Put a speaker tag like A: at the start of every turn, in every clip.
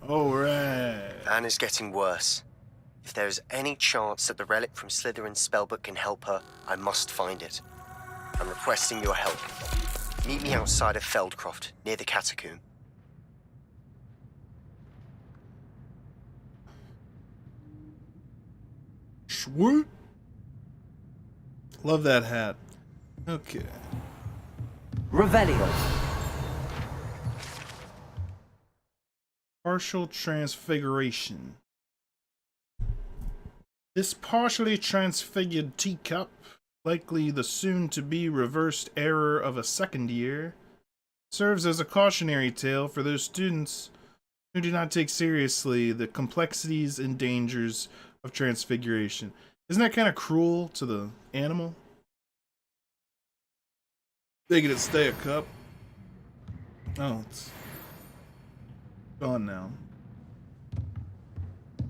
A: Alright.
B: Anna's getting worse. If there is any chance that the relic from Slytherin's spellbook can help her, I must find it. I'm requesting your help. Meet me outside of Feldcroft, near the catacomb.
A: Sweet. Love that hat. Okay.
C: Revelio.
A: Partial transfiguration. This partially transfigured teacup, likely the soon-to-be reversed error of a second year, serves as a cautionary tale for those students who do not take seriously the complexities and dangers of transfiguration. Isn't that kind of cruel to the animal? Making it stay a cup. Oh, it's gone now.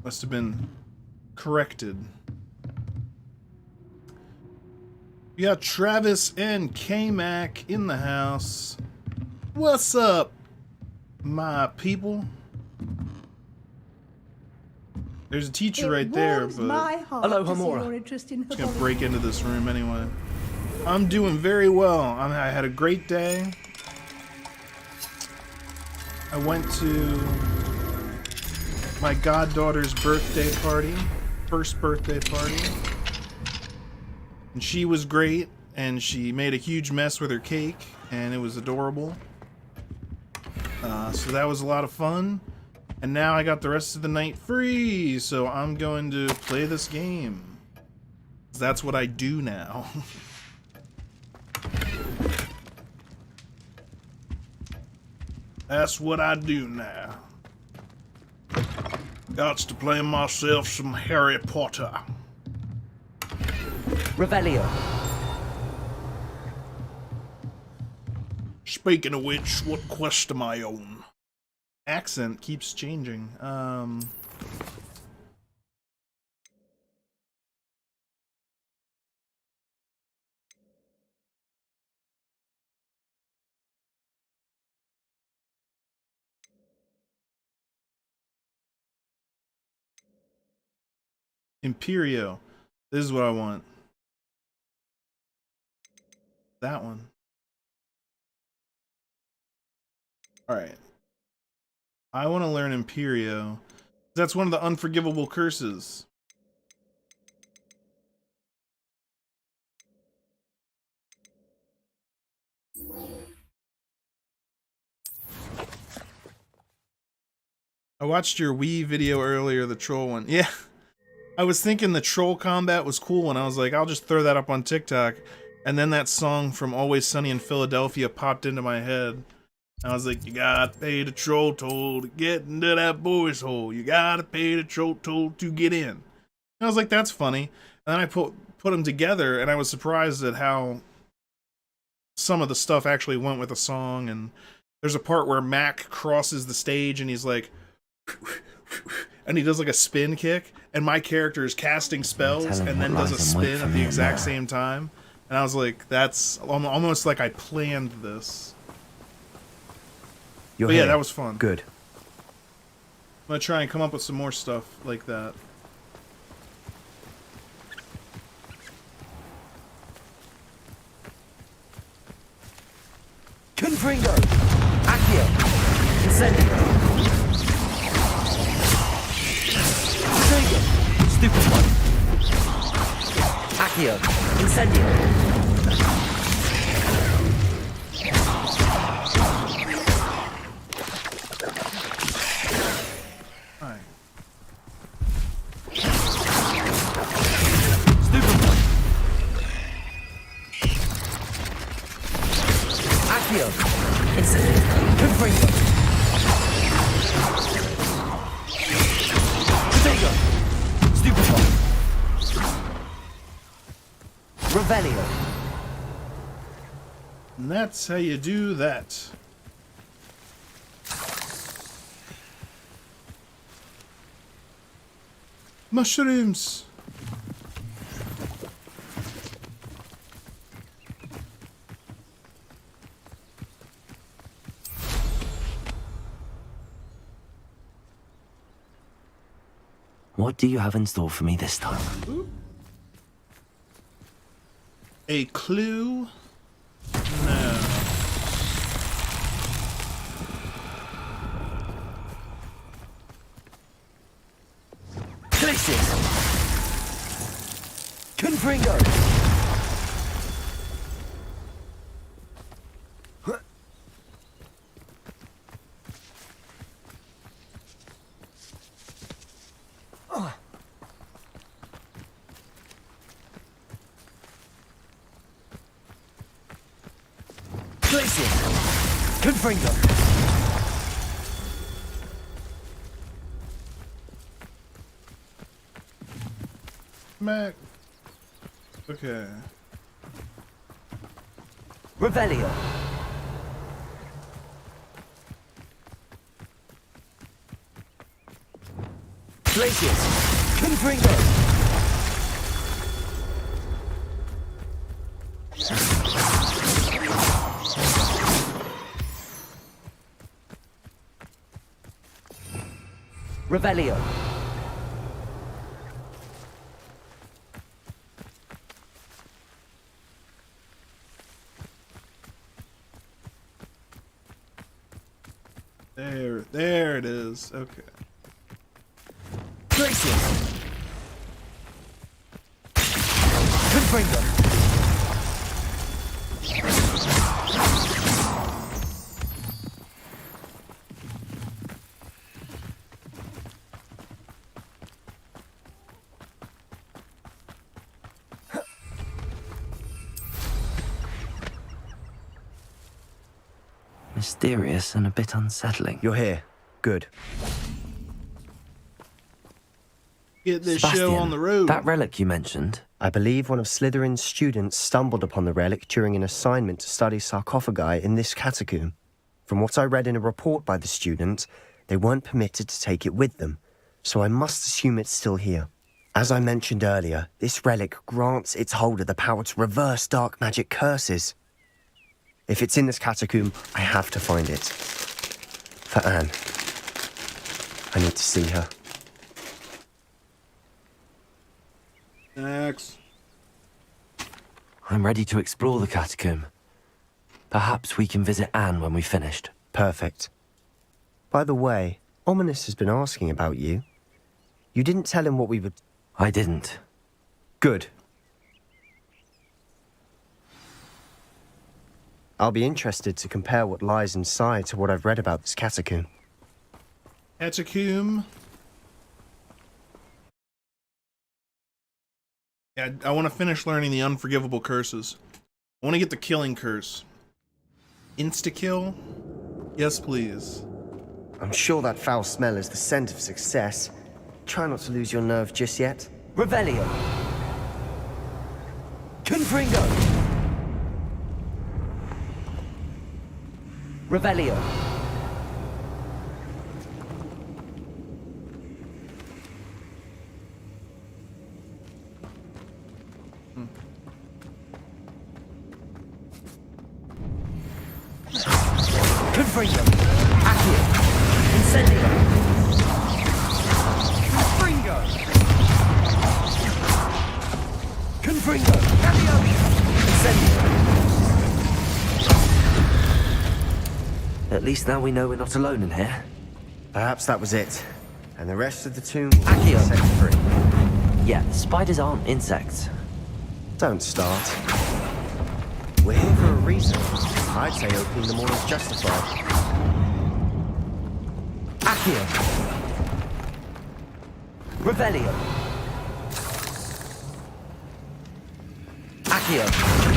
A: Must have been corrected. We got Travis and K-Mac in the house. What's up, my people? There's a teacher right there, but
C: hello, Hamora.
A: I'm just gonna break into this room anyway. I'm doing very well. I had a great day. I went to my goddaughter's birthday party, first birthday party, and she was great, and she made a huge mess with her cake, and it was adorable. So that was a lot of fun, and now I got the rest of the night free, so I'm going to play this game. That's what I do now. That's what I do now. Got to play myself some Harry Potter.
C: Revelio.
A: Speaking of which, what quest am I on? Accent keeps changing. Imperio. This is what I want. That one. Alright. I want to learn Imperio. That's one of the unforgivable curses. I watched your Wii video earlier, the troll one. Yeah. I was thinking the troll combat was cool, and I was like, I'll just throw that up on TikTok. And then that song from Always Sunny in Philadelphia popped into my head. I was like, you gotta pay the troll toll to get into that boy's hole. You gotta pay the troll toll to get in. And I was like, that's funny. And then I put them together, and I was surprised at how some of the stuff actually went with the song. And there's a part where Mac crosses the stage, and he's like, and he does like a spin kick, and my character is casting spells and then does a spin at the exact same time. And I was like, that's almost like I planned this. But yeah, that was fun.
C: Good.
A: I'm gonna try and come up with some more stuff like that.
C: Confringo. Accio. Incendio. Stupid one. Accio. Incendio.
A: Alright.
C: Stupid one. Accio. Incendio. Confringo. Potato. Stupid one. Revelio.
A: And that's how you do that. Mushrooms!
C: What do you have in store for me this time?
A: A clue? No.
C: Places! Confringo! Places! Confringo!
A: Mac. Okay.
C: Revelio! Places! Confringo! Revelio!
A: There it is. Okay.
C: Places! Confringo! Mysterious and a bit unsettling.
B: You're here. Good.
A: Get this
C: Sebastian,
A: show on the road.
C: that relic you mentioned,
B: I believe one of Slytherin's students stumbled upon the relic during an assignment to study sarcophagi in this catacomb. From what I read in a report by the student, they weren't permitted to take it with them, so I must assume it's still here. As I mentioned earlier, this relic grants its holder the power to reverse dark magic curses. If it's in this catacomb, I have to find it. For Anne. I need to see her.
A: Next.
C: I'm ready to explore the catacomb. Perhaps we can visit Anne when we've finished.
B: Perfect. By the way, Ominous has been asking about you. You didn't tell him what we would...
C: I didn't.
B: Good. I'll be interested to compare what lies inside to what I've read about this catacomb.
A: Catacomb. Yeah, I want to finish learning the unforgivable curses. I want to get the killing curse. Insta-kill? Yes, please.
B: I'm sure that foul smell is the scent of success. Try not to lose your nerve just yet.
C: Revelio! Confringo! Revelio! Confringo! Accio! Incendio! Confringo! Confringo! Incendio! At least now we know we're not alone in here.
B: Perhaps that was it. And the rest of the tomb will be
C: Accio.
B: set free.
C: Yeah, spiders aren't insects.
B: Don't start. We're here for a reason. I'd say opening them all is justified.
C: Accio! Revelio! Accio!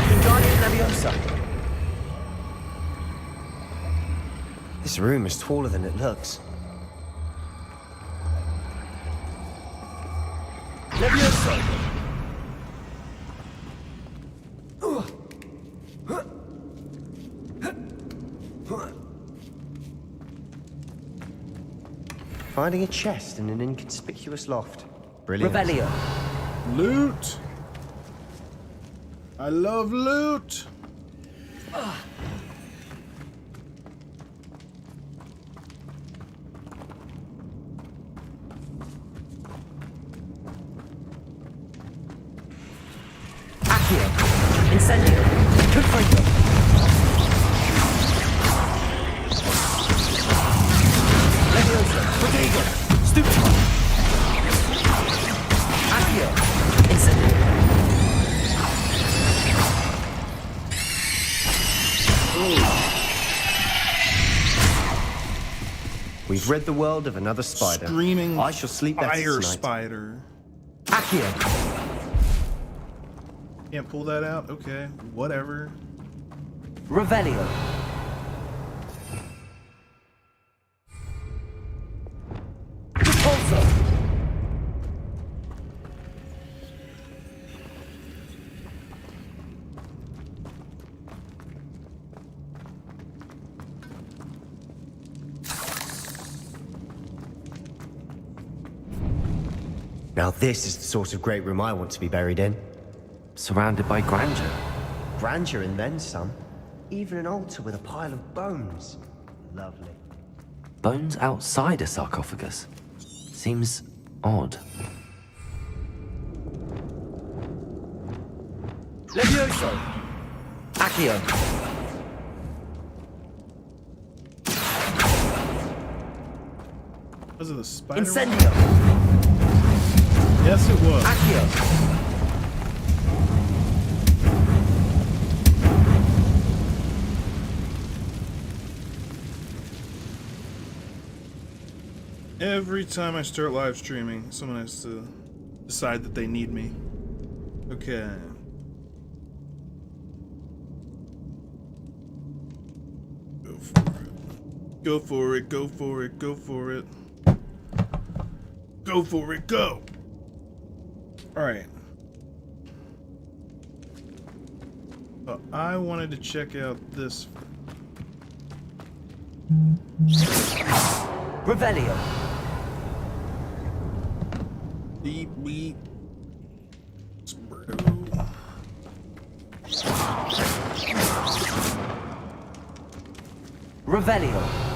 C: Wingardium Leviosa!
B: This room is taller than it looks.
C: Leviosa!
B: Finding a chest in an inconspicuous loft. Brilliant.
C: Revelio!
A: Loot! I love loot!
B: We've rid the world of another spider.
A: Screaming
B: I shall sleep better
A: fire
B: tonight.
A: spider.
B: Accio!
A: Can't pull that out? Okay, whatever.
C: Revelio. Repulsor.
B: Now this is the sort of great room I want to be buried in.
C: Surrounded by grandeur.
B: Grandeur and then some. Even an altar with a pile of bones. Lovely.
C: Bones outside a sarcophagus. Seems odd.
B: Levioso!
C: Accio.
A: Was it the spider?
B: Incendio!
A: Yes, it was.
B: Accio!
A: Every time I start live streaming, someone has to decide that they need me. Okay. Go for it. Go for it. Go for it. Go for it. Go for it. Go. All right. I wanted to check out this.
C: Revelio.
A: Deep wheat.
C: Revelio.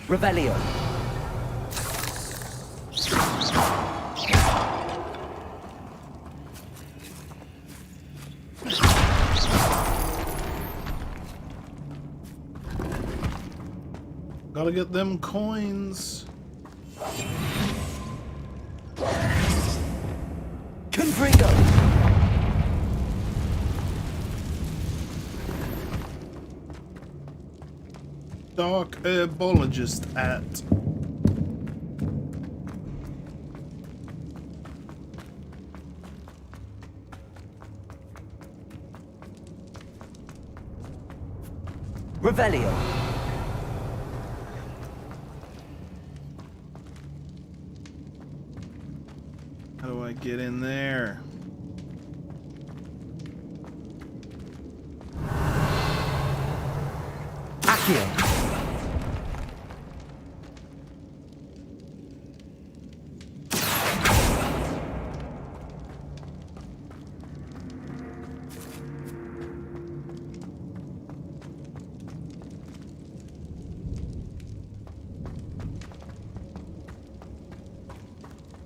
C: Revelio.
A: Gotta get them coins.
C: Confringo.
A: Dark herbologist at.
C: Revelio.
A: How do I get in there?
C: Accio.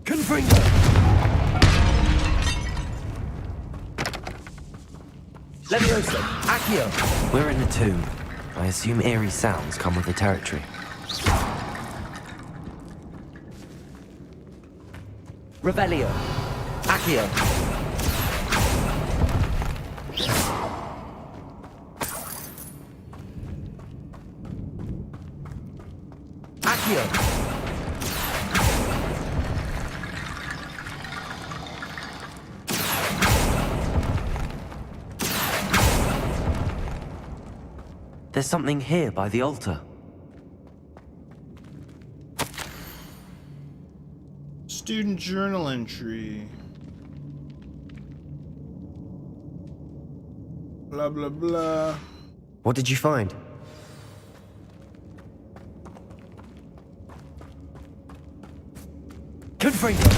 C: Confringo. Levioso. Accio. We're in the tomb. I assume eerie sounds come with the territory. Revelio. Accio. Accio. There's something here by the altar.
A: Student journal entry. Blah, blah, blah.
B: What did you find?
C: Confringo.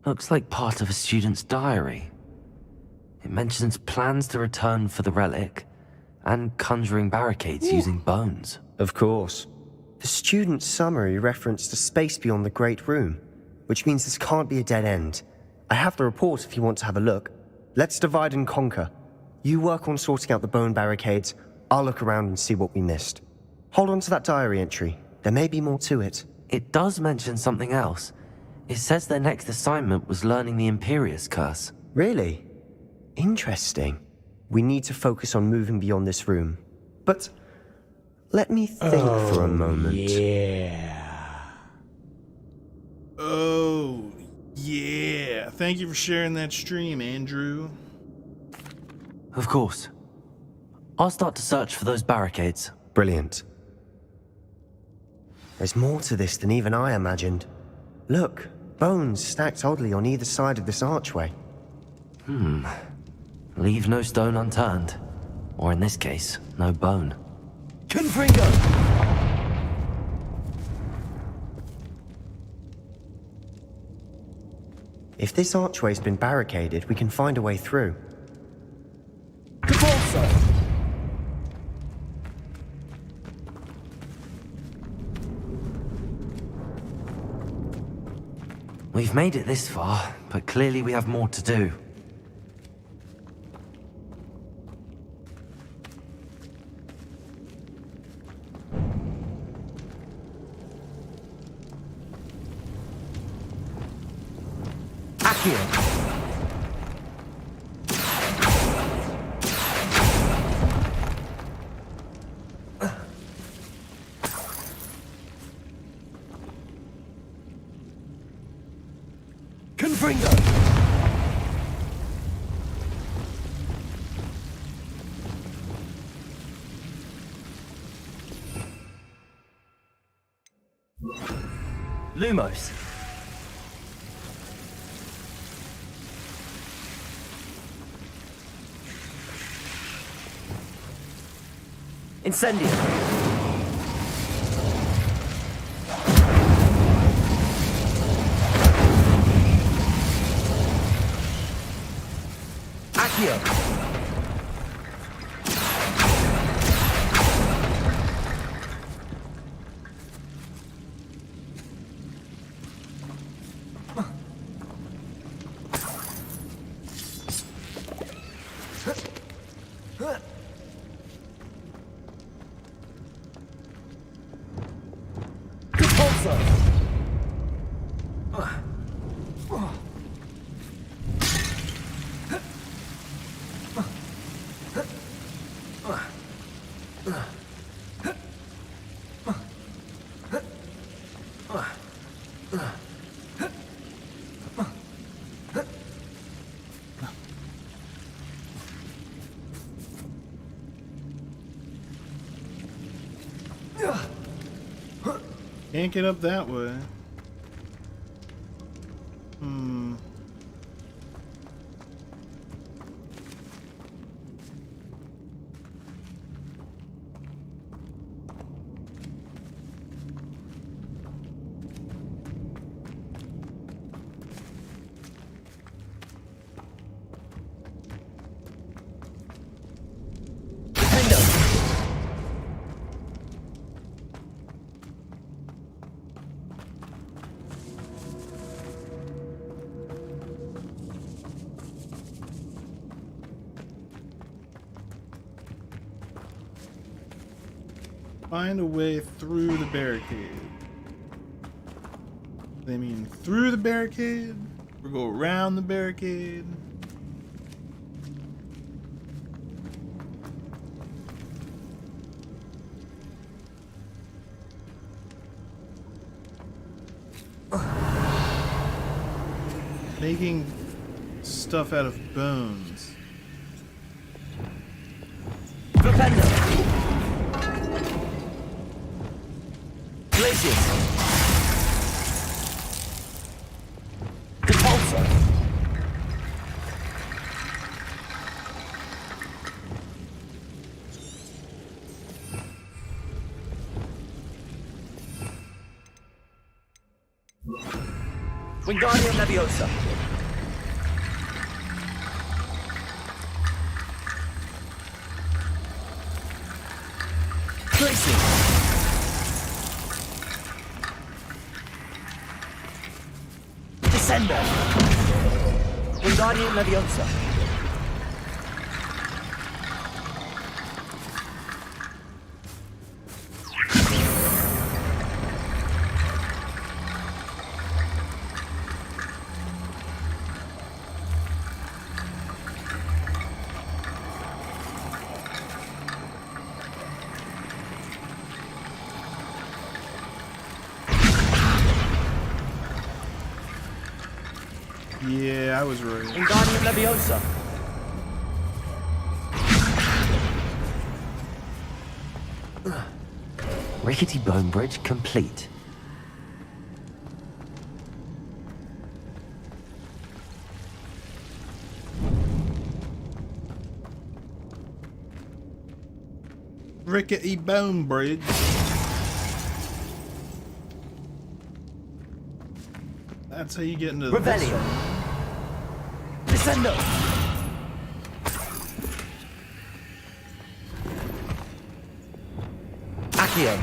C: Looks like part of a student's diary. It mentions plans to return for the relic, and conjuring barricades using bones.
B: Of course. The student's summary referenced a space beyond the Great Room, which means this can't be a dead end. I have the report if you want to have a look. Let's divide and conquer. You work on sorting out the bone barricades, I'll look around and see what we missed. Hold on to that diary entry. There may be more to it.
C: It does mention something else. It says their next assignment was learning the Imperius Curse.
B: Really? Interesting. We need to focus on moving beyond this room. But let me think for a moment.
D: Yeah.
A: Oh, yeah. Thank you for sharing that stream, Andrew.
C: Of course. I'll start to search for those barricades.
B: Brilliant. There's more to this than even I imagined. Look, bones stacked oddly on either side of this archway.
C: Leave no stone unturned. Or in this case, no bone.
D: Confringo!
B: If this archway's been barricaded, we can find a way through.
D: Capulso!
C: We've made it this far, but clearly we have more to do.
D: Accio! Confringo! Lumos. Incendio. Accio. Capulso.
A: Can't get up that way. Find a way through the barricade. They mean through the barricade? Or go around the barricade? Making stuff out of bones.
D: Propendo. Glacius. Capulso. Wingardium Leviosa. Descendo! Wingardium Leviosa!
A: Yeah, I was right.
D: Wingardium Leviosa!
C: Rickety bone bridge complete.
A: Rickety bone bridge. That's how you get into this.
D: Revelio! Descendo! Accio!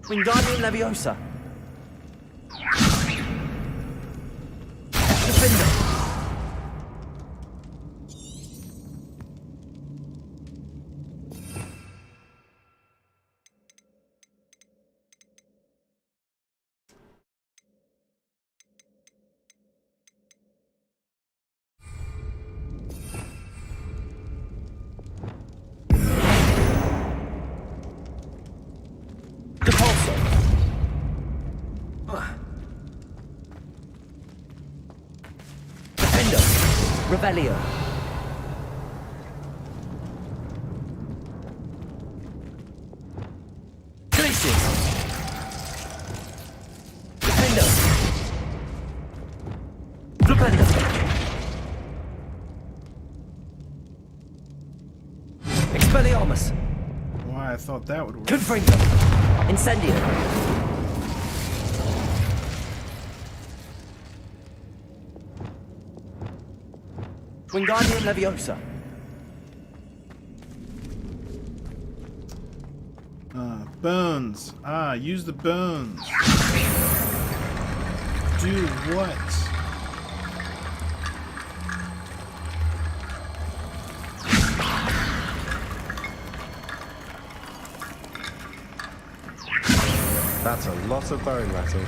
D: Wingardium Leviosa! Defender! Depulso! Defender! Revelio! Glacius! Defender! Flipendo! Expelliarmus!
A: Why I thought that would work.
D: Confringo! Incendio! Wingardium Leviosa!
A: Bones. Ah, use the bones. Do what?
E: That's a lot of bone rattle.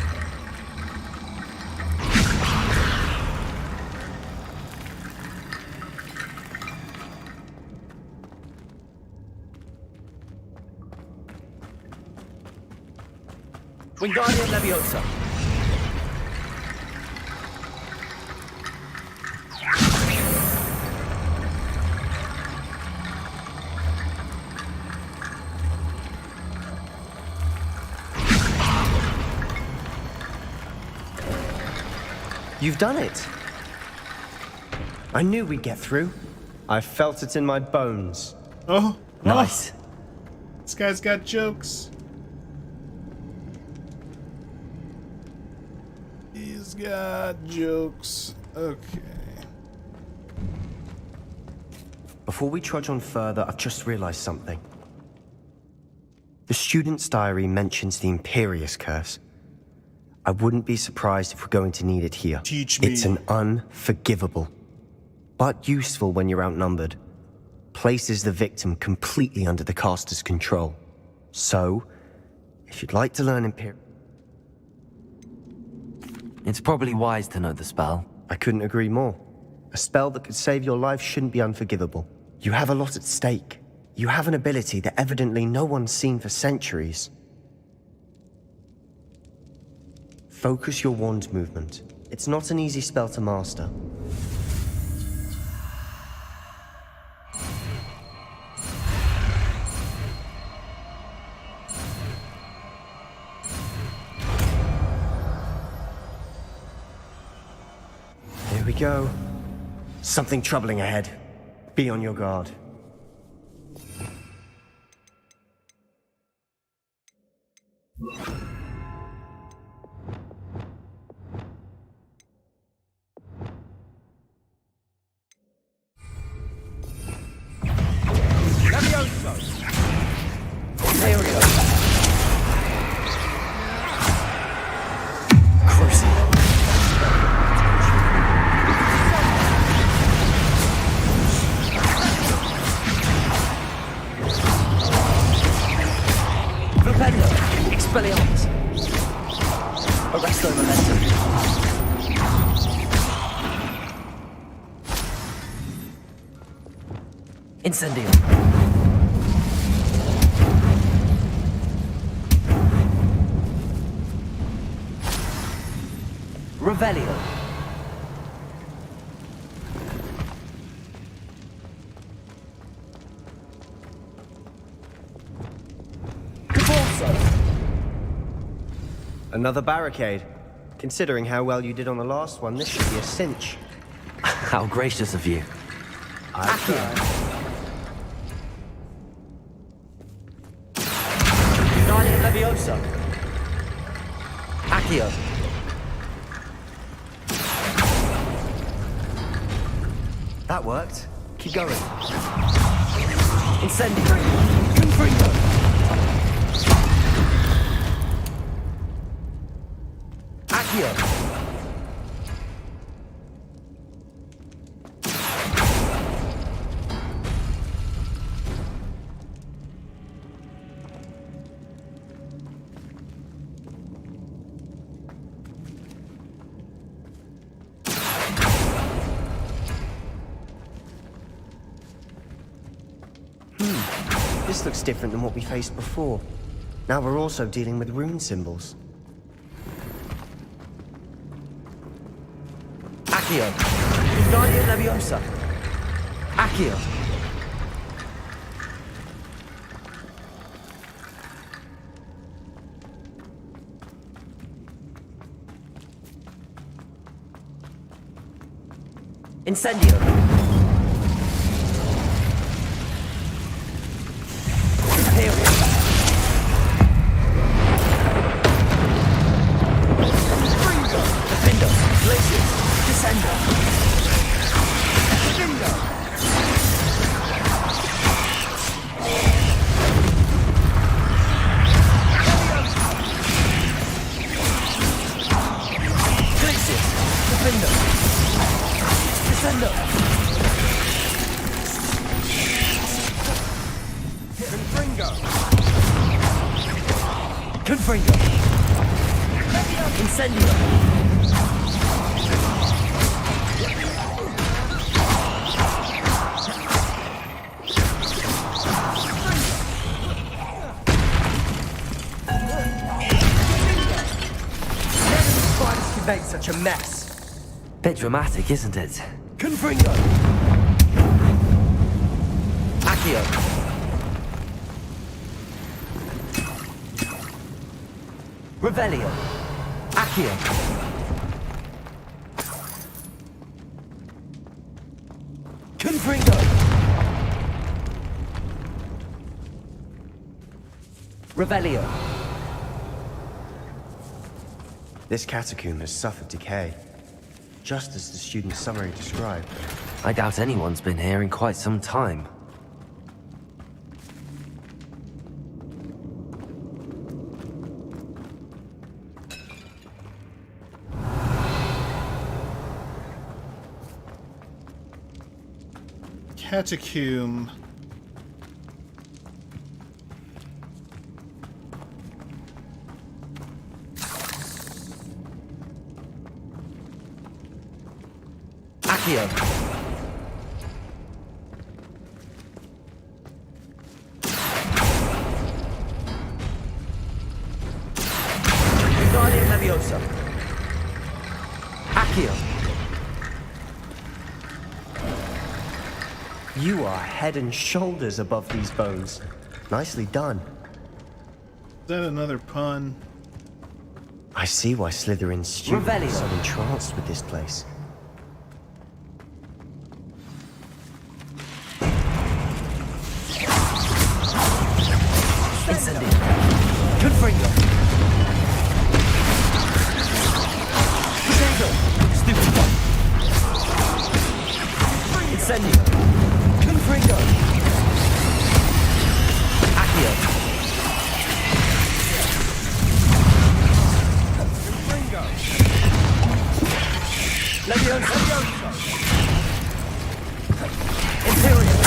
D: Wingardium Leviosa!
B: You've done it. I knew we'd get through. I felt it in my bones.
A: Oh,
B: Nice.
A: This guy's got jokes. He's got jokes. Okay.
B: Before we trudge on further, I've just realized something. The student's diary mentions the Imperious Curse. I wouldn't be surprised if we're going to need it here.
A: Teach me.
B: It's an unforgivable, but useful when you're outnumbered. Places the victim completely under the caster's control. So, if you'd like to learn Imperious...
C: It's probably wise to know the spell.
B: I couldn't agree more. A spell that could save your life shouldn't be unforgivable. You have a lot at stake. You have an ability that evidently no one's seen for centuries. Focus your wand movement. It's not an easy spell to master. Here we go. Something troubling ahead. Be on your guard.
D: Expelliarmus. Arresto Momentum. Incendio. Revelio. Convulso.
B: Another barricade. Considering how well you did on the last one, this should be a cinch.
C: How gracious of you.
D: Accio. Guardian Leviosa. Accio.
B: That worked.
D: Keep going. Incendio. Confringo. Accio.
B: This looks different than what we faced before. Now we're also dealing with rune symbols.
D: Accio. Guardian Leviosa. Accio. Incendio. Imperium. Springo. Defendo. Glacius. Descendo. Defendo. Glacius. Defendo. Descendo. Confringo. Incendio. Make such a mess.
C: Bit dramatic, isn't it?
D: Confringo. Accio. Revelio. Accio. Confringo. Revelio.
B: This catacomb has suffered decay, just as the student's summary described.
C: I doubt anyone's been here in quite some time.
A: Catacomb.
D: Accio. Guardian Leviosa. Accio.
B: You are head and shoulders above these bones. Nicely done.
A: Is that another pun?
B: I see why Slytherin's students
D: Revelio.
B: are so entranced with this place.
D: Incendio. Confringo. Potato. Stupid one. Incendio. Confringo. Accio. Leviosa. Imperium.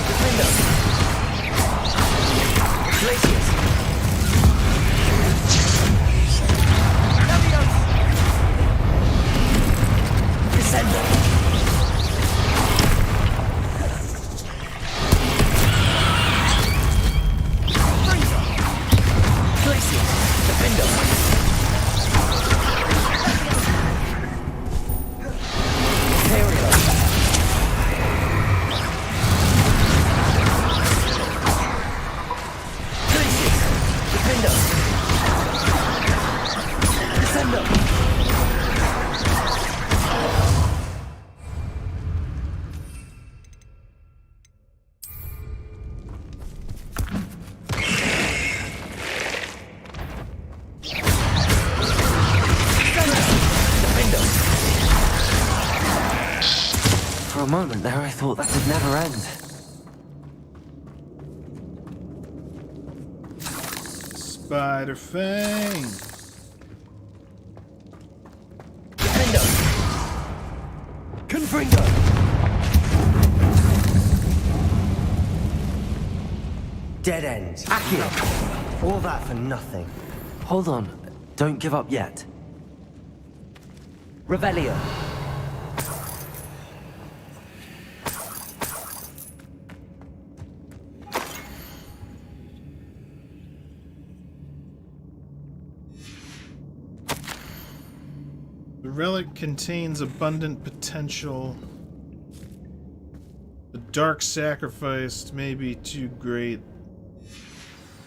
D: Defendo. Glacius.
C: moment there, I thought that would never end.
A: Spider Fang.
D: Defender! Confringo!
B: Dead end.
D: Accio!
B: All that for nothing.
C: Hold on. Don't give up yet.
D: Revelio!
A: The relic contains abundant potential. The dark sacrifice may be too great.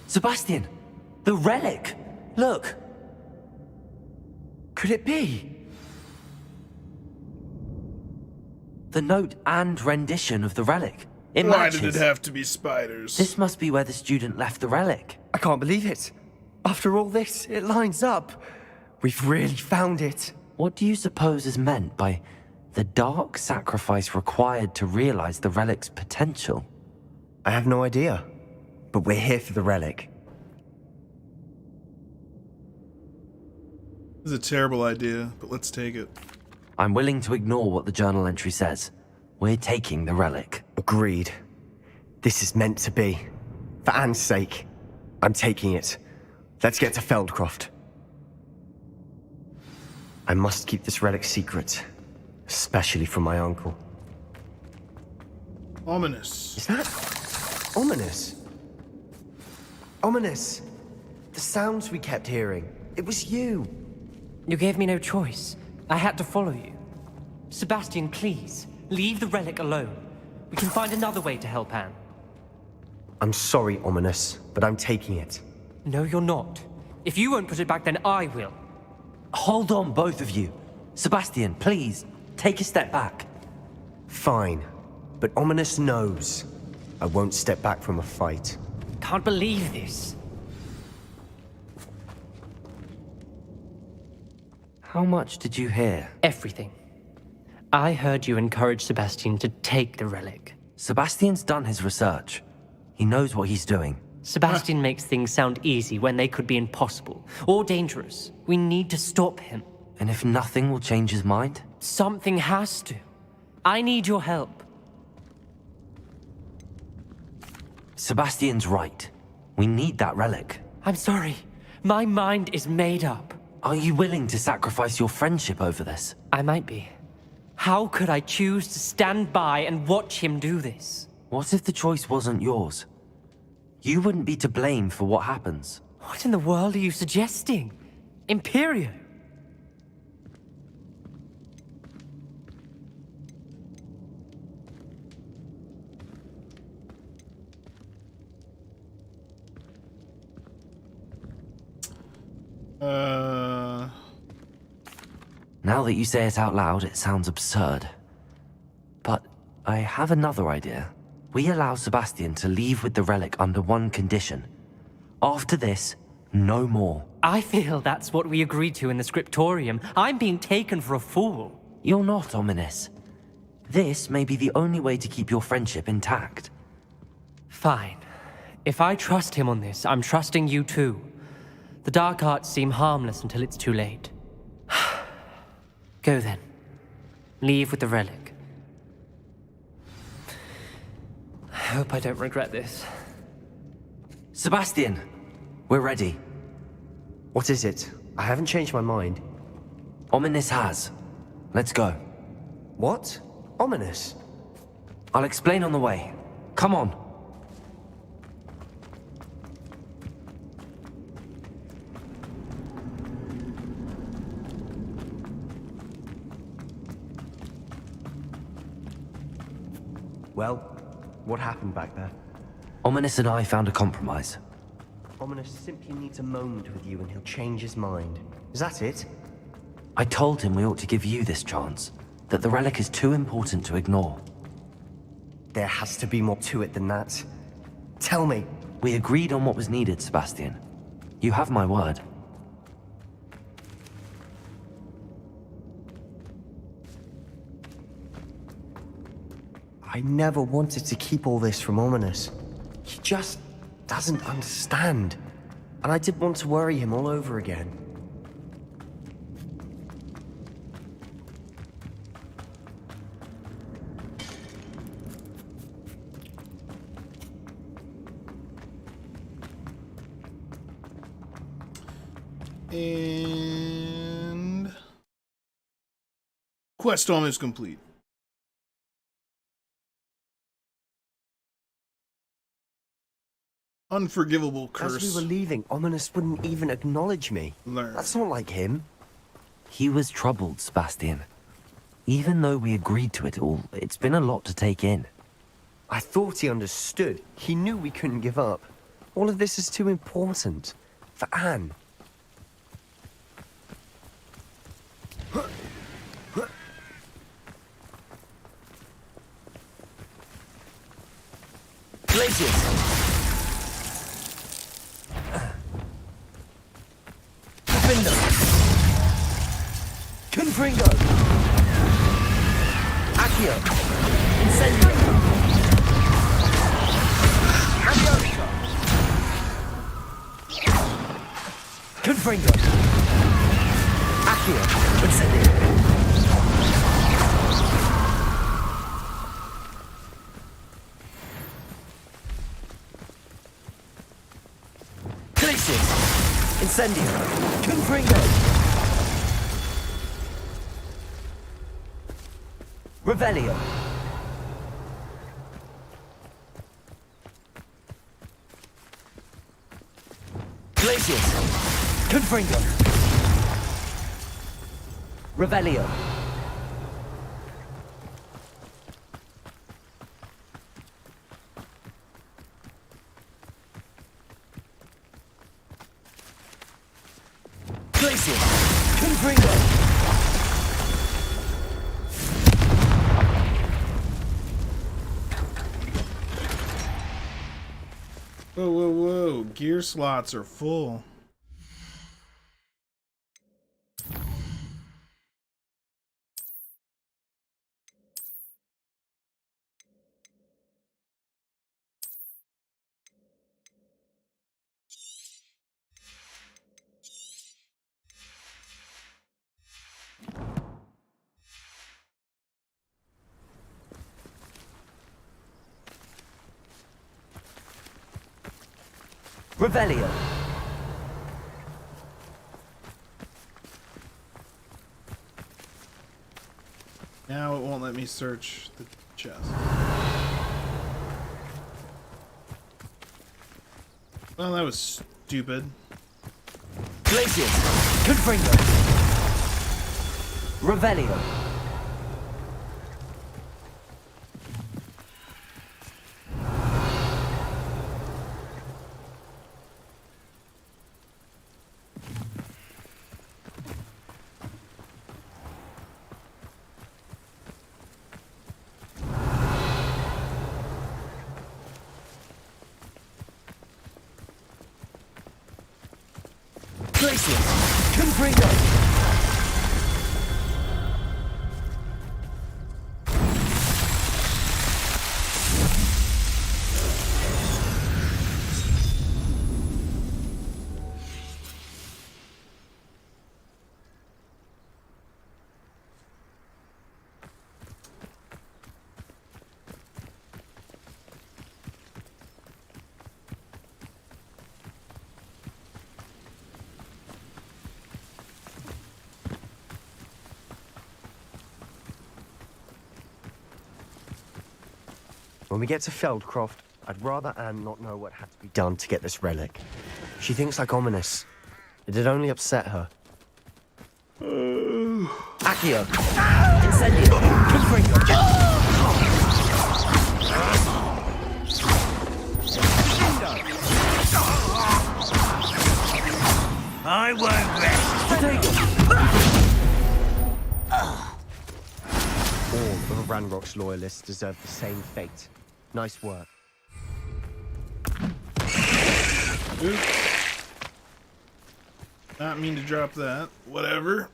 C: Sebastian! The relic! Look! Could it be? The note and rendition of the relic. It
A: Why
C: matches.
A: did it have to be spiders?
C: This must be where the student left the relic.
B: I can't believe it. After all this, it lines up. We've really found it.
C: What do you suppose is meant by the dark sacrifice required to realize the relic's potential?
B: I have no idea. But we're here for the relic.
A: This is a terrible idea, but let's take it.
C: I'm willing to ignore what the journal entry says. We're taking the relic.
B: Agreed. This is meant to be. For Anne's sake, I'm taking it. Let's get to Feldcroft. I must keep this relic secret, especially from my uncle.
A: Ominous.
B: Is that ominous? Ominous. The sounds we kept hearing. It was you.
F: You gave me no choice. I had to follow you. Sebastian, please, leave the relic alone. We can find another way to help Anne.
B: I'm sorry, Ominous, but I'm taking it.
F: No, you're not. If you won't put it back, then I will.
C: Hold on, both of you. Sebastian, please, take a step back.
B: Fine, but Ominous knows I won't step back from a fight.
F: Can't believe this.
C: How much did you hear?
F: Everything. I heard you encourage Sebastian to take the relic.
C: Sebastian's done his research. He knows what he's doing.
F: Sebastian makes things sound easy when they could be impossible or dangerous. We need to stop him.
C: And if nothing will change his mind?
F: Something has to. I need your help.
C: Sebastian's right. We need that relic.
F: I'm sorry. My mind is made up.
C: Are you willing to sacrifice your friendship over this?
F: I might be. How could I choose to stand by and watch him do this?
C: What if the choice wasn't yours? You wouldn't be to blame for what happens.
F: What in the world are you suggesting? Imperio?
C: Now that you say it out loud, it sounds absurd. But I have another idea. We allow Sebastian to leave with the relic under one condition. After this, no more.
F: I feel that's what we agreed to in the scriptorium. I'm being taken for a fool.
C: You're not, Ominous. This may be the only way to keep your friendship intact.
F: Fine. If I trust him on this, I'm trusting you too. The dark arts seem harmless until it's too late. Go then. Leave with the relic. I hope I don't regret this.
C: Sebastian, we're ready.
B: What is it? I haven't changed my mind.
C: Ominous has. Let's go.
B: What? Ominous?
C: I'll explain on the way. Come on.
B: Well, what happened back there?
C: Ominous and I found a compromise.
B: Ominous simply needs a moment with you and he'll change his mind. Is that it?
C: I told him we ought to give you this chance, that the relic is too important to ignore.
B: There has to be more to it than that. Tell me.
C: We agreed on what was needed, Sebastian. You have my word.
B: I never wanted to keep all this from Ominous. He just doesn't understand. And I didn't want to worry him all over again.
A: And quest almost complete. Unforgivable curse.
B: As we were leaving, Ominous wouldn't even acknowledge me.
A: Learn.
B: That's not like him.
C: He was troubled, Sebastian. Even though we agreed to it all, it's been a lot to take in.
B: I thought he understood. He knew we couldn't give up. All of this is too important. For Anne.
C: Glacius!
B: Defender! Confringo! Accio! Incendio! Avionica! Confringo! Accio! Incendio! Glacius! Incendio! Confringo! Revelio! Glacius! Confringo! Revelio! Glacius! Confringo!
A: Whoa, whoa, whoa. Gear slots are full.
C: Revelio!
A: Now it won't let me search the chest. Well, that was stupid.
C: Glacius! Confringo! Revelio!
B: Glacius! Confringo! When we get to Feldcroft, I'd rather Anne not know what had to be done to get this relic. She thinks like Ominous. It'd only upset her. Accio! Incendio! Confringo!
D: I won't rest.
B: All of Ranrock's loyalists deserve the same fate. Nice work.
A: Oops. Not mean to drop that. Whatever.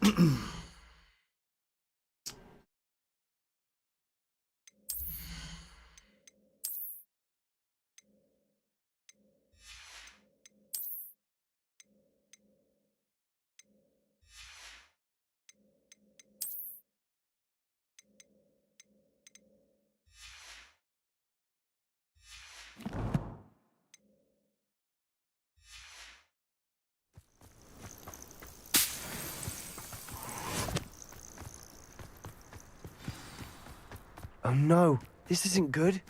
B: Oh no, this isn't good.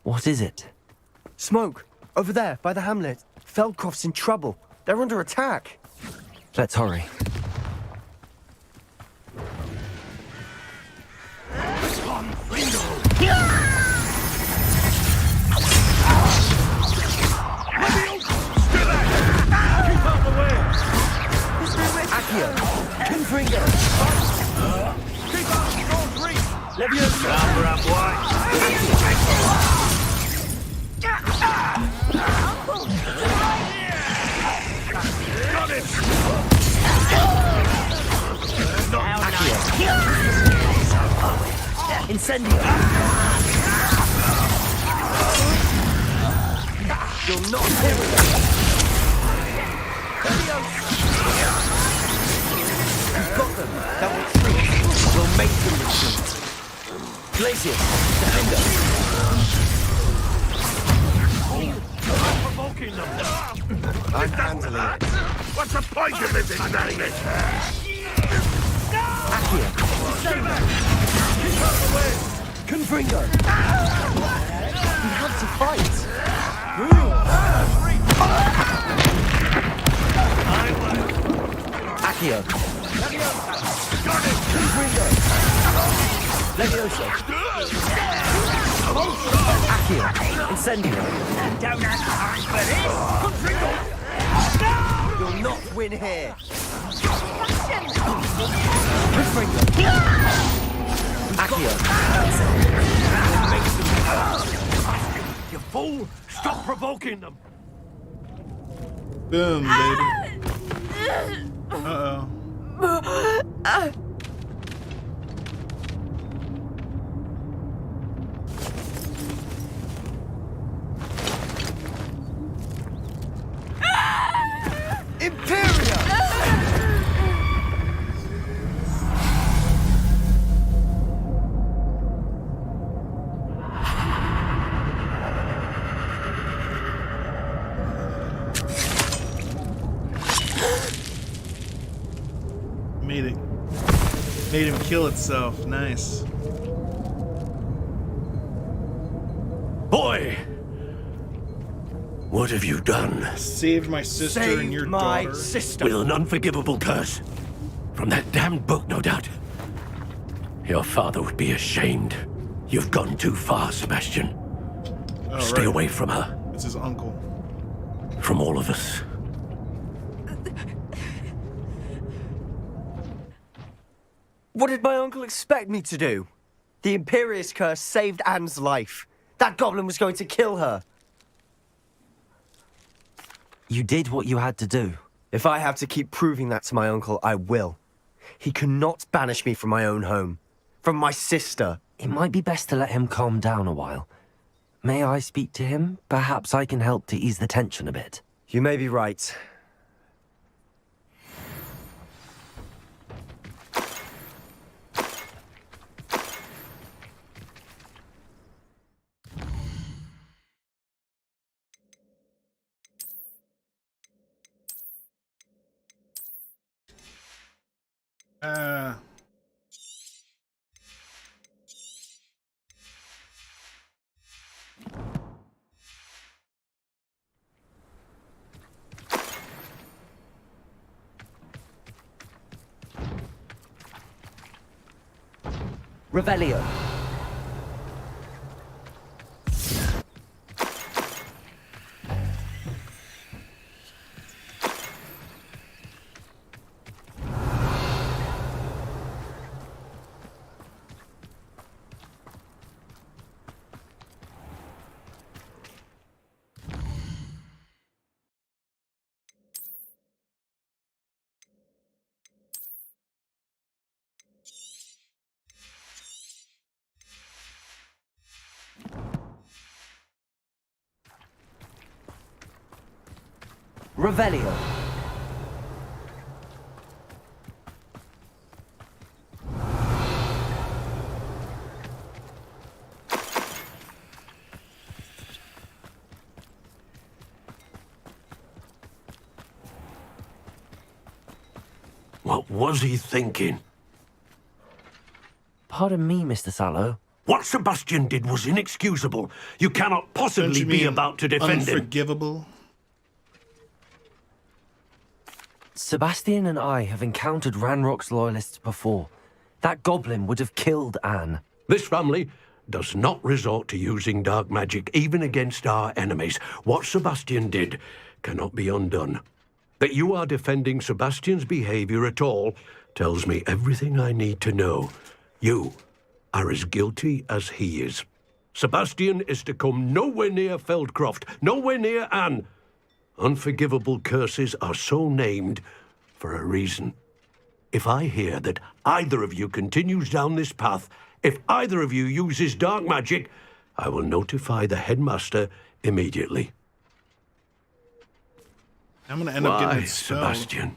C: What is it?
B: Smoke! Over there, by the hamlet. Feldcroft's in trouble. They're under attack.
C: Let's hurry.
B: Accio! Confringo! Keep up! Roll 3! Leviosa!
D: Number up wide. Got it!
B: Accio! Incendio! You'll not hear it! You've got them! That will treat! We'll make them retreat! Glacius! Defender!
D: Provoking them.
B: I'm handling it.
D: What's the point of this experiment?
B: Accio! Confringo! We have to fight! Accio! Confringo! Leviosa! Accio! Incendio!
D: Don't have time for this.
B: You'll not win here! Confringo! Accio!
D: You fool! Stop provoking them.
A: Boom, baby. Uh-oh.
B: Imperia!
A: Made him kill itself. Nice.
D: Boy! What have you done?
A: Saved my sister and your
B: my
A: daughter.
B: sister!
D: With an unforgivable curse. From that damned book, no doubt. Your father would be ashamed. You've gone too far, Sebastian.
A: Oh,
D: Stay
A: right.
D: away from her.
A: It's his uncle.
D: From all of us.
B: What did my uncle expect me to do? The Imperious curse saved Anne's life. That goblin was going to kill her.
C: You did what you had to do.
B: If I have to keep proving that to my uncle, I will. He cannot banish me from my own home. From my sister.
C: It might be best to let him calm down a while. May I speak to him? Perhaps I can help to ease the tension a bit.
B: You may be right. Revelio. Revelio.
D: What was he thinking?
C: Pardon me, Mr. Sallow.
D: What Sebastian did was inexcusable. You cannot
A: Don't
D: possibly
A: you
D: be
A: mean
D: about to defend him.
A: unforgivable?
C: Sebastian and I have encountered Ranrock's loyalists before. That goblin would have killed Anne.
D: This family does not resort to using dark magic even against our enemies. What Sebastian did cannot be undone. That you are defending Sebastian's behavior at all tells me everything I need to know. You are as guilty as he is. Sebastian is to come nowhere near Feldcroft, nowhere near Anne. Unforgivable curses are so named for a reason. If I hear that either of you continues down this path, if either of you uses dark magic, I will notify the headmaster immediately.
A: I'm gonna end up getting
D: Why,
A: expelled.
D: Sebastian?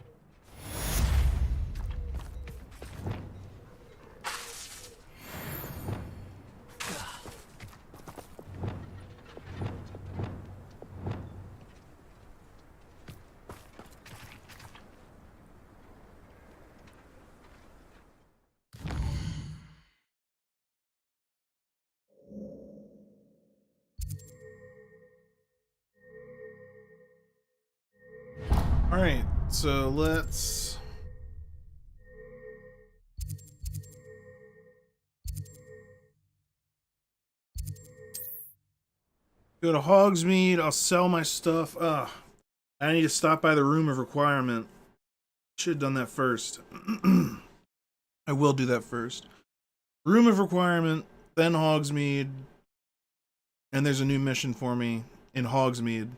A: Alright, so let's... go to Hogsmeade, I'll sell my stuff. Ugh. I need to stop by the Room of Requirement. Should have done that first. I will do that first. Room of Requirement, then Hogsmeade. And there's a new mission for me in Hogsmeade,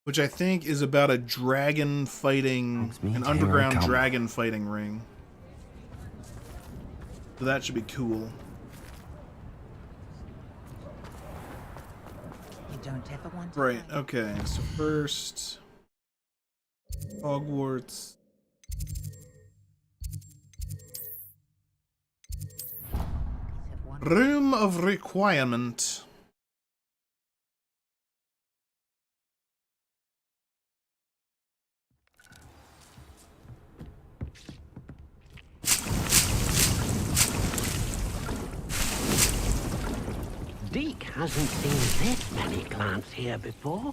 A: which I think is about a dragon fighting,
C: Hogsmeade,
A: an
C: here I
A: underground
C: come.
A: dragon fighting ring. So that should be cool.
G: You don't ever want to
A: Right,
G: fight.
A: okay. So first, Hogwarts.
G: Have one-
A: Room of Requirement.
D: Deke hasn't seen this many plants here before.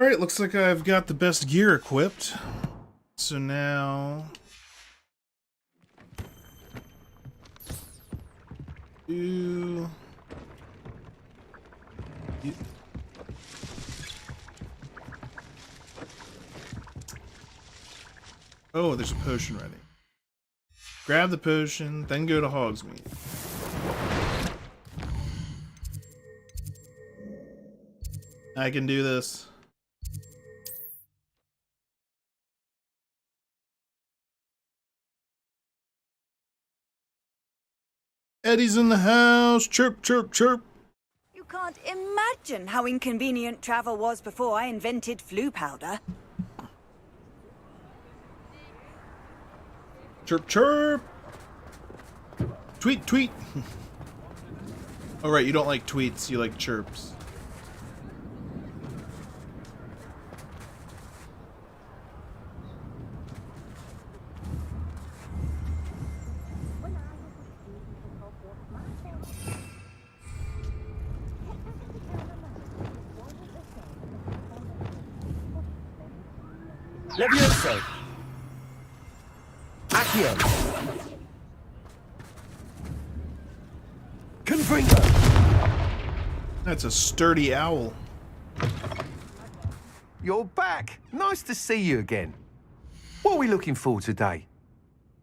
A: Alright, looks like I've got the best gear equipped. So now... do... Oh, there's a potion ready. Grab the potion, then go to Hogsmeade. I can do this. Eddie's in the house. Chirp, chirp, chirp.
H: You can't imagine how inconvenient travel was before I invented flu powder.
A: Chirp, chirp. Tweet, tweet. Oh, right, you don't like tweets, you like chirps.
C: Levioso! Accio!
A: That's a sturdy owl.
I: You're back. Nice to see you again. What are we looking for today?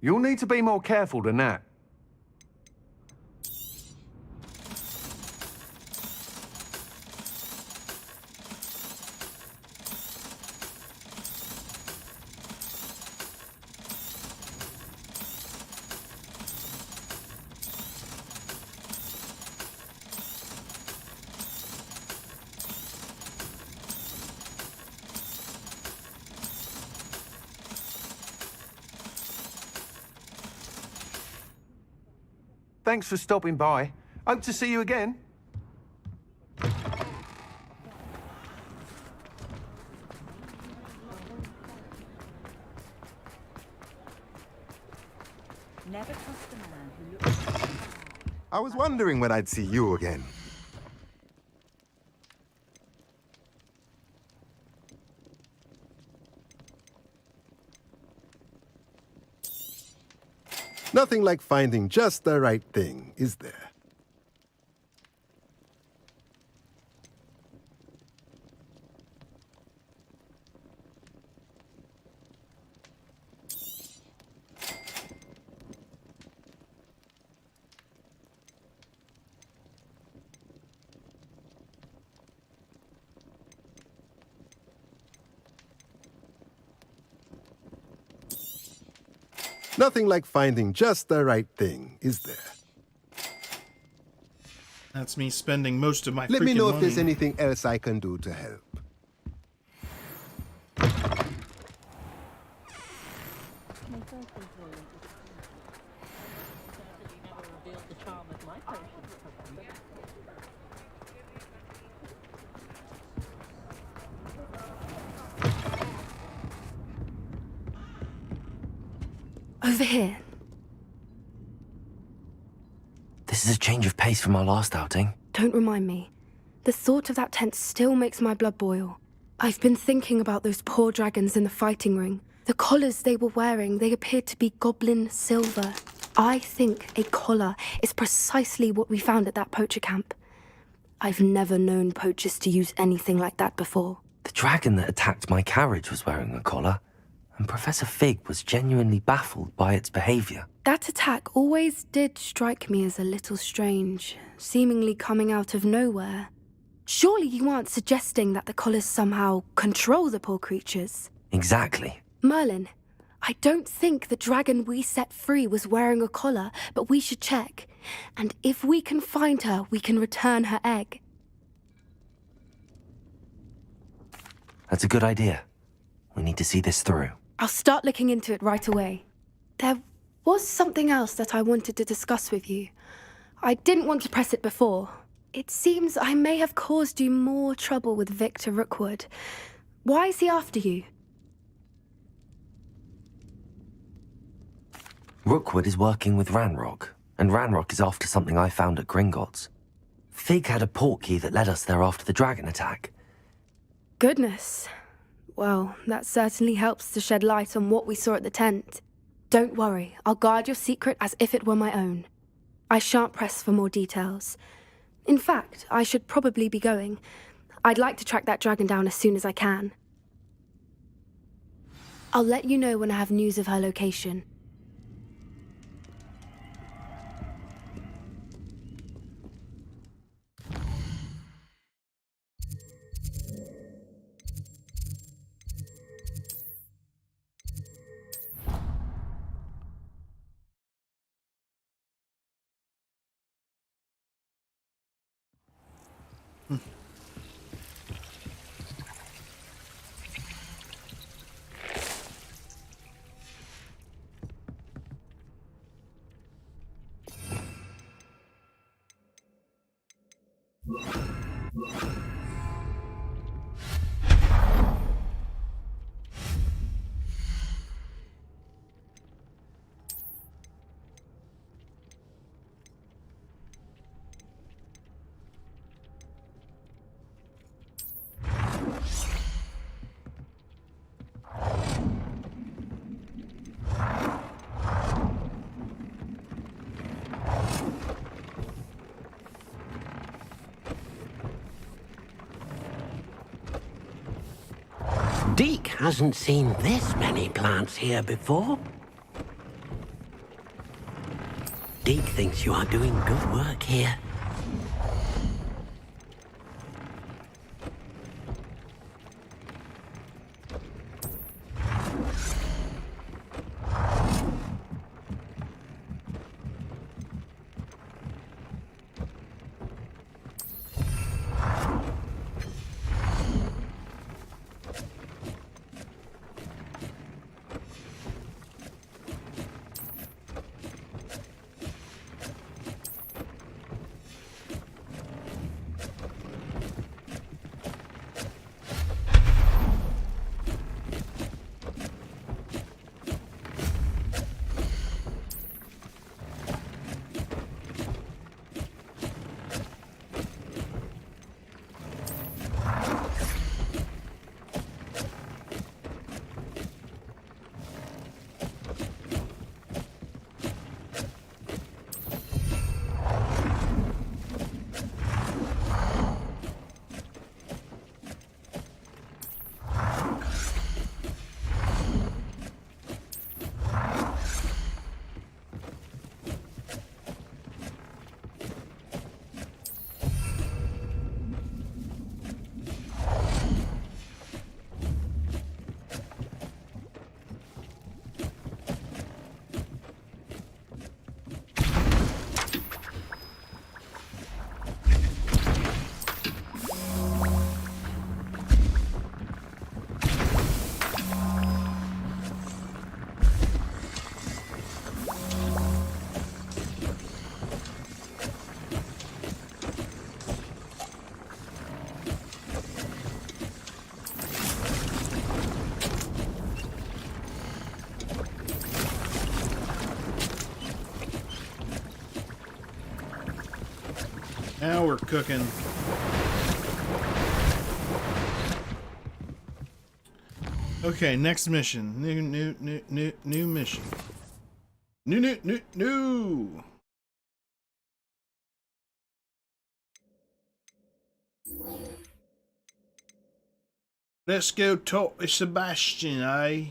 I: You'll need to be more careful than that. Thanks for stopping by. Hope to see you again.
G: Never trust a man who looks.
E: I was wondering when I'd see you again. Nothing like finding just the right thing, is there? Nothing like finding just the right thing, is there?
A: That's me spending most of my
E: Let me
A: freaking
E: know if
A: money.
E: there's anything else I can do to help.
J: Over here.
C: This is a change of pace from our last outing.
J: Don't remind me. The thought of that tent still makes my blood boil. I've been thinking about those poor dragons in the fighting ring. The collars they were wearing, they appeared to be goblin silver. I think a collar is precisely what we found at that poacher camp. I've never known poachers to use anything like that before.
C: The dragon that attacked my carriage was wearing a collar, and Professor Fig was genuinely baffled by its behavior.
J: That attack always did strike me as a little strange, seemingly coming out of nowhere. Surely you aren't suggesting that the collars somehow control the poor creatures?
C: Exactly.
J: Merlin, I don't think the dragon we set free was wearing a collar, but we should check. And if we can find her, we can return her egg.
C: That's a good idea. We need to see this through.
J: I'll start looking into it right away. There was something else that I wanted to discuss with you. I didn't want to press it before. It seems I may have caused you more trouble with Victor Rookwood. Why is he after you?
C: Rookwood is working with Ranrock, and Ranrock is after something I found at Gringotts. Fig had a portkey that led us there after the dragon attack.
J: Goodness. Well, that certainly helps to shed light on what we saw at the tent. Don't worry, I'll guard your secret as if it were my own. I shan't press for more details. In fact, I should probably be going. I'd like to track that dragon down as soon as I can. I'll let you know when I have news of her location.
D: Deke hasn't seen this many plants here before. Deke thinks you are doing good work here.
A: Now we're cooking. Okay, next mission. New mission. New. Let's go talk to Sebastian, eh?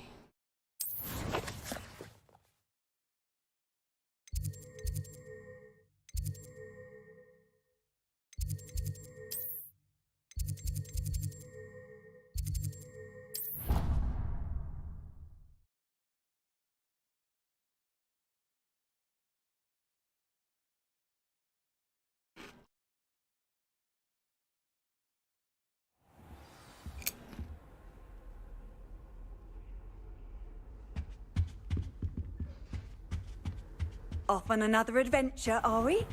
H: Off on another adventure, are we?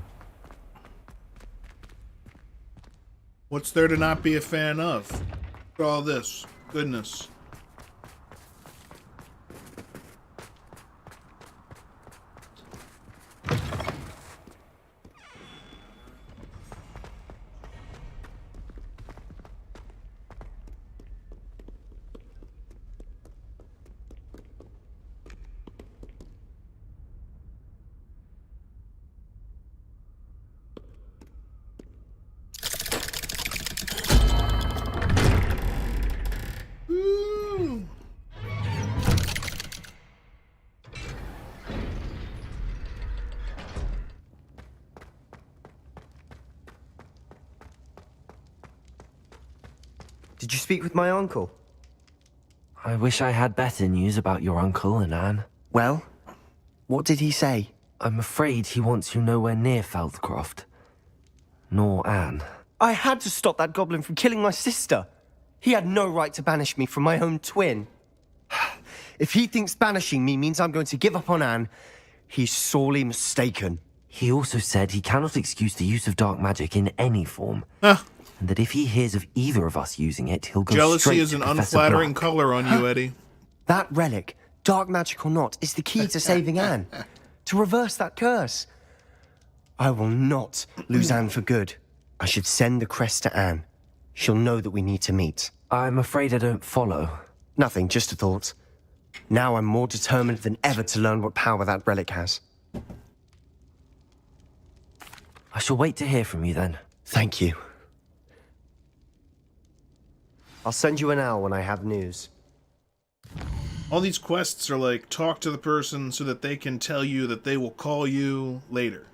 A: What's there to not be a fan of? Look at all this goodness.
B: Did you speak with my uncle?
C: I wish I had better news about your uncle and Anne.
B: Well, what did he say?
C: I'm afraid he wants you nowhere near Feldcroft. Nor Anne.
B: I had to stop that goblin from killing my sister. He had no right to banish me from my own twin. If he thinks banishing me means I'm going to give up on Anne, he's sorely mistaken.
C: He also said he cannot excuse the use of dark magic in any form.
A: Huh.
C: And that if he hears of either of us using it, he'll go
A: Jealousy
C: straight
A: is
C: to
A: an
C: Professor
A: unflattering
C: Black.
A: color on you, Eddie.
B: That relic, dark magic or not, is the key to saving Anne. To reverse that curse. I will not lose Anne for good. I should send the crest to Anne. She'll know that we need to meet.
C: I'm afraid I don't follow.
B: Nothing, just a thought. Now I'm more determined than ever to learn what power that relic has.
C: I shall wait to hear from you then.
B: Thank you. I'll send you an owl when I have news.
A: All these quests are like, talk to the person so that they can tell you that they will call you later.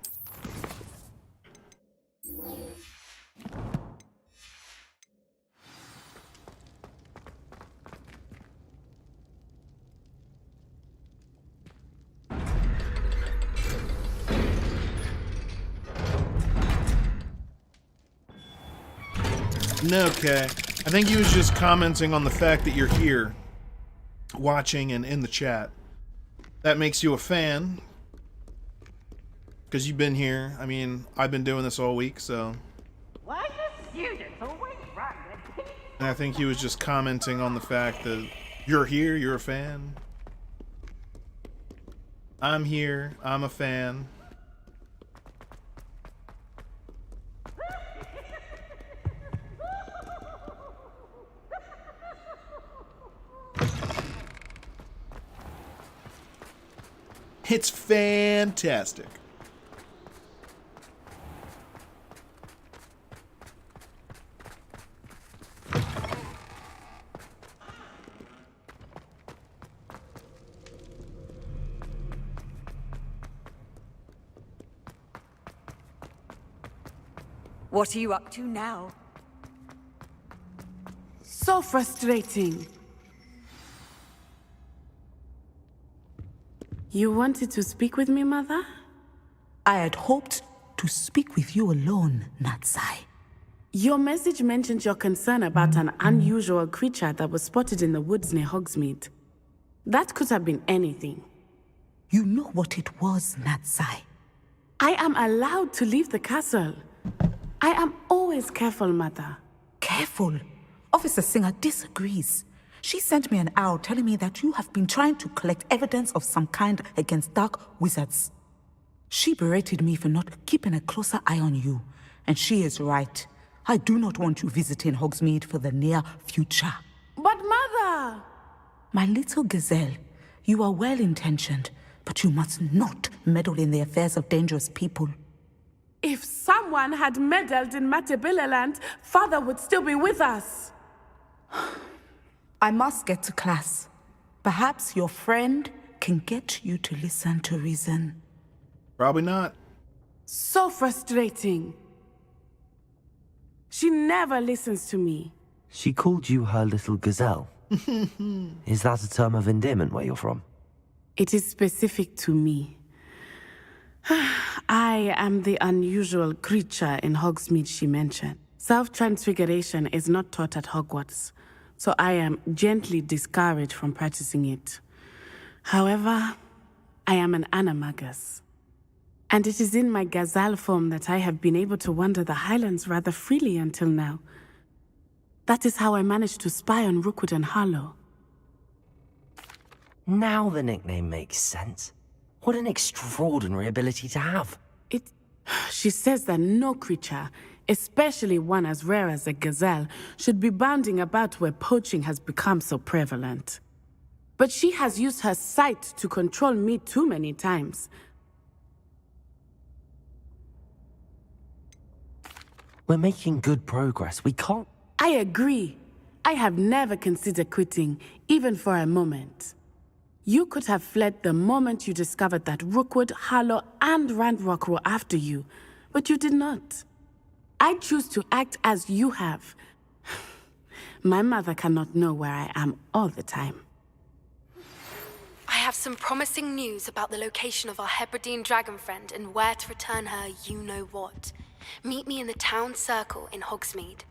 A: Okay. I think he was just commenting on the fact that you're here, watching and in the chat. That makes you a fan, because you've been here. I mean, I've been doing this all week, so.
G: Why do students always run with
A: And I think he was just commenting on the fact that you're here, you're a fan. I'm here, I'm a fan. It's fantastic.
H: What are you up to now?
K: So frustrating. You wanted to speak with me, Mother?
L: I had hoped to speak with you alone, Natsai.
K: Your message mentioned your concern about an unusual creature that was spotted in the woods near Hogsmeade. That could have been anything.
L: You know what it was, Natsai.
K: I am allowed to leave the castle. I am always careful, Mother.
L: Careful? Officer Singer disagrees. She sent me an owl telling me that you have been trying to collect evidence of some kind against dark wizards. She berated me for not keeping a closer eye on you, and she is right. I do not want you visiting Hogsmeade for the near future.
K: But Mother!
L: My little gazelle, you are well-intentioned, but you must not meddle in the affairs of dangerous people.
K: If someone had meddled in Matabeleland, Father would still be with us.
L: I must get to class. Perhaps your friend can get you to listen to reason.
A: Probably not.
K: So frustrating. She never listens to me.
C: She called you her little gazelle. Is that a term of endearment where you're from?
K: It is specific to me. I am the unusual creature in Hogsmeade she mentioned. Self-transfiguration is not taught at Hogwarts, so I am gently discouraged from practicing it. However, I am an animagus. And it is in my gazelle form that I have been able to wander the Highlands rather freely until now. That is how I managed to spy on Rookwood and Harlow.
C: Now the nickname makes sense. What an extraordinary ability to have.
K: She says that no creature, especially one as rare as a gazelle, should be bounding about where poaching has become so prevalent. But she has used her sight to control me too many times.
C: We're making good progress. We can't...
K: I agree. I have never considered quitting, even for a moment. You could have fled the moment you discovered that Rookwood, Harlow, and Randrock were after you, but you did not. I choose to act as you have. My mother cannot know where I am all the time.
J: I have some promising news about the location of our Hebridean dragon friend and where to return her you-know-what. Meet me in the town circle in Hogsmeade.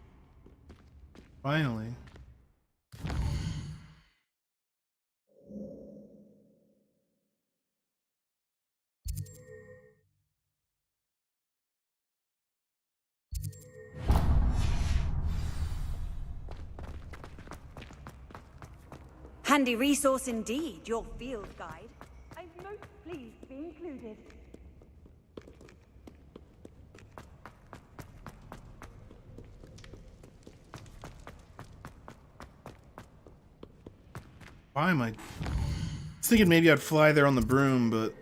A: Finally.
H: Handy resource indeed, your field guide. I'm most pleased to be included.
A: Why am I was thinking maybe I'd fly there on the broom, but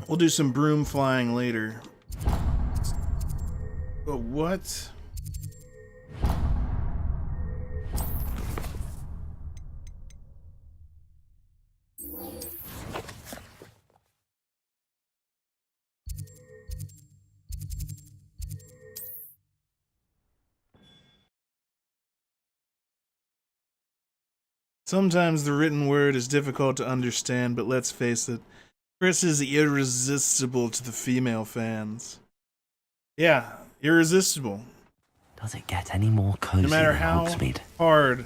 A: we'll do some broom flying later. But what? Sometimes the written word is difficult to understand, but let's face it, Chris is irresistible to the female fans. Yeah, irresistible.
C: Does it get any more cozy
A: No matter
C: than
A: how
C: Hogsmeade?
A: hard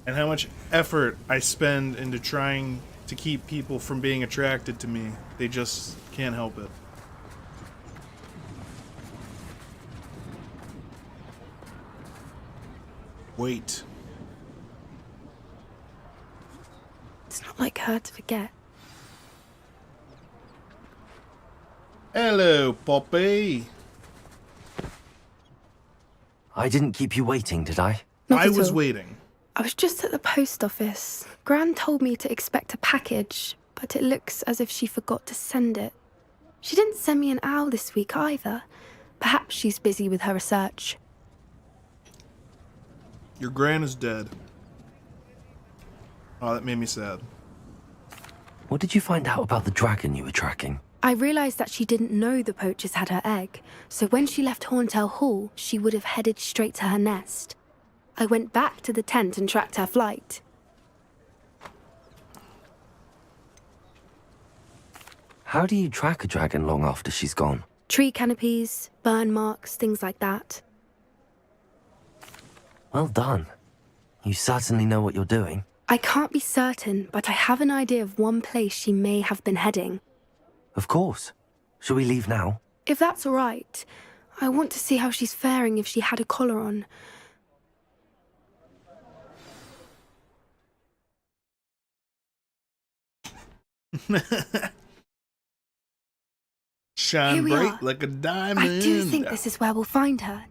A: and how much effort I spend into trying to keep people from being attracted to me, they just can't help it. Wait.
J: It's not like her to forget.
A: Hello, Poppy.
C: I didn't keep you waiting, did I?
J: Not
A: I
J: at
A: was
J: all.
A: waiting.
J: I was just at the post office. Gran told me to expect a package, but it looks as if she forgot to send it. She didn't send me an owl this week either. Perhaps she's busy with her research.
A: Your gran is dead. Oh, that made me sad.
C: What did you find out about the dragon you were tracking?
J: I realised that she didn't know the poachers had her egg, so when she left Horntail Hall, she would have headed straight to her nest. I went back to the tent and tracked her flight.
C: How do you track a dragon long after she's gone?
J: Tree canopies, burn marks, things like that.
C: Well done. You certainly know what you're doing.
J: I can't be certain, but I have an idea of one place she may have been heading.
C: Of course. Shall we leave now?
J: If that's all right, I want to see how she's faring if she had a collar on.
A: Shine
J: Here we
A: bright
J: are.
A: like a diamond.
J: I do think this is where we'll find her.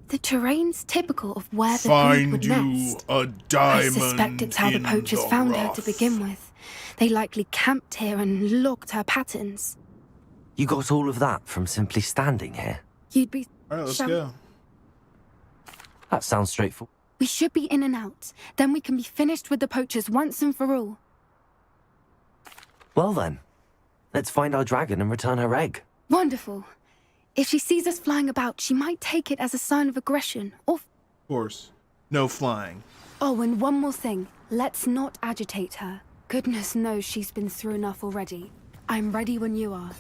J: The terrain's typical of where the brood would
A: Find you
J: nest.
A: a
J: I
A: diamond.
J: suspect it's how the
A: in
J: poachers
A: the
J: found her
A: rough.
J: to begin with. They likely camped here and logged her patterns.
C: You got all of that from simply standing here?
J: You'd be...
A: All right, let's
J: Shall-
A: go.
C: That sounds straightforward.
J: We should be in and out. Then we can be finished with the poachers once and for all.
C: Well then, let's find our dragon and return her egg.
J: Wonderful. If she sees us flying about, she might take it as a sign of aggression, or...
A: Of course. No flying.
J: Oh, and one more thing. Let's not agitate her. Goodness knows she's been through enough already. I'm ready when you are.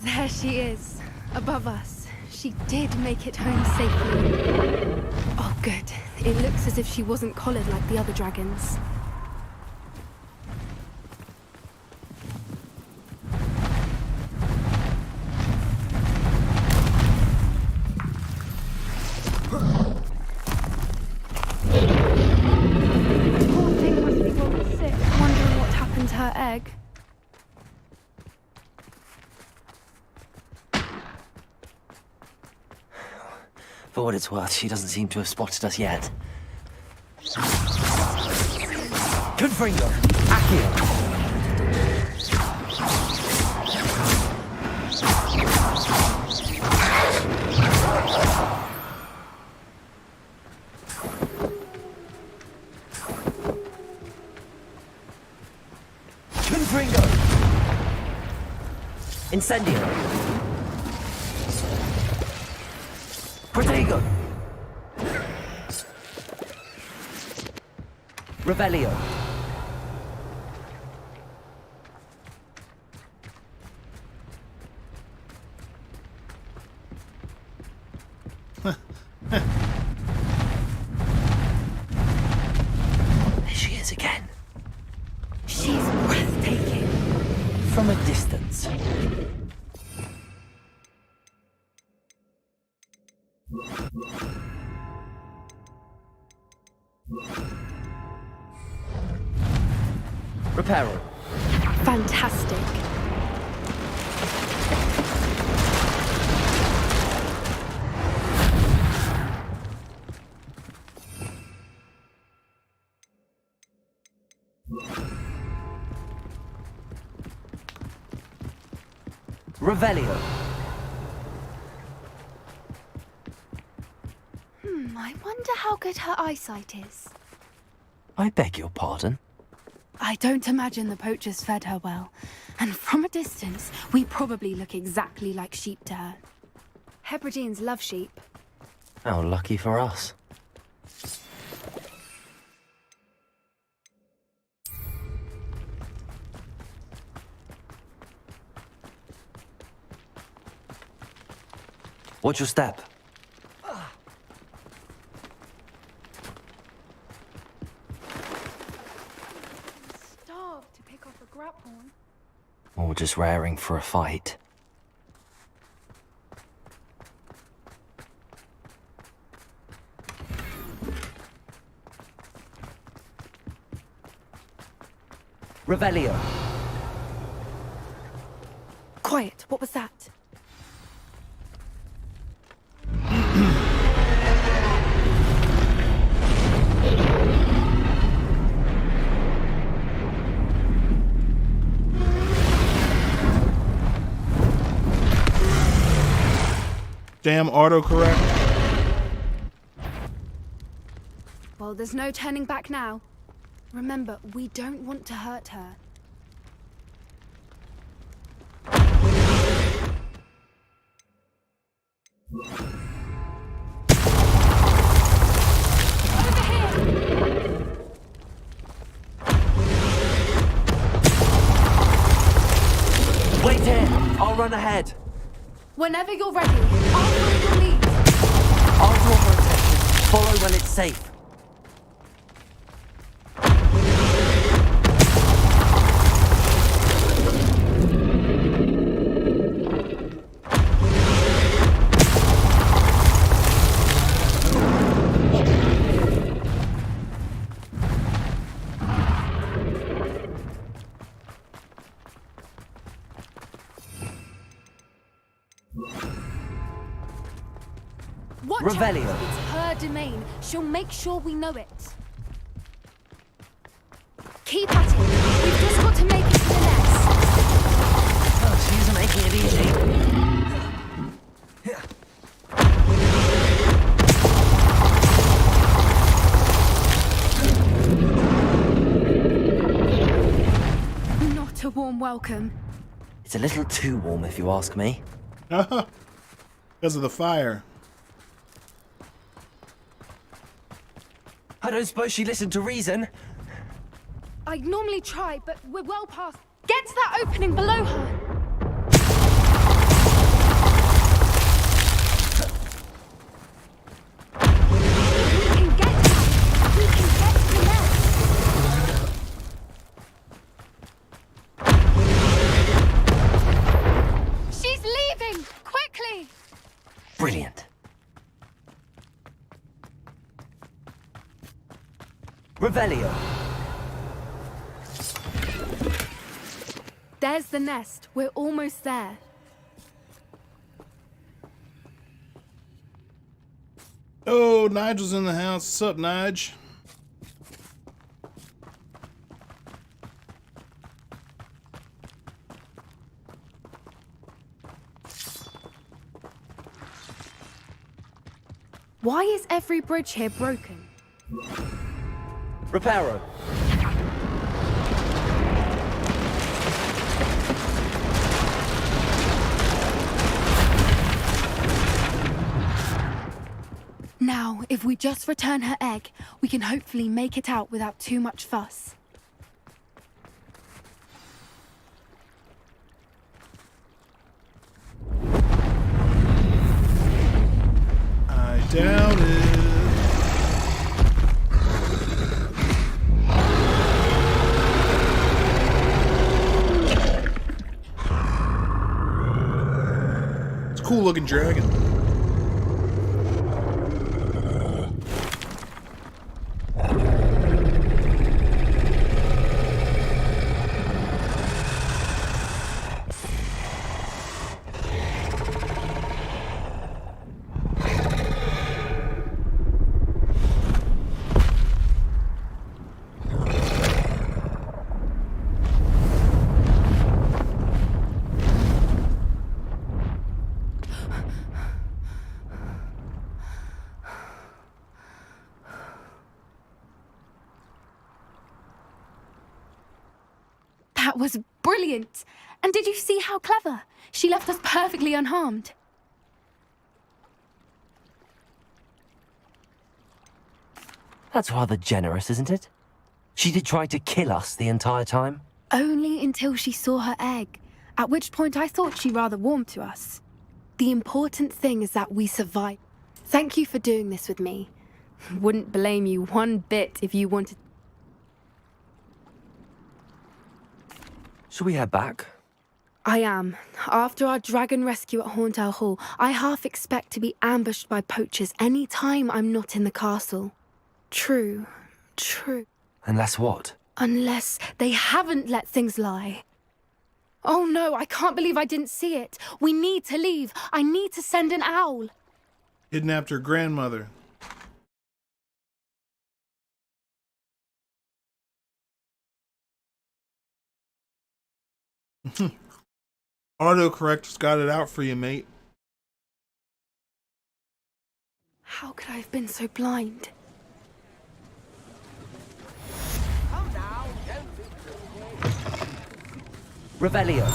J: There she is, above us. She did make it home safely. Oh, good. It looks as if she wasn't collared like the other dragons. Poor thing must be probably sick, wondering what happened to her egg.
C: For what it's worth, she doesn't seem to have spotted us yet. Confringo! Accio! Confringo! Incendio! Protego! Revelio! There she is again.
J: She's breathtaking.
C: From a distance. Reparo.
J: Fantastic.
C: Revelio.
J: I wonder how good her eyesight is.
C: I beg your pardon.
J: I don't imagine the poachers fed her well. And from a distance, we probably look exactly like sheep to her. Hebrideans love sheep.
C: How lucky for us. Watch your step.
J: Starved to pick off a grapehorn.
C: Or just raring for a fight. Revelio.
J: Quiet, what was that?
A: Damn autocorrect.
J: Well, there's no turning back now. Remember, we don't want to hurt her.
C: Wait here! I'll run ahead.
J: Whenever you're ready, I'll follow your lead.
C: I'll draw her attention. Follow when it's safe.
J: Watch
C: Revelio.
J: out. It's her domain. She'll make sure we know it. Keep at it. We've just got to make it to the nest.
C: Oh, she isn't making it easy.
J: Not a warm welcome.
C: It's a little too warm, if you ask me.
A: Because of the fire.
C: I don't suppose she listened to reason.
J: I'd normally try, but we're well past. Get to that opening below her. If we can get her, we can get to the nest. She's leaving! Quickly!
C: Brilliant. Revelio.
J: There's the nest. We're almost there.
A: Oh, Nigel's in the house. What's up, Nige?
J: Why is every bridge here broken?
C: Reparo.
J: Now, if we just return her egg, we can hopefully make it out without too much fuss.
A: I doubt it. It's a cool looking dragon.
J: That was brilliant. And did you see how clever? She left us perfectly unharmed.
C: That's rather generous, isn't it? She did try to kill us the entire time.
J: Only until she saw her egg, at which point I thought she rather warmed to us. The important thing is that we survived. Thank you for doing this with me. Wouldn't blame you one bit if you wanted.
C: Shall we head back?
J: I am. After our dragon rescue at Hauntow Hall, I half expect to be ambushed by poachers any time I'm not in the castle. True.
C: Unless what?
J: Unless they haven't let things lie. Oh no, I can't believe I didn't see it. We need to leave. I need to send an owl.
A: Kidnapped her grandmother. Autocorrect's got it out for you, mate.
J: How could I have been so blind?
C: Revelio.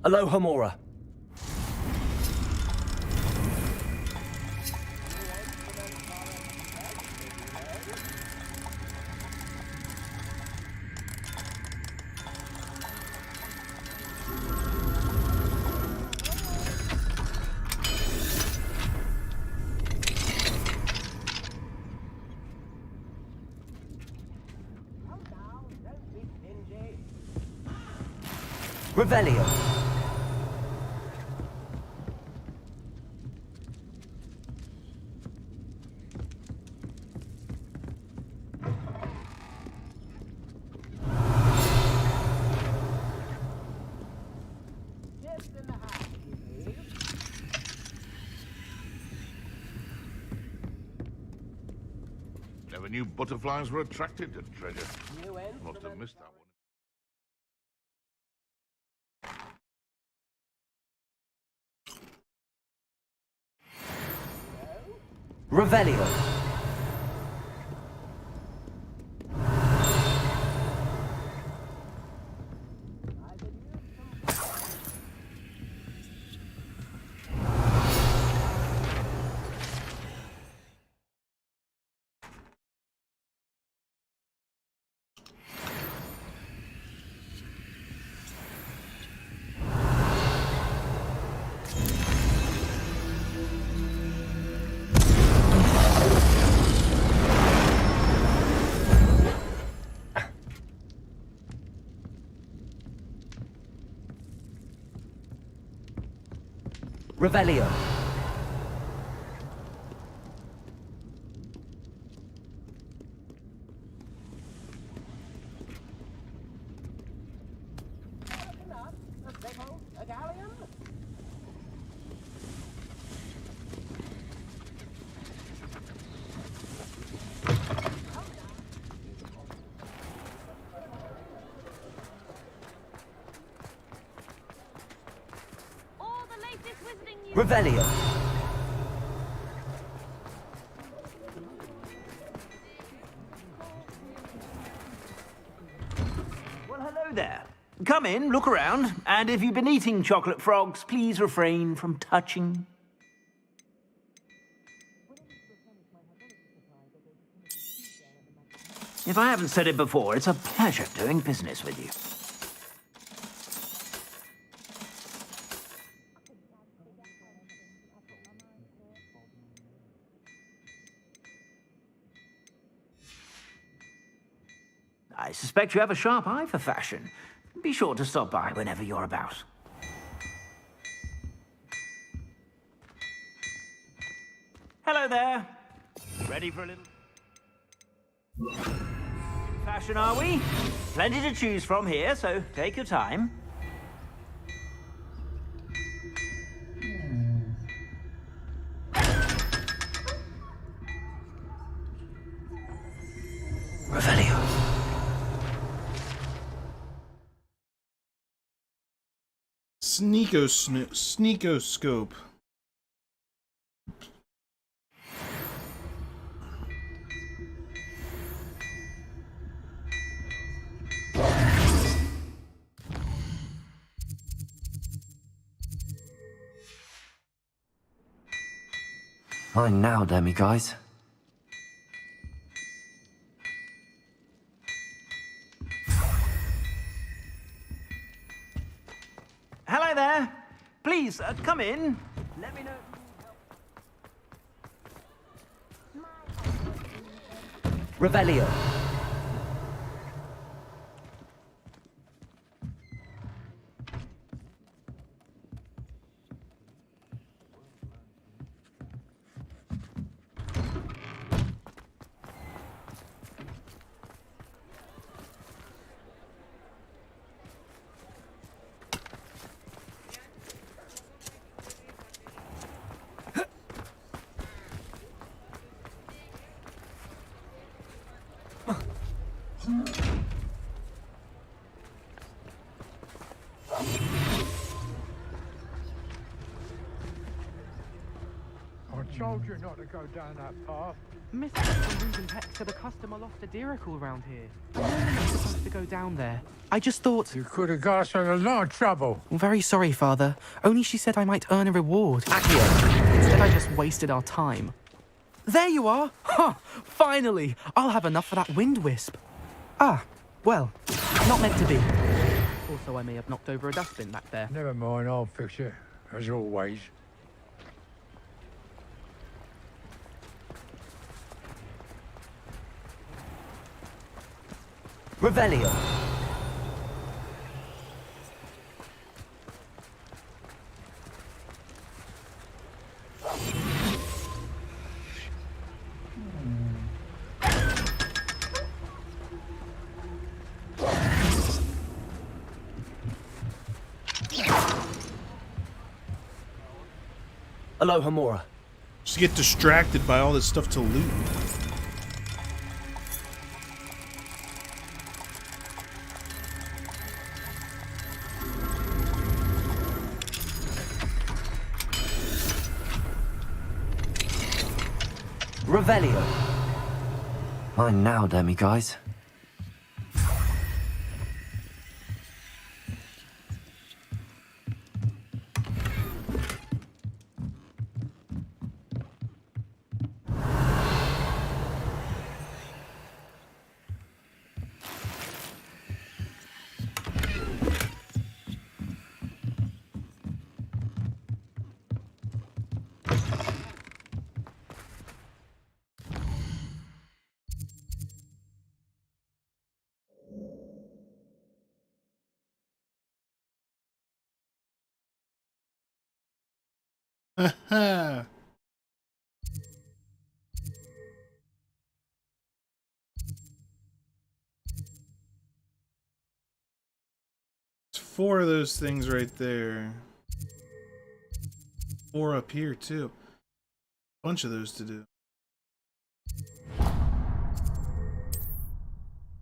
C: Aloha Mora. Revelio.
M: Never knew butterflies were attracted to treasure. Must have missed that one.
C: Revelio. Revelio. Revelio.
N: Well, hello there. Come in, look around, and if you've been eating chocolate frogs, please refrain from touching. If I haven't said it before, it's a pleasure doing business with you. I suspect you have a sharp eye for fashion. Be sure to stop by whenever you're about. Hello there. Ready for a little... fashion, are we? Plenty to choose from here, so take your time.
C: Revelio.
A: Sneakoscope.
C: Mine now, Demi guys.
N: Hello there. Please, come in. Let me know.
F: Revelio.
O: I told you not to go down that path.
P: Mr. from Rubenpeck said a customer lost a deeracle around here. I know we're not supposed to go down there. I just thought...
O: You could have got us in a lot of trouble.
P: I'm very sorry, Father. Only she said I might earn a reward. Accio. Instead, I just wasted our time. There you are! Ha! Finally! I'll have enough for that wind wisp. Ah, well, not meant to be. Also, I may have knocked over a dustbin back there.
O: Never mind, I'll fix it, as always.
F: Revelio.
C: Aloha Mora.
A: Just get distracted by all this stuff to loot.
F: Revelio.
C: Mine now, Demi guys.
A: Haha. There's 4 of those things right there. 4 up here too. Bunch of those to do.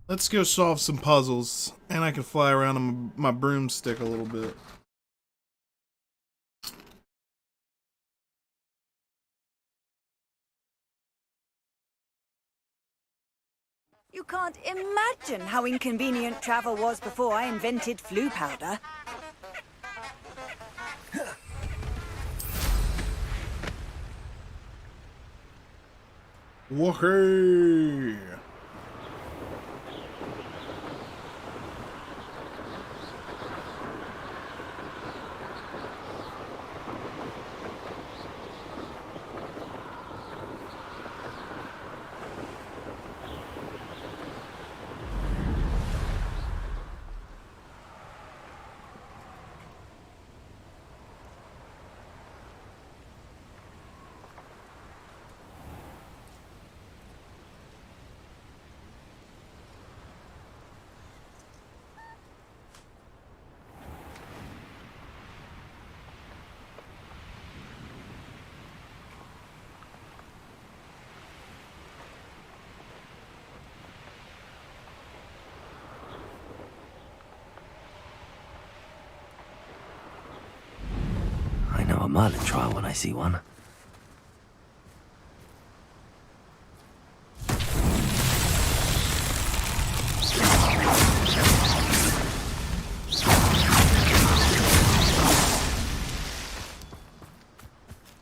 A: Let's go solve some puzzles, and I can fly around on my broomstick a little bit.
H: You can't imagine how inconvenient travel was before I invented flu powder.
A: Woohoo!
C: Merlin trial when I see one.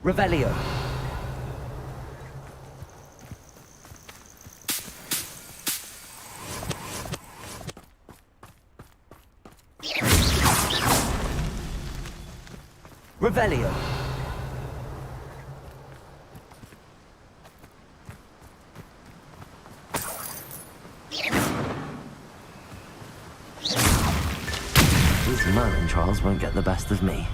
C: Revelio. Revelio. These Merlin trials won't get the best of me.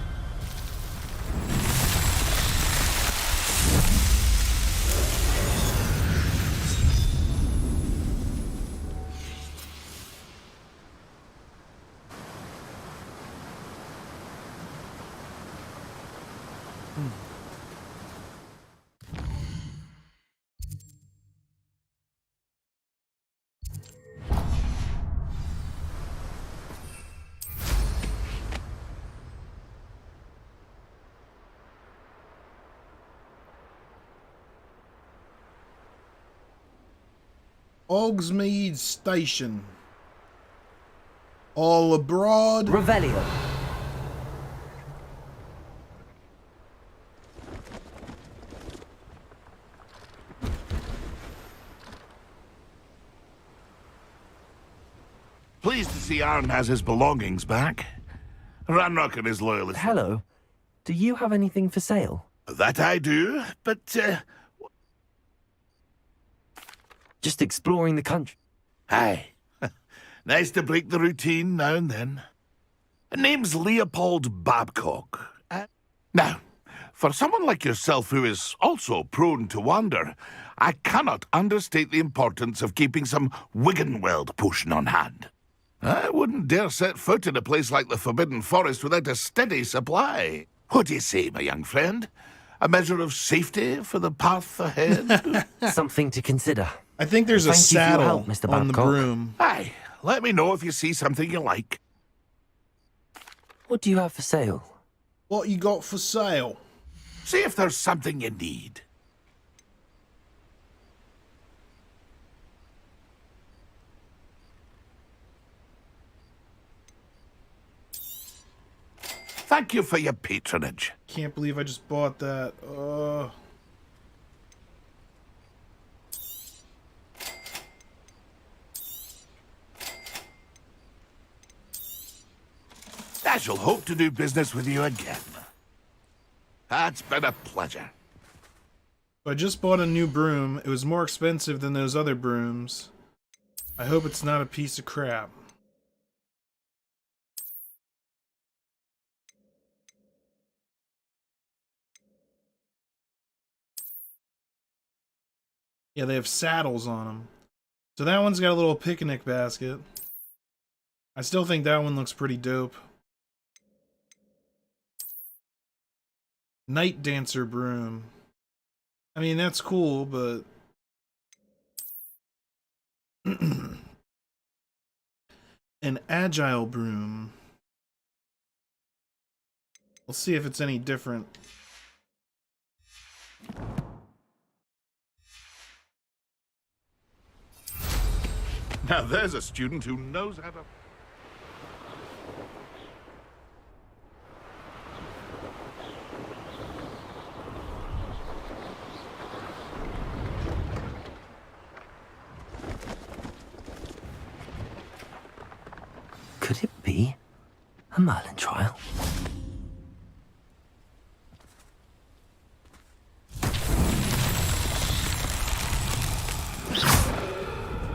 A: Hogsmeade Station. All abroad.
C: Revelio.
M: Pleased to see Aaron has his belongings back. Ranrock and his loyalists.
C: Hello. Do you have anything for sale?
M: That I do, but,
C: Just exploring the country.
M: Aye. Nice to break the routine now and then. Name's Leopold Babcock. Now, for someone like yourself who is also prone to wander, I cannot understate the importance of keeping some Wiggenweld potion on hand. I wouldn't dare set foot in a place like the Forbidden Forest without a steady supply. What do you say, my young friend? A measure of safety for the path ahead?
C: Something to consider.
A: I think there's a
C: Thank you for your
A: saddle
C: help, Mr.
A: on the
C: Babcock.
A: broom.
M: Aye, let me know if you see something you like.
C: What do you have for sale?
A: What you got for sale?
M: See if there's something you need. Thank you for your patronage.
A: Can't believe I just bought that.
M: I shall hope to do business with you again. It's been a pleasure.
A: I just bought a new broom. It was more expensive than those other brooms. I hope it's not a piece of crap. Yeah, they have saddles on them. So that one's got a little picnic basket. I still think that one looks pretty dope. Night Dancer broom. I mean, that's cool, but... An agile broom. Let's see if it's any different.
M: Now there's a student who knows how to...
C: Could it be a Merlin trial?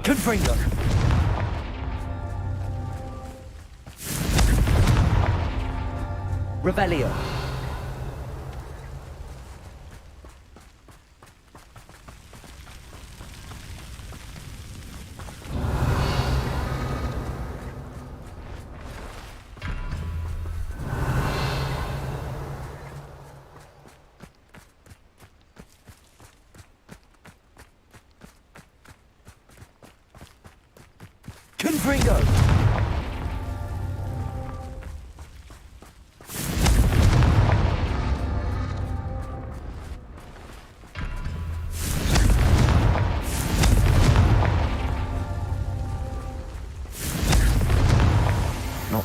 C: Confringo. Revelio. Confringo.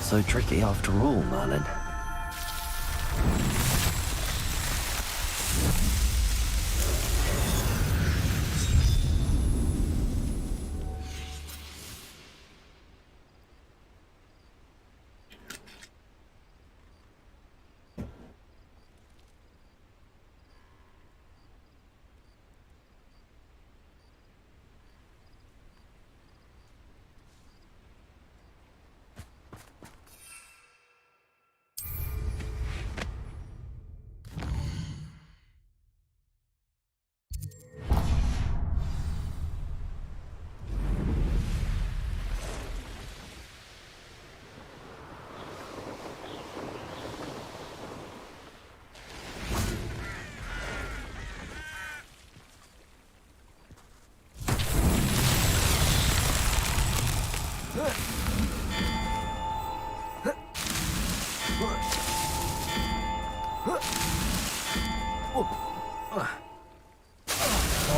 C: so tricky after all, Merlin.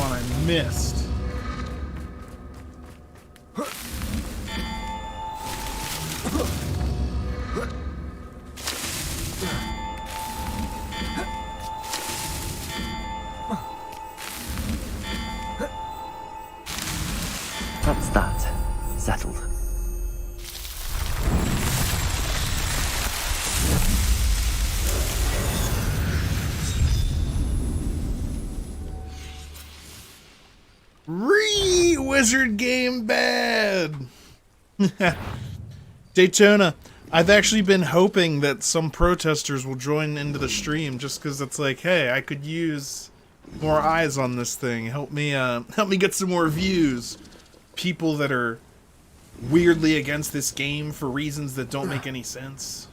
A: Oh, I missed.
C: That's that. Settled.
A: Wizard game bad. Daytona. I've actually been hoping that some protesters will join into the stream just because it's like, hey, I could use more eyes on this thing. Help me get some more views. People that are weirdly against this game for reasons that don't make any sense.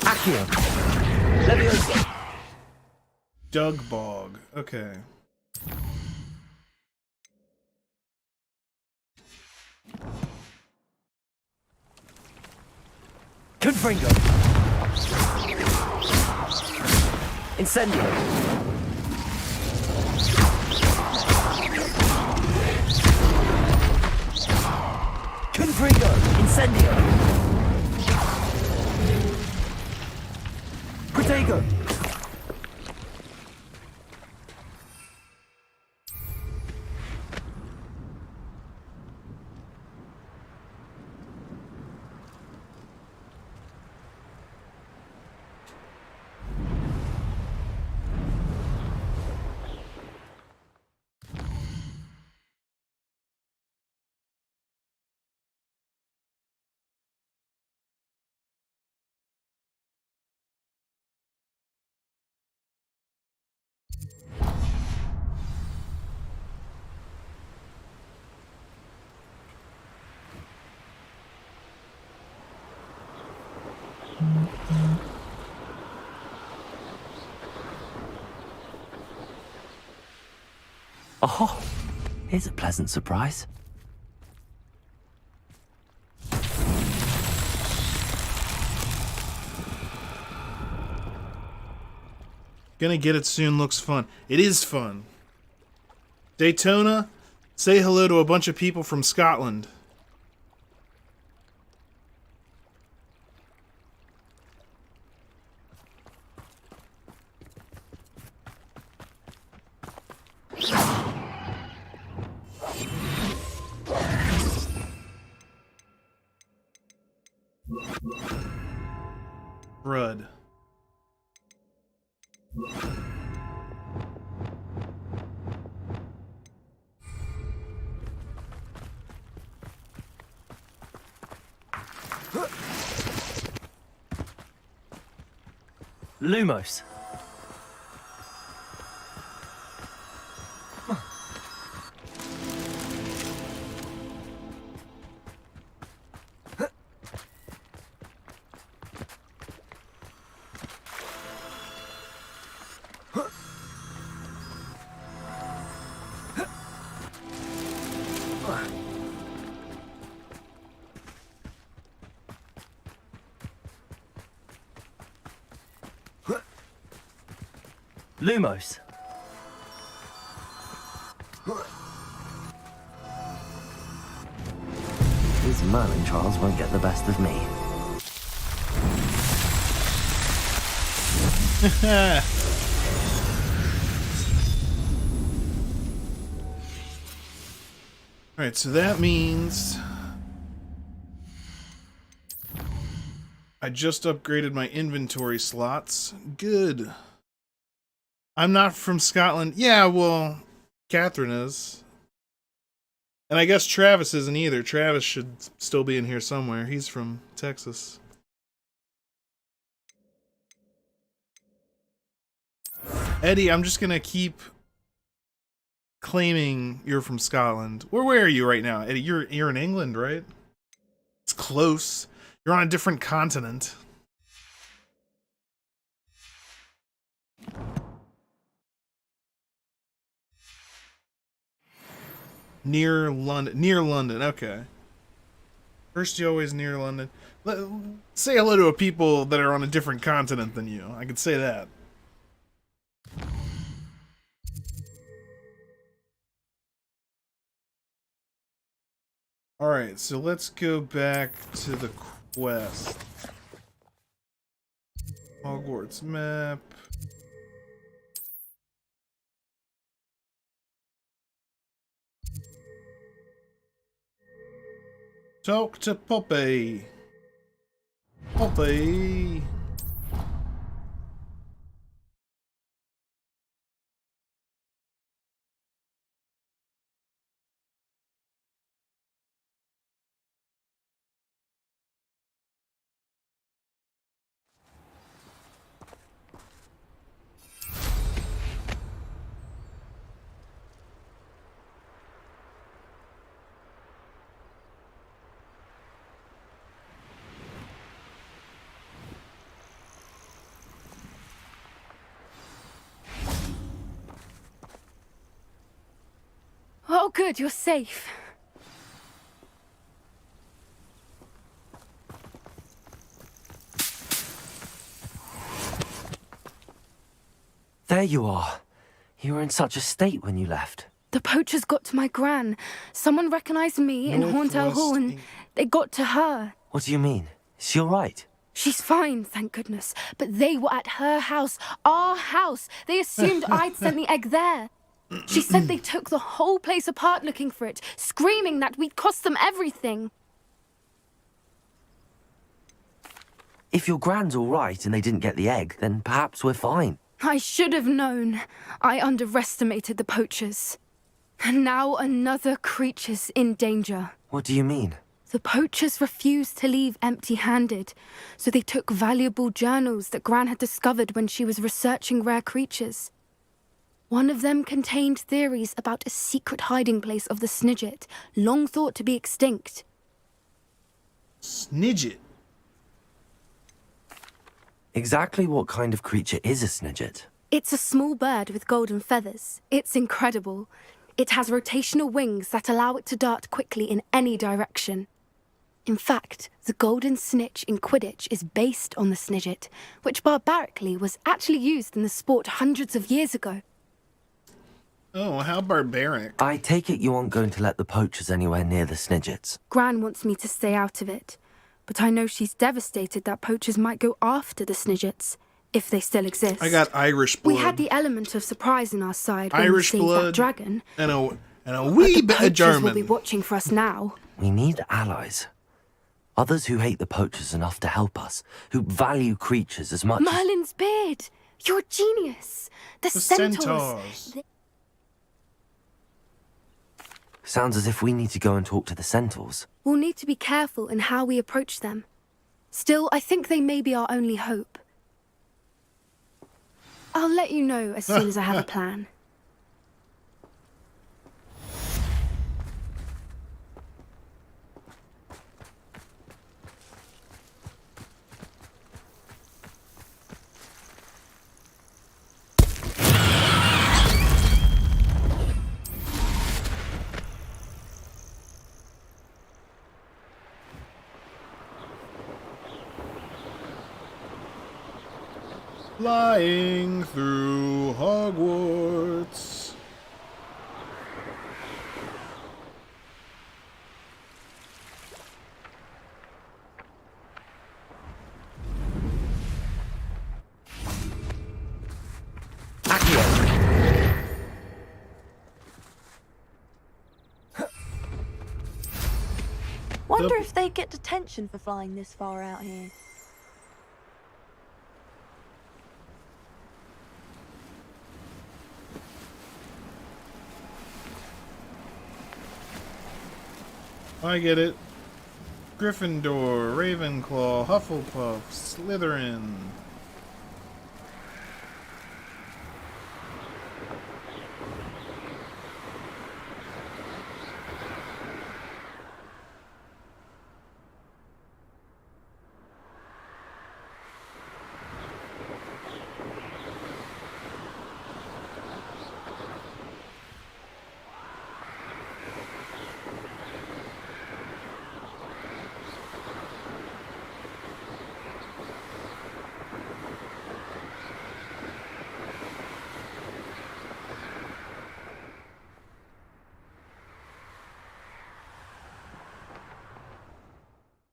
C: Accio. Leviosa.
A: Doug Bog. Okay.
C: Confringo. Incendio. Confringo. Incendio. Protego. Oh, here's a pleasant surprise.
A: Gonna get it soon looks fun. It is fun. Daytona, say hello to a bunch of people from Scotland. Brud.
C: Lumos. Lumos. These Merlin trials won't get the best of me.
A: Alright, so that means I just upgraded my inventory slots. Good. I'm not from Scotland. Yeah, well, Catherine is. And I guess Travis isn't either. Travis should still be in here somewhere. He's from Texas. Eddie, I'm just gonna keep claiming you're from Scotland. Where are you right now, Eddie? You're in England, right? It's close. You're on a different continent. Near London. Okay. First, you always near London. Say hello to a people that are on a different continent than you. I could say that. Alright, so let's go back to the quest. Hogwarts map. Talk to Poppy. Poppy.
J: Oh, good, you're safe.
C: There you are. You were in such a state when you left.
J: The poachers got to my gran. Someone recognized me in Hauntel Hall and they got to her.
C: What do you mean? Is she all right?
J: She's fine, thank goodness. But they were at her house, our house. They assumed I'd sent the egg there. She said they took the whole place apart looking for it, screaming that we'd cost them everything.
C: If your grand's all right and they didn't get the egg, then perhaps we're fine.
J: I should have known. I underestimated the poachers. And now another creature's in danger.
C: What do you mean?
J: The poachers refused to leave empty-handed, so they took valuable journals that Gran had discovered when she was researching rare creatures. One of them contained theories about a secret hiding place of the Snidget, long thought to be extinct.
A: Snidget?
C: Exactly what kind of creature is a Snidget?
J: It's a small bird with golden feathers. It's incredible. It has rotational wings that allow it to dart quickly in any direction. In fact, the golden snitch in Quidditch is based on the Snidget, which barbarically was actually used in the sport hundreds of years ago.
A: Oh, how barbaric.
C: I take it you aren't going to let the poachers anywhere near the Snidgets.
J: Gran wants me to stay out of it, but I know she's devastated that poachers might go after the Snidgets, if they still exist.
A: I got Irish blood.
J: We had the element of surprise on our side when
A: Irish
J: we saved
A: blood
J: that dragon.
A: And a wee bit of German.
J: Will be watching for us now.
C: We need allies. Others who hate the poachers enough to help us, who value creatures as much
J: Merlin's beard! You're a genius! The centaurs.
C: Sounds as if we need to go and talk to the centaurs.
J: We'll need to be careful in how we approach them. Still, I think they may be our only hope. I'll let you know as soon as I have a plan.
A: Flying through Hogwarts.
Q: Wonder if they get detention for flying this far out here.
A: I get it. Gryffindor, Ravenclaw, Hufflepuff, Slytherin.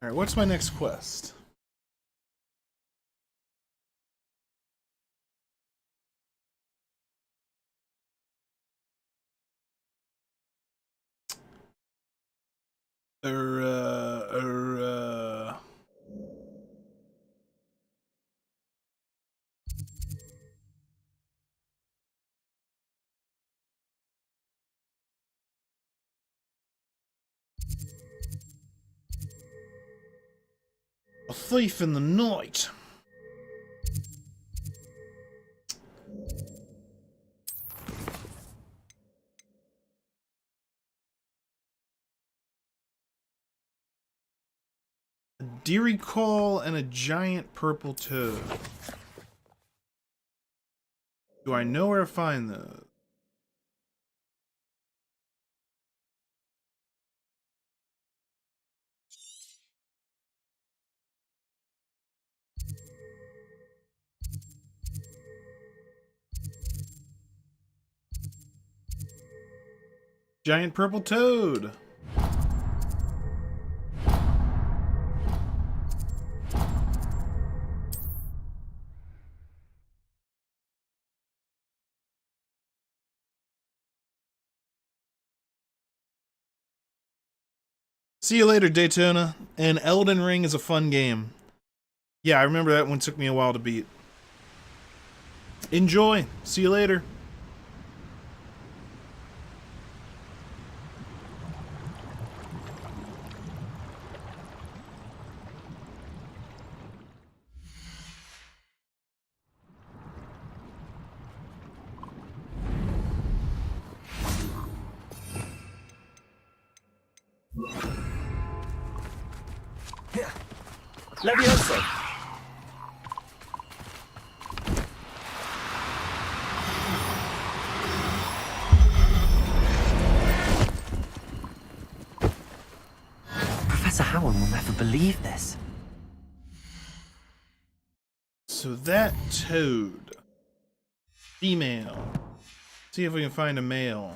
A: Alright, what's my next quest? A thief in the night. A deary call and a giant purple toad. Do I know where to find those? Giant purple toad. See you later, Daytona. And Elden Ring is a fun game. Yeah, I remember that one took me a while to beat. Enjoy. See you later.
N: Levioso.
C: Professor Howard will never believe this.
A: So that toad. Female. See if we can find a male.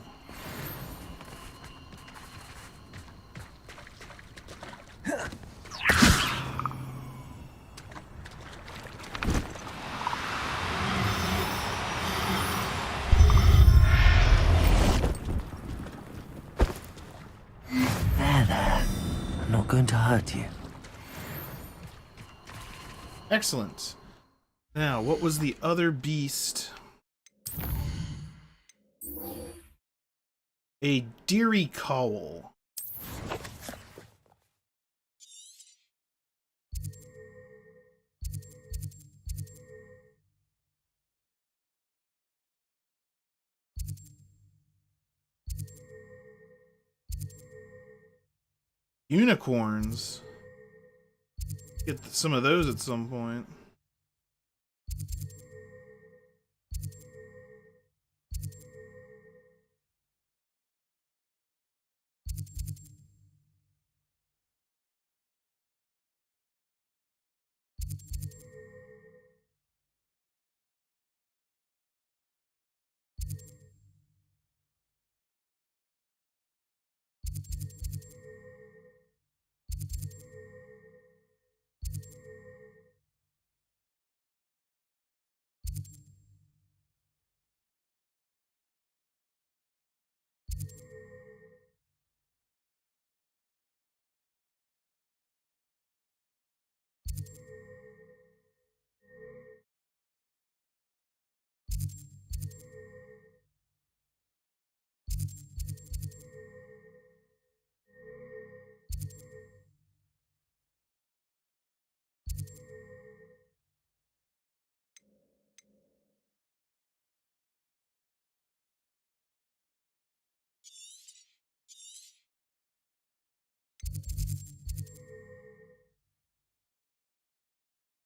C: There. I'm not going to hurt you.
A: Excellent. Now, what was the other beast? A deary cowl. Unicorns. Get some of those at some point.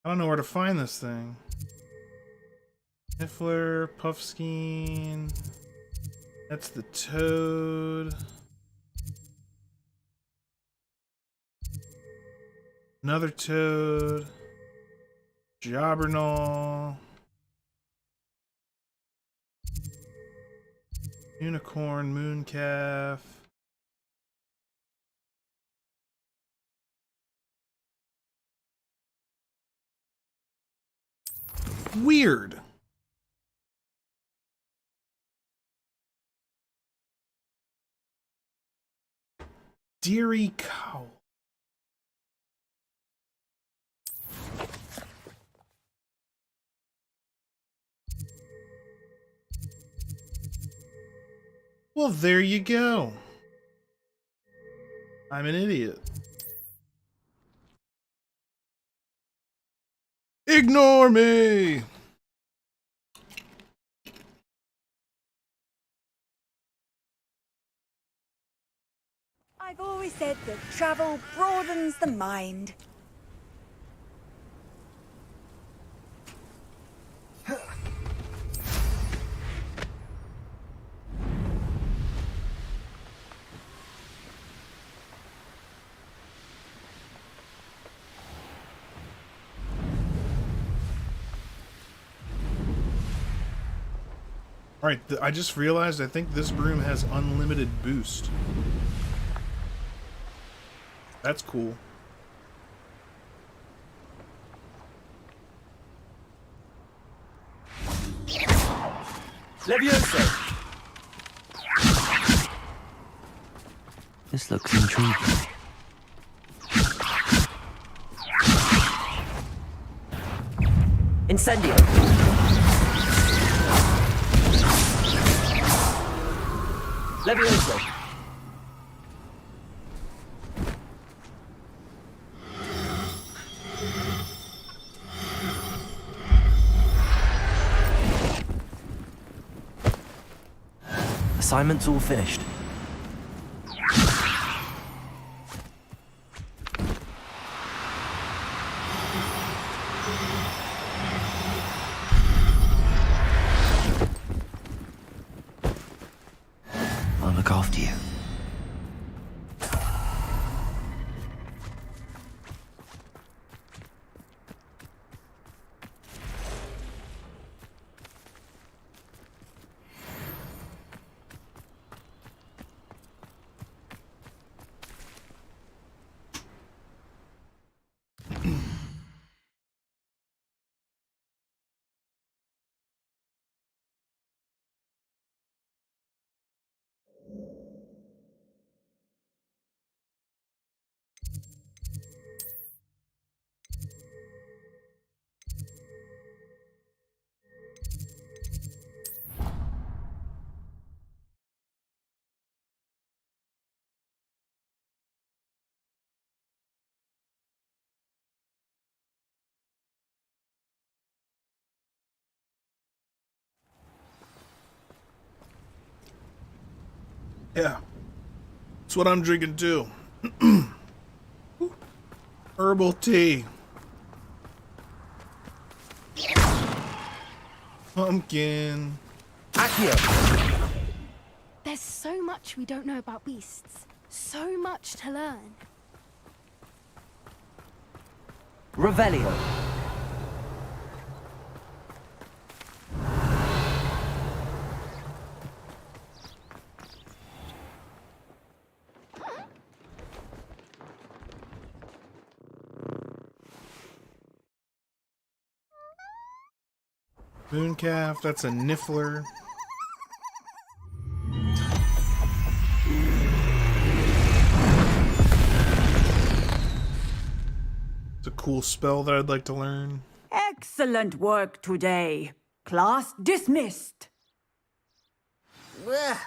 A: I don't know where to find this thing. Niffler, Puffskein. That's the toad. Another toad. Jobbernal. Unicorn, mooncalf. Weird. Deary cow. Well, there you go. I'm an idiot. Ignore me!
H: I've always said that travel broadens the mind.
A: Alright, I just realized I think this broom has unlimited boost. That's cool.
N: Levioso!
C: This looks intriguing.
F: Incendio! Levioso!
C: Assignment's all finished. I'll look after you.
A: Yeah. That's what I'm drinking too. Herbal tea. Pumpkin.
J: Accio! There's so much we don't know about beasts. So much to learn.
F: Revelio!
A: Mooncalf, that's a Niffler. It's a cool spell that I'd like to learn.
G: Excellent work today. Class dismissed.
R: Ugh.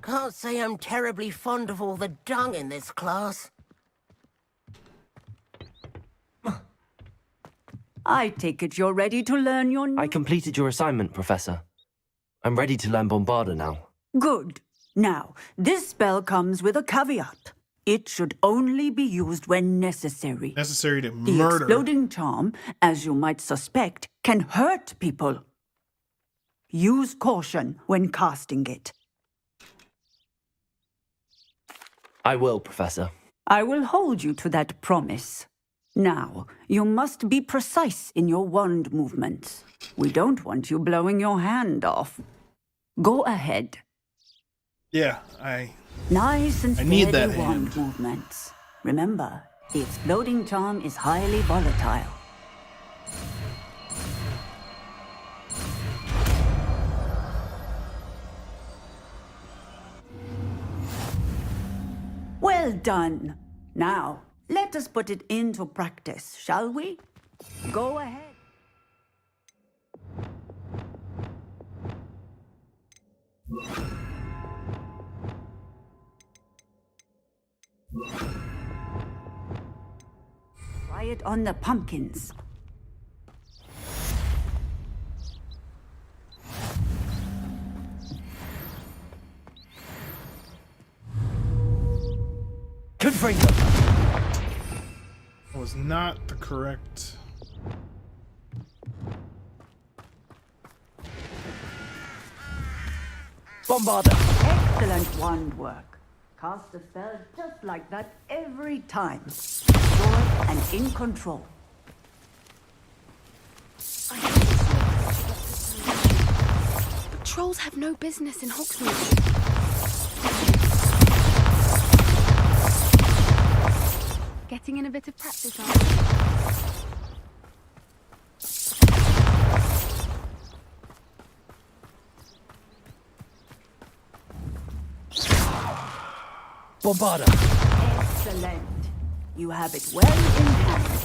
R: Can't say I'm terribly fond of all the dung in this class.
G: I take it you're ready to learn your new...
C: I completed your assignment, Professor. I'm ready to learn Bombarda now.
G: Good. Now, this spell comes with a caveat.
S: It should only be used when necessary.
A: Necessary to
S: The
A: murder.
S: exploding charm, as you might suspect, can hurt people. Use caution when casting it.
C: I will, Professor.
S: I will hold you to that promise. Now, you must be precise in your wand movements. We don't want you blowing your hand off. Go ahead.
A: Yeah,
S: Nice and
A: I need
S: steady
A: that
S: wand
A: hand.
S: movements. Remember, the exploding charm is highly volatile. Well done. Now, let us put it into practice, shall we? Go ahead. Try it on the pumpkins.
C: Confringo.
A: That was not the correct.
C: Bombarda.
S: Excellent wand work. Cast a spell just like that every time. Sure and in control.
J: But trolls have no business in Hogsmeade. Getting in a bit of practice, aren't you?
C: Bombarda.
S: Excellent. You have it well in hand.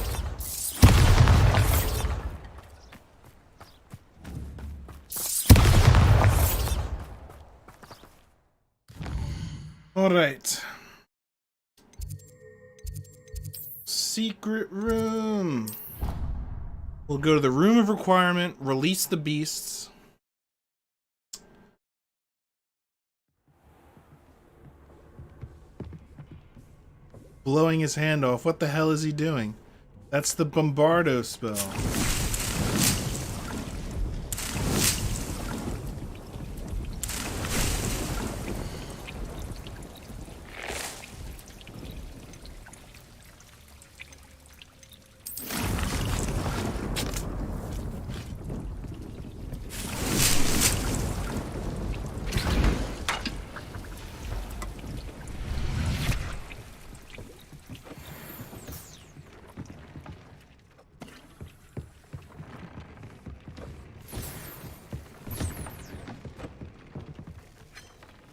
A: All right. Secret room. We'll go to the room of requirement, release the beasts. Blowing his hand off. What the hell is he doing? That's the Bombardo spell.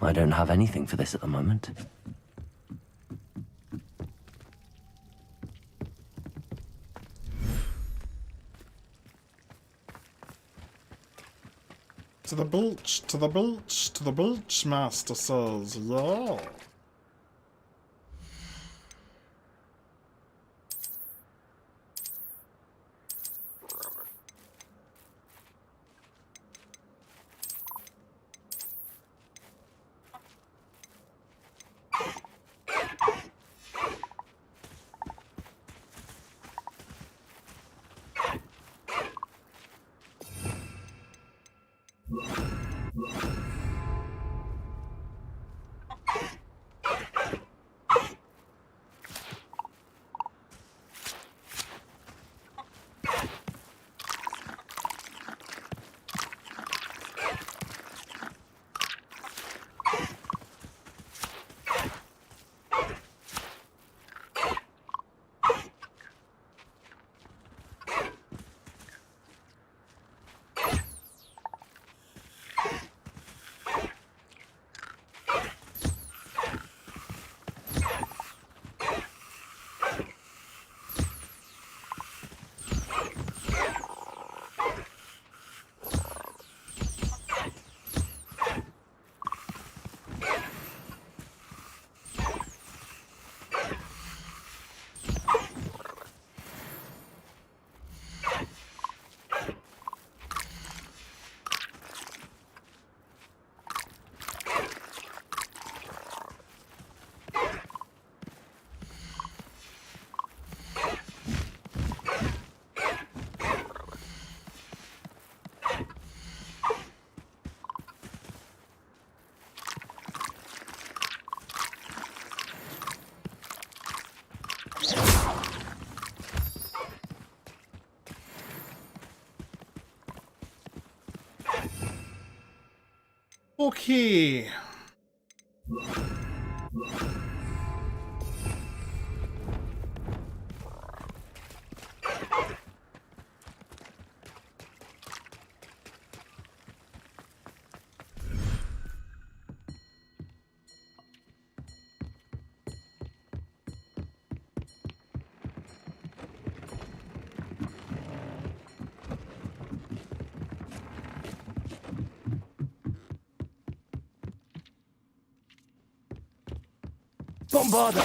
C: I don't have anything for this at the moment.
A: To the bilge, to the bilge, to the bilge, Master says, yeah. Okay.
C: Bombarda!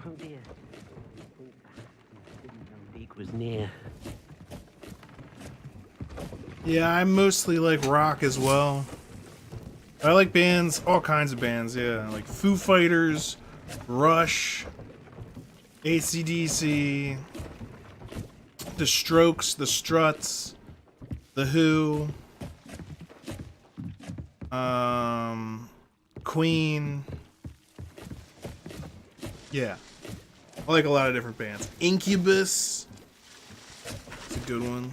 C: Oh dear. Leak was near.
A: Yeah, I mostly like rock as well. I like bands, all kinds of bands, yeah. Like Foo Fighters, Rush, AC/DC, The Strokes, The Struts, The Who, Queen. Yeah. I like a lot of different bands. Incubus. It's a good one.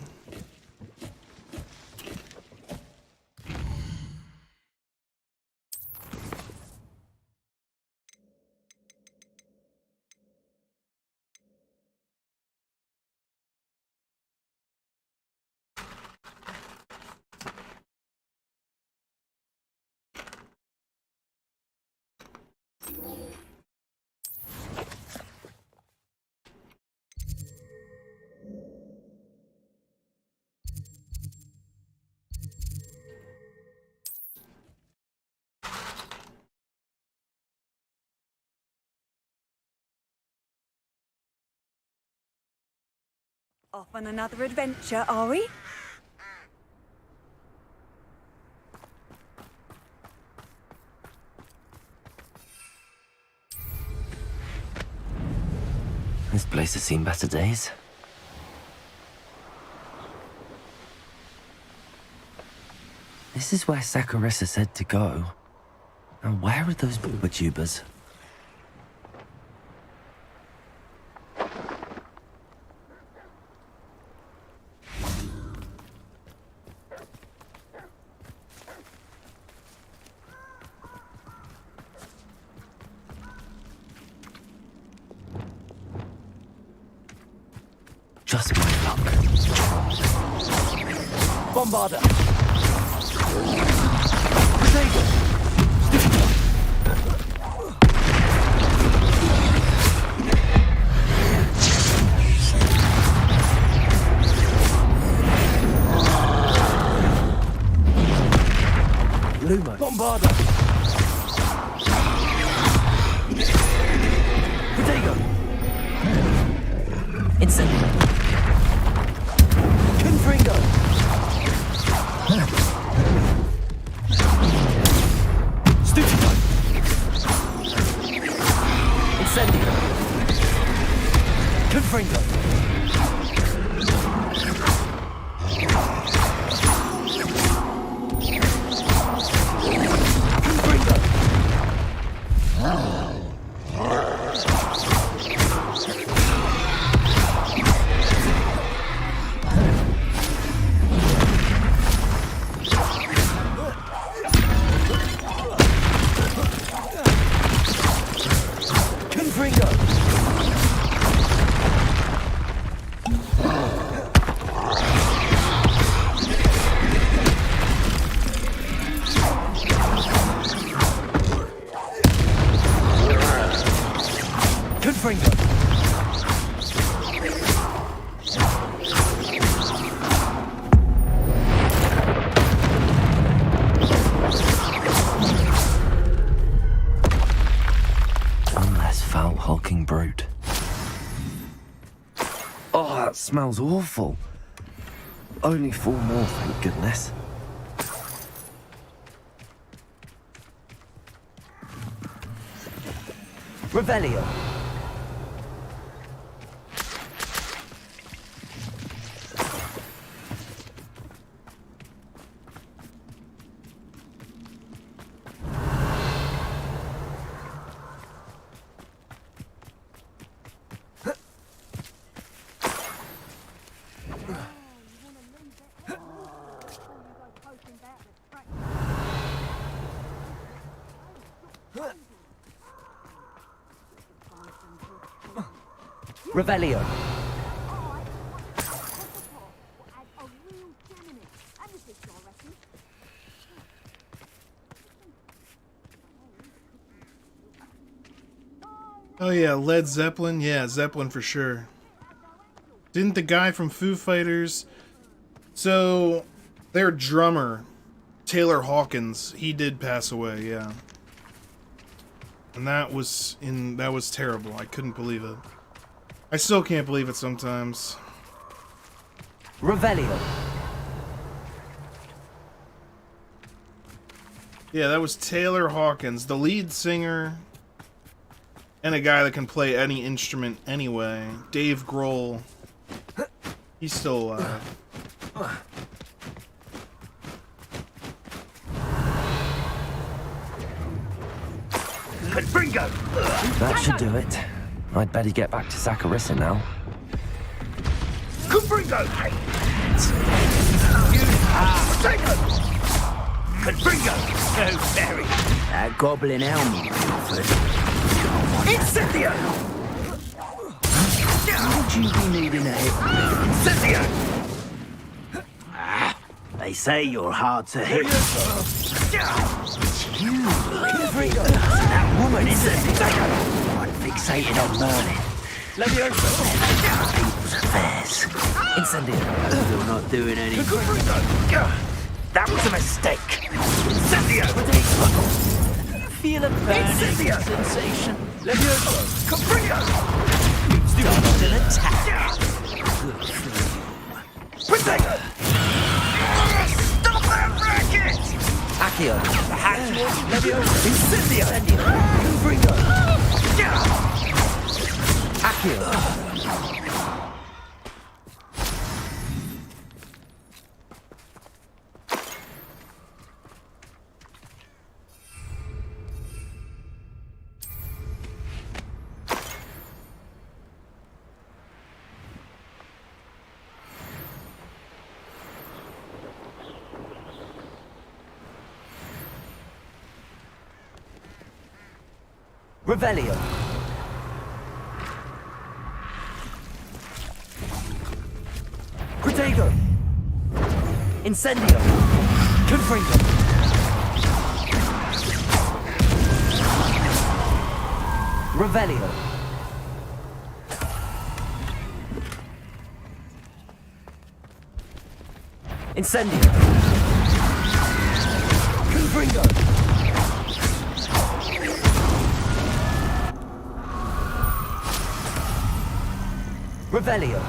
H: Off on another adventure, are we?
C: This place has seen better days. This is where Saccharissa said to go. Now where are those booba-tubers? Just my luck. Bombarda! Luma. Bombarda! Protego! Incendio! Confringo! Stupefy! Incendio! Confringo! Smells awful. Only 4 more, thank goodness. Revelio. Revelio.
A: Oh yeah, Led Zeppelin. Yeah, Zeppelin for sure. Didn't the guy from Foo Fighters... So, their drummer, Taylor Hawkins, he did pass away, yeah. And that was terrible. I couldn't believe it. I still can't believe it sometimes.
C: Revelio.
A: Yeah, that was Taylor Hawkins, the lead singer, and a guy that can play any instrument anyway. Dave Grohl. He's still alive.
N: Bingo!
C: That should do it. I'd better get back to Saccharissa now.
N: Bingo! Bingo! No fairy!
R: That goblin helmet.
N: Incendio!
R: Would you be needing a hit?
N: Incendio!
R: They say you're hard to hit. That woman is I'm fixated on learning. People's affairs.
C: Incendio.
R: You're not doing anything.
N: That was a mistake. Incendio!
R: Feel a burning sensation.
N: Bingo!
R: Dodged an attack.
N: Potato! Stop that racket!
C: Accio.
N: The hatch was Incendio!
C: Confringo. Accio. Revelio. Protego. Incendio. Confringo. Revelio. Incendio. Confringo. Revelio.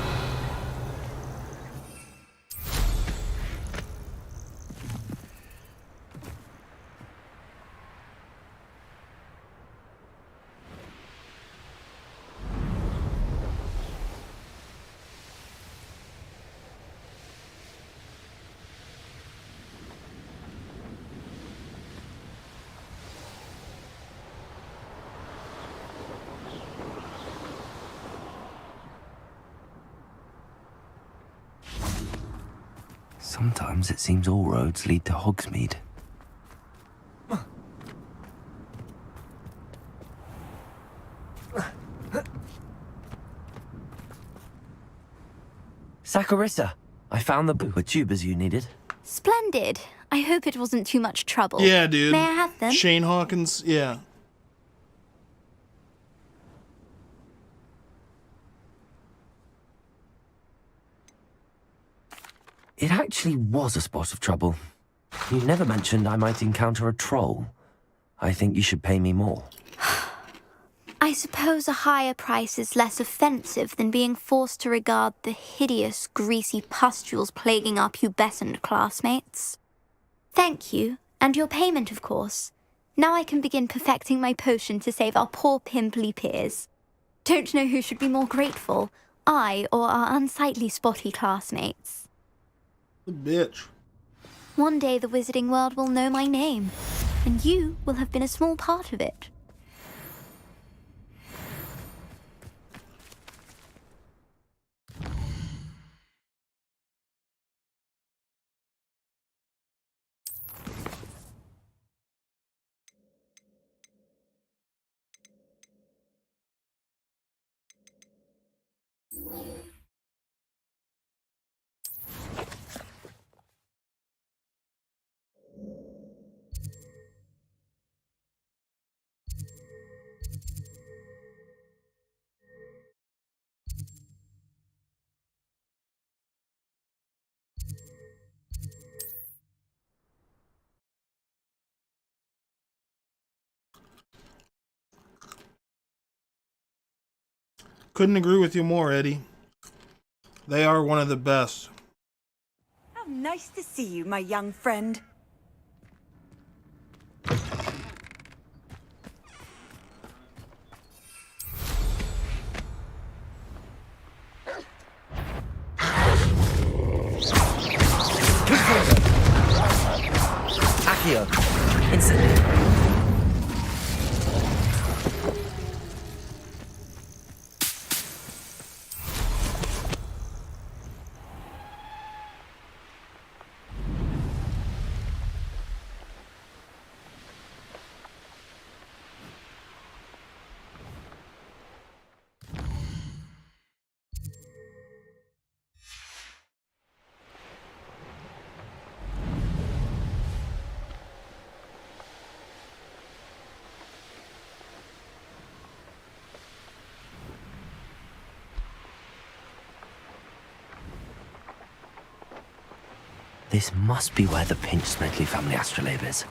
C: Sometimes it seems all roads lead to Hogsmeade. Saccharissa, I found the boomer tubers you needed.
Q: Splendid. I hope it wasn't too much trouble.
A: Yeah, dude.
Q: May I have them?
A: Shane Hawkins, yeah.
C: It actually was a spot of trouble. You never mentioned I might encounter a troll. I think you should pay me more.
Q: I suppose a higher price is less offensive than being forced to regard the hideous, greasy pustules plaguing our pubescent classmates. Thank you, and your payment, of course. Now I can begin perfecting my potion to save our poor pimply peers. Don't know who should be more grateful, I or our unsightly spotty classmates.
A: Bitch.
Q: One day the wizarding world will know my name, and you will have been a small part of it.
A: Couldn't agree with you more, Eddie. They are one of the best.
H: How nice to see you, my young friend.
C: Accio, instantly. This must be where the Pinch Smedley family astrolabe is.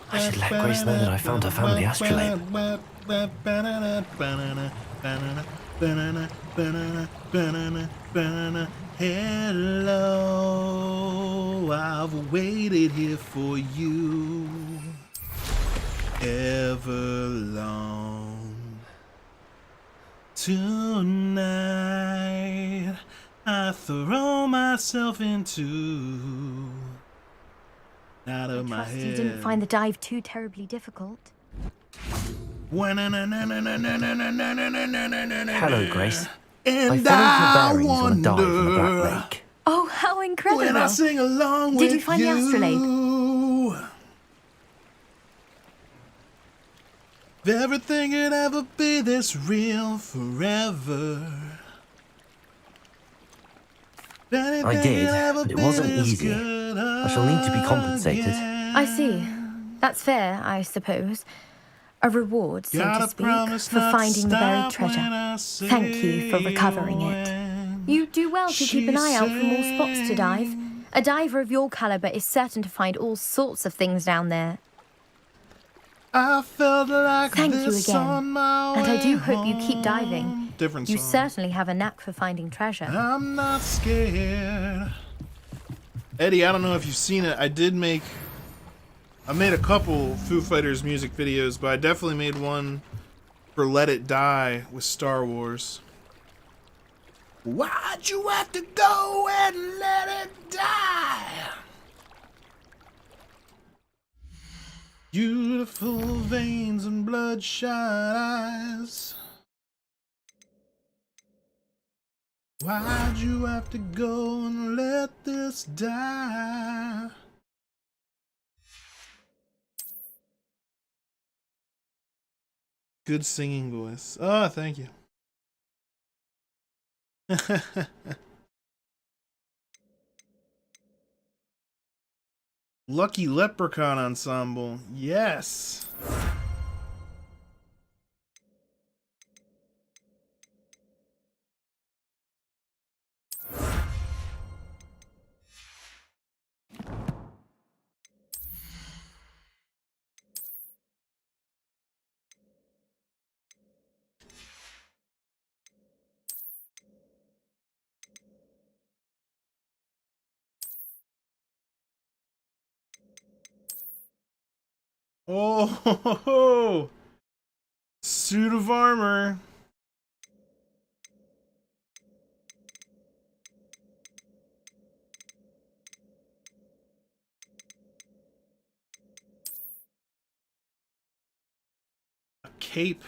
C: I should let Grace know that I found her family astrolabe.
A: Hello, I've waited here for you ever long. Tonight, I throw myself into out of my head.
T: You didn't find the dive too terribly difficult.
C: Hello, Grace.
A: And
C: I followed your bearings on a dive in the Black Lake.
T: Oh, how incredible!
A: When I sing along
T: Did
A: with
T: you find the astrolabe?
A: If everything could ever be this real forever.
C: I did, but it wasn't easy. I shall need to be compensated.
T: I see. That's fair, I suppose. A reward, so to speak, for finding the buried treasure. Thank you for recovering it. You do well to keep an eye out for more spots to dive. A diver of your caliber is certain to find all sorts of things down there.
A: I felt like
T: Thank you
A: this
T: again.
A: on my
T: And I do
A: way
T: hope you keep diving.
A: home. Different
T: You
A: song.
T: certainly have a knack for finding treasure.
A: I'm not scared. Eddie, I don't know if you've seen it. I made a couple Foo Fighters music videos, but I definitely made one for Let It Die with Star Wars. Why'd you have to go and let it die? Beautiful veins and bloodshot eyes. Why'd you have to go and let this die? Good singing voice. Oh, thank you. Lucky Leprechaun Ensemble. Yes. Oh, suit of armor. cape.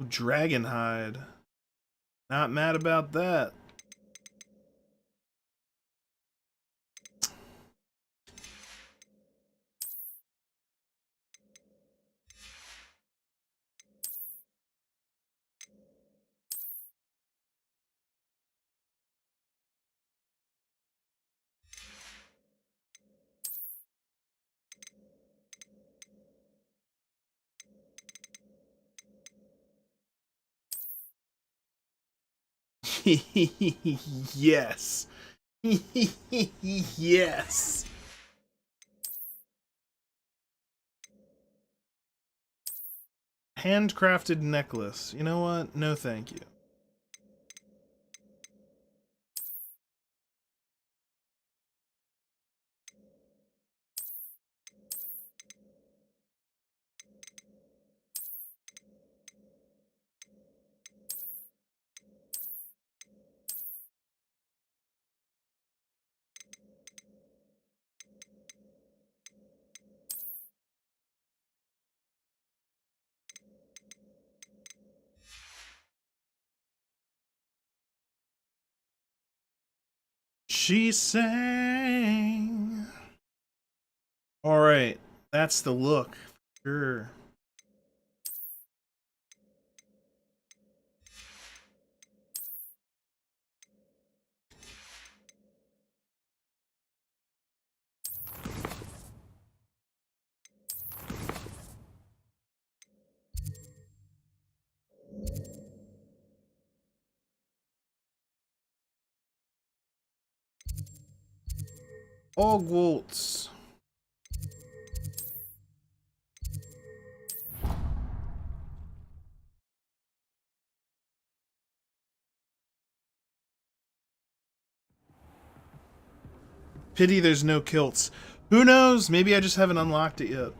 A: Dragon hide. Not mad about that. Yes. Yes. Handcrafted necklace. You know what? No thank you. She sang. All right, that's the look. Sure. Hogwarts. Pity there's no kilts. Who knows? Maybe I just haven't unlocked it yet.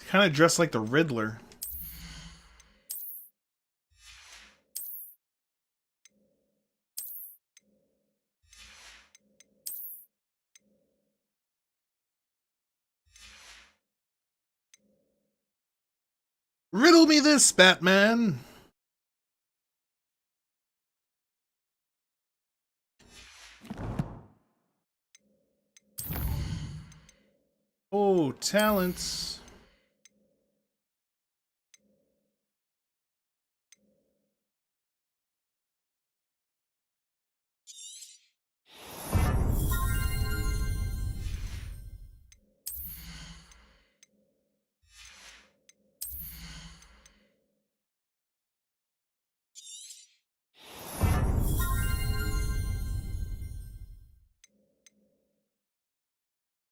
A: Kind of dressed like the Riddler. Riddle me this, Batman! Oh, talents.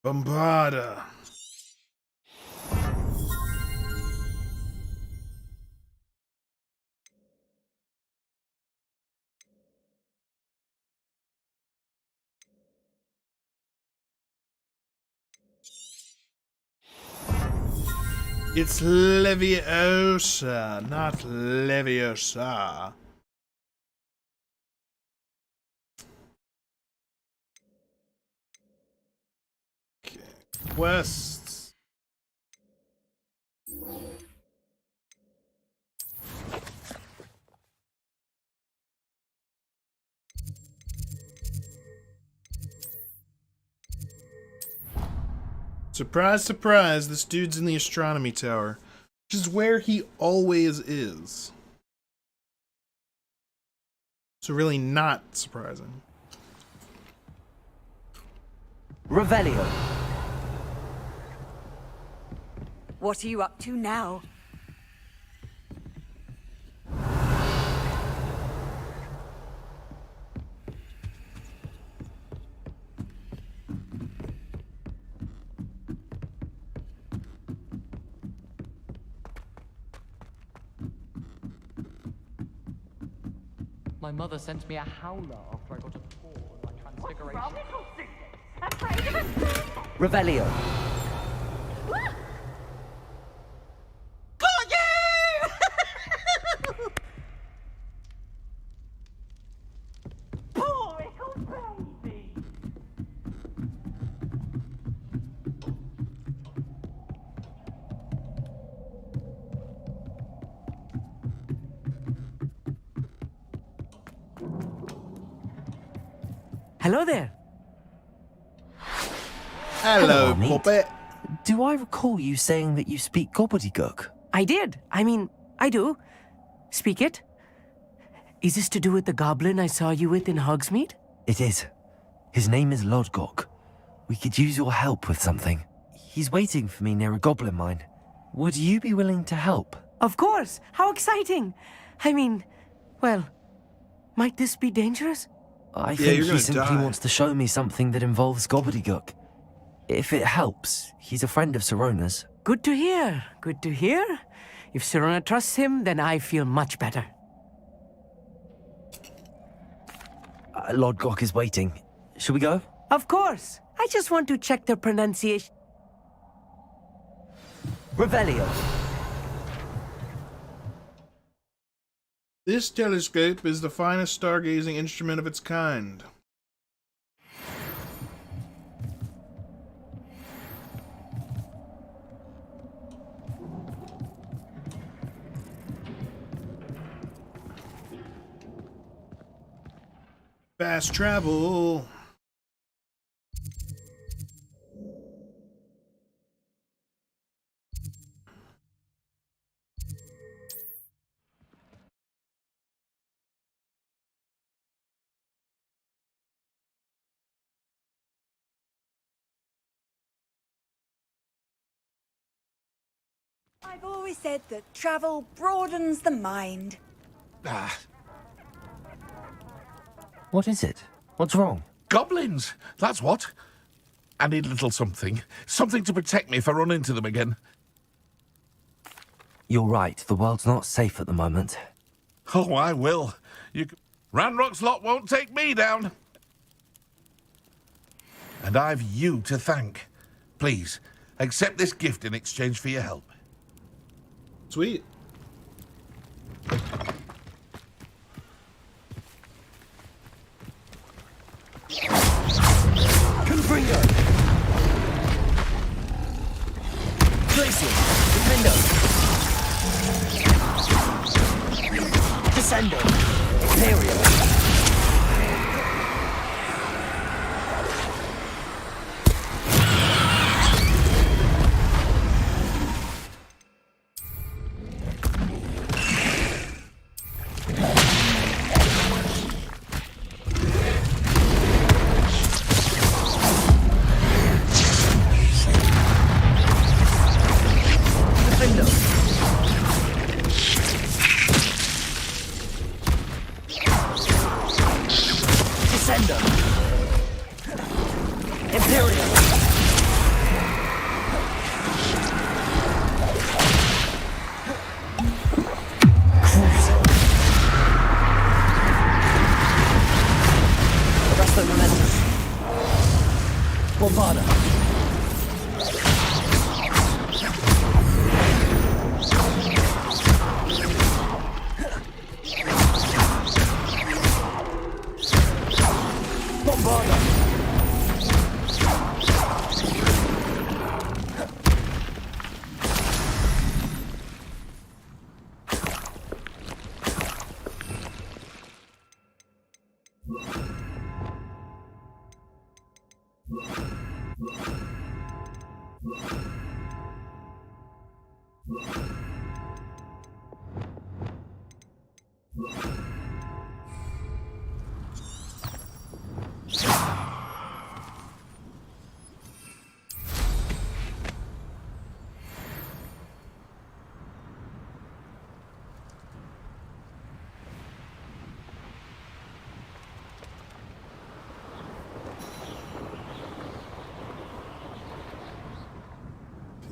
A: Bombarda. It's Leviosa, not Leviosa. Okay. Quests. Surprise, surprise, this dude's in the astronomy tower, which is where he always is. So really not surprising.
C: Revelio.
H: What are you up to now?
P: My mother sent me a howler after I got a paw in my transfiguration.
G: What's wrong, little Susan? Afraid of a spoon?
C: Revelio.
G: Got you! Poor little baby.
F: Hello there.
A: Hello,
C: mate.
A: puppet.
C: Do I recall you saying that you speak gobbledygook?
F: I did. I do. Speak it. Is this to do with the goblin I saw you with in Hogsmeade?
C: It is. His name is Lodgok. We could use your help with something. He's waiting for me near a goblin mine. Would you be willing to help?
F: Of course. How exciting. Well, might this be dangerous?
C: I think he simply wants to show me something that involves gobbledygook. If it helps, he's a friend of Sirona's.
F: Good to hear. Good to hear. If Sirona trusts him, then I feel much better.
C: Lodgok is waiting. Shall we go?
F: Of course. I just want to check the pronunciation.
C: Revelio.
A: This telescope is the finest stargazing instrument of its kind. Fast travel.
H: I've always said that travel broadens the mind.
C: What is it? What's wrong?
M: Goblins, that's what. I need a little something. Something to protect me if I run into them again.
C: You're right. The world's not safe at the moment.
M: Oh, I will. Ranrock's lot won't take me down. And I've you to thank. Please, accept this gift in exchange for your help.
A: Sweet.
C: Confringo! Glacier! Defendo! Descendo! Imperial!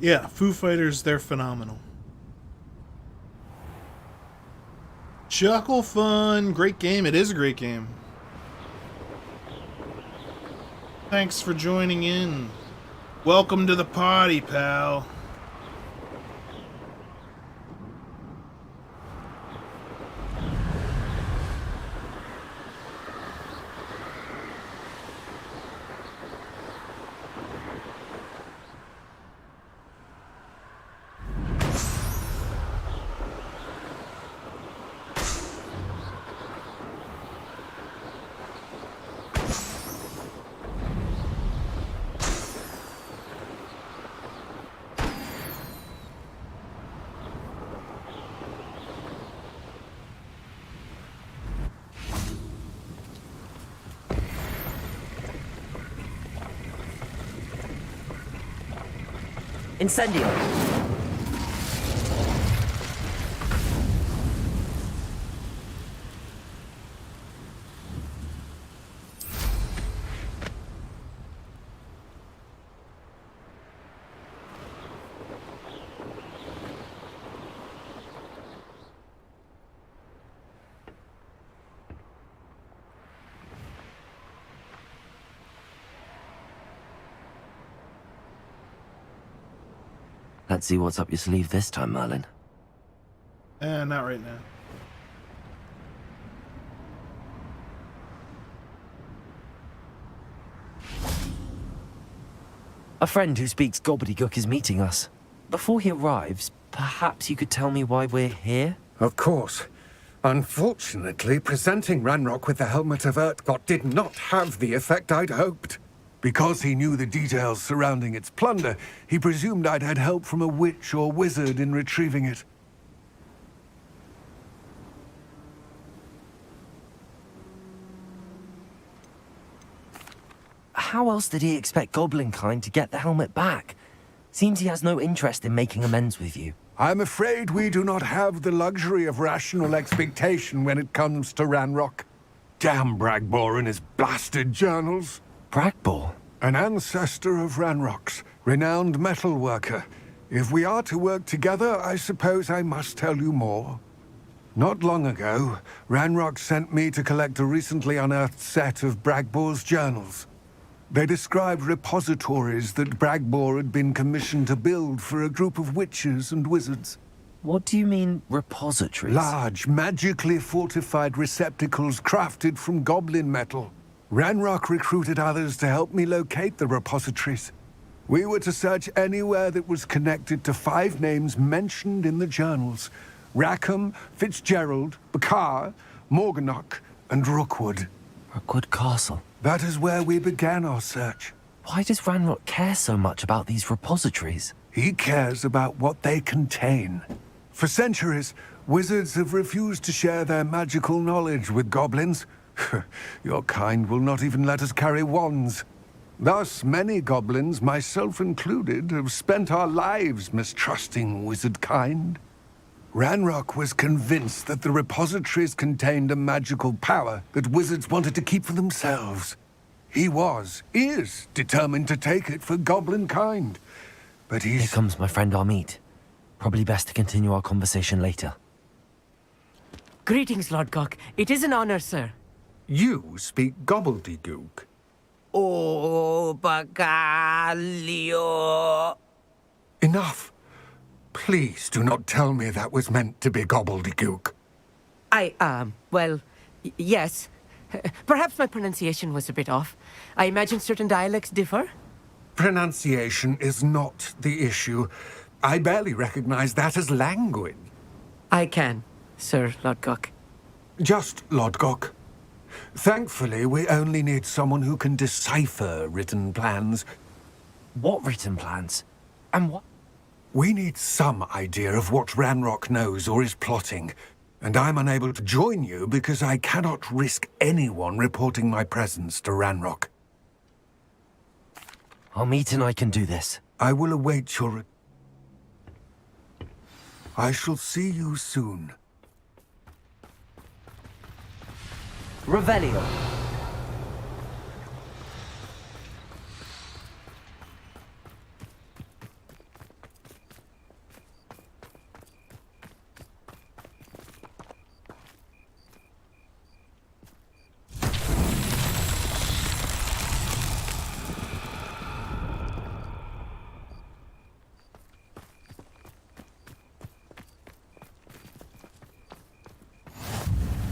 A: Yeah, Foo Fighters, they're phenomenal. Chuckle Fun. Great game. It is a great game. Thanks for joining in. Welcome to the party, pal.
C: Incendio! Let's see what's up your sleeve this time, Merlin.
A: Not right now.
C: A friend who speaks gobbledygook is meeting us. Before he arrives, perhaps you could tell me why we're here?
U: Of course. Unfortunately, presenting Ranrock with the Helmet of Urtkot did not have the effect I'd hoped. Because he knew the details surrounding its plunder, he presumed I'd had help from a witch or wizard in retrieving it.
C: How else did he expect Goblinkind to get the helmet back? Seems he has no interest in making amends with you.
U: I'm afraid we do not have the luxury of rational expectation when it comes to Ranrock. Damn Bragbor and his blasted journals.
C: Bragbor?
U: An ancestor of Ranrock's, renowned metal worker. If we are to work together, I suppose I must tell you more. Not long ago, Ranrock sent me to collect a recently unearthed set of Bragbor's journals. They described repositories that Bragbor had been commissioned to build for a group of witches and wizards.
C: What do you mean, repositories?
U: Large, magically fortified receptacles crafted from goblin metal. Ranrock recruited others to help me locate the repositories. We were to search anywhere that was connected to 5 names mentioned in the journals. Rackham, Fitzgerald, Bakar, Morganach, and Rookwood.
C: Rookwood Castle.
U: That is where we began our search.
C: Why does Ranrock care so much about these repositories?
U: He cares about what they contain. For centuries, wizards have refused to share their magical knowledge with goblins. Your kind will not even let us carry wands. Thus, many goblins, myself included, have spent our lives mistrusting wizard kind. Ranrock was convinced that the repositories contained a magical power that wizards wanted to keep for themselves. He is determined to take it for goblin kind. But
C: Here comes my friend Amit. Probably best to continue our conversation later.
F: Greetings, Lord Gok. It is an honor, sir.
U: You speak gobbledygook.
R: Oh, Bagalio.
U: Enough. Please do not tell me that was meant to be gobbledygook.
F: Yes. Perhaps my pronunciation was a bit off. I imagine certain dialects differ?
U: Pronunciation is not the issue. I barely recognize that as language.
F: I can, Sir Lodgok.
U: Just Lodgok. Thankfully, we only need someone who can decipher written plans.
C: What written plans? And what?
U: We need some idea of what Ranrock knows or is plotting. And I'm unable to join you because I cannot risk anyone reporting my presence to Ranrock.
C: Amit and I can do this.
U: I will await your... I shall see you soon.
C: Revelio.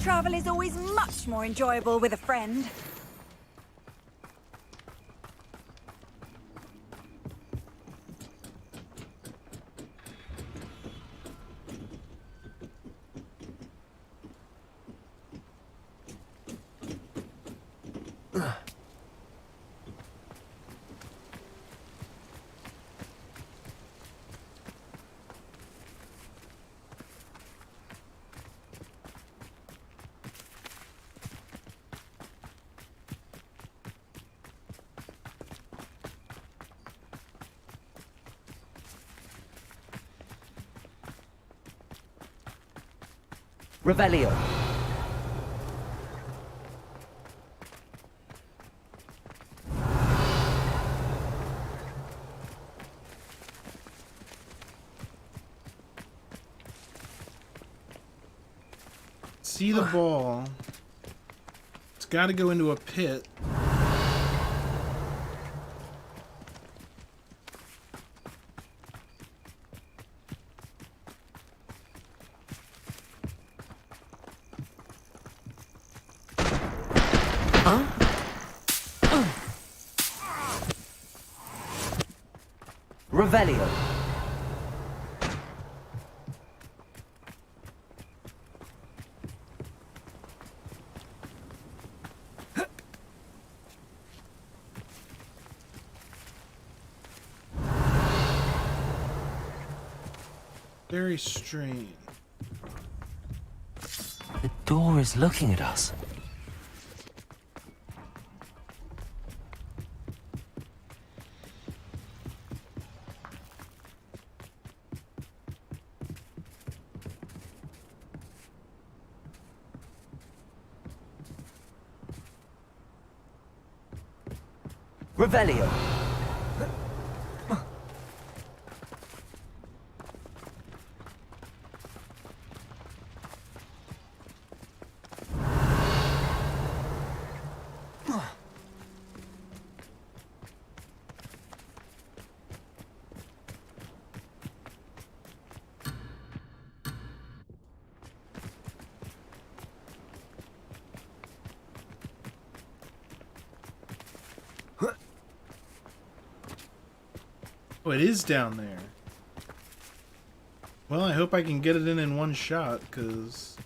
H: Travel is always much more enjoyable with a friend.
C: Revelio.
A: See the ball. It's got to go into a pit.
C: Revelio.
A: Very strange.
C: The door is looking at us. Revelio.
A: Oh, it is down there. Well, I hope I can get it in one shot, because...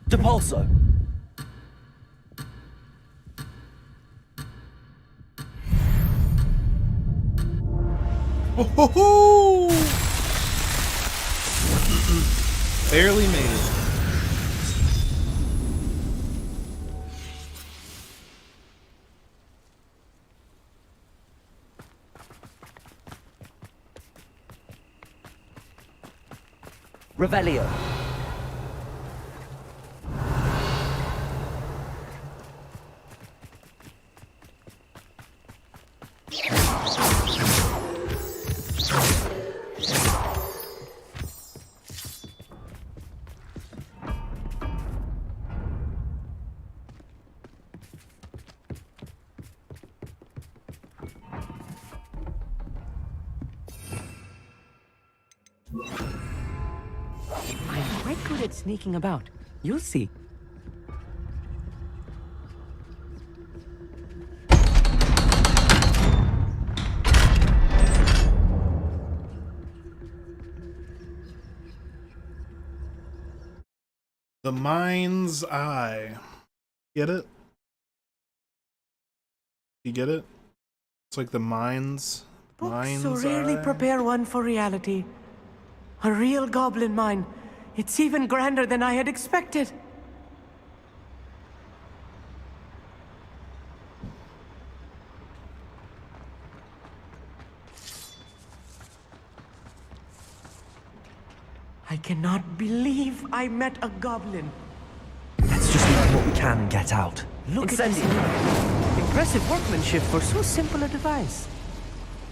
C: Depulso.
A: Oh ho ho! Barely made it.
C: Revelio.
P: I'm quite good at sneaking about. You'll see.
A: The mind's eye. Get it? You get it? It's like the mind's
I: Books so rarely
A: eye.
I: prepare one for reality.
F: A real goblin mine. It's even grander than I had expected. I cannot believe I met a goblin.
C: Let's just learn what we can and get out.
P: Look at this. Impressive workmanship for so simple a device.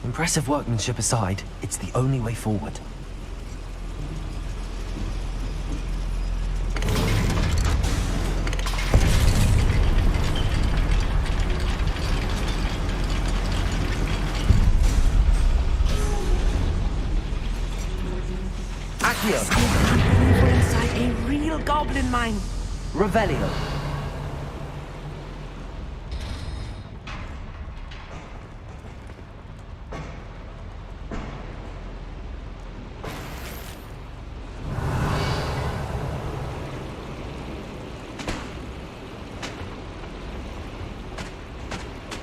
C: Impressive workmanship aside, it's the only way forward.
F: I still can't believe we're inside a real goblin mine.
C: Revelio.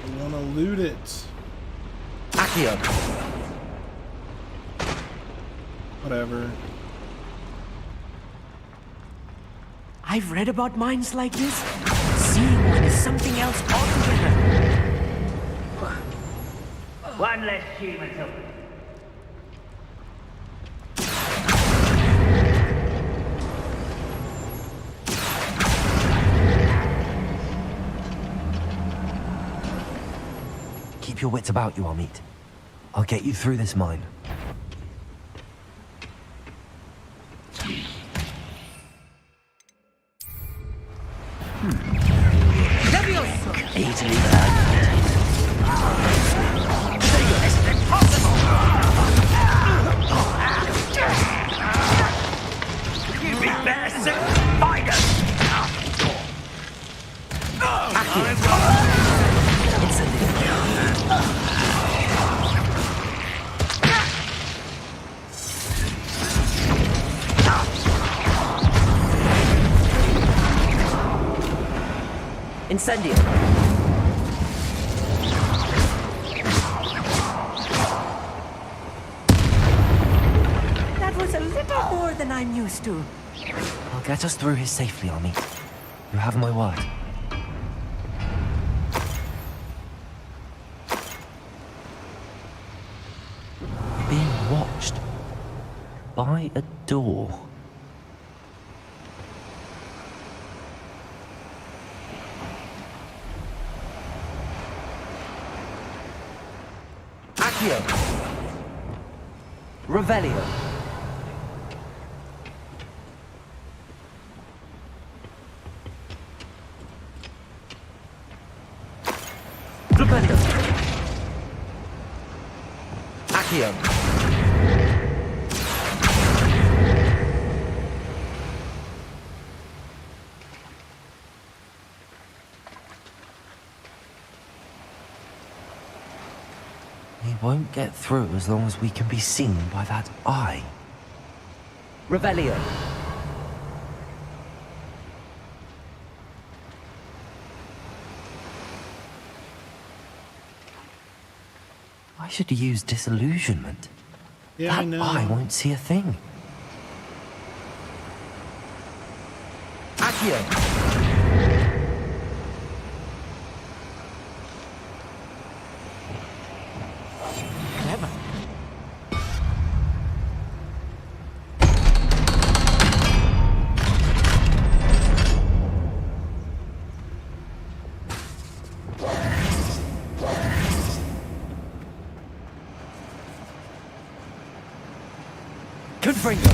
A: I want to loot it.
C: Accio.
A: Whatever.
F: I've read about mines like this. Seeing one is something else altogether.
N: One less human to
C: Keep your wits about you, Amit. I'll get you through this mine. Easily
N: You'd be better suited to find us!
C: Incendio.
F: That was a little more than I'm used to.
C: I'll get us through here safely, Amit. You have my word. Being watched by a door. Accio. Revelio. Flipendo. Accio. We won't get through as long as we can be seen by that eye. Revelio. I should use disillusionment.
A: Yeah,
C: that
A: I know.
C: eye won't see a thing. Accio.
F: Clever.
C: Confringo.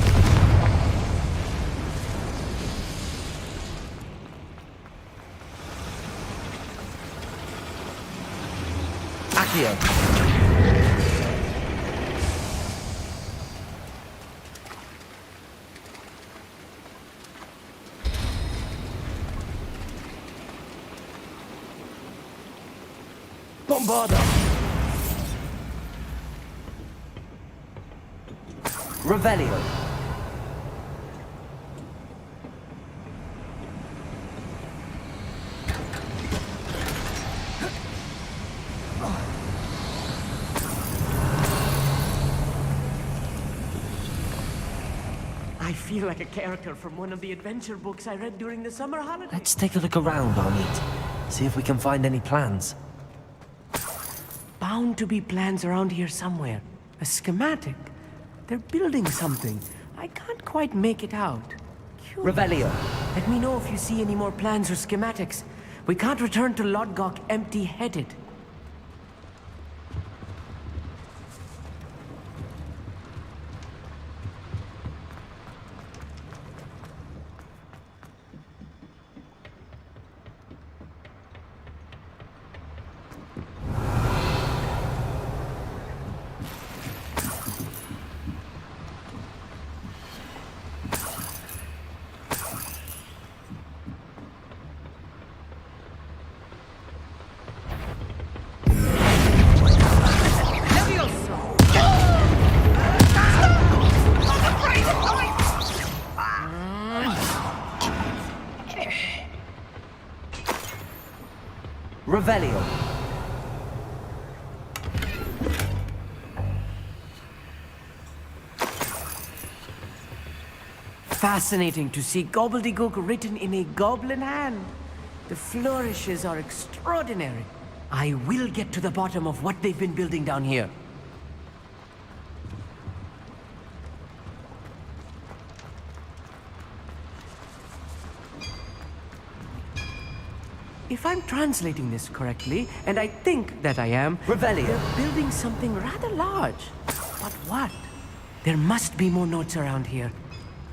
C: Accio. Bombarda. Revelio.
F: I feel like a character from one of the adventure books I read during the summer holidays.
C: Let's take a look around, Amit. See if we can find any plans.
F: Bound to be plans around here somewhere. A schematic. They're building something. I can't quite make it out.
C: Revelio.
F: Let me know if you see any more plans or schematics. We can't return to Lodgok empty-headed.
C: Revelio.
F: Fascinating to see gobbledygook written in a goblin hand. The flourishes are extraordinary. I will get to the bottom of what they've been building down here. If I'm translating this correctly, and I think that I am,
C: Revelio.
F: They're building something rather large. But what? There must be more notes around here.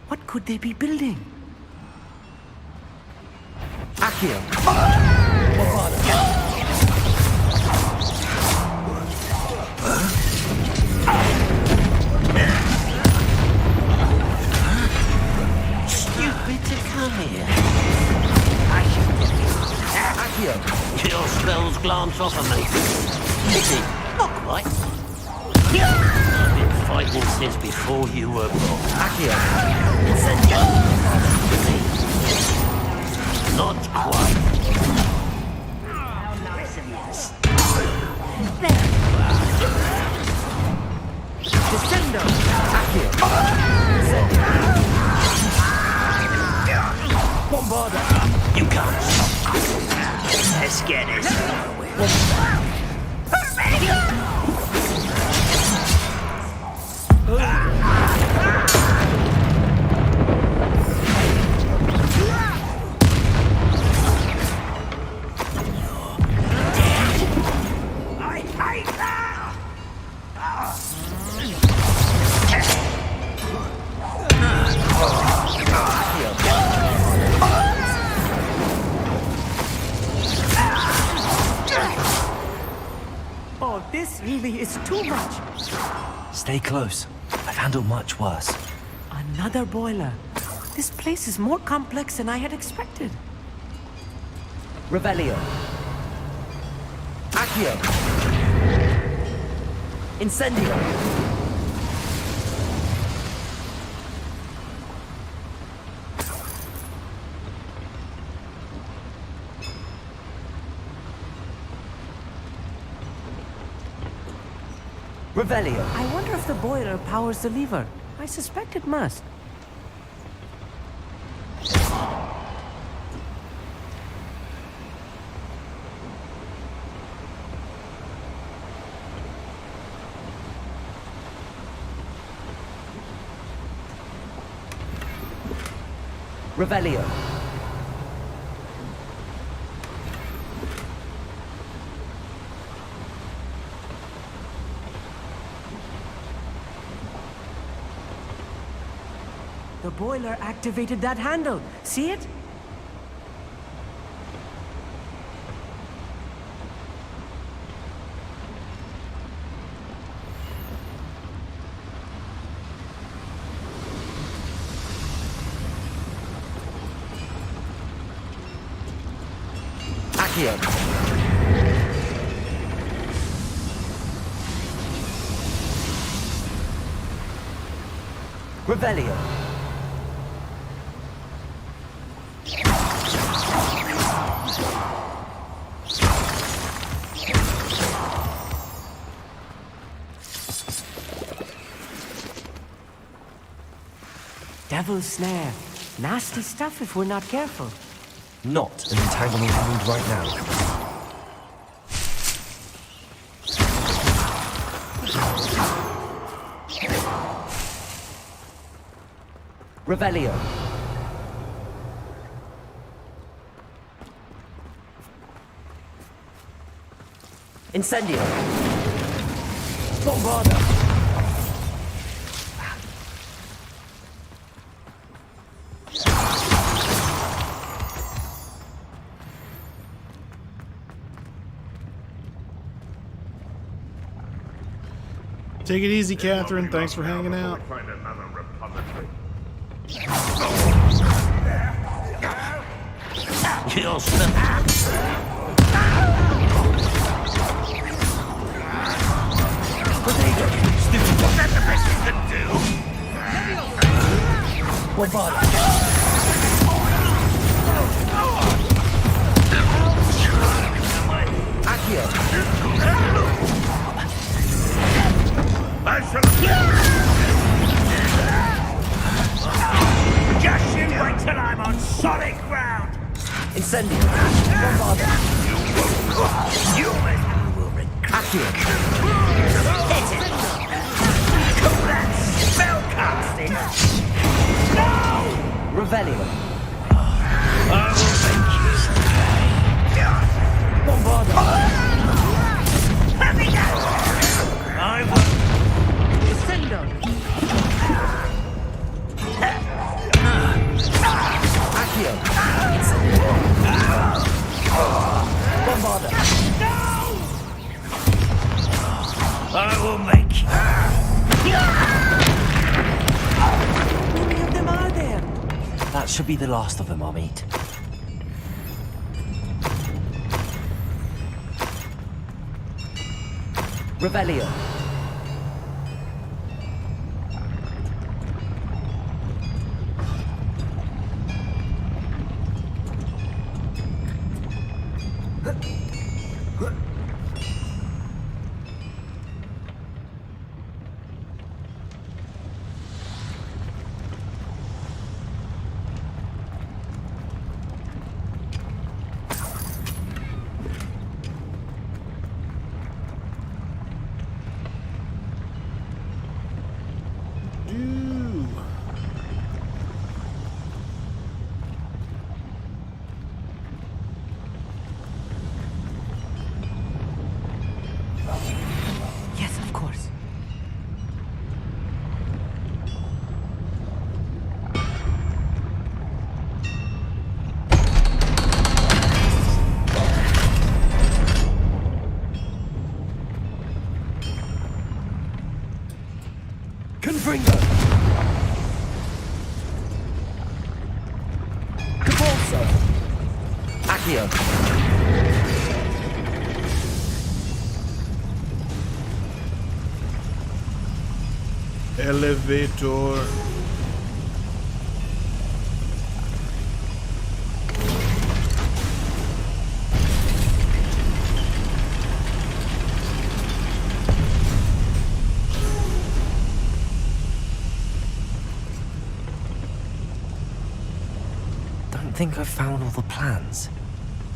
F: What could they be building?
C: Accio.
N: Stupid to come here.
C: Accio.
N: Your spells glance off of me. Pity. Not quite. I've been fighting since before you were born.
C: Accio.
N: Not quite.
R: How nice of you.
F: Descendo.
C: Accio.
N: Bombarda. You can't stop us. Let's get this over with.
F: Oh, this really is too much.
C: Stay close. I've handled much worse.
F: Another boiler. This place is more complex than I had expected.
C: Revelio. Accio. Incendio. Revelio.
F: I wonder if the boiler powers the lever. I suspect it must.
C: Revelio.
F: The boiler activated that handle. See it?
C: Accio. Revelio.
F: devil's snare. Nasty stuff if we're not careful.
C: Not an entanglement we need right now. Revelio. Incendio. Bombarda.
A: Take it easy, Catherine. Thanks for hanging out.
N: You're still...
M: Is that the best you can do?
C: Bombarda. Accio.
M: I shall... Just you wait till I'm on solid ground!
C: Incendio. Bombarda.
M: You will regret
C: Accio.
M: Hit it! Call that spellcasting! No!
C: Revelio.
M: I will make you pay.
C: Bombarda.
M: Let me go! I will...
F: Descendo.
C: Accio. Bombarda.
M: I will make you.
F: How many of them are there?
C: That should be the last of them, Amit. Revelio.
F: Yes, of course.
C: Confringo. Capolso. Accio.
A: Elevator.
C: Don't think I've found all the plans.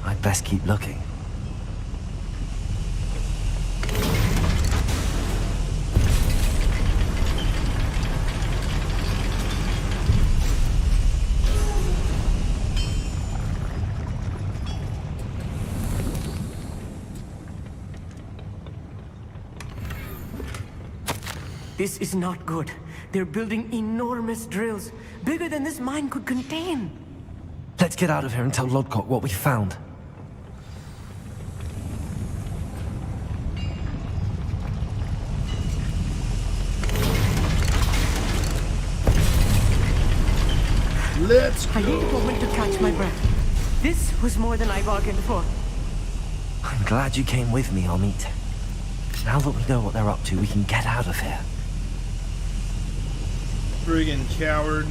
C: I'd best keep looking.
F: This is not good. They're building enormous drills, bigger than this mine could contain.
C: Let's get out of here and tell Lodcock what we found.
A: Let's go.
F: I need a moment to catch my breath. This was more than I bargained for.
C: I'm glad you came with me, Amit. Now that we know what they're up to, we can get out of here.
A: Friggin' coward.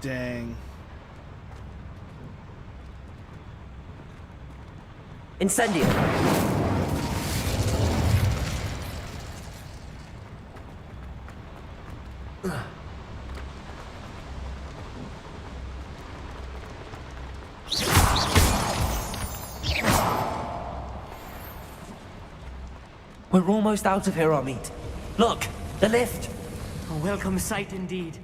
A: Dang.
C: Incendio! We're almost out of here, Amit. Look, the lift!
F: A welcome sight indeed.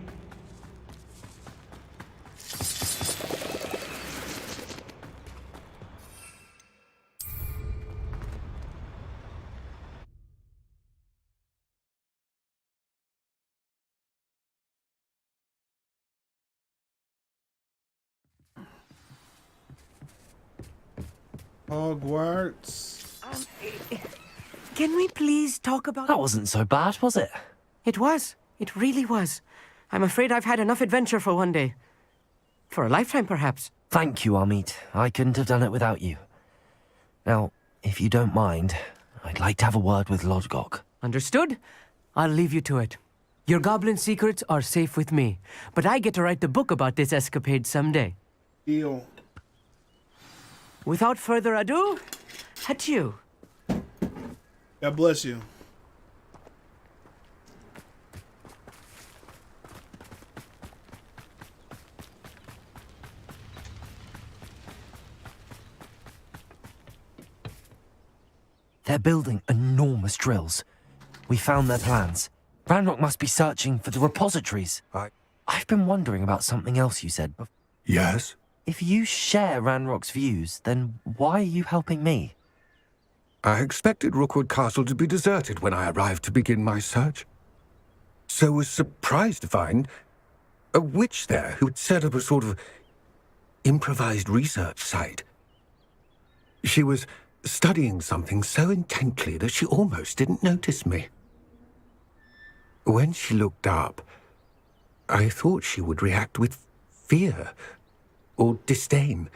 A: Hogwarts.
F: Can we please talk about...
C: That wasn't so bad, was it?
F: It was. It really was. I'm afraid I've had enough adventure for one day. For a lifetime, perhaps.
C: Thank you, Amit. I couldn't have done it without you. Now, if you don't mind, I'd like to have a word with Lodgok.
F: Understood? I'll leave you to it. Your goblin secrets are safe with me, but I get to write the book about this escapade someday.
A: Deal.
F: Without further ado, adieu.
A: God bless you.
C: They're building enormous drills. We found their plans. Ranrock must be searching for the repositories. I've been wondering about something else you said.
U: Yes?
C: If you share Ranrock's views, then why are you helping me?
U: I expected Rookwood Castle to be deserted when I arrived to begin my search. So was surprised to find a witch there who had set up a sort of improvised research site. She was studying something so intently that she almost didn't notice me. When she looked up, I thought she would react with fear or disdain.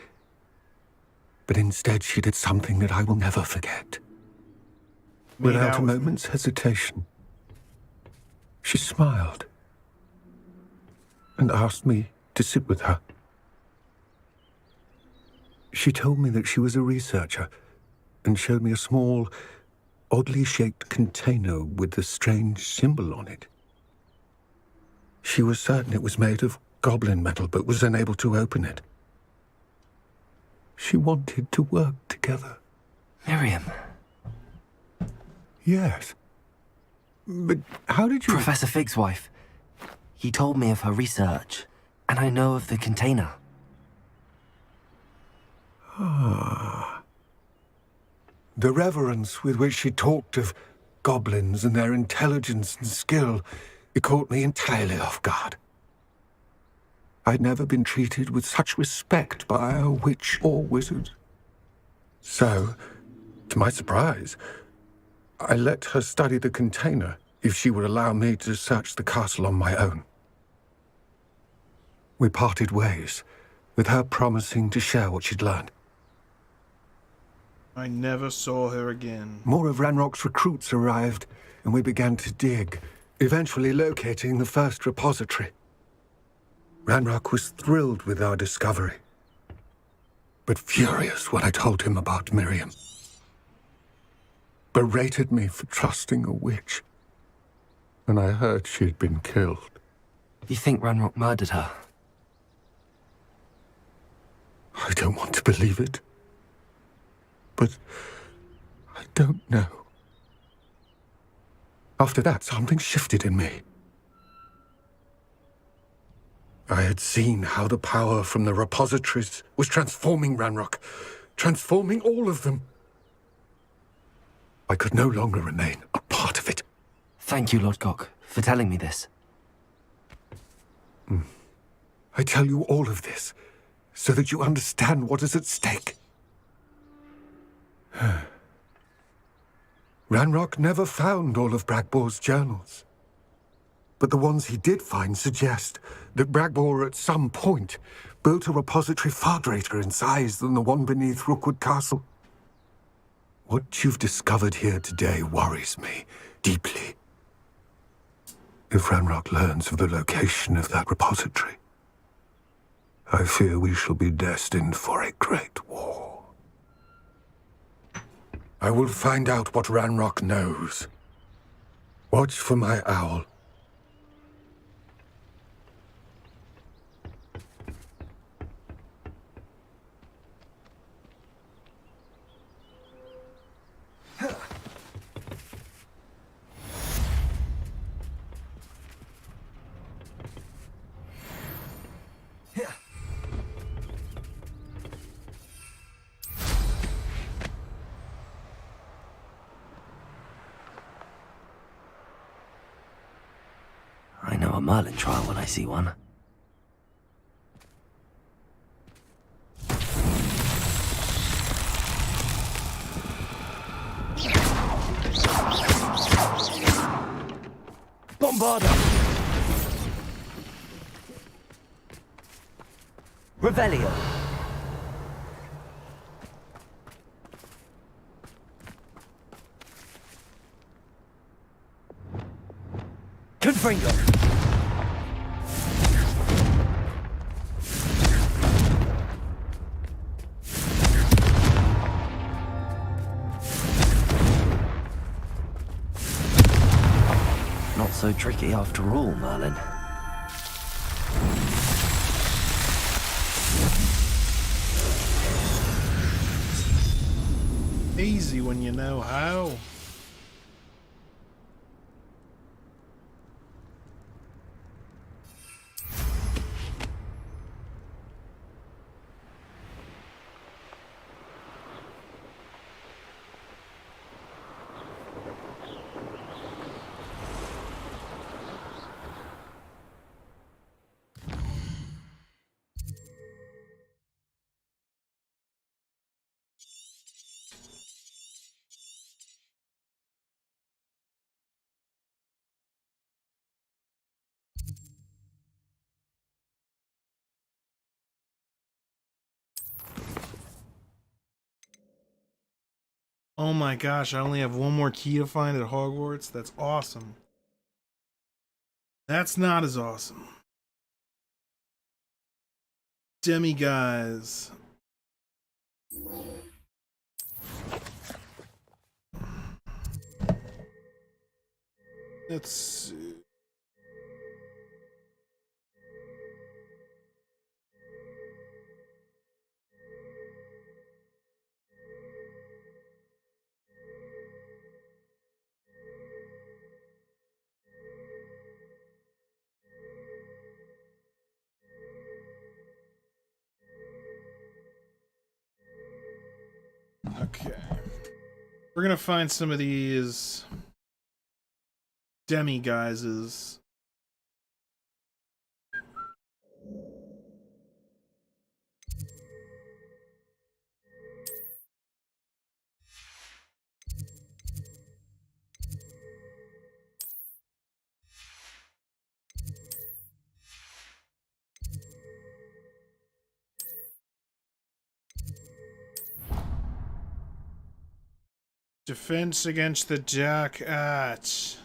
U: But instead she did something that I will never forget. Without a moment's hesitation, she smiled and asked me to sit with her. She told me that she was a researcher and showed me a small, oddly shaped container with a strange symbol on it. She was certain it was made of goblin metal, but was unable to open it. She wanted to work together.
C: Miriam.
U: Yes. But how did you...
C: Professor Fig's wife. He told me of her research, and I know of the container.
U: Ah. The reverence with which she talked of goblins and their intelligence and skill, it caught me entirely off guard. I'd never been treated with such respect by a witch or wizard. So, to my surprise, I let her study the container if she would allow me to search the castle on my own. We parted ways, with her promising to share what she'd learned.
A: I never saw her again.
U: More of Ranrock's recruits arrived, and we began to dig, eventually locating the first repository. Ranrock was thrilled with our discovery, but furious when I told him about Miriam. Berated me for trusting a witch, and I heard she had been killed.
C: You think Ranrock murdered her?
U: I don't want to believe it, but I don't know. After that, something shifted in me. I had seen how the power from the repositories was transforming Ranrock, transforming all of them. I could no longer remain a part of it.
C: Thank you, Lodgok, for telling me this.
U: I tell you all of this so that you understand what is at stake. Ranrock never found all of Bragbor's journals. But the ones he did find suggest that Bragbor at some point built a repository far greater in size than the one beneath Rookwood Castle. What you've discovered here today worries me deeply. If Ranrock learns of the location of that repository, I fear we shall be destined for a great war. I will find out what Ranrock knows. Watch for my owl.
C: I know a Merlin trial when I see one. Bombarda! Revelio! Confringo! Not so tricky after all, Merlin.
A: Easy when you know how. Oh my gosh, I only have one more key to find at Hogwarts? That's awesome. That's not as awesome. Demiguise. Let's see. Okay. We're gonna find some of these Demiguises. Defense against the Jack at.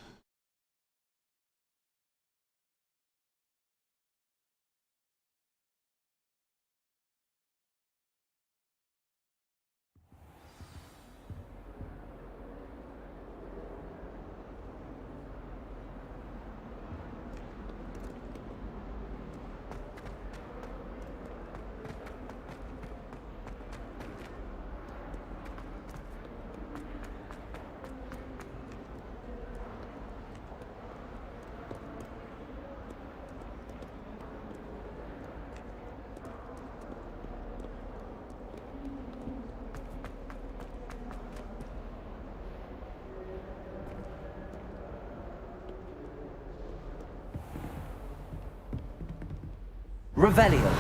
C: Revelio.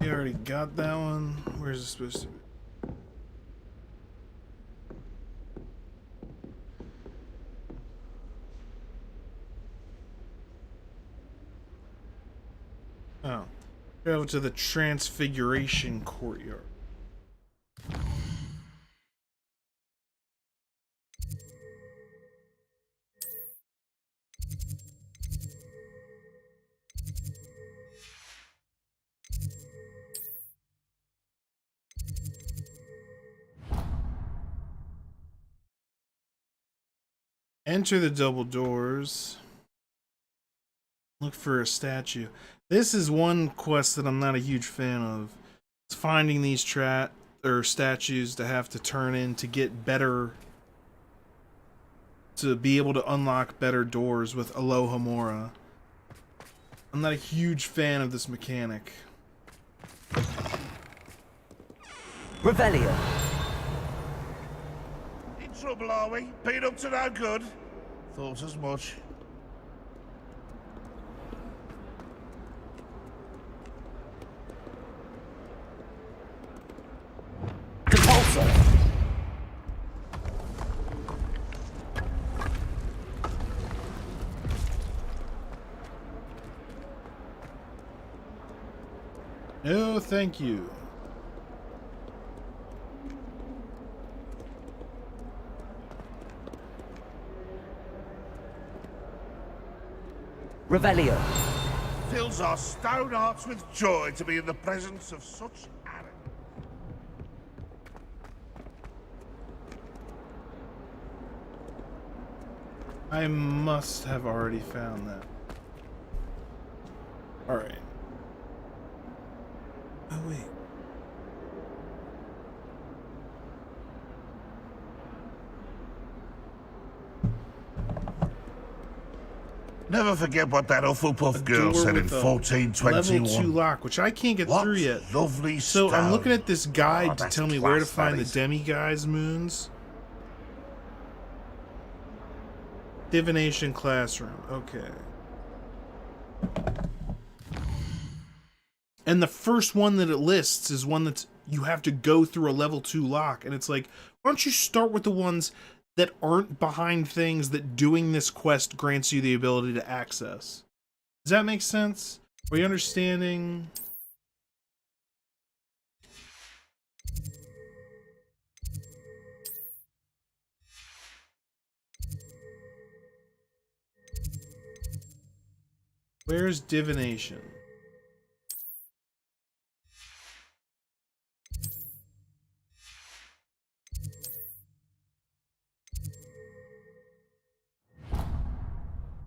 A: You already got that one. Where's it supposed to be? Travel to the Transfiguration Courtyard. Enter the double doors. Look for a statue. This is one quest that I'm not a huge fan of. It's finding these statues to have to turn in to get better, to be able to unlock better doors with Alohomora. I'm not a huge fan of this mechanic.
C: Revelio.
M: In trouble, are we? Been up to no good? Thought as much.
A: No, thank you.
C: Revelio.
M: Fills our stone hearts with joy to be in the presence of such arrogance.
A: I must have already found that. Alright. Oh, wait.
M: Never forget what that Hufflepuff girl said in 1421.
A: Level 2 lock, which I can't get through yet.
M: Lovely
A: so I'm
M: stone.
A: looking at this guide to
M: that's
A: tell me where to
M: class,
A: find
M: that
A: the
M: is.
A: demiguise moons. Divination classroom. Okay. And the first one that it lists is one that you have to go through a level 2 lock. And it's like, why don't you start with the ones that aren't behind things that doing this quest grants you the ability to access? Does that make sense? Are you understanding? Where's divination?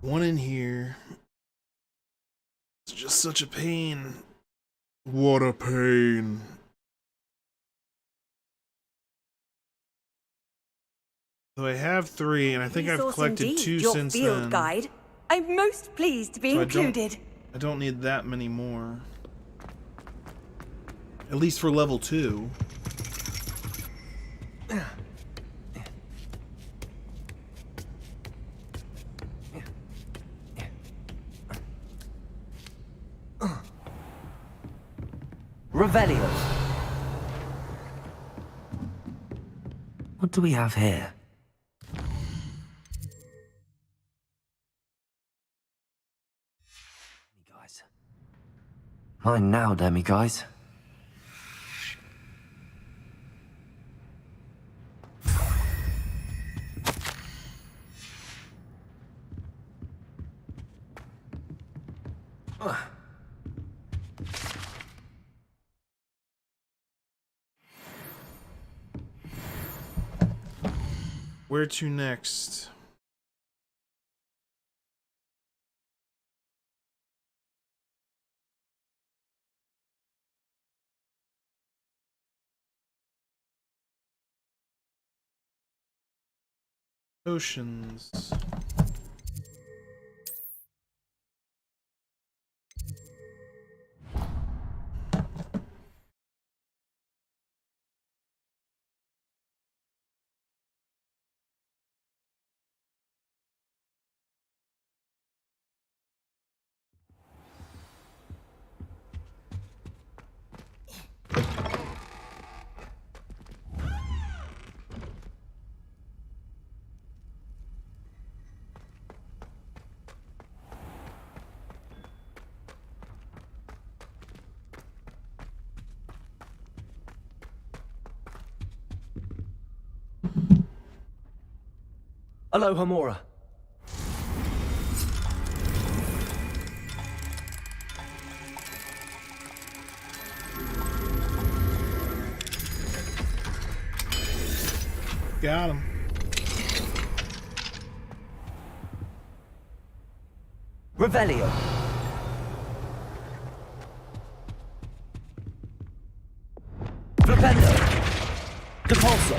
A: One in here. It's just such a pain. What a pain. So I have 3, and I think I've
H: Resource
A: collected
H: indeed,
A: 2
H: your
A: since
H: field
A: then.
H: guide. I'm most pleased to be
A: So
H: included.
A: I don't need that many more. At least for level 2.
C: Revelio. What do we have here? Demiguise. Mine now, demiguise.
A: Where to next? Oceans.
C: Aloha Mora.
A: Got him.
C: Revelio. Flipendo. Depulso.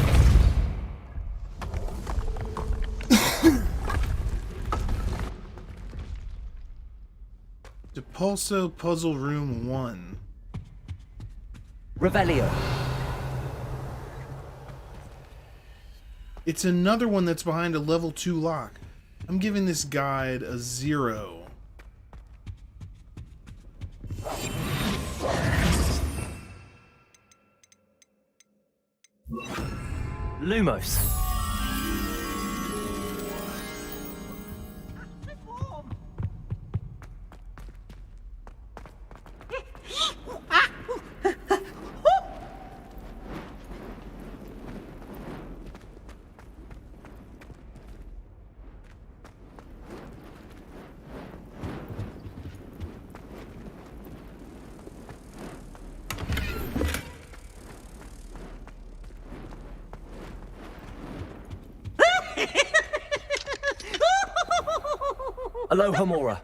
A: Depulso Puzzle Room 1.
C: Revelio.
A: It's another one that's behind a level 2 lock. I'm giving this guide a 0.
C: Lumos. Aloha Mora.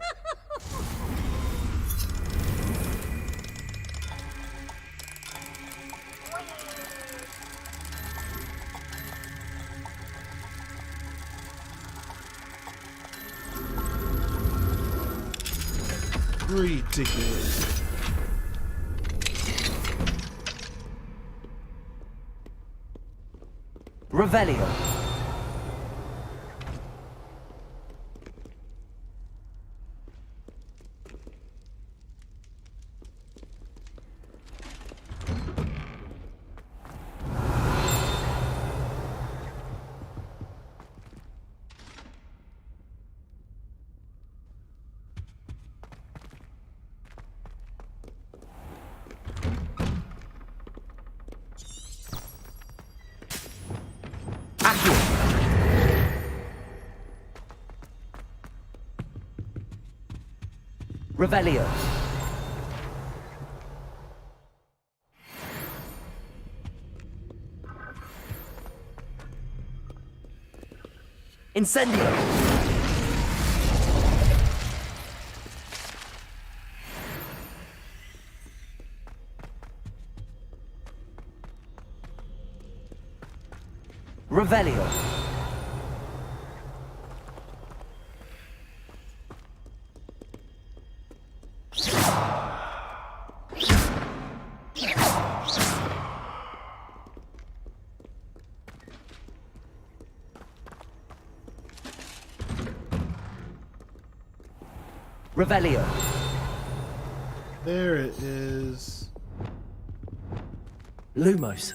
A: Ridiculous.
C: Revelio. Revelio. Incendio. Revelio. Revelio.
A: There it is.
C: Lumos.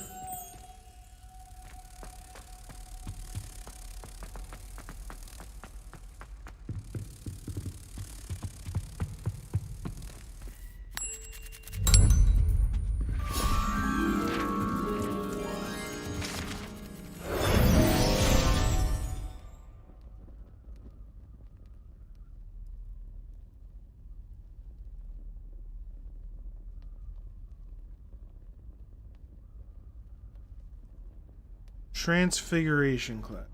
A: Transfiguration class.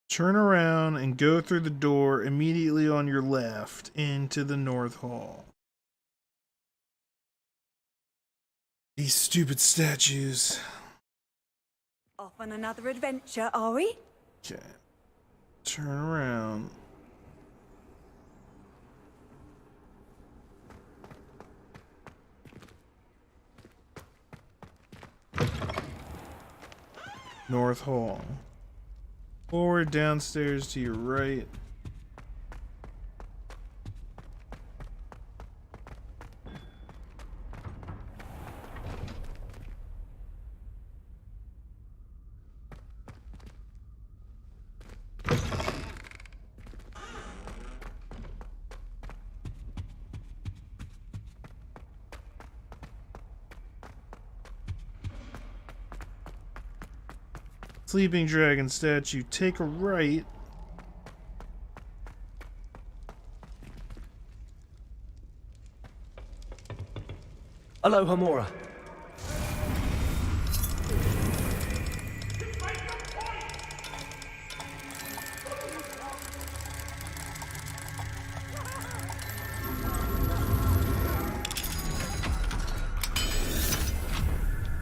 A: Turn around and go through the door immediately on your left into the North Hall. These stupid statues.
H: Off on another adventure, are we?
A: Okay. Turn around. North Hall. Forward, downstairs to your right. Sleeping dragon statue. Take a right.
C: Aloha Mora.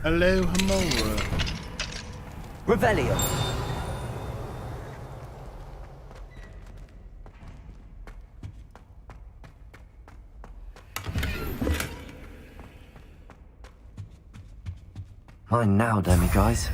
A: Aloha Mora.
C: Revelio. Mine now, demiguise.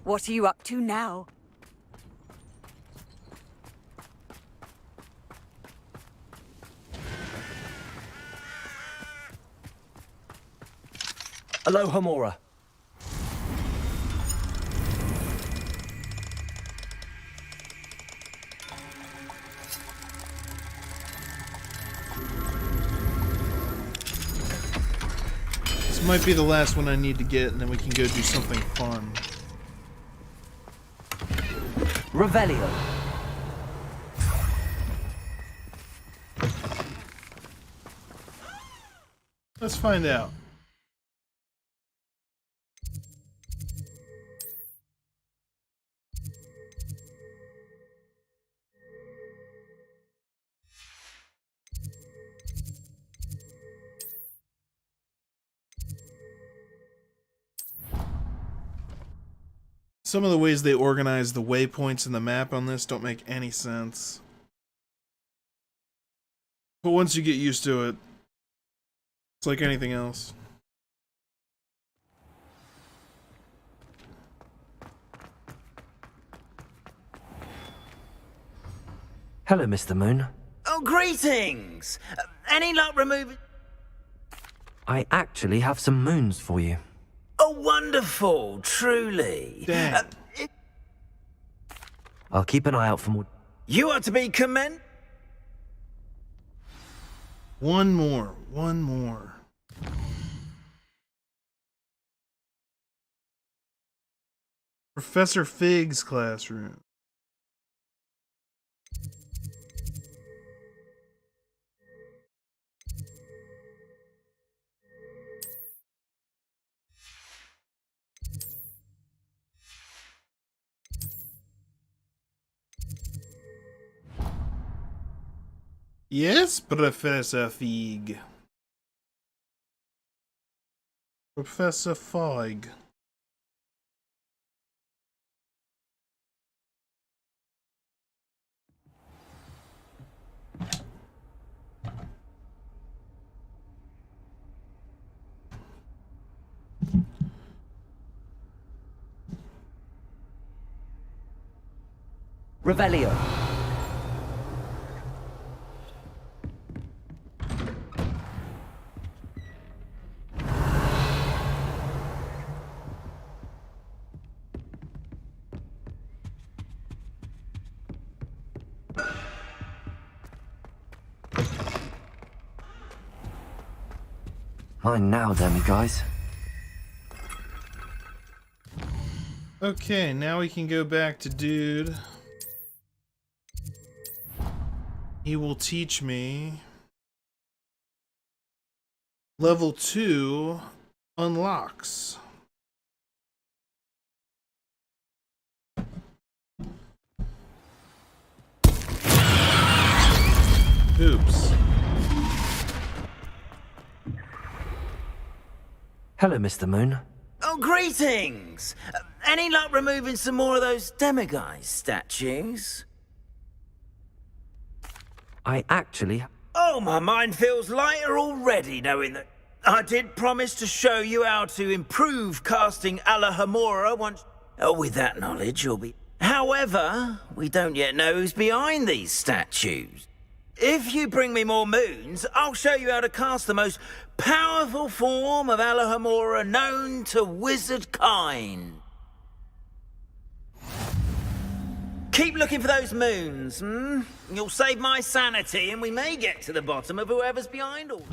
H: What are you up to now?
C: Aloha Mora.
A: This might be the last one I need to get, and then we can go do something fun.
C: Revelio.
A: Let's find out. Some of the ways they organize the waypoints in the map on this don't make any sense. But once you get used to it, it's like anything else.
C: Hello, Mr. Moon.
I: Oh, greetings! Any luck removing...
C: I actually have some moons for you.
I: Oh, wonderful, truly.
A: Damn.
C: I'll keep an eye out for more.
I: You are to be commended.
A: One more. Professor Fig's classroom. Yes, Professor Fig. Professor Fig.
C: Revelio. Mine now, demiguise.
A: Okay, now we can go back to Dude. He will teach me. Level 2 unlocks. Oops.
C: Hello, Mr. Moon.
I: Oh, greetings! Any luck removing some more of those demiguise statues?
C: I actually...
I: Oh, my mind feels lighter already knowing that I did promise to show you how to improve casting Allahamora once... Oh, with that knowledge, you'll be... However, we don't yet know who's behind these statues. If you bring me more moons, I'll show you how to cast the most powerful form of Allahamora known to wizard kind. Keep looking for those moons, You'll save my sanity, and we may get to the bottom of whoever's behind all.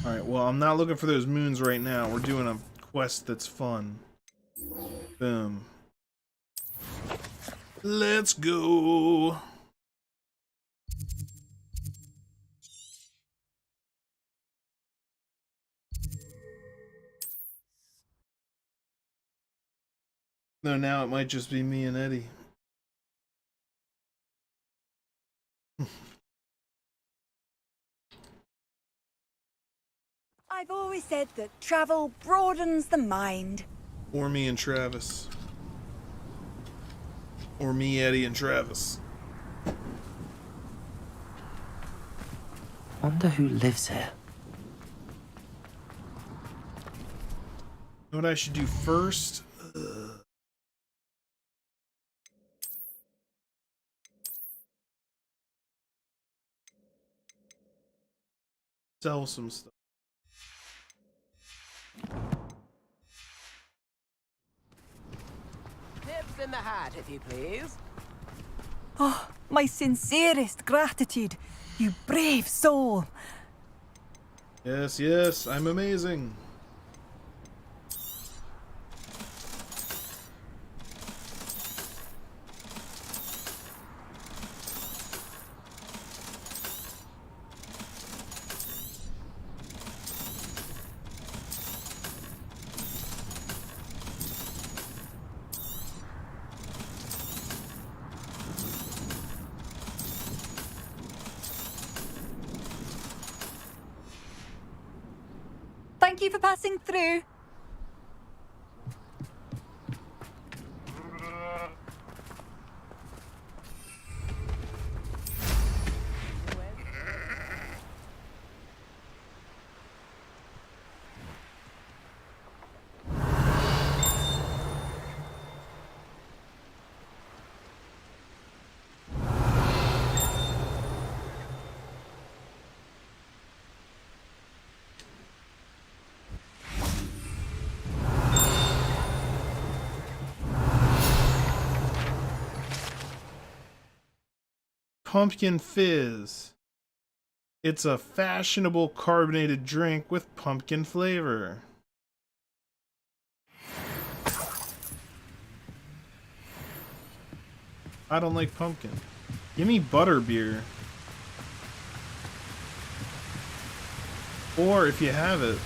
A: Alright, well, I'm not looking for those moons right now. We're doing a quest that's fun. Boom. Let's go. No, now it might just be me and Eddie.
H: I've always said that travel broadens the mind.
A: Or me and Travis. Or me, Eddie, and Travis.
C: Wonder who lives here.
A: You know what I should do first? Sell some stuff.
G: Tips in the hat, if you please.
E: Oh, my sincerest gratitude, you brave soul.
A: Yes, yes, I'm amazing.
E: Thank you for passing through.
A: Pumpkin Fizz. It's a fashionable carbonated drink with pumpkin flavor. I don't like pumpkin. Give me butterbeer. Or if you have it,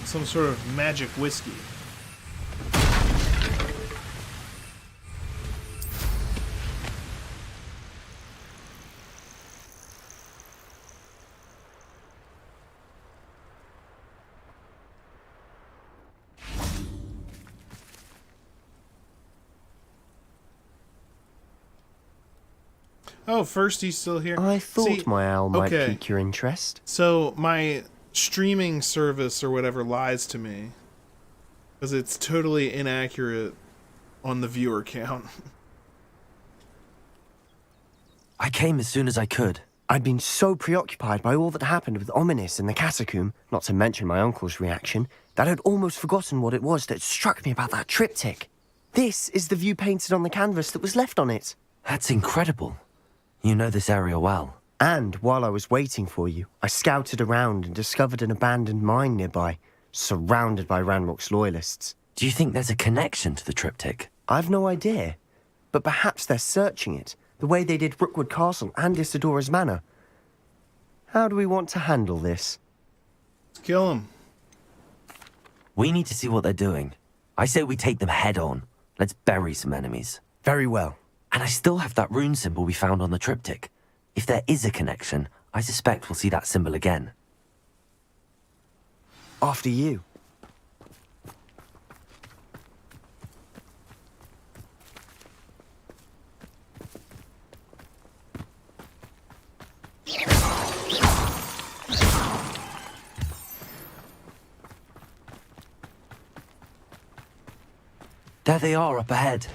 A: some sort of magic whiskey. Oh, first he's still here.
B: I thought my owl might pique your interest.
A: So my streaming service or whatever lies to me because it's totally inaccurate on the viewer count.
B: I came as soon as I could. I'd been so preoccupied by all that happened with Ominous in the catacomb, not to mention my uncle's reaction, that I'd almost forgotten what it was that struck me about that triptych. This is the view painted on the canvas that was left on it.
C: That's incredible. You know this area well.
B: And while I was waiting for you, I scouted around and discovered an abandoned mine nearby, surrounded by Ranrock's loyalists.
C: Do you think there's a connection to the triptych?
B: I've no idea, but perhaps they're searching it, the way they did Rookwood Castle and Isidora's Manor. How do we want to handle this?
A: Let's kill them.
C: We need to see what they're doing. I say we take them head on. Let's bury some enemies.
B: Very well.
C: And I still have that rune symbol we found on the triptych. If there is a connection, I suspect we'll see that symbol again.
B: After you.
C: There they are up ahead.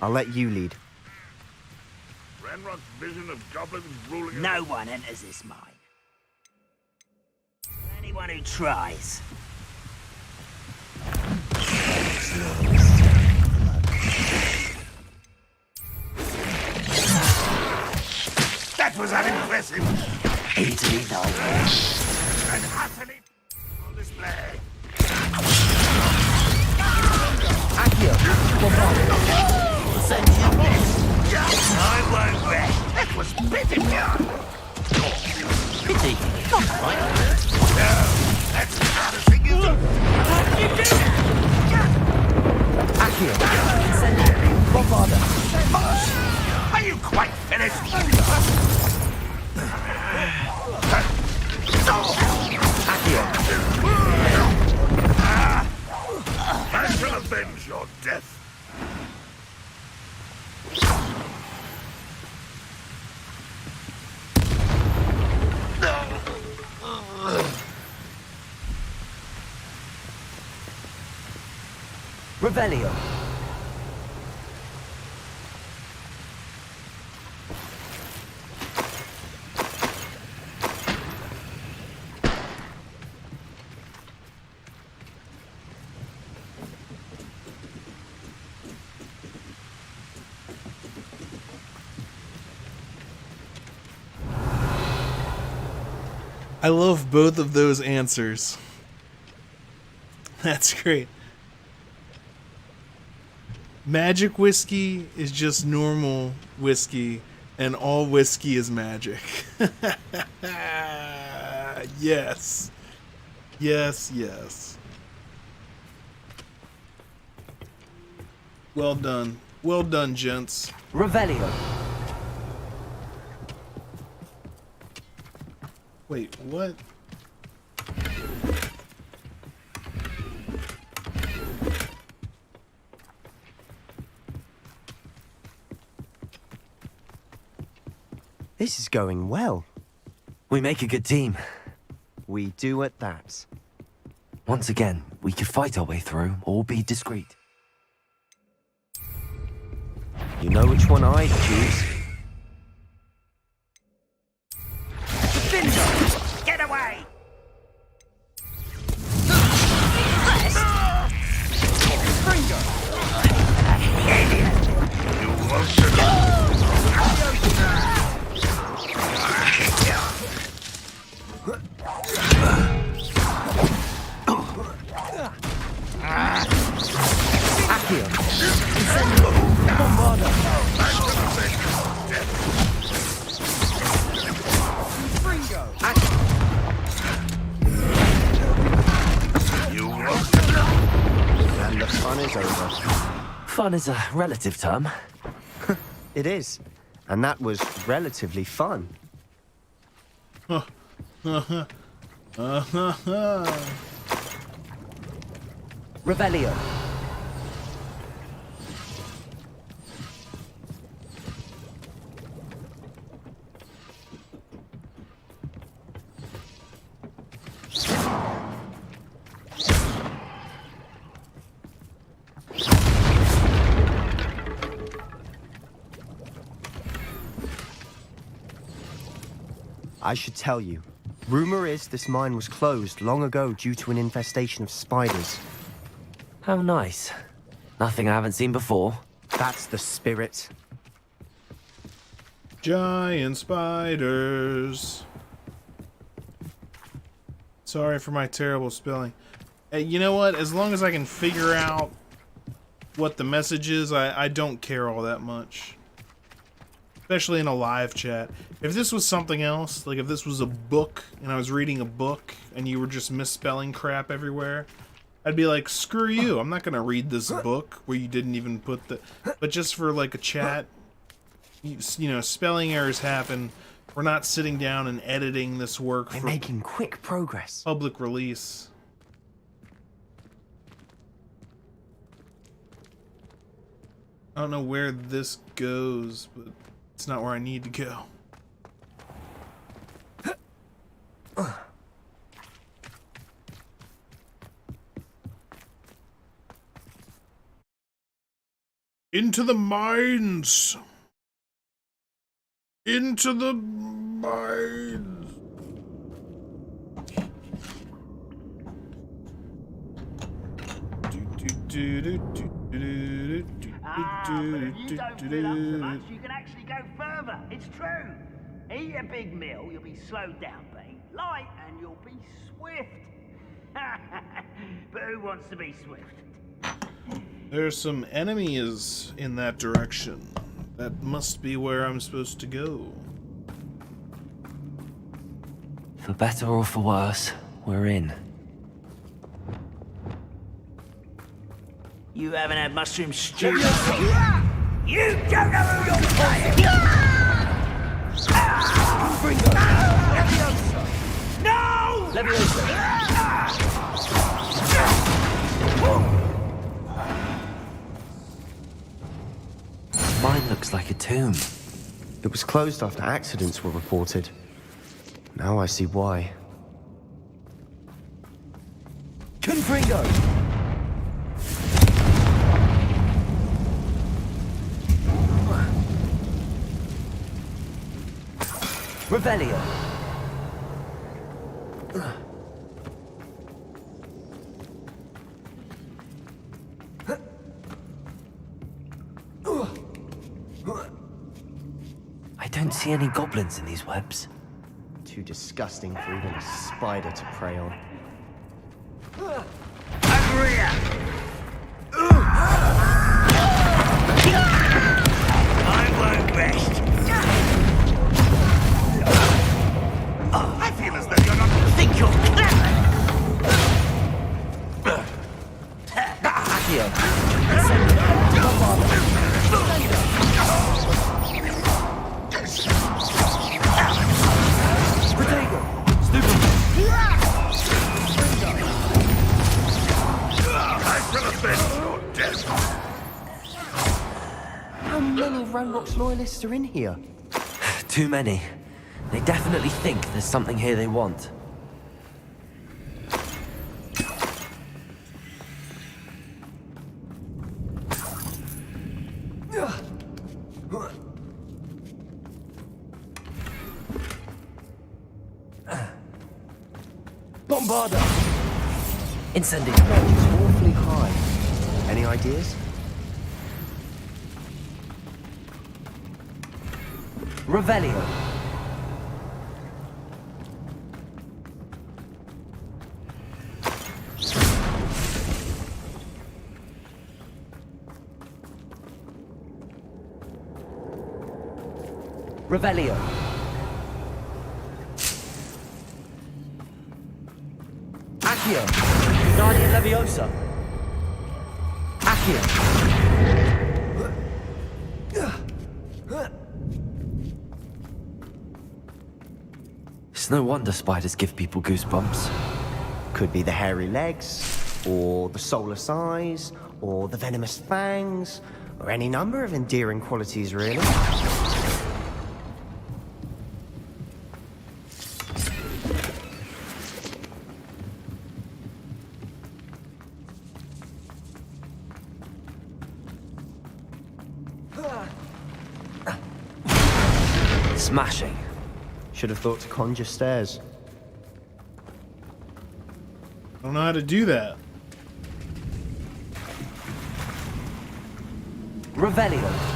B: I'll let you lead.
M: Renrock's vision of goblins ruling...
I: No one enters this mine. Anyone who tries.
M: That was unimpressive.
C: Easily though.
M: And utterly on display.
C: Accio,
M: Send you this. I won't rest. That was pitiful.
N: Pity. Right?
M: No, that's not a thing you do. How you do that?
C: Accio, incendiary, bombarda.
M: Boss, are you quite finished? I shall avenge your death.
C: Revelio.
A: I love both of those answers. That's great. Magic whiskey is just normal whiskey, and all whiskey is magic. Yes. Yes, yes. Well done. Well done, gents.
C: Revelio.
A: Wait, what?
B: This is going well.
C: We make a good team.
B: We do at that.
C: Once again, we could fight our way through or be discreet.
B: You know which one I'd choose.
I: Get away!
C: Accio. Incendio. Bombarda.
B: And the fun is over.
C: Fun is a relative term.
B: It is. And that was relatively fun.
C: Revelio.
B: I should tell you. Rumor is this mine was closed long ago due to an infestation of spiders.
C: How nice. Nothing I haven't seen before.
B: That's the spirit.
A: Giant spiders. Sorry for my terrible spelling. Hey, you know what? As long as I can figure out what the message is, I don't care all that much. Especially in a live chat. If this was something else, like if this was a book and I was reading a book and you were just misspelling crap everywhere, I'd be like, screw you, I'm not gonna read this book where you didn't even put the... But just for like a chat, you know, spelling errors happen. We're not sitting down and editing this work for
B: making quick progress.
A: Public release. I don't know where this goes, but it's not where I need to go. Into the mines! Into the mines!
N: But if you don't fill up so much, you can actually go further. It's true. Eat a big meal, you'll be slowed down, but eat light and you'll be swift. But who wants to be swift?
A: There's some enemies in that direction. That must be where I'm supposed to go.
C: For better or for worse, we're in.
I: You haven't had mushroom stew. You don't know who you're playing! No!
C: Mine looks like a tomb.
B: It was closed after accidents were reported. Now I see why.
C: Confringo! Revelio! I don't see any goblins in these webs.
B: Too disgusting for even a spider to prey on.
I: Agria! I won't rest. I feel as though you're not think you're clever.
B: How many Roanoke's loyalists are in here?
C: Too many. They definitely think there's something here they want.
B: Bombarda!
C: Incendio!
B: It's awfully high. Any ideas?
C: Revelio! Revelio! Accio! Guardian Leviosa! Accio! It's no wonder spiders give people goosebumps.
B: Could be the hairy legs, or the soulless eyes, or the venomous fangs, or any number of endearing qualities, really.
C: Smashing.
B: Should have thought to conjure stairs.
A: I don't know how to do that.
C: Revelio.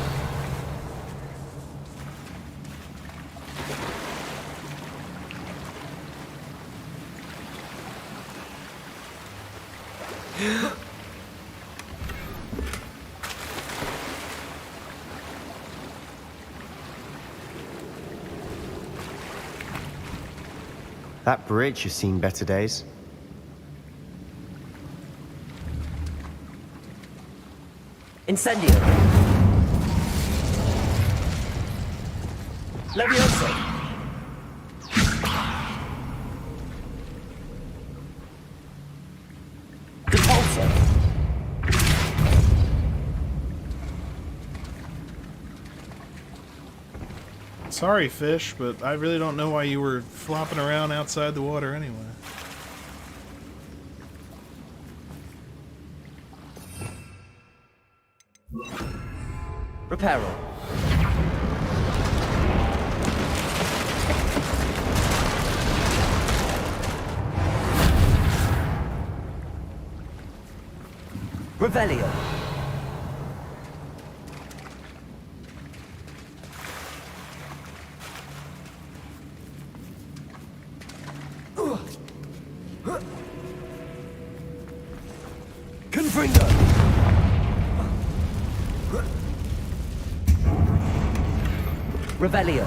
B: That bridge has seen better days.
C: Incendio. Leviosa. Depulso.
A: Sorry, fish, but I really don't know why you were flopping around outside the water anyway.
D: Repair all. Revelio. Confringo. Revelio.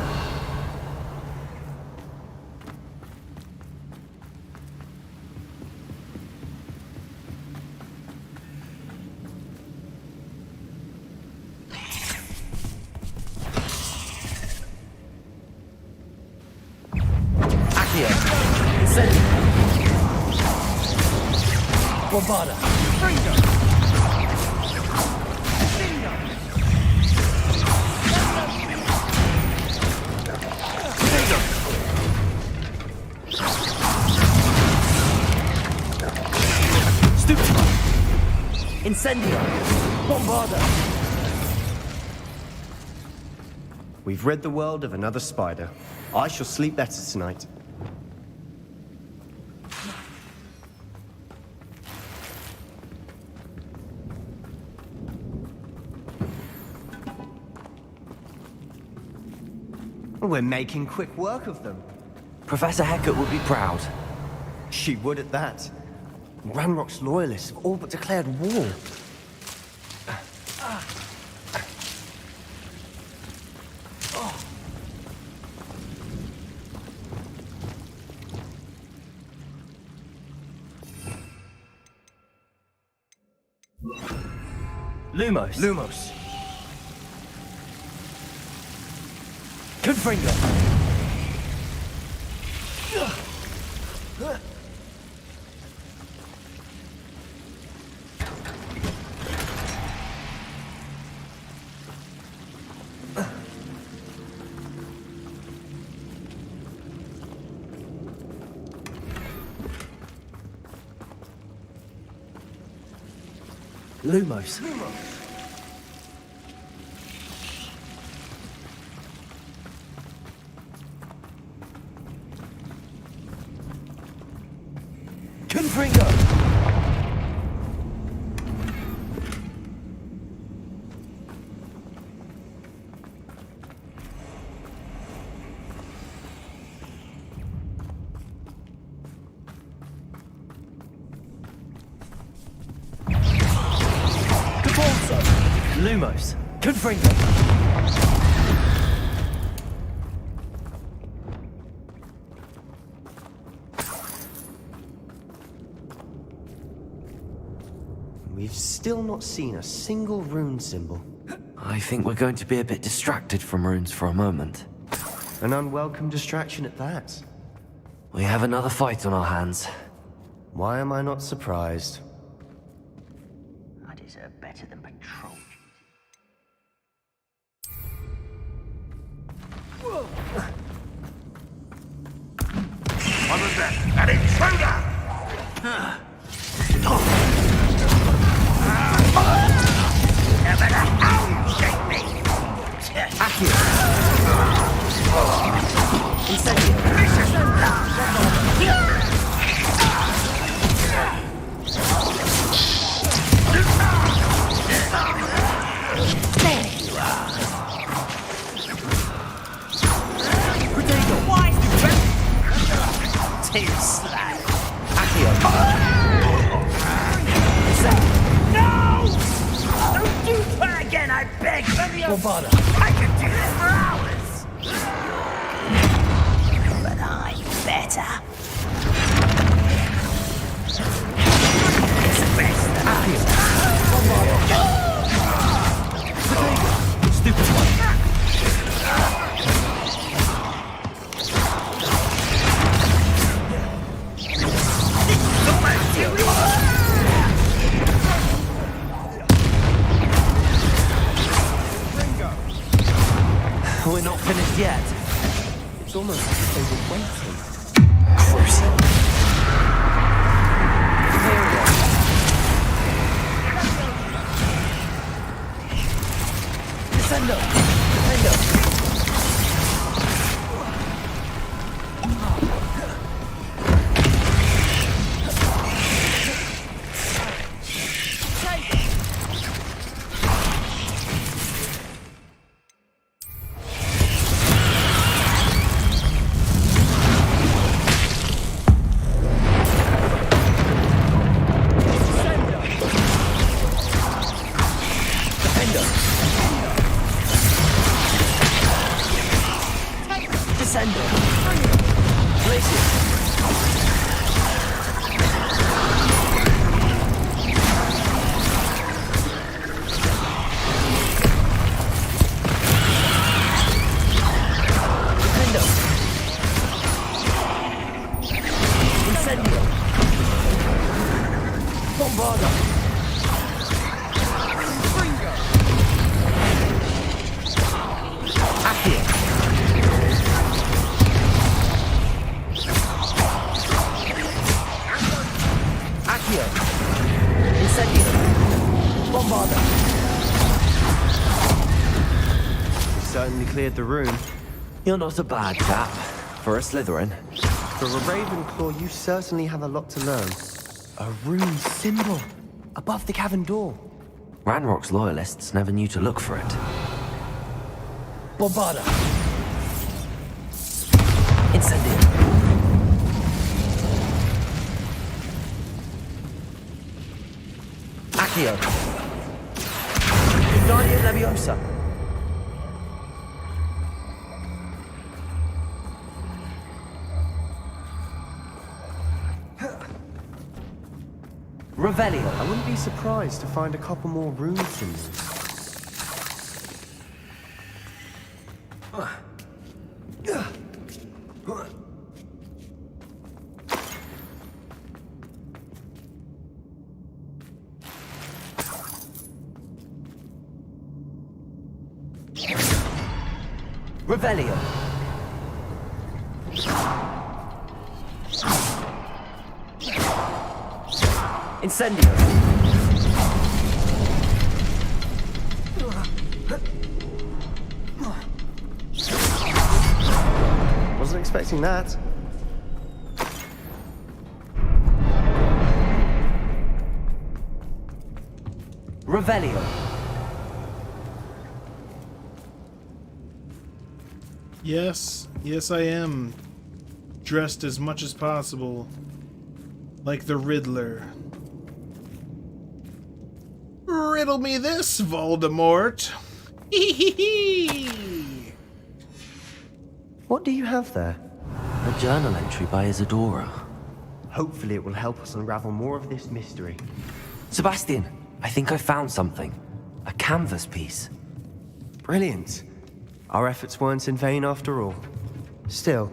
D: Accio. Incendio. Bombarda. Fringo. Incendio! Bombarda!
B: We've rid the world of another spider. I shall sleep better tonight. We're making quick work of them.
C: Professor Hecat would be proud.
B: She would at that. Ranrock's loyalists have all but declared war.
D: Lumos.
B: Lumos.
D: Confringo. Lumos. Confringo. Lumos. Confringo.
B: We've still not seen a single rune symbol.
C: I think we're going to be a bit distracted from runes for a moment.
B: An unwelcome distraction at that.
C: We have another fight on our hands.
B: Why am I not surprised?
N: I deserve better than patrol.
M: What was that? An intruder!
N: Never the hell shake me!
D: Accio. Incendio.
N: There you are.
D: Protego.
N: Why is the too slow?
D: Accio.
N: No! Don't do that again, I beg!
D: Bombarda.
N: I could do this for hours! But I'm better. It's the best that
D: Accio. Bombarda. Protego. Stupid one. We're not finished yet.
B: It's almost as if they were waiting.
C: Cruisy.
D: Incendio. Defendo! Defendo!
B: Cleared the room.
C: You're not a bad chap for a Slytherin.
B: For a Ravenclaw, you certainly have a lot to learn. A rune symbol above the cavern door.
C: Ranrock's loyalists never knew to look for it.
D: Bombarda!
C: Incendio!
D: Accio! Wingardium Leviosa!
C: Revelio.
B: I wouldn't be surprised to find a couple more rune symbols.
C: Revelio. Incendio.
B: Wasn't expecting that.
C: Revelio.
A: Yes, I am dressed as much as possible like the Riddler. Riddle me this, Voldemort.
B: What do you have there?
C: A journal entry by Isadora.
B: Hopefully it will help us unravel more of this mystery.
C: Sebastian, I think I found something. A canvas piece.
B: Brilliant. Our efforts weren't in vain after all. Still,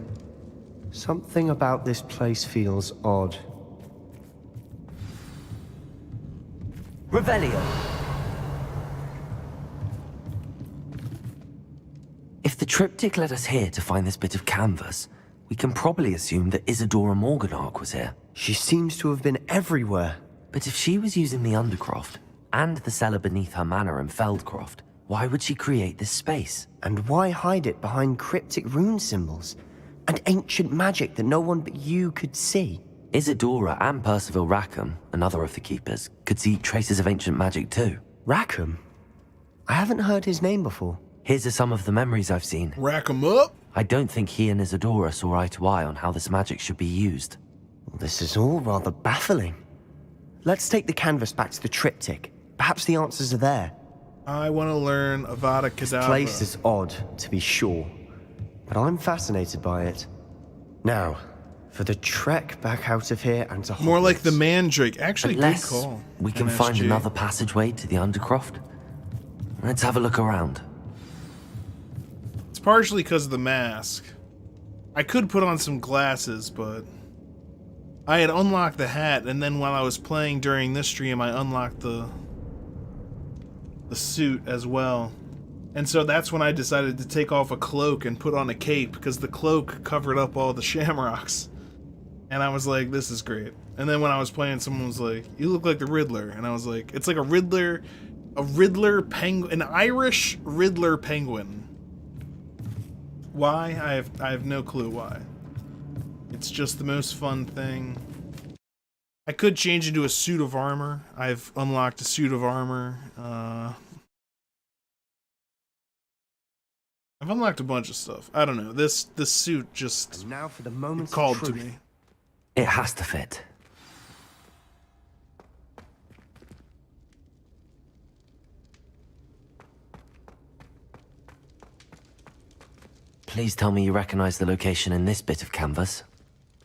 B: something about this place feels odd.
C: Revelio. If the triptych led us here to find this bit of canvas, we can probably assume that Isadora Morganach was here.
B: She seems to have been everywhere.
C: But if she was using the Undercroft, and the cellar beneath her manor in Feldcroft, why would she create this space?
B: And why hide it behind cryptic rune symbols? And ancient magic that no one but you could see?
C: Isadora and Percival Rackham, another of the Keepers, could see traces of ancient magic too.
B: Rackham? I haven't heard his name before.
C: Here's some of the memories I've seen.
A: Rack 'em up?
C: I don't think he and Isadora saw eye to eye on how this magic should be used.
B: Well, this is all rather baffling. Let's take the canvas back to the triptych. Perhaps the answers are there.
A: I want to learn Avada Kedavra.
B: This place is odd, to be sure, but I'm fascinated by it. Now, for the trek back out of here and to Hogwarts.
A: More like the Mandrake. Actually,
C: Unless
A: good call.
C: we can
A: MSG.
C: find another passageway to the Undercroft. Let's have a look around.
A: It's partially because of the mask. I could put on some glasses, but I had unlocked the hat, and then while I was playing during this stream, I unlocked the suit as well. And so that's when I decided to take off a cloak and put on a cape, because the cloak covered up all the shamrocks. And I was like, this is great. And then when I was playing, someone was like, you look like the Riddler. And I was like, it's like a Riddler A Riddler penguin, an Irish Riddler penguin. Why? I have no clue why. It's just the most fun thing. I could change into a suit of armor. I've unlocked a suit of armor. I've unlocked a bunch of stuff. I don't know. This suit just
B: and now for the moment
A: called to me.
C: It has to fit. Please tell me you recognize the location in this bit of canvas.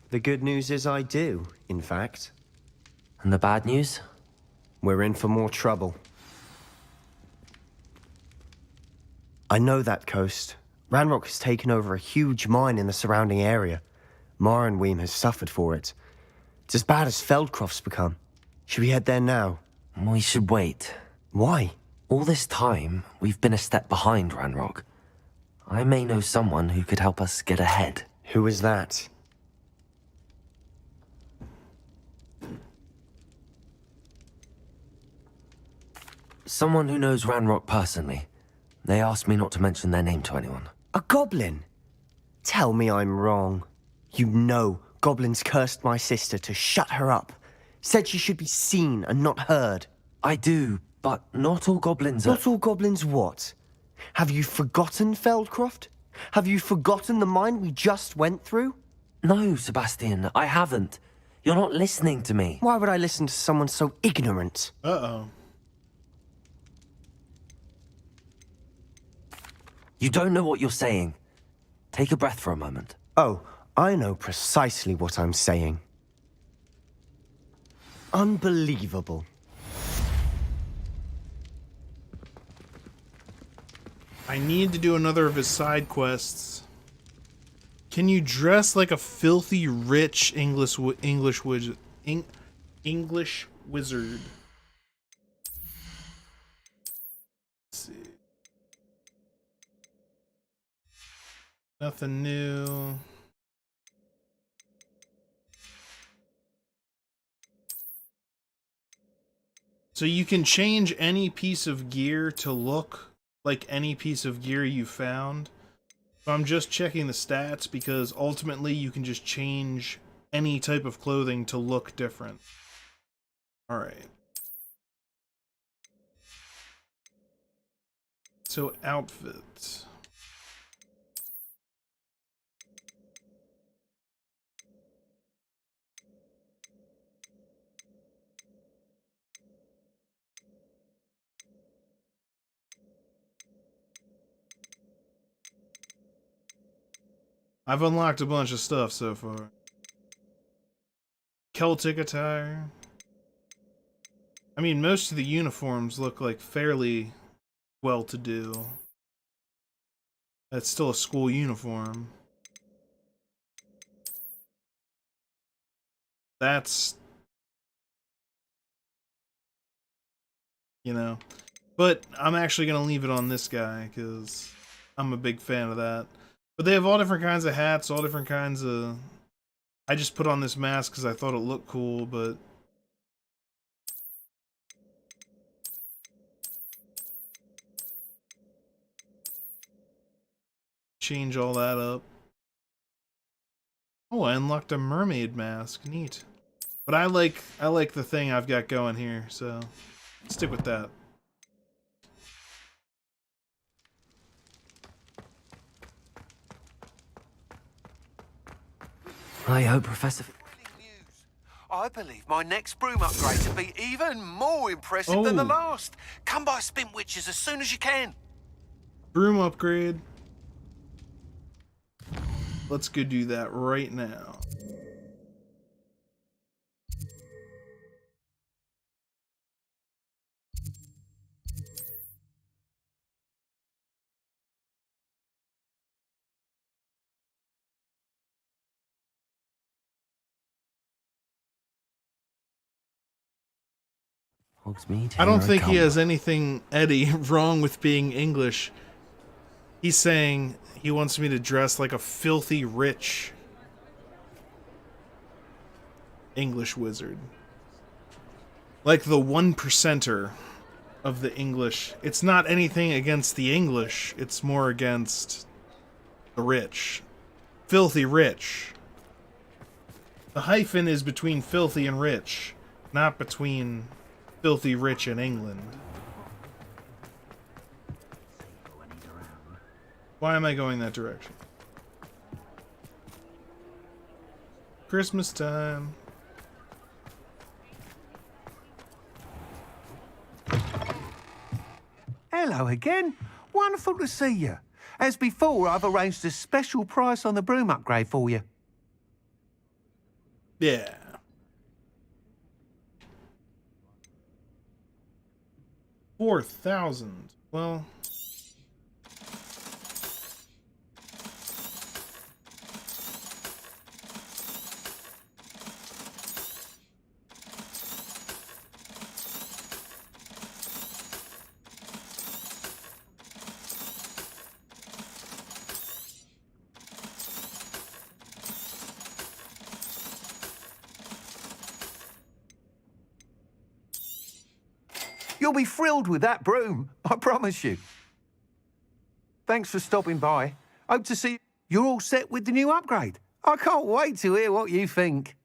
B: The good news is I do, in fact.
C: And the bad news?
B: We're in for more trouble. I know that coast. Ranrock has taken over a huge mine in the surrounding area. Marrenweem has suffered for it. It's as bad as Feldcroft's become. Should we head there now?
C: We should wait.
B: Why?
C: All this time, we've been a step behind Ranrock. I may know someone who could help us get ahead.
B: Who is that?
C: Someone who knows Ranrock personally. They asked me not to mention their name to anyone.
B: A goblin? Tell me I'm wrong. You know goblins cursed my sister to shut her up. Said she should be seen and not heard.
C: I do, but not all goblins are...
B: Not all goblins what? Have you forgotten Feldcroft? Have you forgotten the mine we just went through?
C: No, Sebastian, I haven't. You're not listening to me.
B: Why would I listen to someone so ignorant?
A: Uh-oh.
C: You don't know what you're saying. Take a breath for a moment.
B: Oh, I know precisely what I'm saying. Unbelievable.
A: I need to do another of his side quests. Can you dress like a filthy rich English wizard? English wizard. Let's see. Nothing new. So you can change any piece of gear to look like any piece of gear you found. So I'm just checking the stats because ultimately you can just change any type of clothing to look different. Alright. So outfits. I've unlocked a bunch of stuff so far. Celtic attire. I mean, most of the uniforms look like fairly well-to-do. That's still a school uniform. That's... you know. But I'm actually going to leave it on this guy, because I'm a big fan of that. But they have all different kinds of hats, all different kinds of... I just put on this mask because I thought it looked cool, but... change all that up. Oh, I unlocked a mermaid mask. Neat. But I like the thing I've got going here, so stick with that.
C: I hope Professor...
L: I believe my next broom upgrade to be even more impressive than the last. Come by Spin Witches as soon as you can.
A: Broom upgrade. Let's go do that right now. I don't think he has anything, Eddie, wrong with being English. He's saying he wants me to dress like a filthy rich English wizard. Like the 1%er of the English. It's not anything against the English. It's more against the rich. Filthy rich. The hyphen is between filthy and rich, not between filthy rich and England. Why am I going that direction? Christmas time.
K: Hello again. Wonderful to see you. As before, I've arranged a special price on the broom upgrade for you.
A: Yeah. $4,000. Well...
K: You'll be thrilled with that broom, I promise you. Thanks for stopping by. Hope to see you're all set with the new upgrade. I can't wait to hear what you think.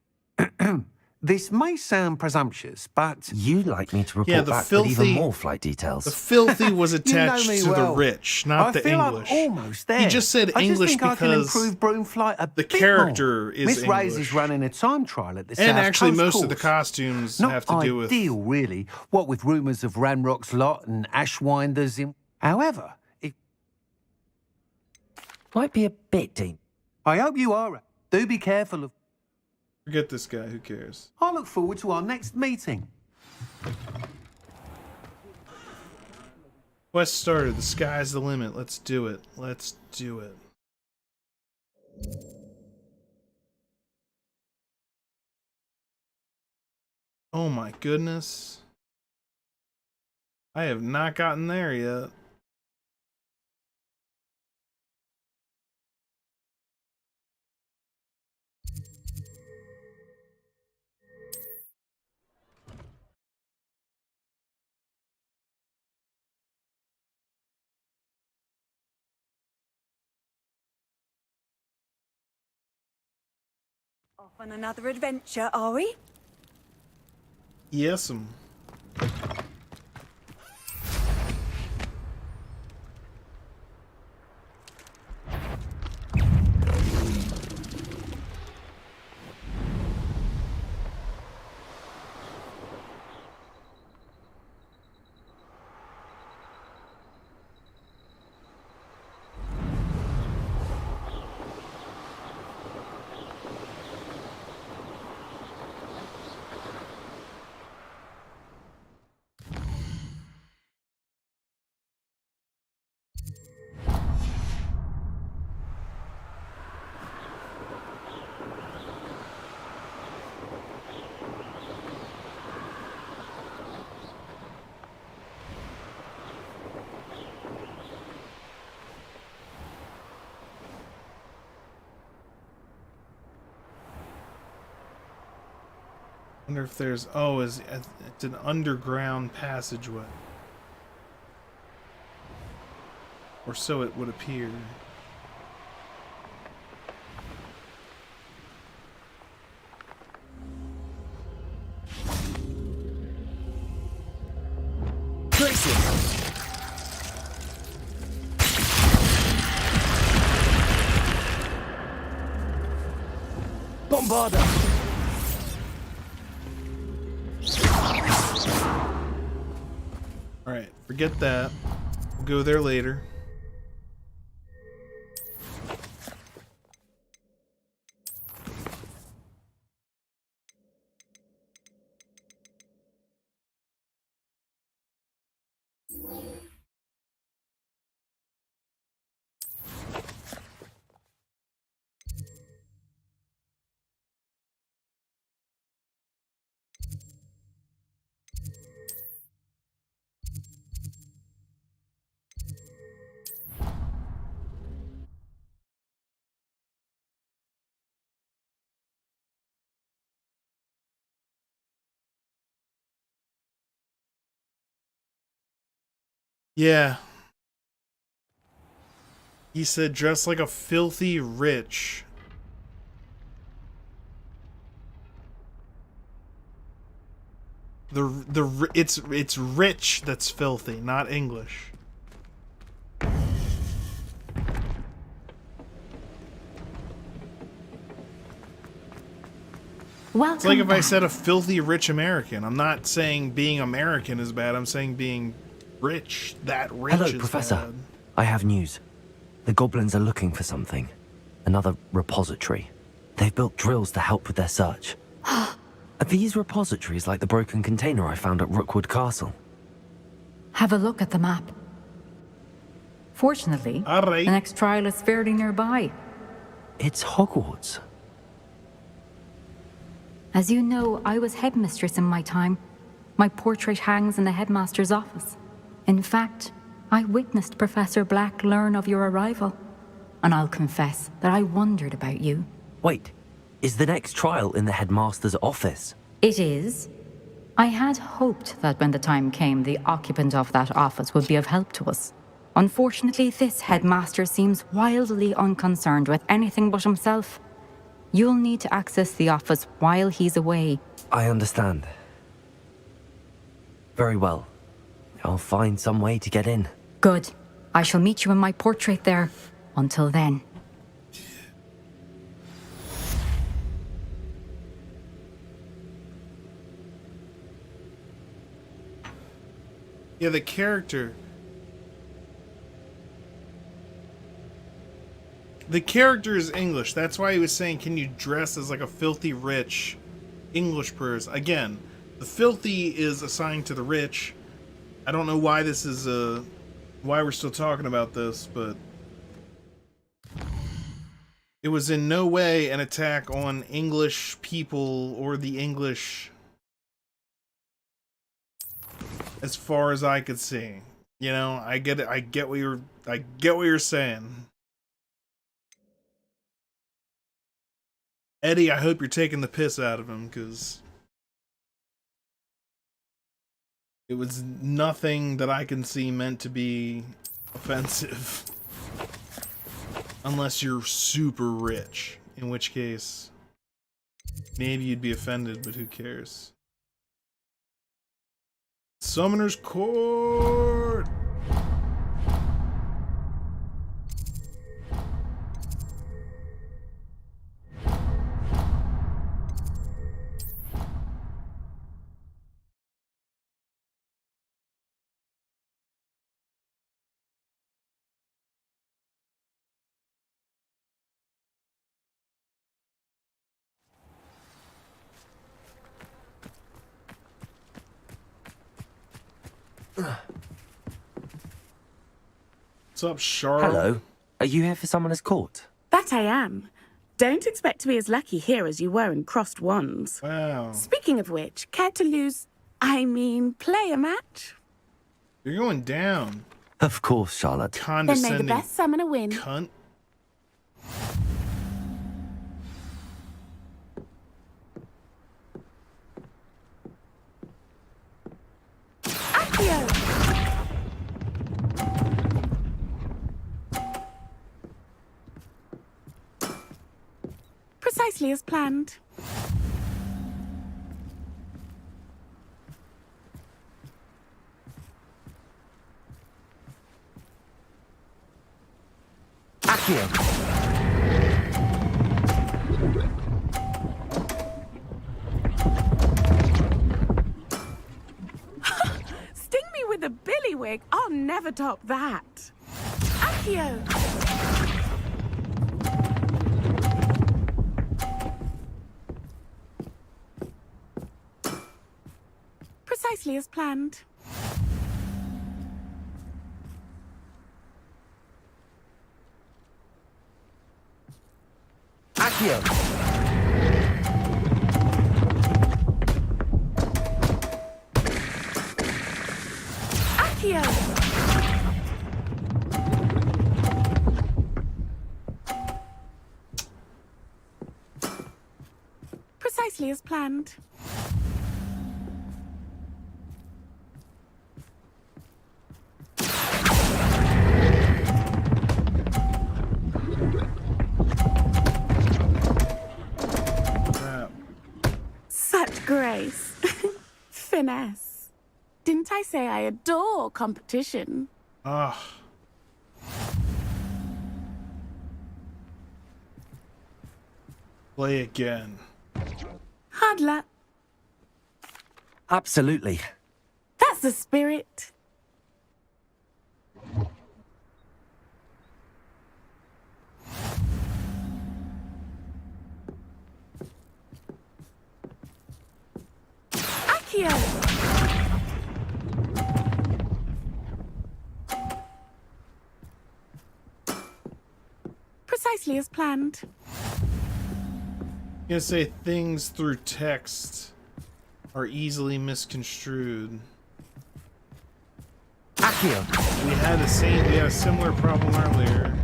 K: This may sound presumptuous, but...
C: You'd like me to report back with even more flight details.
A: The filthy was attached
K: You know me
A: to
K: well.
A: the rich, not the
K: I feel
A: English.
K: I'm almost there.
A: He just said
K: I
A: English
K: think I can
A: because
K: improve broom flight a
A: the
K: bit
A: character
K: more.
A: is
K: Miss
A: English.
K: Ray's is running a time trial at the
A: And
K: South
A: actually,
K: Coast
A: most of the
K: course.
A: costumes
K: Not
A: have to do with...
K: ideal, really. What with rumours of Ranrock's lot and Ashwinders in... However, it...
C: Might be a bit deep.
K: I hope you are. Do be careful of...
A: Forget this guy, who cares?
K: I look forward to our next meeting.
A: Quest started. The sky's the limit. Let's do it. Let's do it. Oh my goodness. I have not gotten there yet.
H: Off on another adventure, are we?
A: Yes'm. Wonder if there's... Oh, it's an underground passageway. Or so it would appear.
D: Bombarda!
A: Alright, forget that. We'll go there later. Yeah. He said dress like a filthy rich. It's rich that's filthy, not English.
O: Welcome
A: It's like if I
O: back.
A: said a filthy rich American. I'm not saying being American is bad. I'm saying being rich. That rich
C: Hello,
A: is
C: Professor.
A: bad.
C: I have news. The goblins are looking for something. Another repository. They've built drills to help with their search. Are these repositories like the broken container I found at Rookwood Castle?
O: Have a look at the map. Fortunately, the next trial is fairly nearby.
C: It's Hogwarts.
O: As you know, I was headmistress in my time. My portrait hangs in the headmaster's office. In fact, I witnessed Professor Black learn of your arrival. And I'll confess that I wondered about you.
C: Wait, is the next trial in the headmaster's office?
O: It is. I had hoped that when the time came, the occupant of that office would be of help to us. Unfortunately, this headmaster seems wildly unconcerned with anything but himself. You'll need to access the office while he's away.
C: I understand. Very well. I'll find some way to get in.
O: Good. I shall meet you in my portrait there. Until then.
A: Yeah, the character. The character is English. That's why he was saying, can you dress as like a filthy rich English person? Again, the filthy is assigned to the rich. I don't know why this is why we're still talking about this, but it was in no way an attack on English people or the English as far as I could see. You know, I get it. I get what you're saying. Eddie, I hope you're taking the piss out of him, because it was nothing that I can see meant to be offensive. Unless you're super rich, in which case maybe you'd be offended, but who cares? Summoner's Court! What's up, Charlotte?
C: Hello. Are you here for Summoner's Court?
V: That I am. Don't expect to be as lucky here as you were in Crossed Wands.
A: Wow.
V: Speaking of which, care to play a match?
A: You're going down.
C: Of course, Charlotte.
V: Then may the best summoner win.
A: Cunt.
V: Accio! Precisely as planned.
C: Accio!
V: Sting me with a billywig. I'll never top that. Accio! Precisely as planned.
C: Accio!
V: Accio! Precisely as planned. Finesse. Didn't I say I adore competition?
A: Ah. Play again.
V: Hard luck.
C: Absolutely.
V: That's the spirit. Accio! Precisely as planned.
A: I'm gonna say things through text are easily misconstrued.
C: Accio!
A: We had a similar problem earlier.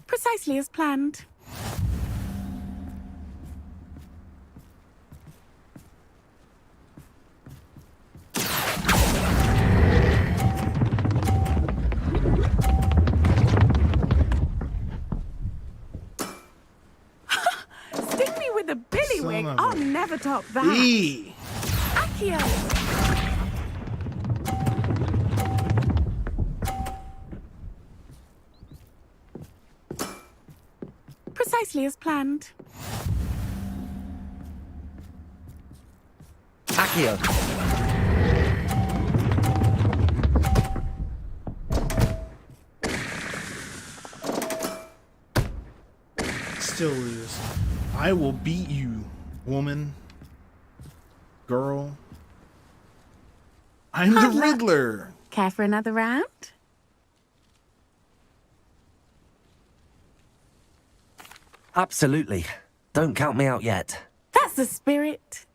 V: Precisely as planned. Sting me with a billywig. I'll never top that. Accio! Precisely as planned.
C: Accio!
A: Still lose. I will beat you, woman. Girl. I'm the Riddler.
V: Care for another round?
C: Absolutely. Don't count me out yet.
V: That's the spirit.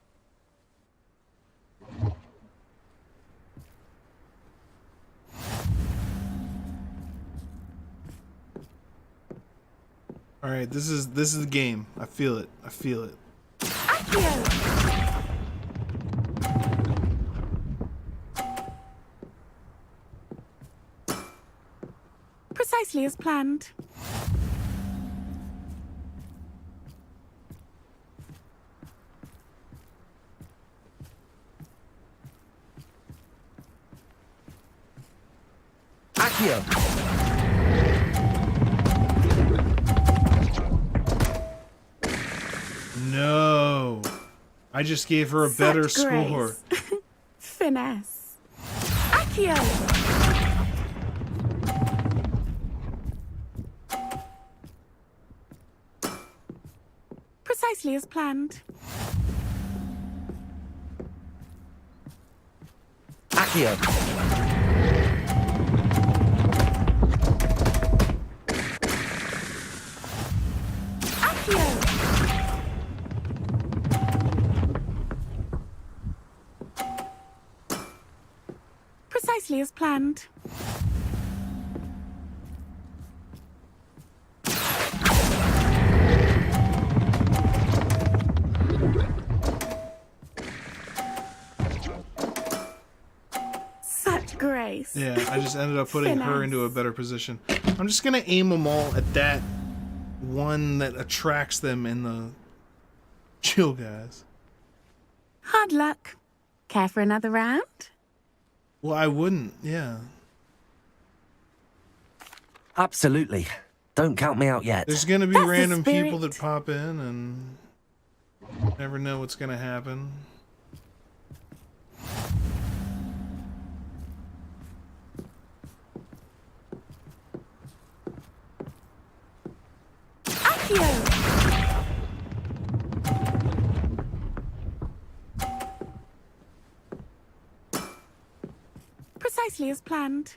A: All right, this is the game. I feel it. I feel it.
V: Accio! Precisely as planned.
C: Accio!
A: No. I just gave her a better score.
V: Finesse. Accio! Precisely as planned.
C: Accio!
V: Precisely as planned. Such grace.
A: Yeah, I just ended up putting her into a better position. I'm just gonna aim them all at that one that attracts them in the chill guys.
V: Hard luck. Care for another round?
A: Well, I wouldn't, yeah.
C: Absolutely. Don't count me out yet.
A: There's gonna be random people that pop in and never know what's gonna happen.
V: Accio! Precisely as planned.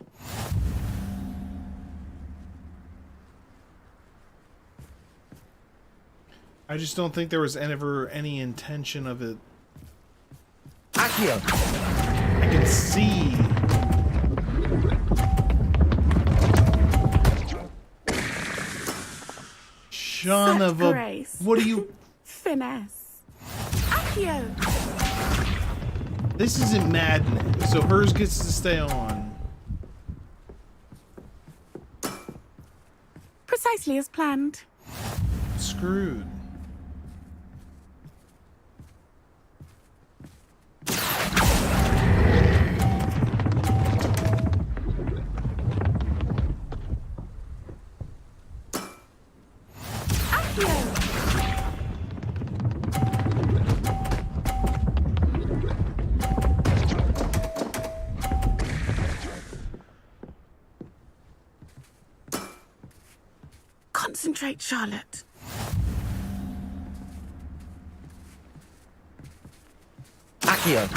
A: I just don't think there was ever any intention of it.
C: Accio!
A: I can see. Son of a...
V: grace.
A: What are you...
V: Finesse. Accio!
A: This isn't maddening, so hers gets to stay on.
V: Precisely as planned.
A: Screwed.
V: Concentrate, Charlotte.
C: Accio.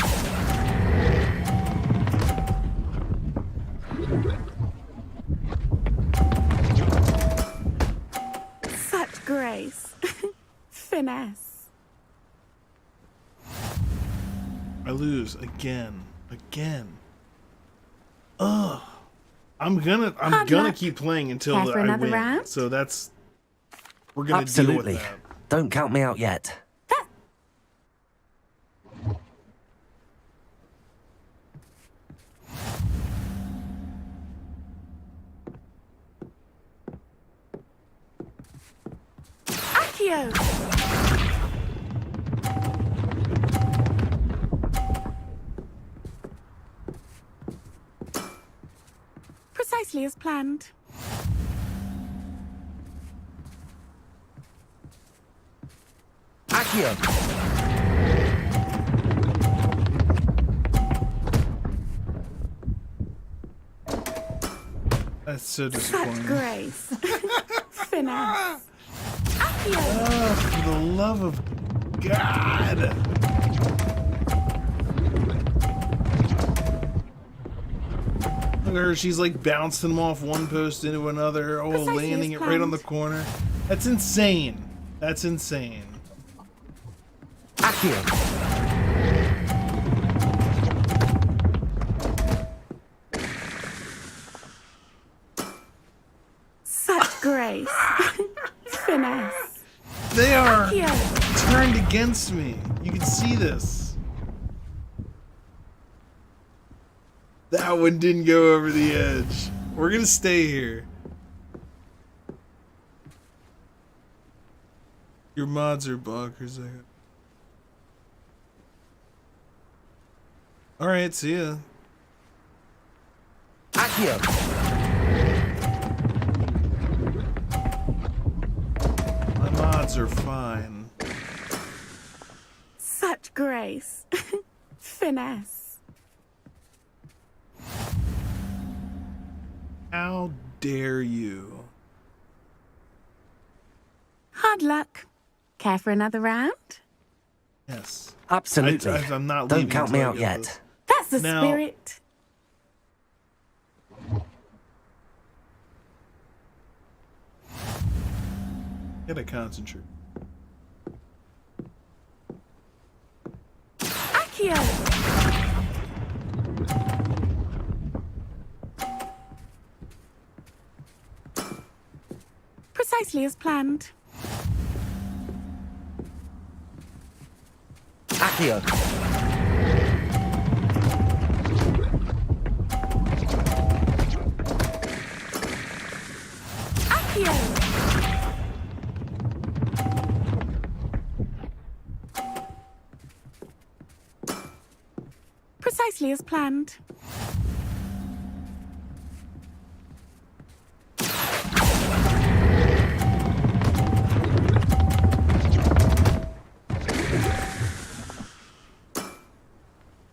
V: Such grace. Finesse.
A: I lose again. Ugh. I'm gonna keep playing until
V: Care for
A: I
V: another
A: win.
V: round?
A: So we're gonna
C: Absolutely.
A: deal with that.
C: Don't count me out yet.
V: Accio. Precisely as planned.
C: Accio.
A: That's so
V: Such
A: disappointing.
V: grace. Finesse.
A: Oh, for the love of God. Look at her, she's like bouncing them off one post into another, landing it right on the corner. That's insane. That's insane.
C: Accio.
V: Such grace. Finesse.
A: They are
V: Accio.
A: turned against me. You can see this. That one didn't go over the edge. We're gonna stay here. Your mods are bonkers. Alright, see ya.
C: Accio.
A: My mods are fine.
V: Such grace. Finesse.
A: How dare you?
V: Hard luck. Care for another round?
A: Yes.
C: Absolutely.
A: I'm not
C: Don't
A: leaving
C: count me
A: until I
C: out
A: get
C: yet.
A: this.
V: That's the
A: Now-
V: spirit.
A: Gotta concentrate.
V: Accio. Precisely as planned.
C: Accio.
V: Accio. Precisely as planned.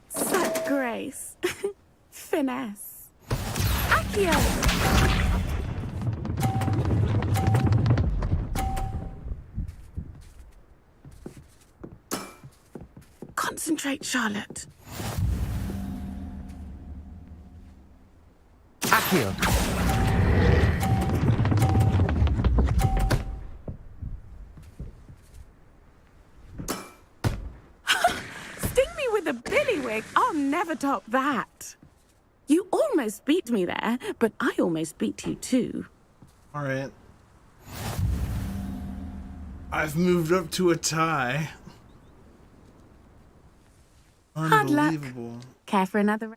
V: Such grace. Finesse. Accio. Concentrate, Charlotte.
C: Accio.
V: Sting me with a billywig. I'll never top that. You almost beat me there, but I almost beat you too.
A: Alright. I've moved up to a tie.
V: Hard luck.
A: Unbelievable.
V: Care for another?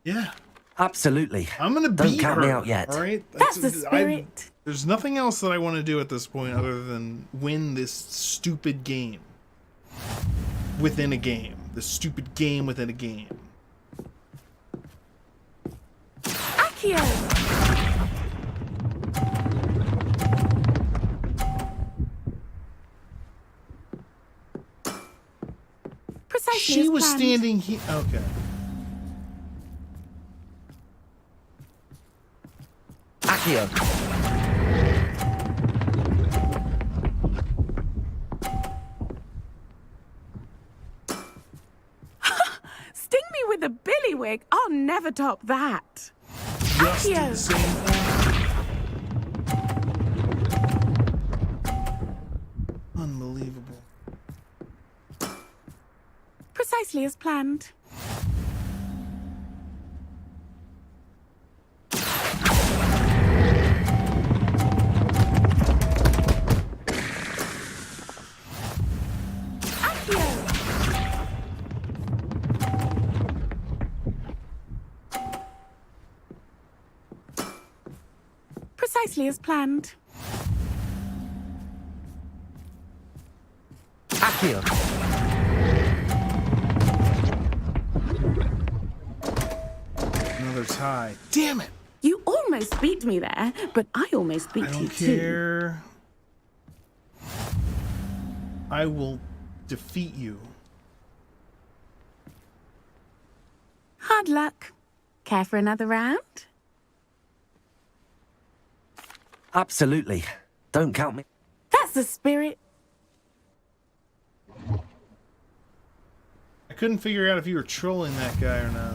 A: Yeah.
C: Absolutely.
A: I'm gonna
C: Don't
A: beat
C: count
A: her.
C: me out yet.
A: All right.
V: That's the spirit.
A: There's nothing else that I want to do at this point other than win this stupid game within a game. The stupid game within a game.
V: Accio! Precisely
A: She
V: as
A: was
V: planned.
A: standing here. Okay.
C: Accio.
V: Sting me with a billywig. I'll never top that.
A: Just did
V: Accio.
A: the same thing. Unbelievable.
V: Precisely as planned. Precisely as planned.
C: Accio.
A: Another tie. Damn it!
V: You almost beat me there, but I almost beat
A: I
V: you
A: don't
V: too.
A: care. I will defeat you.
V: Hard luck. Care for another round?
C: Absolutely. Don't count me.
V: That's the spirit.
A: I couldn't figure out if you were trolling that guy or not.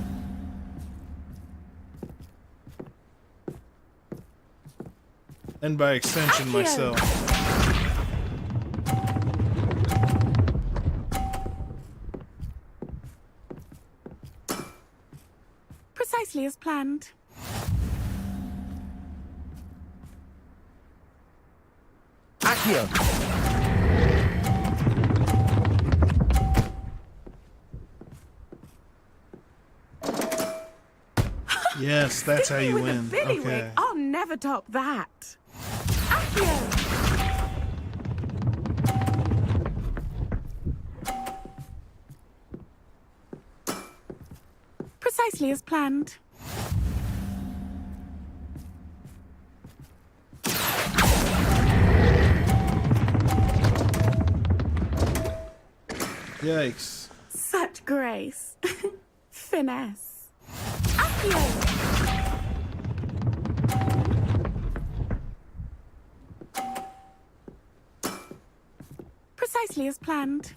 A: And by extension, myself.
V: Precisely as planned.
C: Accio.
A: Yes, that's how you
V: With
A: win.
V: a billywig.
A: Okay.
V: I'll never top that. Accio. Precisely as planned.
A: Yikes.
V: Such grace. Finesse. Accio. Precisely as planned.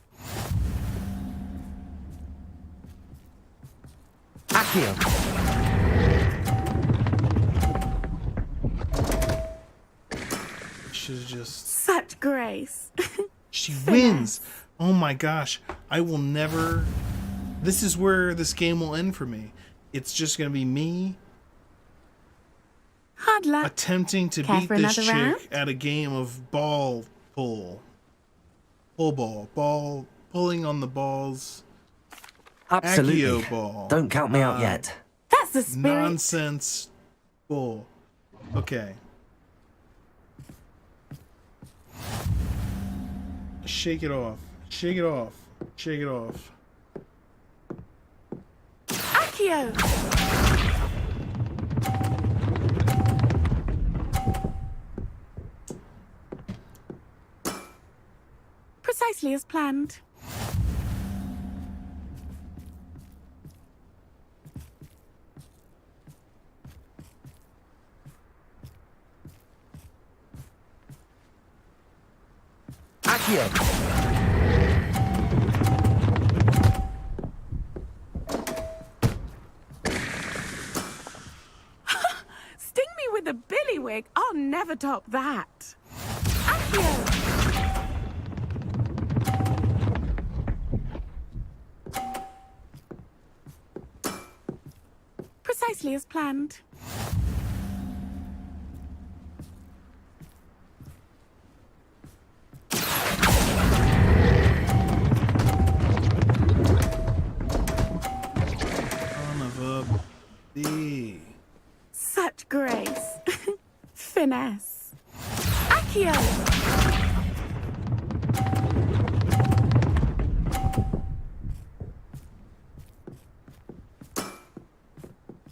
C: Accio.
A: She's just...
V: Such grace.
A: She wins! Oh my gosh. I will never... This is where this game will end for me. It's just gonna be me
V: Hard luck.
A: attempting to
V: Care
A: beat
V: for
A: this
V: another
A: chick
V: round?
A: at a game of ball pull. Pull ball. Pulling on the balls.
C: Absolutely.
A: Accio ball.
C: Don't count me out yet.
V: That's the spirit.
A: Nonsense bull. Okay. Shake it off. Shake it off. Shake it off.
V: Accio. Precisely as planned.
C: Accio.
V: Sting me with a billywig. I'll never top that. Accio. Precisely as planned. Such grace. Finesse. Accio!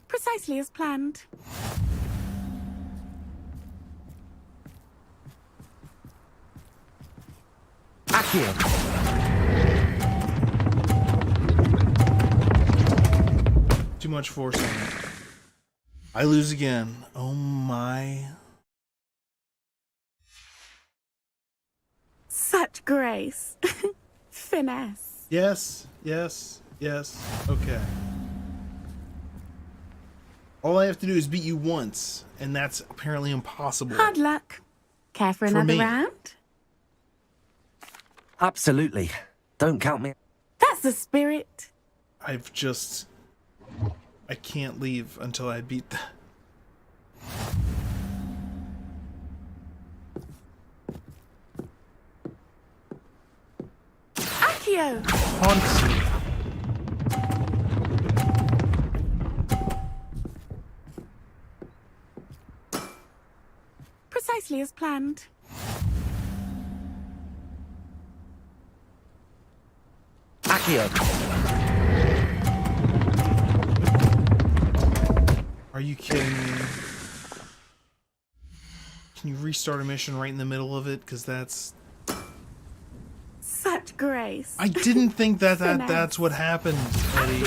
V: Precisely as planned.
C: Accio!
A: Too much force on it. I lose again. Oh my.
V: Such grace. Finesse.
A: Yes, yes, yes. Okay. All I have to do is beat you once, and that's apparently impossible.
V: Hard luck. Care for another
A: me.
V: round?
C: Absolutely. Don't count me.
V: That's the spirit.
A: I can't leave until I beat that.
V: Accio!
A: Haunts me.
V: Precisely as planned.
C: Accio!
A: Are you kidding me? Can you restart a mission right in the middle of it? Because that's...
V: Such grace.
A: I didn't think that's what happened, Eddie.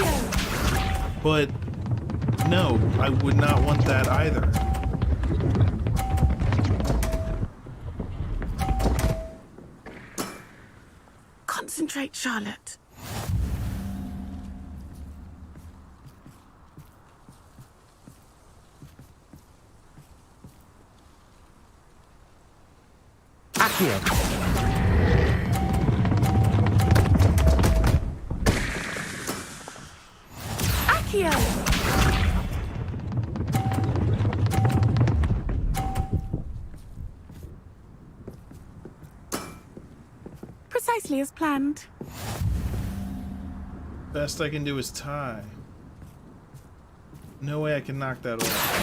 A: But no, I would not want that either.
V: Concentrate, Charlotte.
C: Accio!
V: Accio! Precisely as planned.
A: Best I can do is tie. No way I can knock that off.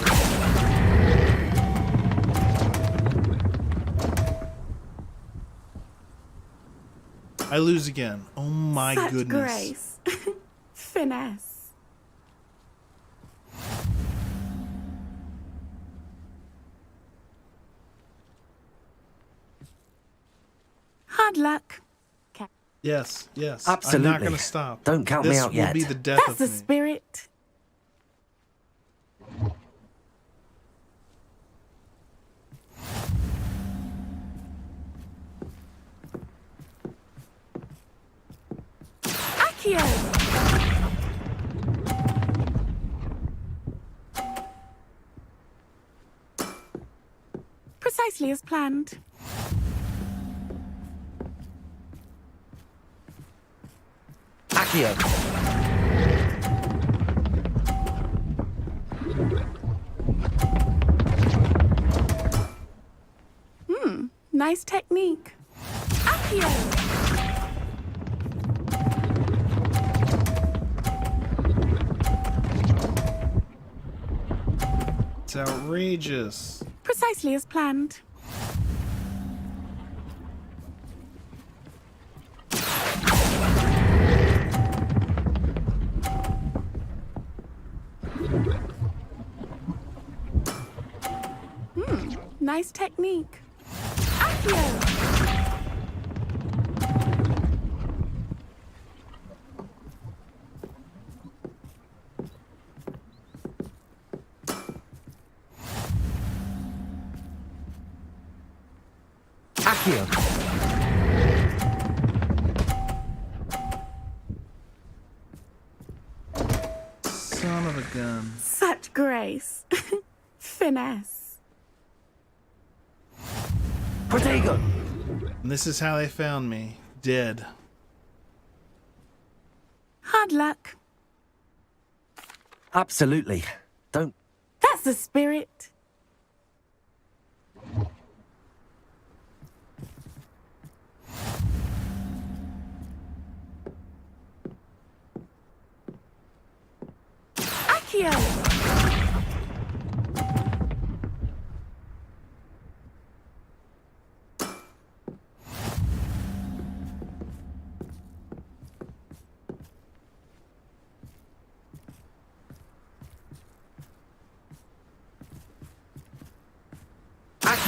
A: I lose again. Oh my
V: Such
A: goodness.
V: grace. Finesse. Hard luck.
A: Yes, yes.
C: Absolutely.
A: I'm not going to stop.
C: Don't count me out yet.
A: This will be the death
V: That's
A: of
V: the
A: me.
V: spirit. Accio! Precisely as planned.
C: Accio!
V: Nice technique. Accio!
A: It's outrageous.
V: Precisely as planned. Nice technique. Accio!
C: Accio!
A: Son of a gun.
V: Such grace. Finesse.
C: Protego!
A: And this is how they found me. Dead.
V: Hard luck.
C: Absolutely. Don't...
V: That's the spirit. Accio!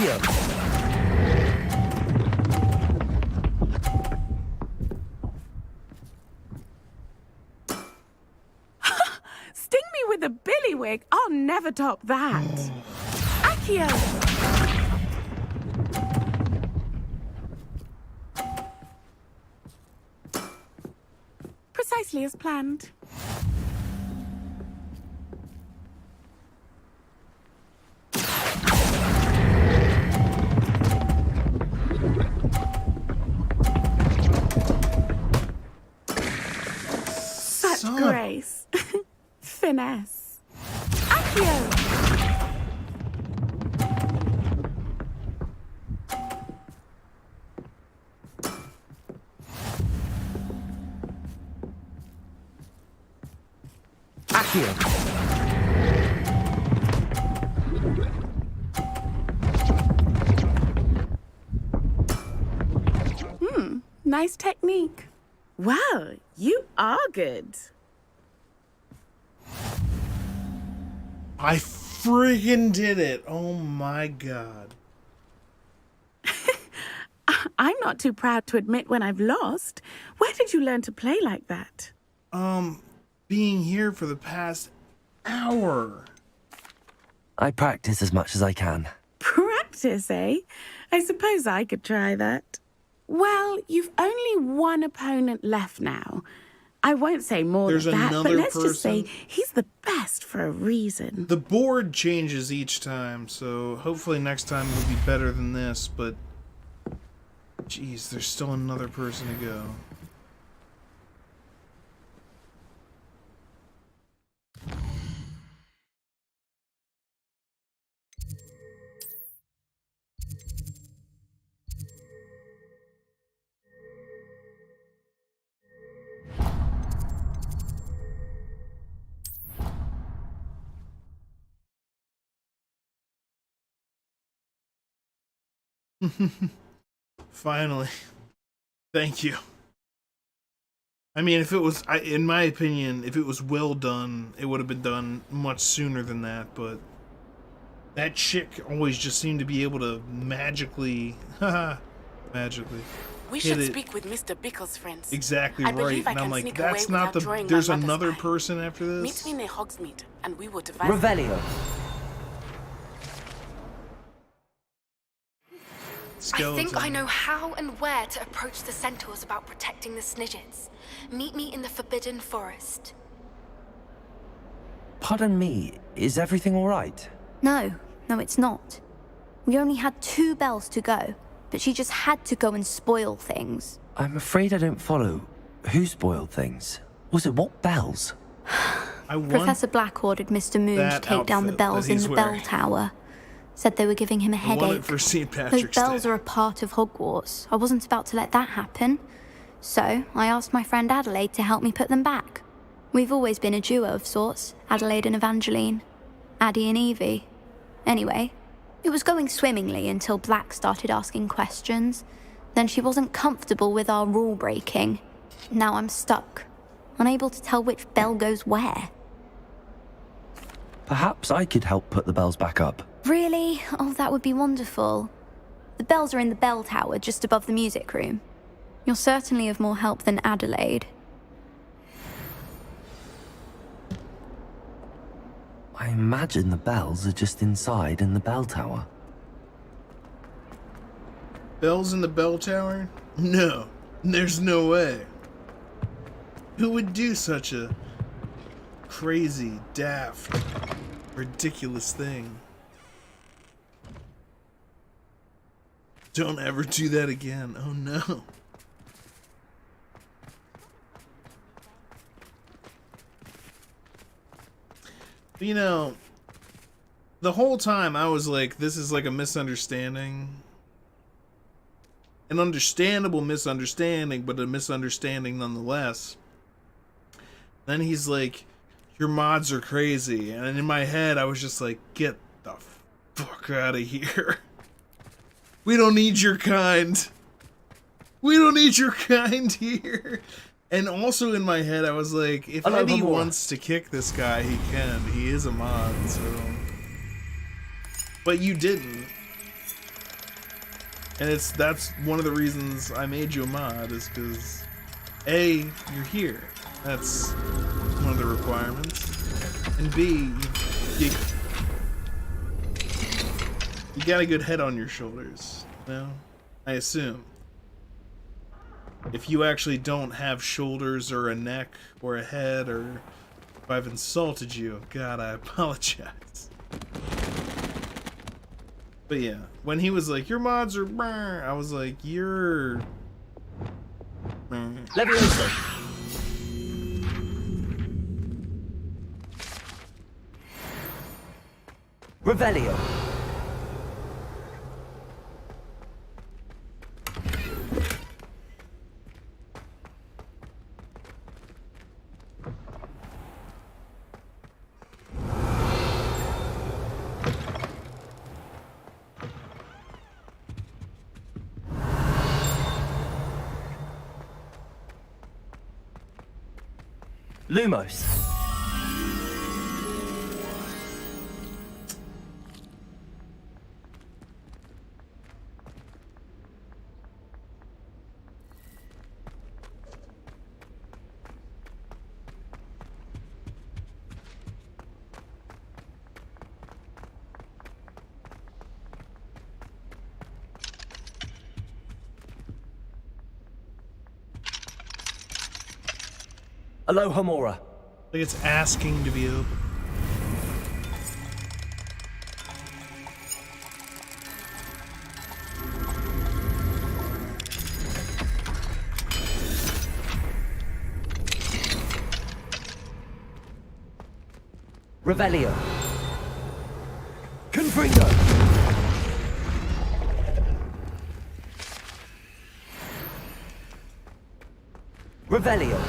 P: Accio!
V: Sting me with a billywig. I'll never top that. Accio! Precisely as planned. Such grace. Finesse. Accio! Nice technique. Well, you are good.
A: I friggin' did it. Oh my god.
V: I'm not too proud to admit when I've lost. Where did you learn to play like that?
A: Being here for the past hour.
C: I practice as much as I can.
V: Practice, eh? I suppose I could try that. Well, you've only one opponent left now. I won't say more
A: There's
V: than that, but
A: another
V: let's just say
A: person?
V: he's the best for a reason.
A: The board changes each time, so hopefully next time will be better than this, but... Jeez, there's still another person to go. Finally. Thank you. I mean, if it was, in my opinion, if it was well done, it would have been done much sooner than that, but that chick always just seemed to be able to magically, magically.
V: We
A: hit
V: should
A: it.
V: speak with Mr. Bickle's friends.
A: Exactly
V: I
A: right.
V: believe I
A: And I'm
V: can
A: like,
V: sneak
A: that's
V: away
A: not
V: without drawing
A: there's
V: my mother's
A: another
V: eye.
A: person after this?
V: Meet me near Hogsmeade, and we will devise...
F: Revelio.
J: I think I know how and where to approach the centaurs about protecting the Snidgets. Meet me in the Forbidden Forest.
C: Pardon me, is everything all right?
Q: No, it's not. We only had 2 bells to go, but she just had to go and spoil things.
C: I'm afraid I don't follow. Who spoiled things? Was it what bells?
Q: Professor Black ordered Mr. Moon to
A: that
Q: take down the
A: outfit
Q: bells
A: that
Q: in
A: he's
Q: the
A: wearing.
Q: bell tower. Said they were giving him a
A: I want it
Q: headache.
A: for St.
Q: Those
A: Patrick's
Q: bells
A: Day.
Q: are a part of Hogwarts. I wasn't about to let that happen. So, I asked my friend Adelaide to help me put them back. We've always been a duo of sorts, Adelaide and Evangeline. Addie and Evie. Anyway, it was going swimmingly until Black started asking questions. Then she wasn't comfortable with our rule breaking. Now I'm stuck, unable to tell which bell goes where.
C: Perhaps I could help put the bells back up.
Q: Really? Oh, that would be wonderful. The bells are in the bell tower just above the music room. You're certainly of more help than Adelaide.
C: I imagine the bells are just inside in the bell tower.
A: Bells in the bell tower? No, there's no way. Who would do such a crazy, daft, ridiculous thing? Don't ever do that again. Oh no. You know, the whole time I was like, this is like a misunderstanding. An understandable misunderstanding, but a misunderstanding nonetheless. Then he's like, your mods are crazy. And in my head, I was just like, get the fuck out of here. We don't need your kind. We don't need your kind here. And also in my head, I was like, if Eddie wants to kick this guy, he can. He is a mod, so... But you didn't. And that's one of the reasons I made you a mod, is because A, you're here. That's one of the requirements. And B, you got a good head on your shoulders, you know? I assume. If you actually don't have shoulders or a neck or a head, or if I've insulted you, God, I apologize. But yeah, when he was like, your mods are brr, I was like, you're...
D: Leviosa. Revelio. Lumos. Alohomora.
A: Like it's asking to be open.
D: Revelio.
U: Confringo.
D: Revelio.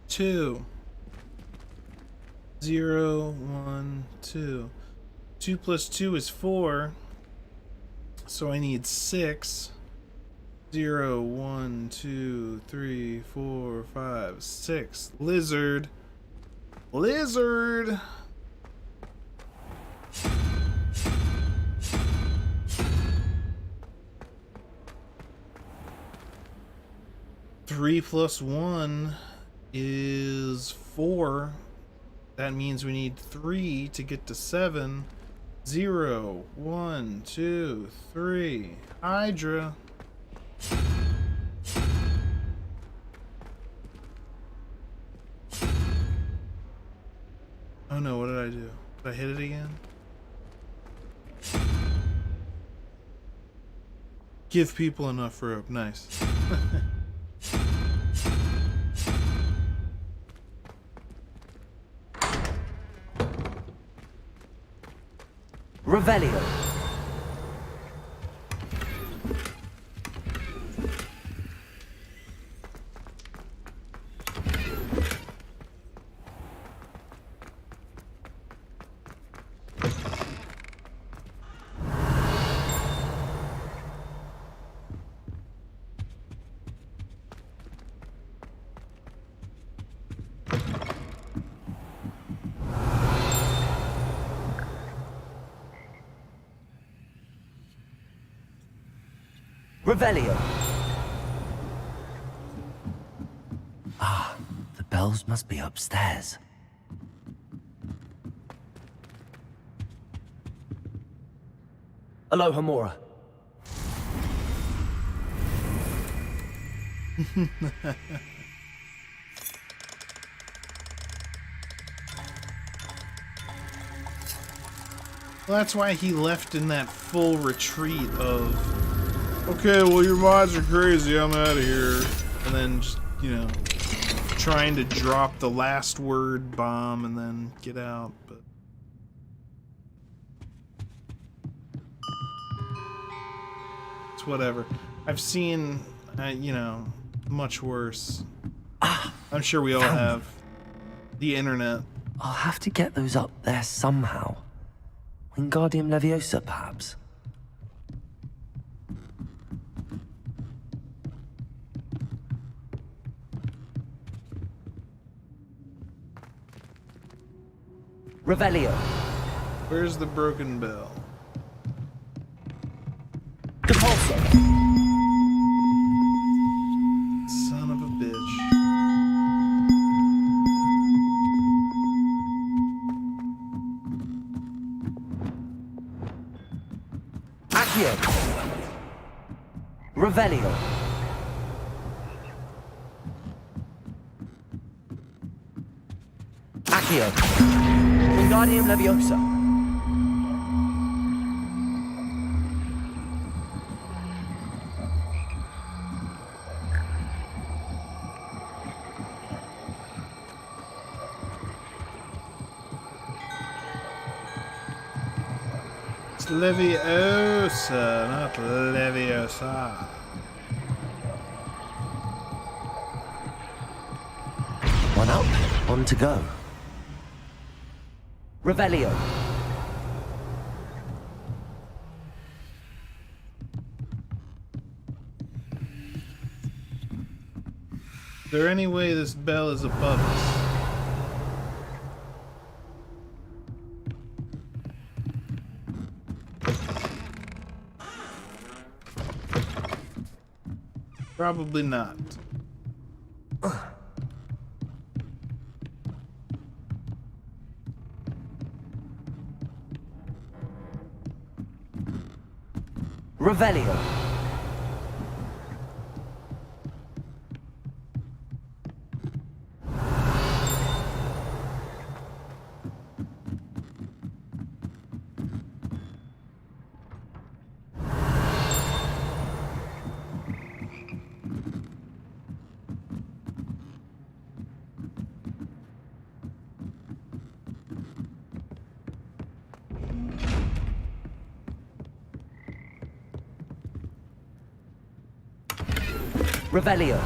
A: Two. 0, 1, 2. 2 plus 2 is 4. So I need 6. 0, 1, 2, 3, 4, 5, 6. Lizard. Lizard! Three plus 1 is 4. That means we need 3 to get to 7. 0, 1, 2, 3. Hydra. Oh no, what did I do? Did I hit it again? Give people enough rope. Nice.
D: Revelio. Revelio.
C: Ah, the bells must be upstairs.
D: Alohomora.
A: Well, that's why he left in that full retreat of, okay, well, your mods are crazy, I'm out of here. And then just, you know, trying to drop the last word bomb and then get out. But it's whatever. I've seen, you know, much worse. I'm sure we all have. The internet.
C: I'll have to get those up there somehow. Wingardium Leviosa, perhaps?
D: Revelio.
A: Where's the broken bell?
D: Depulso.
A: Son of a bitch.
D: Accio. Revelio. Accio. Wingardium Leviosa.
A: It's Leviosa, not Leviosa.
C: One up, one to go.
D: Revelio.
A: Is there any way this bell is above us? Probably not.
D: Revelio. Revelio.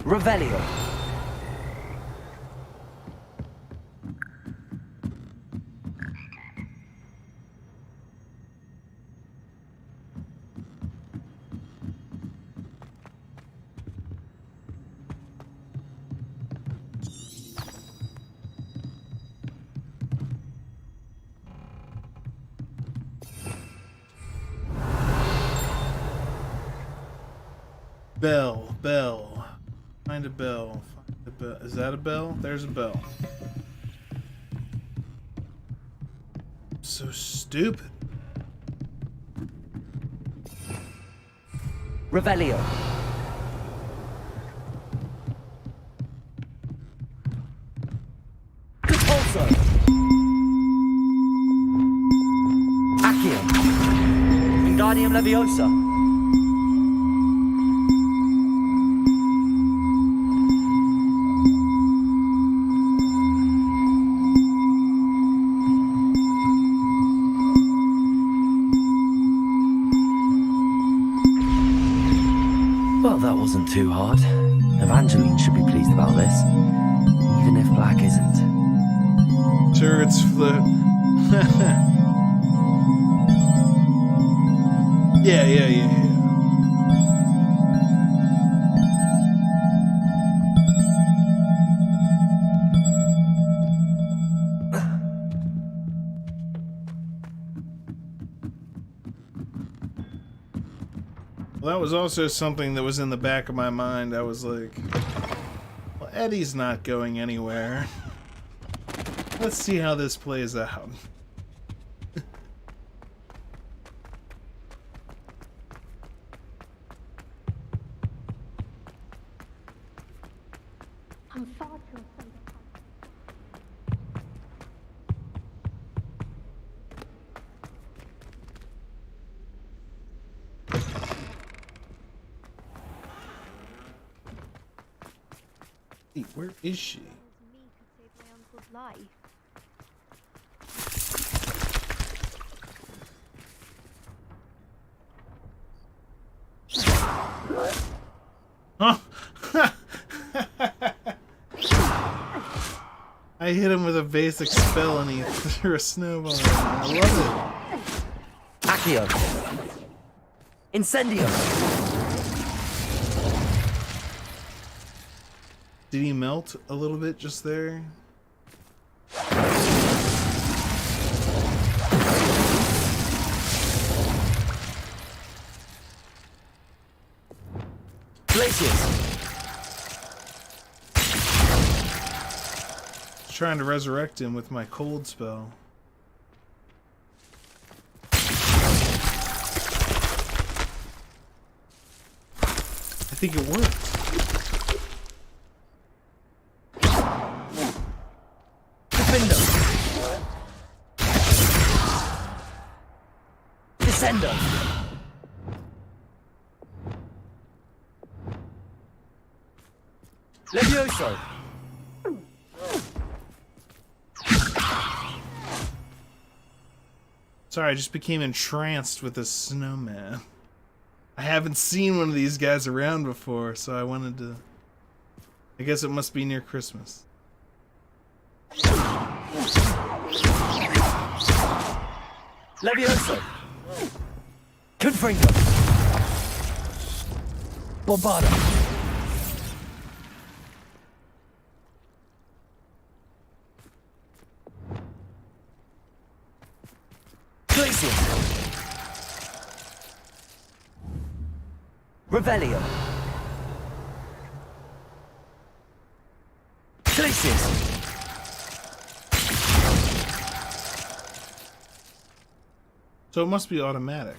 D: Revelio.
A: Bell, bell. Find a bell. Find a bell. Is that a bell? There's a bell. So stupid.
D: Revelio. Depulso. Accio. Wingardium Leviosa.
C: Well, that wasn't too hard. Evangeline should be pleased about this, even if Black isn't.
A: Turrets flip. Yeah. Well, that was also something that was in the back of my mind. I was like, well, Eddie's not going anywhere. Let's see how this plays out.
Q: I'm far too afraid
A: Hey, where is she?
Q: life.
A: I hit him with a basic spell and he threw a snowball. I love it.
D: Accio. Incendio.
A: Did he melt a little bit just there?
D: Glacius.
A: Trying to resurrect him with my cold spell. I think it worked.
D: Defendo. Descendo. Levioso.
A: Sorry, I just became entranced with this snowman. I haven't seen one of these guys around before, so I wanted to... I guess it must be near Christmas.
D: Levioso. Confringo. Bombardo. Glacius. Revelio. Glacius.
A: So it must be automatic.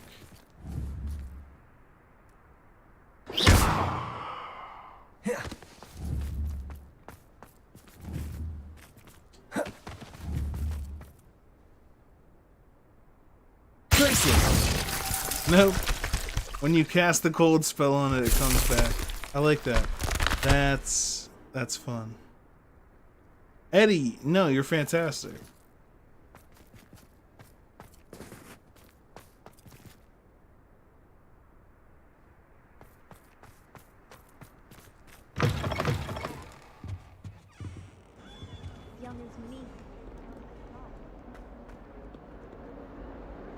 A: Nope. When you cast the cold spell on it, it comes back. I like that. That's fun. Eddie, no, you're fantastic.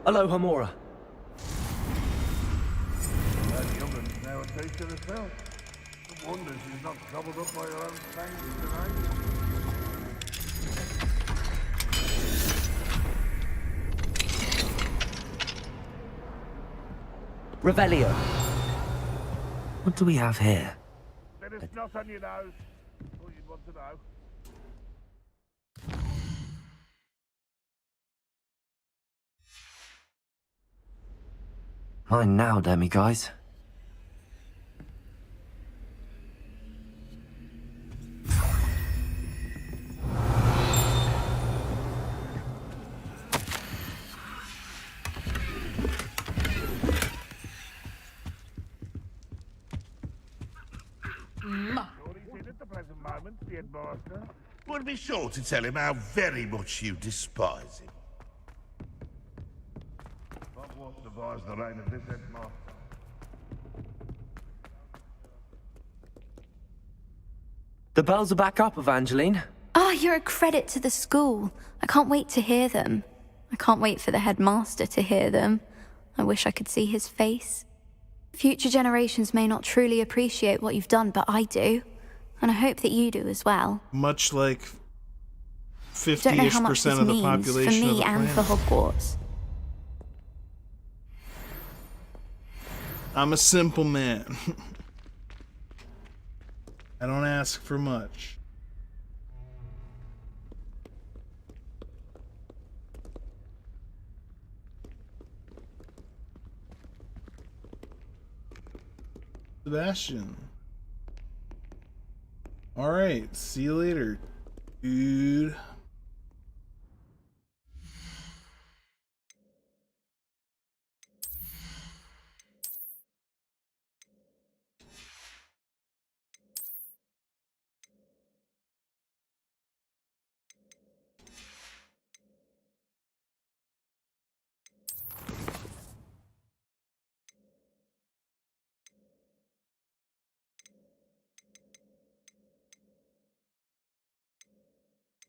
D: Aloha Mora.
M: That young'un's now a taste of herself. No wonder she's not gobbled up by her own fangs tonight.
D: Revelio. What do we have here?
M: Let us not on your nose. All you'd want to know.
C: Mine now, Demi guys.
M: Would be sure to tell him how very much you despise him. Hogwarts devised the reign of this headmaster.
D: The bells are back up, Evangeline.
Q: Oh, you're a credit to the school. I can't wait to hear them. I can't wait for the headmaster to hear them. I wish I could see his face. Future generations may not truly appreciate what you've done, but I do. And I hope that you do as well.
A: Much like
Q: Don't know how much
A: 50-ish%
Q: this
A: of the
Q: means for
A: population of
Q: me
A: the
Q: and
A: planet.
Q: for Hogwarts.
A: I'm a simple man. I don't ask for much. Sebastian. Alright, see you later, dude.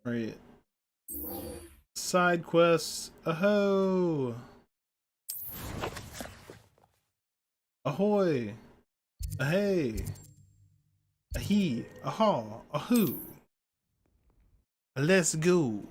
A: Right. Side quests. Aho! Ahoy! Ahay! Ahee! Aha! Ahoo! Let's go!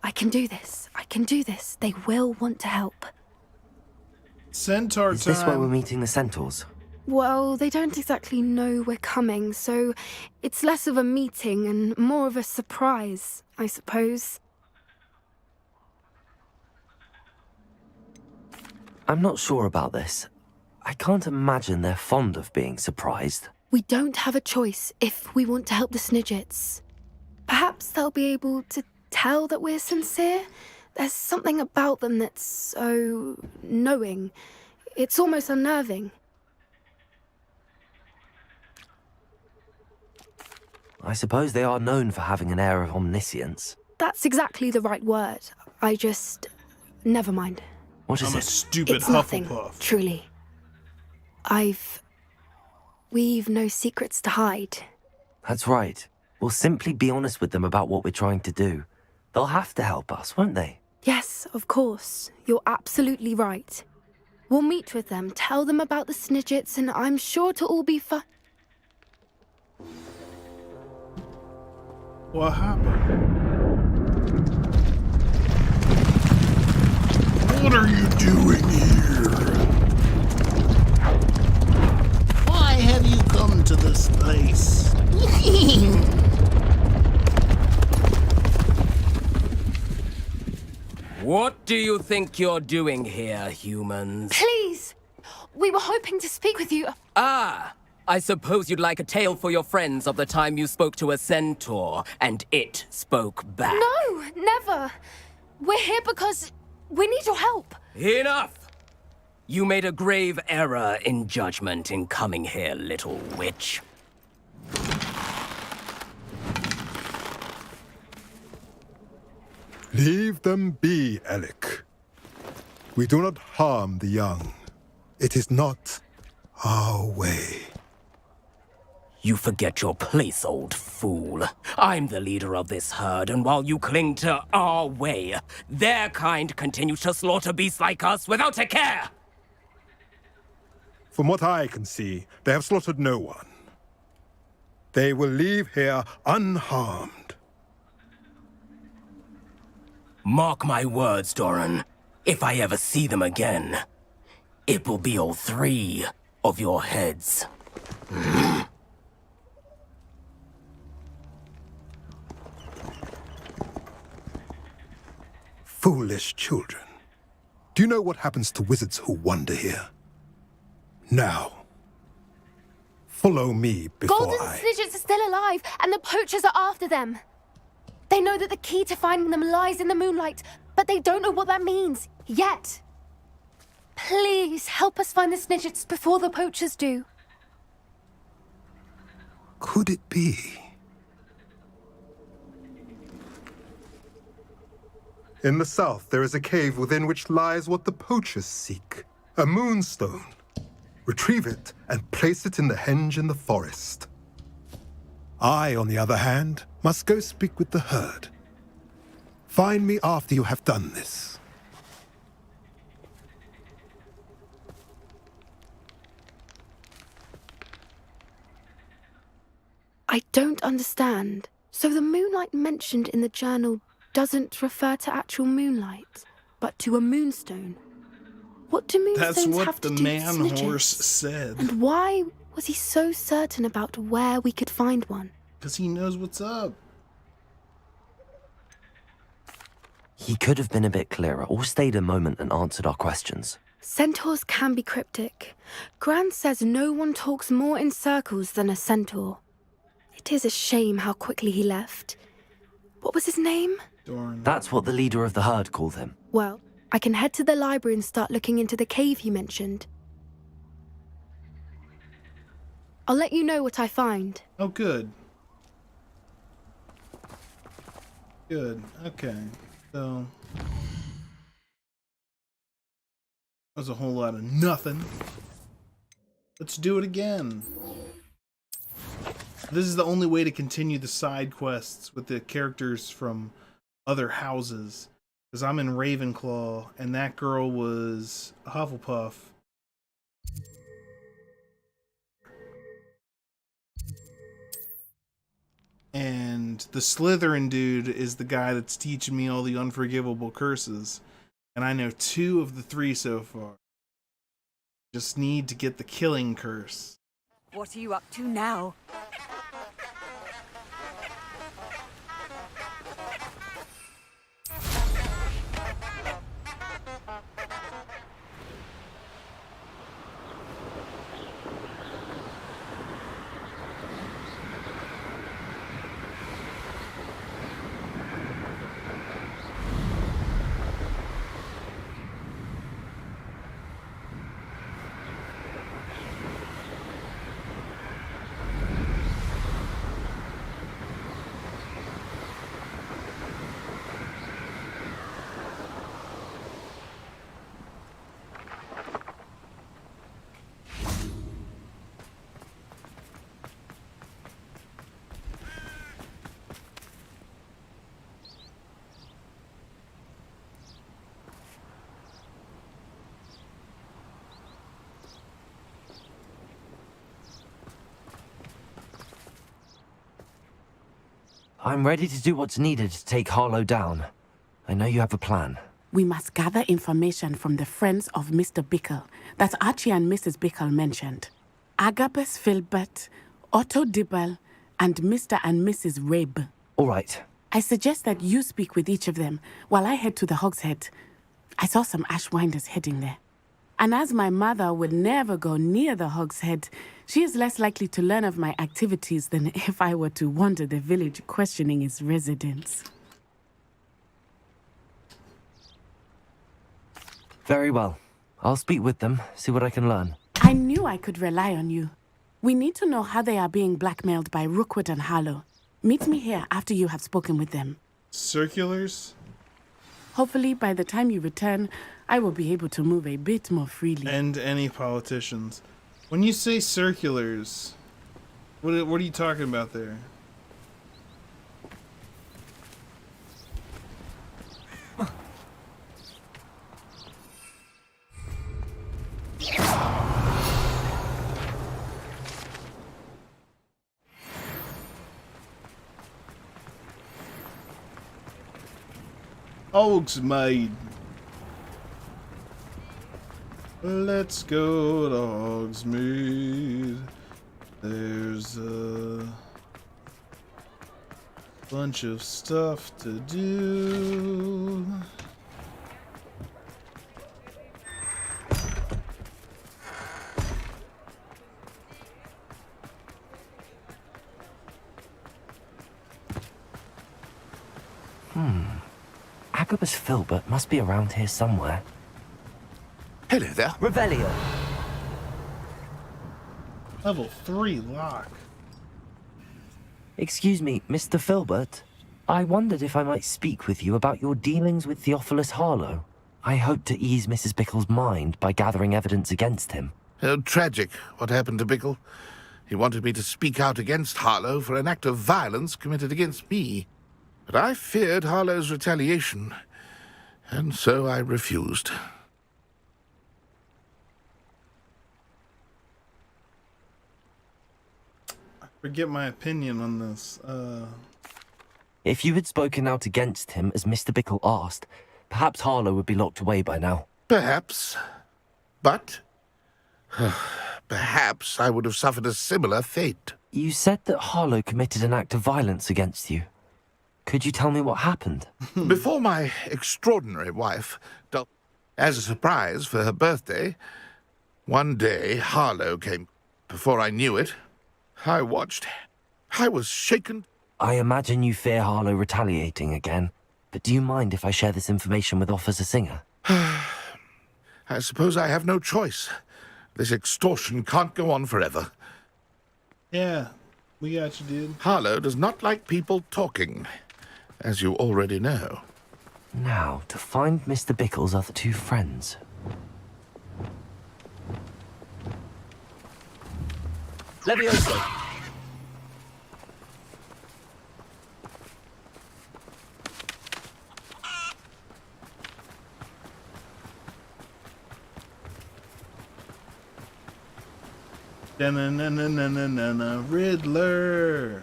J: I can do this. I can do this. They will want to help.
A: Centaur
C: Is this where
A: time.
C: we're meeting the centaurs?
J: Well, they don't exactly know we're coming, so it's less of a meeting and more of a surprise, I suppose.
C: I'm not sure about this. I can't imagine they're fond of being surprised.
J: We don't have a choice if we want to help the Snidgets. Perhaps they'll be able to tell that we're sincere. There's something about them that's so knowing. It's almost unnerving.
C: I suppose they are known for having an air of omniscience.
J: That's exactly the right word. I just... Never mind.
C: What is
A: I'm a
C: it?
A: stupid
J: It's nothing,
A: Hufflepuff.
J: truly. We've no secrets to hide.
C: That's right. We'll simply be honest with them about what we're trying to do. They'll have to help us, won't they?
J: Yes, of course. You're absolutely right. We'll meet with them, tell them about the Snidgets, and I'm sure to all be fine.
A: What happened? What are you doing here? Why have you come to this place?
S: What do you think you're doing here, humans?
J: Please! We were hoping to speak with you.
S: Ah! I suppose you'd like a tale for your friends of the time you spoke to a centaur, and it spoke back.
J: No, never. We're here because we need your help.
S: Enough! You made a grave error in judgment in coming here, little witch.
T: Leave them be, Alec. We do not harm the young. It is not our way.
S: You forget your place, old fool. I'm the leader of this herd, and while you cling to our way, their kind continues to slaughter beasts like us without a care!
T: From what I can see, they have slaughtered no one. They will leave here unharmed.
S: Mark my words, Doran. If I ever see them again, it will be all 3 of your heads.
T: Foolish children. Do you know what happens to wizards who wander here? Now, follow me before
J: Golden Snidgets are still alive, and the poachers are after them. They know that the key to finding them lies in the moonlight, but they don't know what that means, yet. Please, help us find the Snidgets before the poachers do.
T: Could it be? In the south, there is a cave within which lies what the poachers seek. A moonstone. Retrieve it and place it in the henge in the forest. I, on the other hand, must go speak with the herd. Find me after you have done this.
J: I don't understand. So the moonlight mentioned in the journal doesn't refer to actual moonlight, but to a moonstone. What do moonstones
A: That's what
J: have to
A: the
J: do with
A: man
J: Snidgets?
A: horse said.
J: And why was he so certain about where we could find one?
A: Because he knows what's up.
C: He could have been a bit clearer, or stayed a moment and answered our questions.
J: Centaurs can be cryptic. Gran says no one talks more in circles than a centaur. It is a shame how quickly he left. What was his name?
C: That's what the leader of the herd called him.
J: Well, I can head to the library and start looking into the cave you mentioned. I'll let you know what I find.
A: Oh, good. Good. Okay. So... that was a whole lot of nothing. Let's do it again. This is the only way to continue the side quests with the characters from other houses. Because I'm in Ravenclaw, and that girl was a Hufflepuff. And the Slytherin dude is the guy that's teaching me all the unforgivable curses. And I know 2 of the 3 so far. Just need to get the killing curse.
E: What are you up to now?
C: I'm ready to do what's needed to take Harlow down. I know you have a plan.
V: We must gather information from the friends of Mr. Bickle that Archie and Mrs. Bickle mentioned. Agabus Filbert, Otto Dibble, and Mr. and Mrs. Rabe.
C: All right.
V: I suggest that you speak with each of them while I head to the Hogshead. I saw some Ashwinders heading there. And as my mother would never go near the Hogshead, she is less likely to learn of my activities than if I were to wander the village questioning its residents.
C: Very well. I'll speak with them, see what I can learn.
V: I knew I could rely on you. We need to know how they are being blackmailed by Rookwood and Harlow. Meet me here after you have spoken with them.
A: Circulars?
V: Hopefully, by the time you return, I will be able to move a bit more freely.
A: And any politicians. When you say circulars, what are you talking about there? Hogsmeade. Let's go to Hogsmeade. There's a bunch of stuff to do.
C: Agabus Filbert must be around here somewhere.
M: Hello there.
C: Revelio.
A: Level 3 lock.
C: Excuse me, Mr. Filbert. I wondered if I might speak with you about your dealings with Theophilus Harlow. I hope to ease Mrs. Bickle's mind by gathering evidence against him.
M: Oh, tragic, what happened to Bickle. He wanted me to speak out against Harlow for an act of violence committed against me. But I feared Harlow's retaliation, and so I refused.
A: I forget my opinion on this.
C: If you had spoken out against him as Mr. Bickle asked, perhaps Harlow would be locked away by now.
M: Perhaps. But perhaps I would have suffered a similar fate.
C: You said that Harlow committed an act of violence against you. Could you tell me what happened?
M: Before my extraordinary wife, as a surprise for her birthday, one day Harlow came. Before I knew it, I watched. I was shaken.
C: I imagine you fear Harlow retaliating again, but do you mind if I share this information with Officer Singer?
M: I suppose I have no choice. This extortion can't go on forever.
A: Yeah, we got you, dude.
M: Harlow does not like people talking, as you already know.
C: Now, to find Mr. Bickle's other two friends.
S: Levioso.
A: Da-na-na-na-na-na-na, Riddler.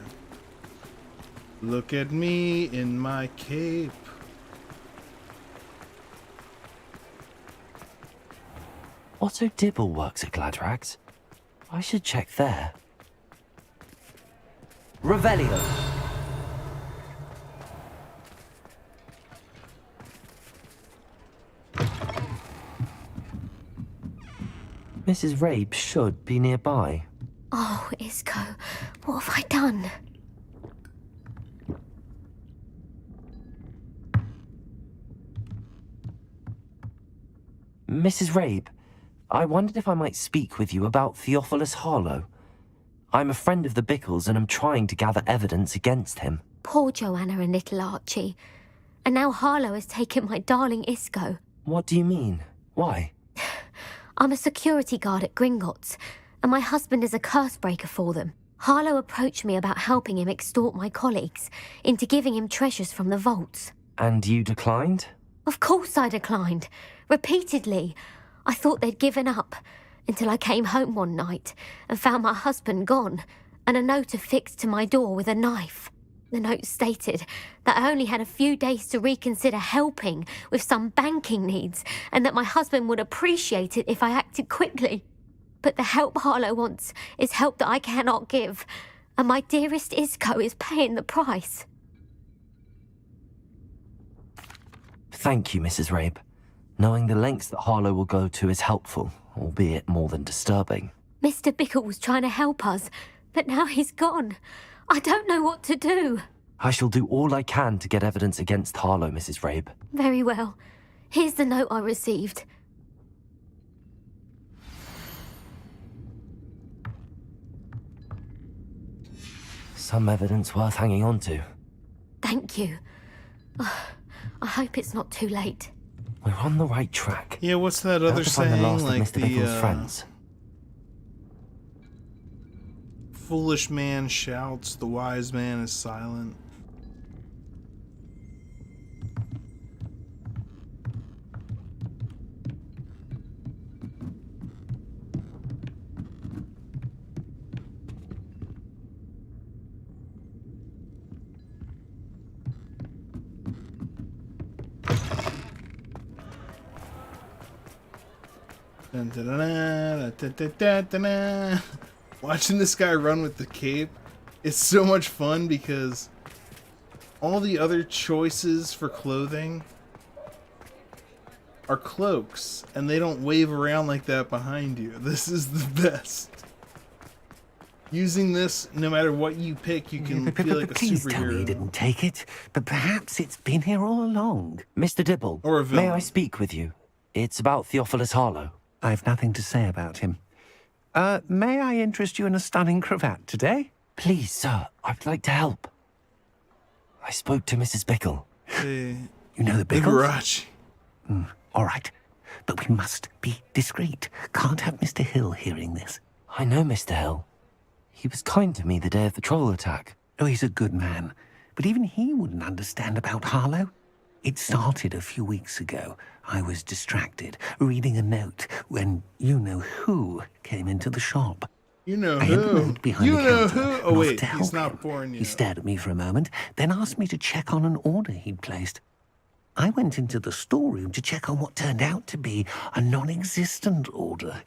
A: Look at me in my cape.
C: Otto Dibble works at Gladrags. I should check there. Revelio. Mrs. Rabe should be nearby.
J: Oh, Isco, what have I done?
C: Mrs. Rabe, I wondered if I might speak with you about Theophilus Harlow. I'm a friend of the Bickles and I'm trying to gather evidence against him.
J: Poor Joanna and little Archie. And now Harlow has taken my darling Isco.
C: What do you mean? Why?
J: I'm a security guard at Gringotts, and my husband is a curse breaker for them. Harlow approached me about helping him extort my colleagues into giving him treasures from the vaults.
C: And you declined?
J: Of course I declined. Repeatedly. I thought they'd given up, until I came home one night and found my husband gone, and a note affixed to my door with a knife. The note stated that I only had a few days to reconsider helping with some banking needs, and that my husband would appreciate it if I acted quickly. But the help Harlow wants is help that I cannot give, and my dearest Isco is paying the price.
C: Thank you, Mrs. Rabe. Knowing the lengths that Harlow will go to is helpful, albeit more than disturbing.
J: Mr. Bickle was trying to help us, but now he's gone. I don't know what to do.
C: I shall do all I can to get evidence against Harlow, Mrs. Rabe.
J: Very well. Here's the note I received.
C: Some evidence worth hanging on to.
J: Thank you. I hope it's not too late.
C: We're on the right track.
A: Yeah, what's that other saying?
C: The last
A: like
C: of Mr. Bickle's friends.
A: Foolish man shouts, the wise man is silent. Dun, dun, dun, dun, dun, dun, dun, dun, dun. Watching this guy run with the cape, it's so much fun because all the other choices for clothing are cloaks, and they don't wave around like that behind you. This is the best. Using this, no matter what you pick, you can feel like a
K: Please
A: superhero.
K: tell me you didn't take it, but perhaps it's been here all along.
C: Mr. Dibble,
A: or a villain.
C: May I speak with you? It's about Theophilus Harlow.
K: I've nothing to say about him. May I interest you in a stunning cravat today?
C: Please, sir, I'd like to help. I spoke to Mrs. Bickle.
K: You know the
A: The
K: Bickles?
A: garage.
K: All right, but we must be discreet. Can't have Mr. Hill hearing this.
C: I know Mr. Hill. He was kind to me the day of the troll attack.
K: Oh, he's a good man, but even he wouldn't understand about Harlow. It started a few weeks ago. I was distracted, reading a note, when you-know-who came into the shop.
A: You know
K: I hid the
A: who.
K: note behind
A: You
K: the
A: know
K: counter
A: who.
K: and
A: Oh
K: offered
A: wait,
K: to
A: he's
K: help
A: not
K: him.
A: born
K: He
A: yet.
K: stared at me for a moment, then asked me to check on an order he'd placed. I went into the storeroom to check on what turned out to be a non-existent order.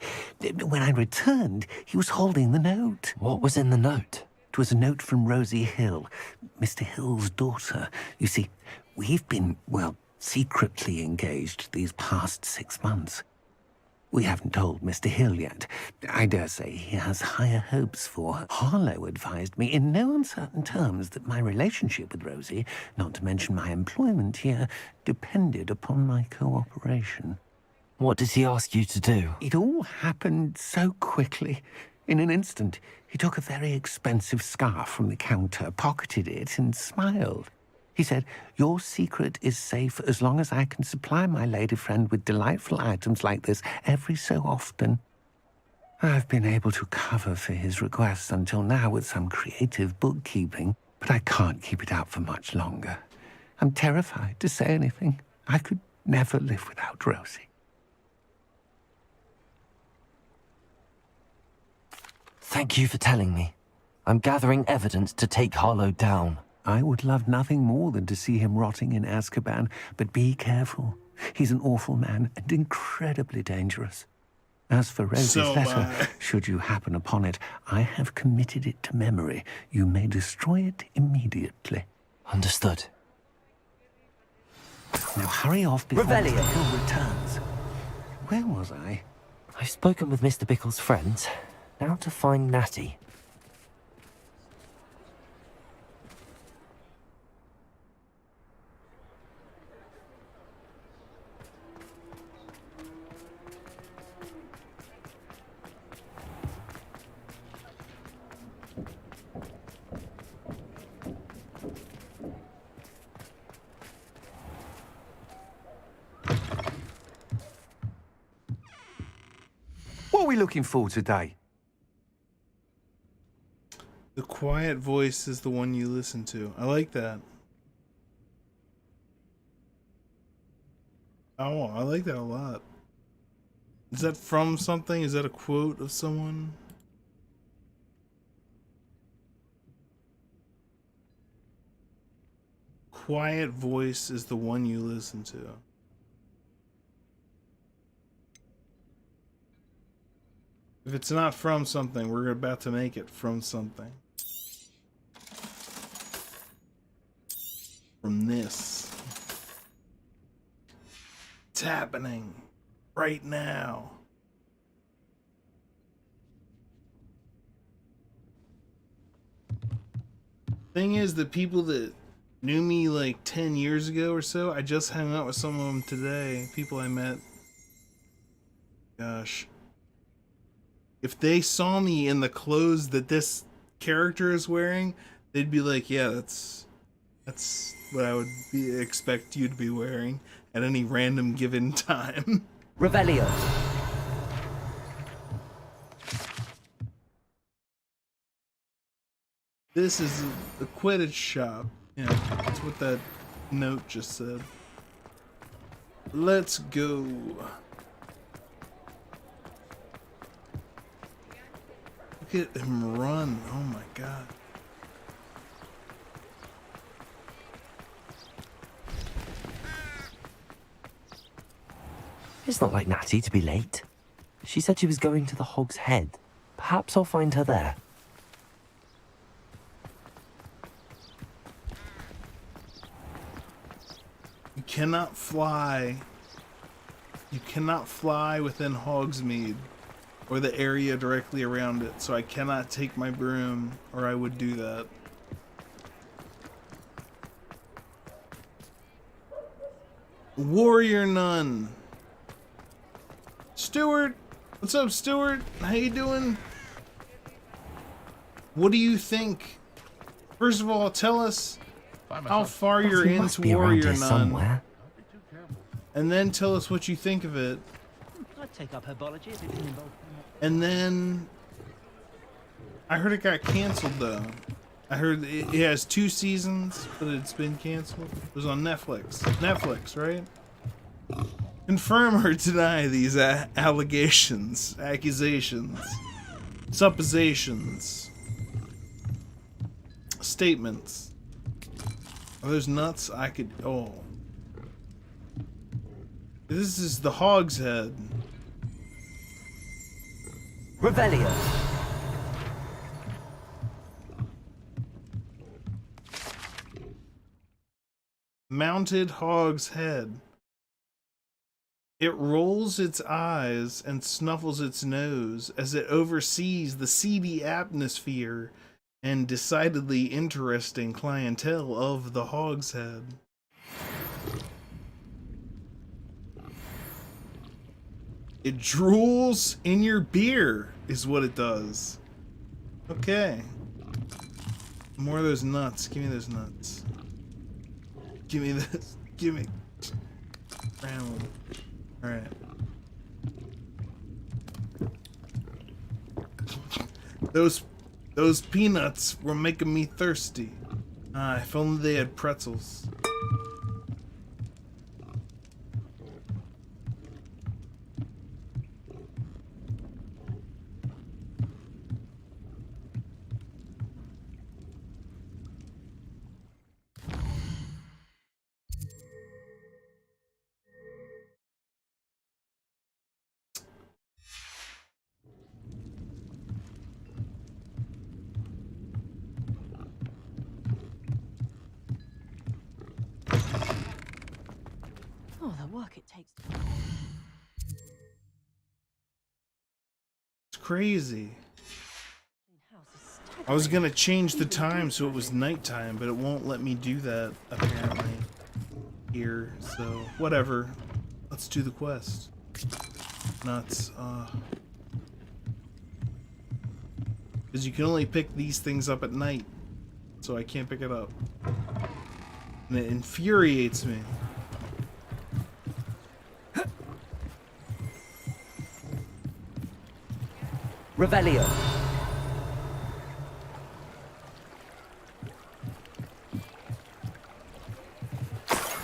K: When I returned, he was holding the note.
C: What was in the note?
K: It was a note from Rosie Hill, Mr. Hill's daughter. You see, we've been, well, secretly engaged these past 6 months. We haven't told Mr. Hill yet. I dare say he has higher hopes for her. Harlow advised me in no uncertain terms that my relationship with Rosie, not to mention my employment here, depended upon my cooperation.
C: What did he ask you to do?
K: It all happened so quickly. In an instant, he took a very expensive scarf from the counter, pocketed it, and smiled. He said, "Your secret is safe as long as I can supply my lady friend with delightful items like this every so often." I've been able to cover for his requests until now with some creative bookkeeping, but I can't keep it out for much longer. I'm terrified to say anything. I could never live without Rosie.
C: Thank you for telling me. I'm gathering evidence to take Harlow down.
K: I would love nothing more than to see him rotting in Azkaban, but be careful. He's an awful man and incredibly dangerous. As for Rosie's letter, should you happen upon it, I have committed it to memory. You may destroy it immediately.
C: Understood.
K: Now hurry off before
C: Revelio.
K: Mr. Hill returns. Where was I?
C: I've spoken with Mr. Bickle's friends. Now to find Natty.
K: What are we looking for today?
A: The quiet voice is the one you listen to. I like that. Oh, I like that a lot. Is that from something? Is that a quote of someone? Quiet voice is the one you listen to. If it's not from something, we're about to make it from something. From this. It's happening right now. Thing is, the people that knew me like 10 years ago or so, I just hung out with some of them today. People I met. Gosh. If they saw me in the clothes that this character is wearing, they'd be like, yeah, that's what I would expect you to be wearing at any random given time.
C: Revelio.
A: This is the Quidditch shop. Yeah, that's what that note just said. Let's go. Look at him run. Oh my god.
C: It's not like Natty to be late. She said she was going to the Hog's Head. Perhaps I'll find her there.
A: You cannot fly. You cannot fly within Hogsmeade or the area directly around it, so I cannot take my broom, or I would do that. Warrior Nun. Stuart, what's up, Stuart? How you doing? What do you think? First of all, tell us how far you're into Warrior Nun,
C: somewhere.
A: and then tell us what you think of it.
N: I'd take up herbology if it didn't involve.
A: And then I heard it got canceled though. I heard it has 2 seasons, but it's been canceled. It was on Netflix. Netflix, right? Confirm or deny these allegations, accusations, suppositions, statements. Are those nuts? I could. Oh. This is the Hog's Head.
C: Revelio.
A: Mounted hog's head. It rolls its eyes and snuffles its nose as it oversees the seedy atmosphere and decidedly interesting clientele of the hog's head. It drools in your beer, is what it does. Okay. More of those nuts. Give me those nuts. Give me this. Give me. Round. Alright. Those peanuts were making me thirsty. Ah, if only they had pretzels.
G: Oh, the work it takes.
A: It's crazy. I was gonna change the time so it was nighttime, but it won't let me do that apparently here. So whatever. Let's do the quest. Nuts. Because you can only pick these things up at night, so I can't pick it up, and it infuriates me.
C: Revelio.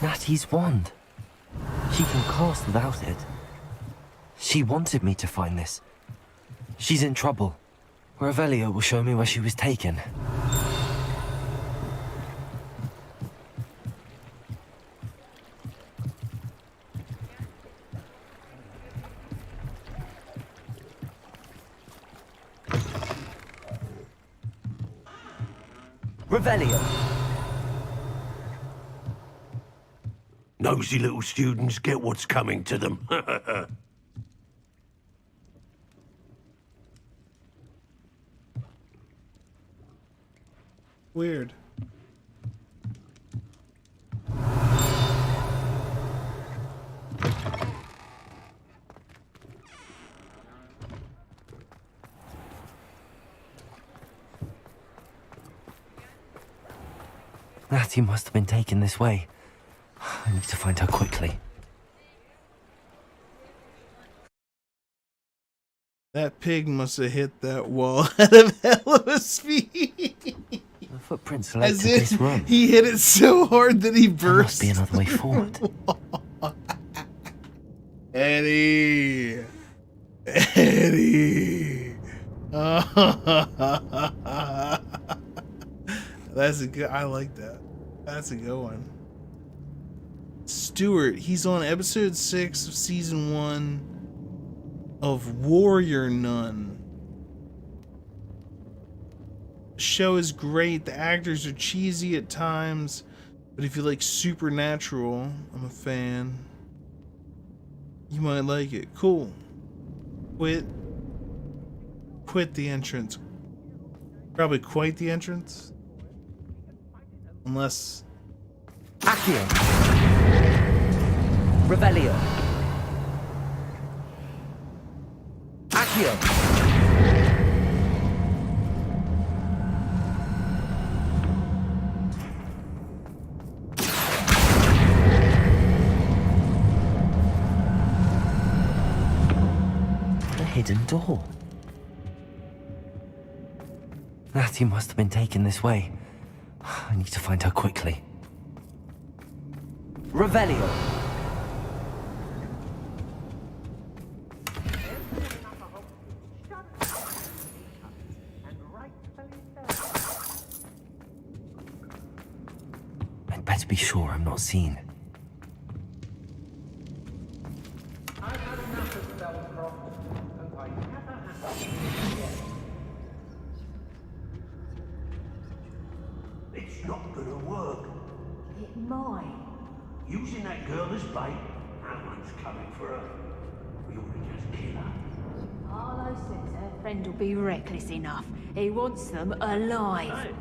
C: Natty's wand. She can cast without it. She wanted me to find this. She's in trouble. Revelio will show me where she was taken. Revelio.
M: Nosy little students get what's coming to them.
A: Weird.
C: Natty must have been taken this way. I need to find her quickly.
A: That pig must have hit that wall at a hell of a speed.
C: The footprints led
A: As
C: to this room.
A: he hit it so hard that he
C: There must
A: burst.
C: be another way forward.
A: Eddie. Eddie. That's a good. I like that. That's a good one. Stuart. He's on episode 6 of season 1 of Warrior Nun. The show is great. The actors are cheesy at times, but if you like Supernatural, I'm a fan. You might like it. Cool. Quit the entrance. Probably quite the entrance. Unless...
C: Accio. Revelio. Accio. The hidden door. Natty must have been taken this way. I need to find her quickly. Revelio. I'd better be sure I'm not seen.
M: It's not gonna work.
E: It might.
N: Using that girl as bait? No one's coming for her. We ought to just kill her.
G: Arlo says her friend will be reckless enough. He wants them alive.
N: Hey,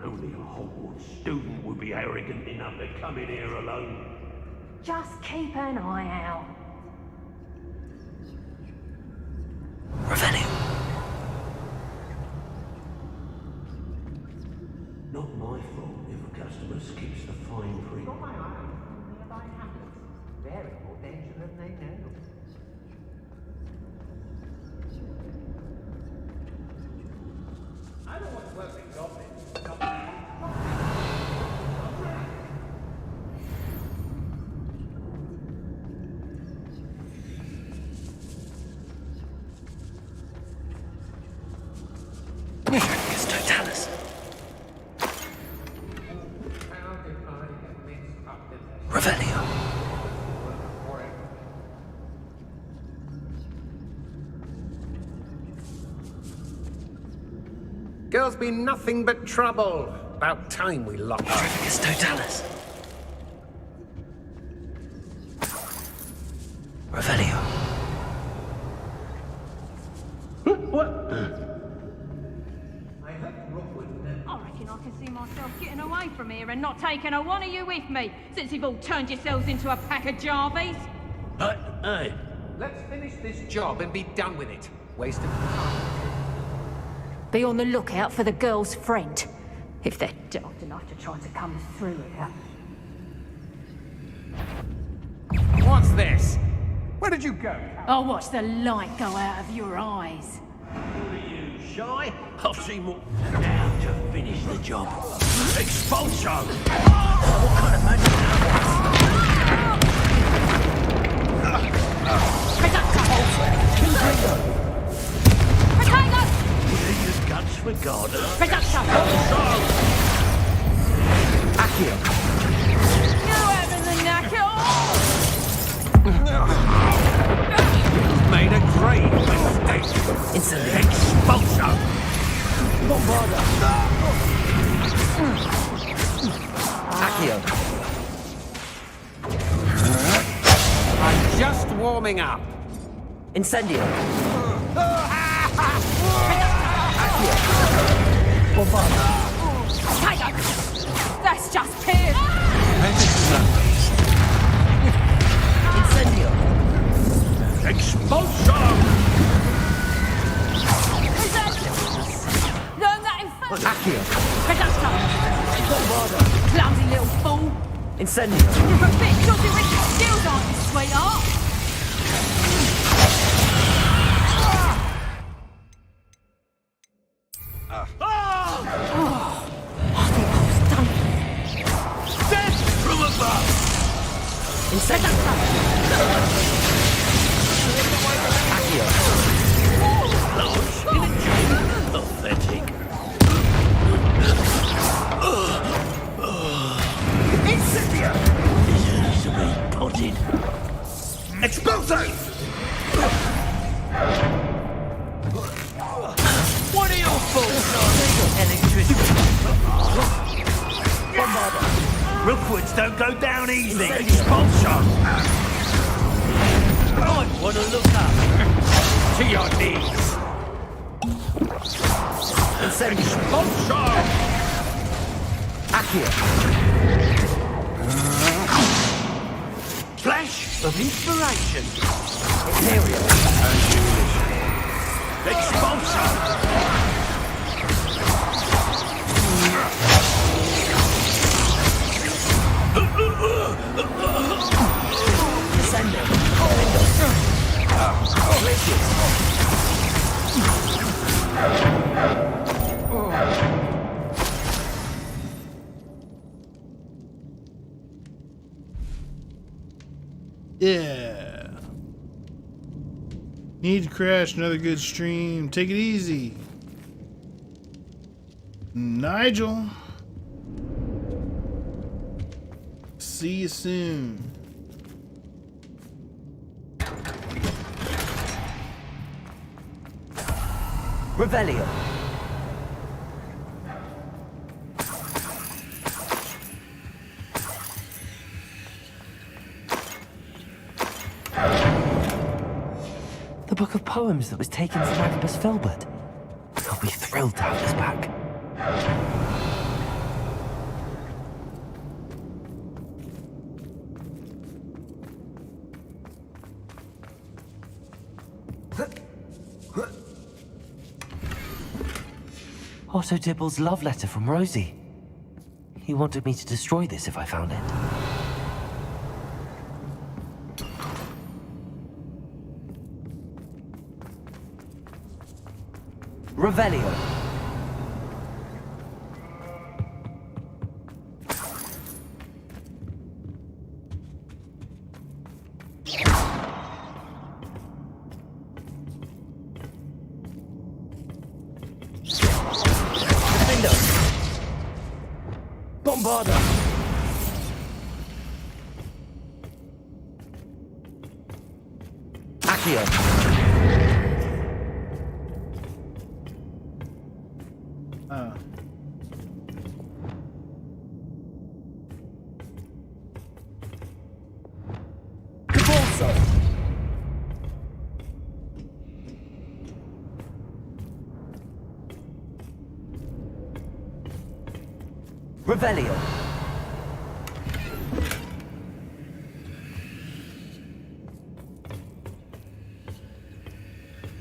N: only a Hogwarts student would be arrogant enough to come in here alone.
G: Just keep an eye out.
C: Revelio.
N: Not my fault if a customer skips the fine print.
K: Very more danger than they know.
N: I don't want to work with goblins.
C: It's Totalis. Revelio.
K: Girls be nothing but trouble. About time we locked up.
C: It's Totalis. Revelio.
G: I reckon I can see myself getting away from here and not taking a one of you with me, since you've all turned yourselves into a pack of Jarvies.
N: Hey.
K: Let's finish this job and be done with it. Waste of time.
G: Be on the lookout for the girl's friend, if they're daft enough to try to come through here.
K: What's this? Where did you go?
G: I'll watch the light go out of your eyes.
N: What are you, shy? I've seen more. Now to finish the job. Expulsion! What kind of magic Your guts for God.
K: Accio.
G: You having the knacker?
K: You've made a grave mistake.
C: It's an
N: Expulsion!
C: Accio.
K: I'm just warming up.
C: Incendio.
G: That's just pissed.
C: Incendio.
N: Expulsion!
G: Learn that in first.
K: Accio.
G: Clumsy little fool.
C: Incendio.
G: You're a bit dodgy with your skills, aren't you, sweetheart?
N: Death from above!
C: Incendio. Accio.
N: Lodge in a dream. Pathetic.
K: Incendio.
N: Deserves to be potted. Expulso! What are your faults on?
C: Electricity.
N: Rookwoods don't go down easy. Expulsion! I want to look up. To your knees.
C: Incendio.
N: Expulsion!
C: Accio.
N: Flash of inspiration.
C: Imperial.
N: Expulsion!
C: Descendo.
A: Yeah. Need to crash another good stream. Take it easy. Nigel. See you soon.
C: Revelio. poems that was taken from Agabus Filbert. I'll be thrilled to have this back. Otto Dibble's love letter from Rosie. He wanted me to destroy this if I found it. Revelio.
S: Bombarda!
C: Accio. Revelio.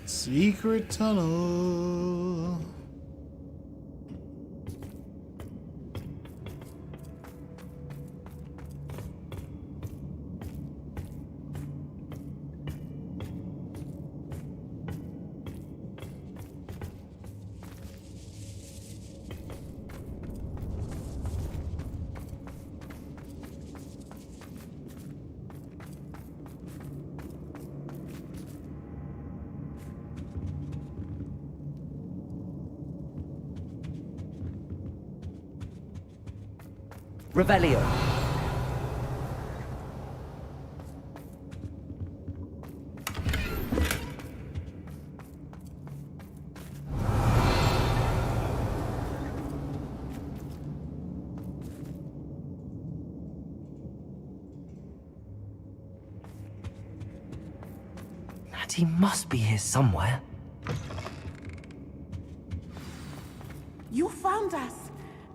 A: Secret tunnel.
C: Revelio. Natty must be here somewhere.
V: You found us.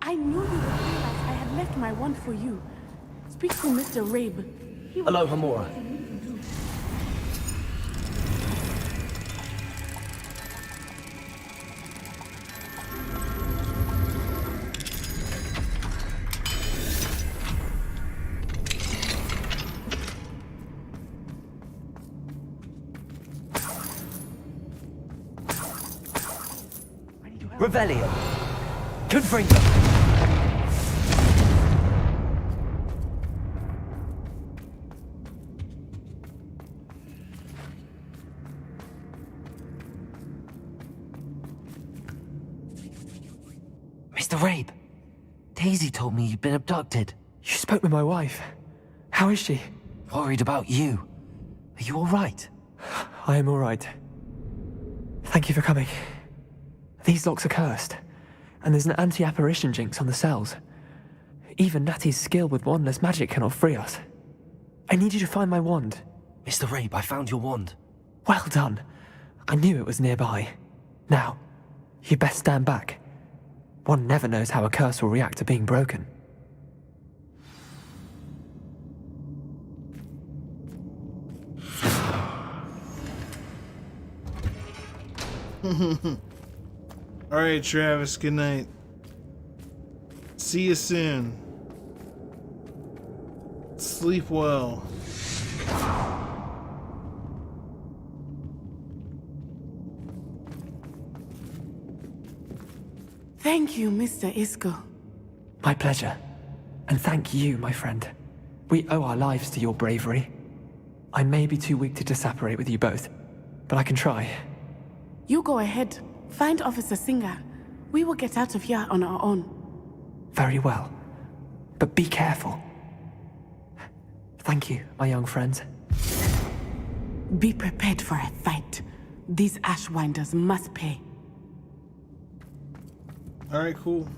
V: I knew you would realize I had left my wand for you. Speak to Mr. Rabe.
C: Hello, Hamura. Revelio. Confringo. Mr. Rabe, Daisy told me you'd been abducted.
P: You spoke with my wife. How is she?
C: Worried about you. Are you all right?
P: I am all right. Thank you for coming. These locks are cursed, and there's an anti-apparition jinx on the cells. Even Natty's skill with wandless magic cannot free us. I need you to find my wand.
C: Mr. Rabe, I found your wand.
P: Well done. I knew it was nearby. Now, you best stand back. One never knows how a curse will react to being broken.
A: All right, Travis, good night. See you soon. Sleep well.
V: Thank you, Mr. Isco.
P: My pleasure. And thank you, my friend. We owe our lives to your bravery. I may be too weak to disapparate with you both, but I can try.
V: You go ahead. Find Officer Singer. We will get out of here on our own.
P: Very well. But be careful. Thank you, my young friends.
V: Be prepared for a fight. These Ashwinders must pay.
A: All right, cool.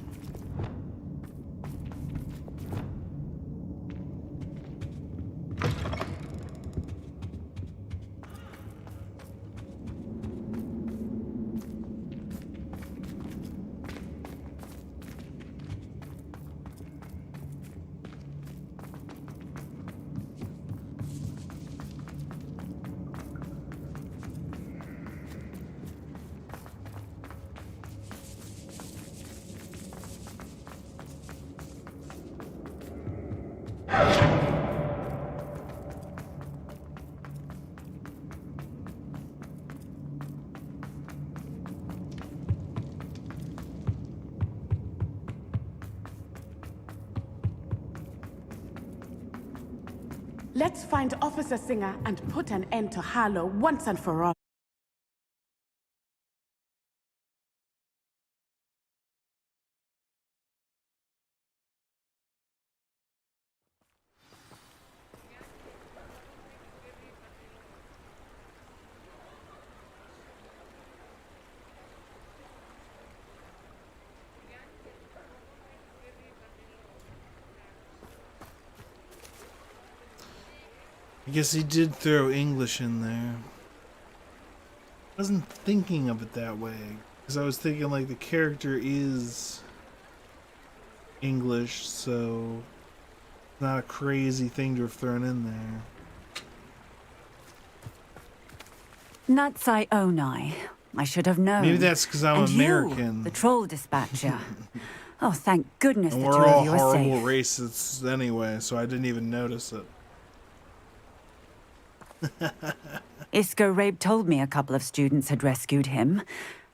V: Let's find Officer Singer and put an end to Harlow once and for all.
A: I guess he did throw English in there. I wasn't thinking of it that way, because I was thinking like the character is English, so it's not a crazy thing to have thrown in there.
E: Natsai Onai. I should have known.
A: Maybe that's because I'm
E: And
A: American.
E: You, the troll dispatcher. Oh, thank goodness
A: And
E: the
A: we're
E: two of
A: all
E: you are
A: horrible
E: safe.
A: racists anyway, so I didn't even notice it.
E: Isco Rabe told me a couple of students had rescued him.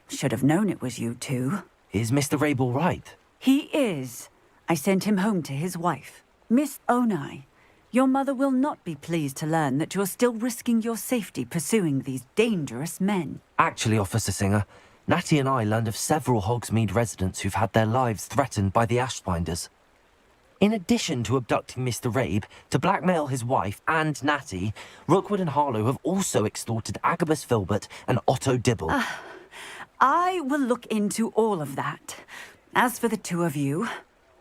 E: Should have known it was you two.
C: Is Mr. Rabe all right?
E: He is. I sent him home to his wife. Miss Onai, your mother will not be pleased to learn that you're still risking your safety pursuing these dangerous men.
C: Actually, Officer Singer, Natty and I learned of several Hogsmeade residents who've had their lives threatened by the Ashwinders. In addition to abducting Mr. Rabe, to blackmail his wife and Natty, Rookwood and Harlow have also extorted Agabus Filbert and Otto Dibble.
E: I will look into all of that. As for the two of you,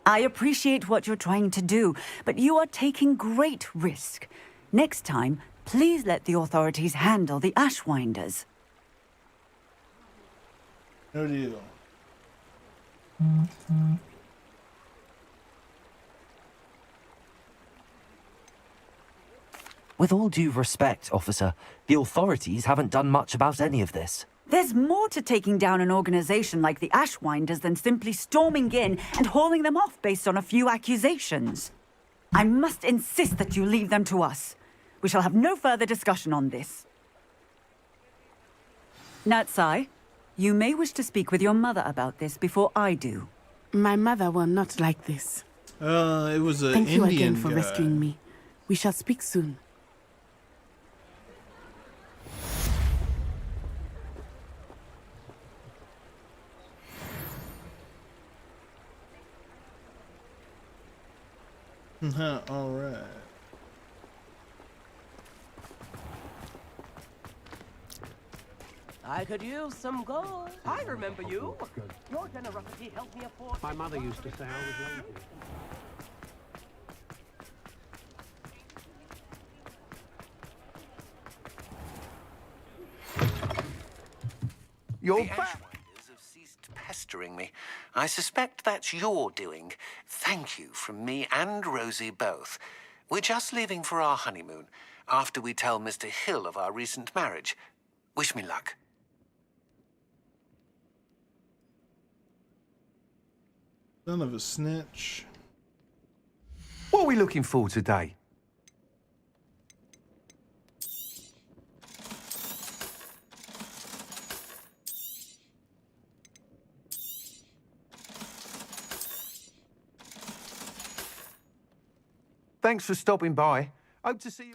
E: I appreciate what you're trying to do, but you are taking great risk. Next time, please let the authorities handle the Ashwinders.
A: No deal.
C: With all due respect, officer, the authorities haven't done much about any of this.
E: There's more to taking down an organization like the Ashwinders than simply storming in and hauling them off based on a few accusations. I must insist that you leave them to us. We shall have no further discussion on this. Natsai, you may wish to speak with your mother about this before I do.
V: My mother will not like this.
A: It was an
V: Thank you
A: Indian
V: again for
A: guy.
V: rescuing me. We shall speak soon.
A: All right.
F: I could use some gold. I remember you. Your generosity helped me afford...
N: My mother used to say I was lazy.
K: You're
L: The
K: back.
L: Ashwinders have ceased pestering me. I suspect that's your doing. Thank you from me and Rosie both. We're just leaving for our honeymoon after we tell Mr. Hill of our recent marriage. Wish me luck.
A: Son of a snitch.
K: What are we looking for today? Thanks for stopping by. Hope to see you.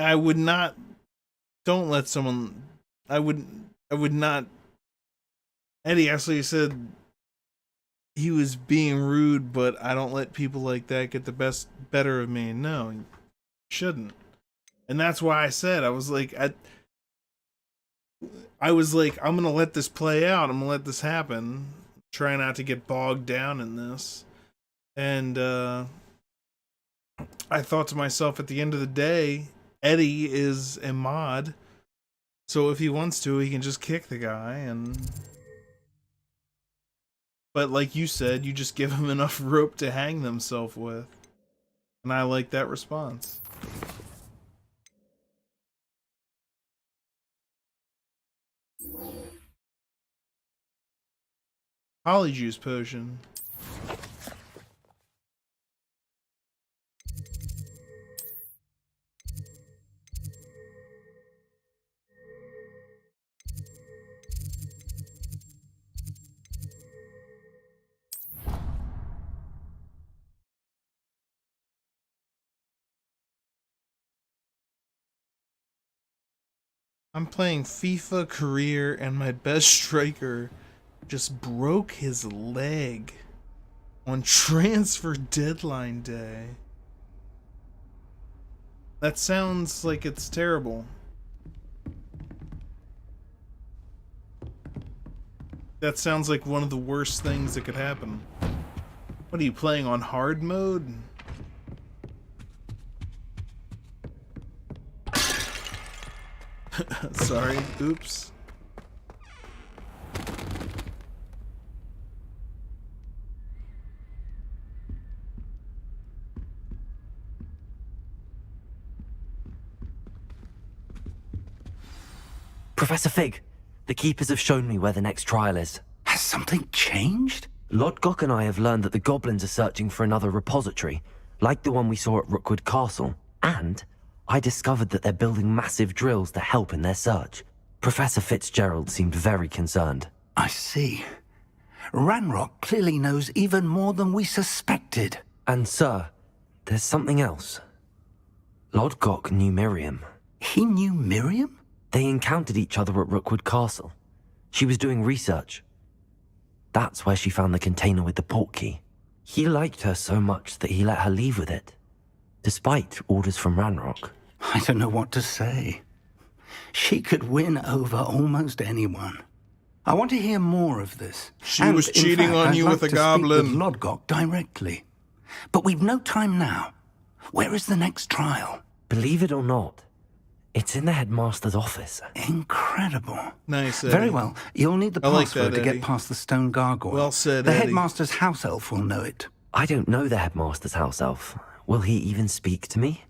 A: I would not. Don't let someone. I would not. Eddie actually said he was being rude, but I don't let people like that get the better of me. No, you shouldn't. And that's why I said, I was like, I'm gonna let this play out. I'm gonna let this happen. Try not to get bogged down in this. And I thought to myself, at the end of the day, Eddie is a mod, so if he wants to, he can just kick the guy. But like you said, you just give him enough rope to hang themselves with. And I like that response. Polyjuice potion. I'm playing FIFA career and my best striker just broke his leg on transfer deadline day. That sounds like it's terrible. That sounds like one of the worst things that could happen. What are you playing on hard mode? Sorry, oops.
C: Professor Fig, the Keepers have shown me where the next trial is.
L: Has something changed?
C: Lodgok and I have learned that the goblins are searching for another repository, like the one we saw at Rookwood Castle. And I discovered that they're building massive drills to help in their search. Professor Fitzgerald seemed very concerned.
L: I see. Ranrock clearly knows even more than we suspected.
C: And sir, there's something else. Lodgok knew Miriam.
L: He knew Miriam?
C: They encountered each other at Rookwood Castle. She was doing research. That's where she found the container with the portkey. He liked her so much that he let her leave with it, despite orders from Ranrock.
L: I don't know what to say. She could win over almost anyone. I want to hear more of this.
A: She was cheating on you with a goblin.
L: Speak with Lodgok directly. But we've no time now. Where is the next trial?
C: Believe it or not, it's in the headmaster's office.
L: Incredible.
A: Nice, Eddie.
L: Very well. You'll need the password to
A: Eddie.
L: get past the stone gargoyle.
A: Well said,
L: The
A: Eddie.
L: headmaster's house elf will know it.
C: I don't know the headmaster's house elf. Will he even speak to me?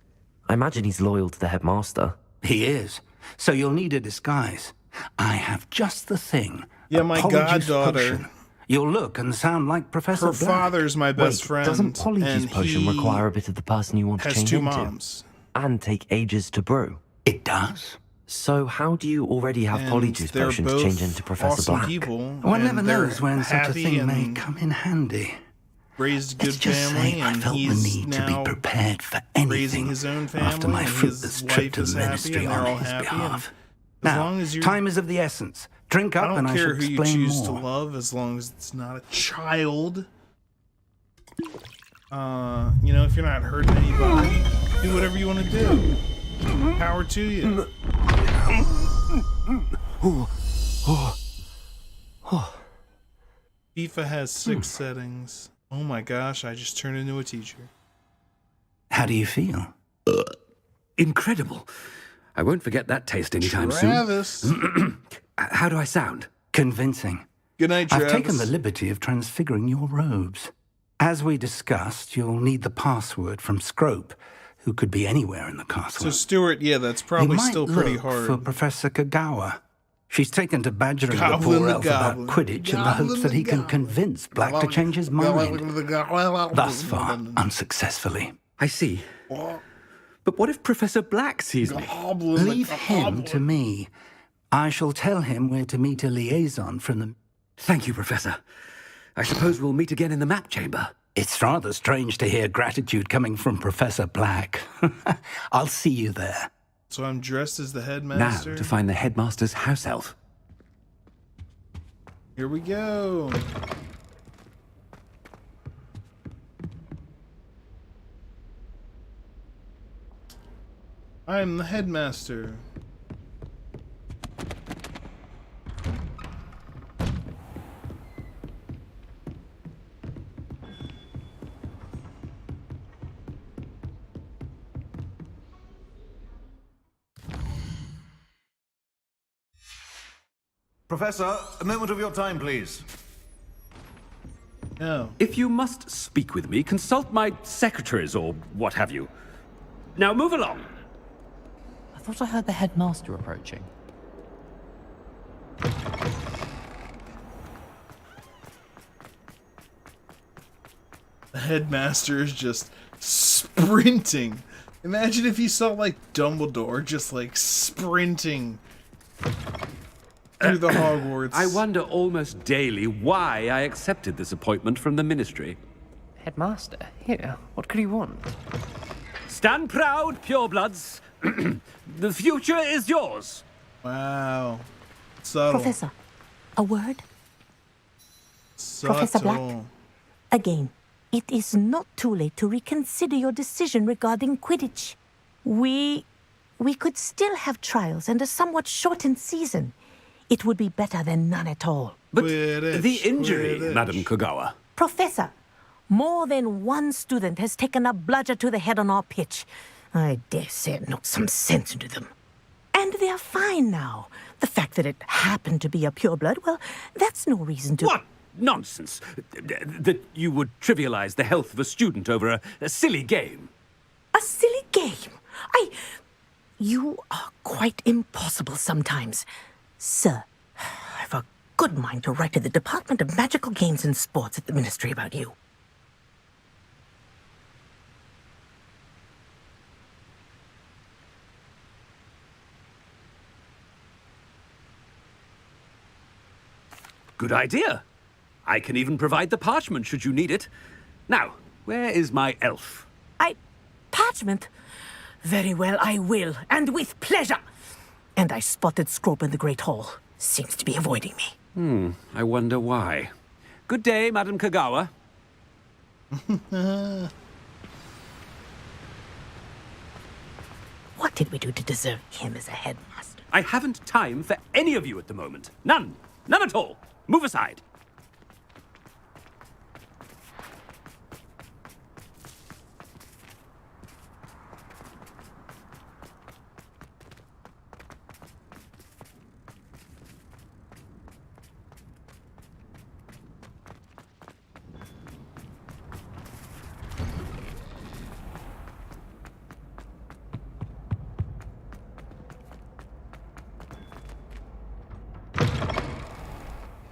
C: I imagine he's loyal to the headmaster.
L: He is. So you'll need a disguise. I have just the thing.
A: Yeah, my
L: Polyjuice
A: goddaughter.
L: potion. You'll look and sound like Professor
A: Her
L: Black.
A: father's my best
C: Wait,
A: friend.
C: doesn't Polyjuice
A: and
C: potion
A: he
C: require a bit of the person you want to
A: has
C: change
A: two
C: into?
A: moms.
C: And take ages to brew?
L: It does.
C: So how do you already have
A: And
C: Polyjuice
A: they're
C: potion to
A: both
C: change into Professor
A: awesome
C: Black?
A: people,
L: One
A: and
L: never
A: they're
L: knows when such a
A: happy
L: thing may
A: and
L: come in handy.
A: raised good
L: Let's just
A: family,
L: say I
A: and
L: felt the
A: he's
L: need to
A: now
L: be prepared for anything
A: raising his own family,
L: after my
A: and
L: fruitless
A: his
L: trip
A: wife
L: to
A: is
L: the
A: happy,
L: ministry
A: and they're
L: on
A: all
L: his
A: happy.
L: behalf.
A: And as
L: Now,
A: long as you're,
L: time is of the essence. Drink
A: I
L: up and
A: don't
L: I shall
A: care who you
L: explain
A: choose
L: more.
A: to love, as long as it's not a child. You know, if you're not hurting anybody, do whatever you want to do. Power to you. FIFA has 6 settings. Oh my gosh, I just turned into a teacher.
L: How do you feel?
I: Incredible. I won't forget that taste anytime
A: Travis.
I: soon. How do I sound?
L: Convincing.
A: Good night, Travis.
L: I've taken the liberty of transfiguring your robes. As we discussed, you'll need the password from Scrope, who could be anywhere in the castle.
A: So Stuart, yeah, that's probably
L: you might
A: still pretty
L: look
A: hard.
L: for Professor Kagawa. She's taken to badgering the
A: Goblin
L: poor
A: the
L: elf
A: goblin.
L: about Quidditch in the hopes that he can convince Black to change his mind. Thus far, unsuccessfully.
I: I see. But what if Professor Black sees me?
L: Leave him to me. I shall tell him where to meet a liaison from the...
I: Thank you, Professor. I suppose we'll meet again in the map chamber.
L: It's rather strange to hear gratitude coming from Professor Black. I'll see you there.
A: So I'm dressed as the
I: Now
A: headmaster?
I: to find the headmaster's house elf.
A: Here we go. I'm the headmaster.
B: Professor, a moment of your time, please.
A: No.
I: If you must speak with me, consult my secretaries or what have you. Now move along.
R: I thought I heard the headmaster approaching.
A: The headmaster is just sprinting. Imagine if you saw like Dumbledore just like sprinting through the Hogwarts.
I: I wonder almost daily why I accepted this appointment from the Ministry.
R: Headmaster? Here, what could he want?
I: Stand proud, purebloods. The future is yours.
A: Wow. Subtle.
W: Professor, a word?
A: Subtle.
W: Professor Black, again, it is not too late to reconsider your decision regarding Quidditch. We could still have trials and a somewhat shortened season. It would be better than none at all.
I: But the injury, Madam Kogawa.
W: Professor, more than one student has taken a bludger to the head on our pitch. I dare say it knocked some sense into them. And they're fine now. The fact that it happened to be a pureblood, well, that's no reason to...
I: What nonsense! That you would trivialize the health of a student over a silly game.
W: A silly game? You are quite impossible sometimes. Sir, I've a good mind to write to the Department of Magical Games and Sports at the Ministry about you.
I: Good idea. I can even provide the parchment should you need it. Now, where is my elf?
W: Parchment? Very well, I will, and with pleasure. And I spotted Scrope in the Great Hall. Seems to be avoiding me.
I: I wonder why. Good day, Madam Kogawa.
W: What did we do to deserve him as a headmaster?
I: I haven't time for any of you at the moment. None. None at all. Move aside.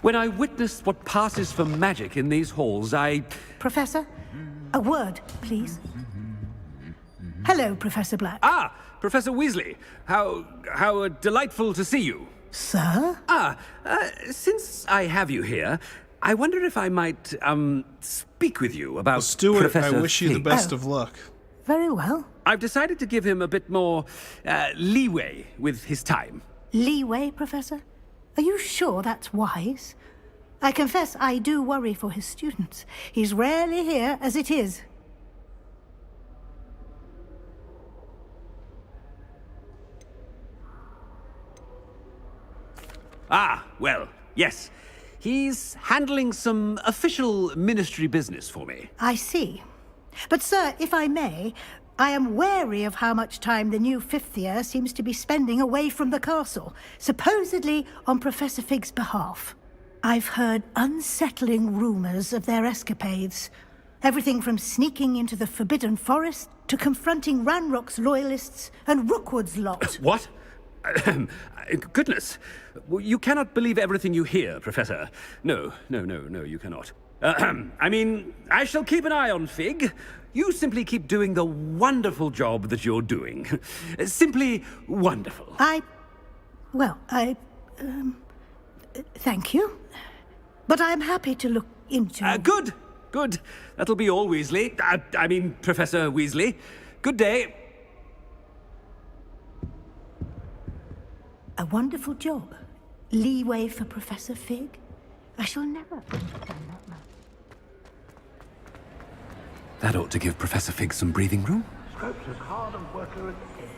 I: When I witness what passes for magic in these halls,
W: Professor, a word, please. Hello, Professor Black.
I: Ah, Professor Weasley. How delightful to see you.
W: Sir?
I: Since I have you here, I wonder if I might, speak with you about
A: Stuart,
I: Professor
A: I wish you the
I: Fig.
A: best of luck.
W: Very well.
I: I've decided to give him a bit more, leeway with his time.
W: Leeway, Professor? Are you sure that's wise? I confess I do worry for his students. He's rarely here as it is.
I: Ah, well, yes. He's handling some official ministry business for me.
W: I see. But, sir, if I may, I am wary of how much time the new fifth year seems to be spending away from the castle, supposedly on Professor Fig's behalf. I've heard unsettling rumors of their escapades. Everything from sneaking into the Forbidden Forest to confronting Ranrock's loyalists and Rookwood's lot.
I: What? Goodness. You cannot believe everything you hear, Professor. No, you cannot. I mean, I shall keep an eye on Fig. You simply keep doing the wonderful job that you're doing. Simply wonderful.
W: Thank you. But I'm happy to look into...
I: Good. That'll be all, Weasley. I mean, Professor Weasley. Good day.
W: A wonderful job. Leeway for Professor Fig. I shall never understand that man.
I: That ought to give Professor Fig some breathing room.
N: Scrope's as hard a worker as egg.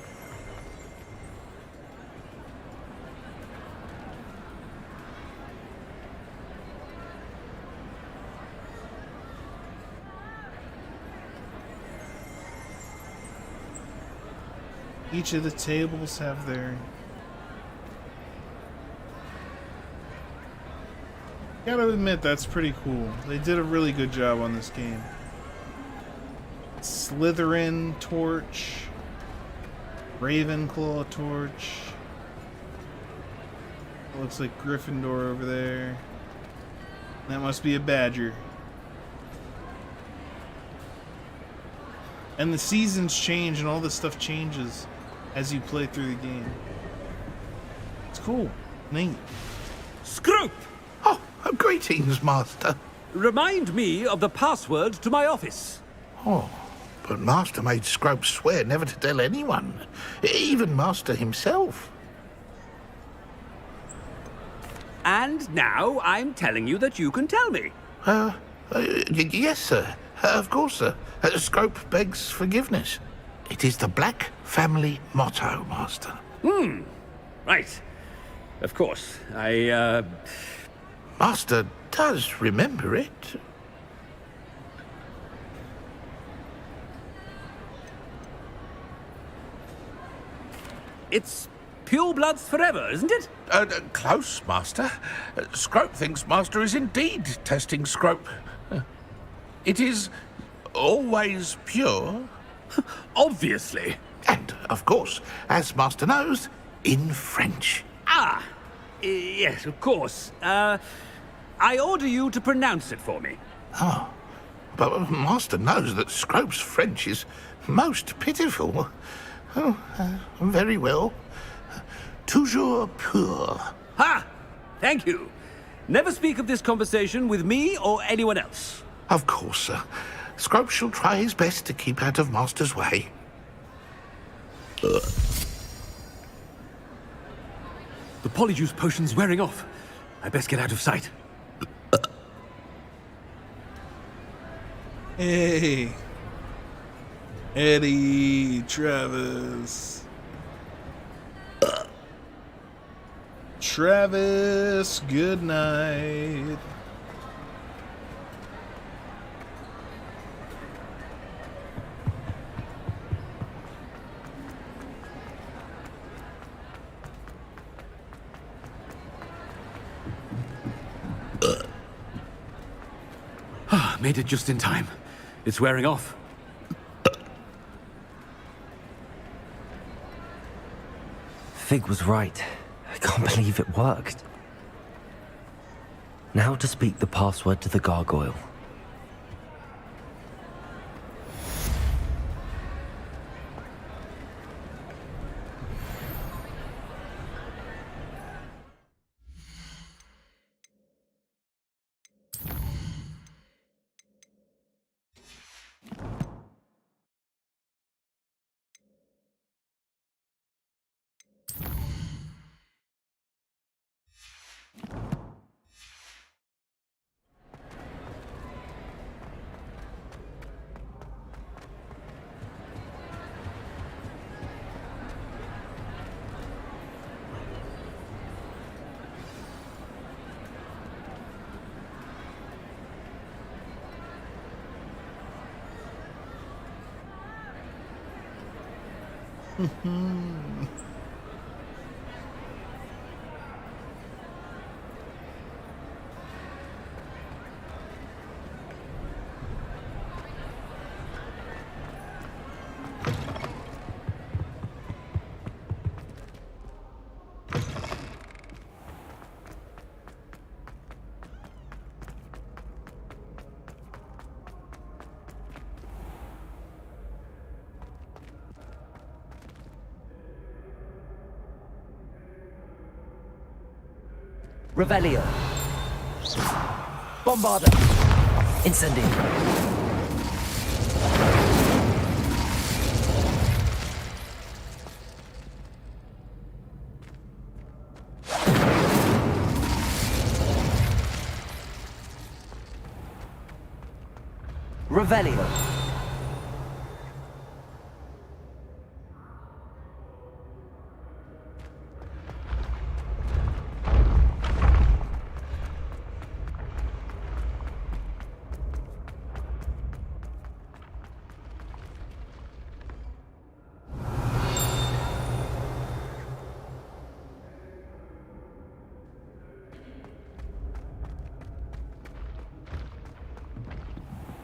A: Each of the tables have their... Gotta admit, that's pretty cool. They did a really good job on this game. Slytherin torch. Ravenclaw torch. Looks like Gryffindor over there. That must be a badger. And the seasons change and all this stuff changes as you play through the game. It's cool. Neat.
I: Scrope!
M: Oh, greetings, Master.
I: Remind me of the password to my office.
M: Oh, but Master made Scrope swear never to tell anyone, even Master himself.
I: And now I'm telling you that you can tell me.
M: Yes, sir. Of course, sir. Scrope begs forgiveness. It is the Black family motto, Master.
I: Right. Of course.
M: Master does remember it.
I: It's purebloods forever, isn't it?
M: Close, Master. Scrope thinks Master is indeed testing Scrope. It is always pure.
I: Obviously.
M: And, of course, as Master knows, in French.
I: Ah! Yes, of course. I order you to pronounce it for me.
M: Oh, but Master knows that Scrope's French is most pitiful. Oh, very well. Toujours pur.
I: Ha! Thank you. Never speak of this conversation with me or anyone else.
M: Of course, sir. Scrope shall try his best to keep out of Master's way.
I: The polyjuice potion's wearing off. I best get out of sight.
A: Hey. Eddie, Travis. Travis, good night.
I: Made it just in time. It's wearing off.
C: Fig was right. I can't believe it worked. Now to speak the password to the gargoyle.
F: Revelio. Bombarda.
C: Incendio. Revelio.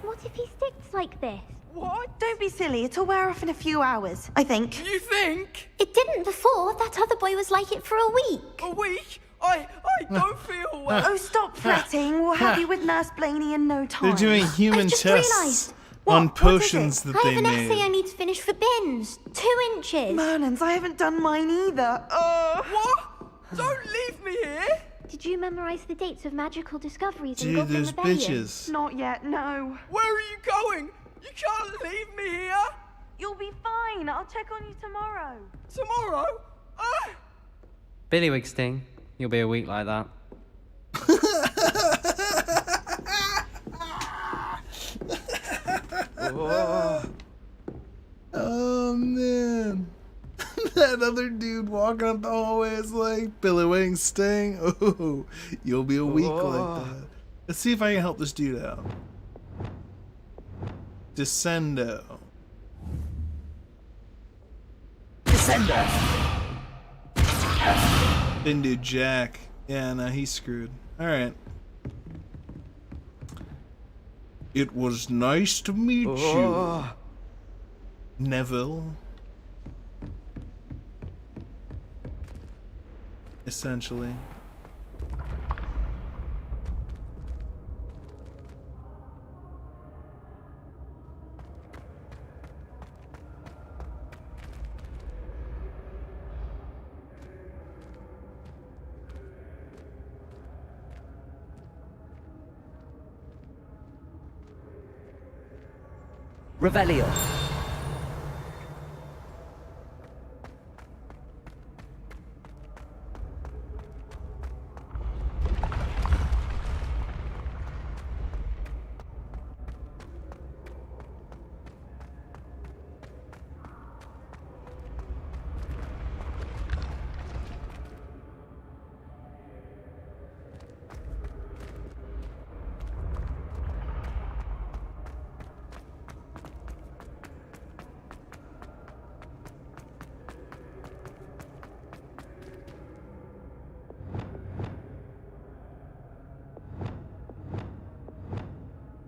Q: What if he sticks like this?
H: What? Don't be silly. It'll wear off in a few hours, I think.
S: You think?
Q: It didn't before. That other boy was like it for a week.
S: A week? I don't feel well.
H: Oh, stop fretting. We'll have you with Nurse Blaney in no time.
A: They're doing human
Q: just
A: tests
Q: realised.
A: on
Q: What is
A: potions
Q: it?
A: that
Q: I
A: they
Q: have an essay I
A: made.
Q: need to finish for bins. 2 inches.
H: Merlins, I haven't done mine either.
S: What? Don't leave me here.
Q: Did you memorize the dates of magical discoveries in
A: Dude,
Q: Goblin
A: those
Q: Rebellion?
A: bitches.
H: Not yet, no.
S: Where are you going? You can't leave me here.
H: You'll be fine. I'll check on you tomorrow.
S: Tomorrow?
R: Billy Sting, you'll be a week like that.
A: Oh man. That other dude walking up the hallway is like billowing Sting. Oh, you'll be a week like that. Let's see if I can help this dude out. Descendo. Didn't do jack. Yeah, no, he's screwed. Alright. It was nice to meet you, Neville. Essentially.
C: Revelio.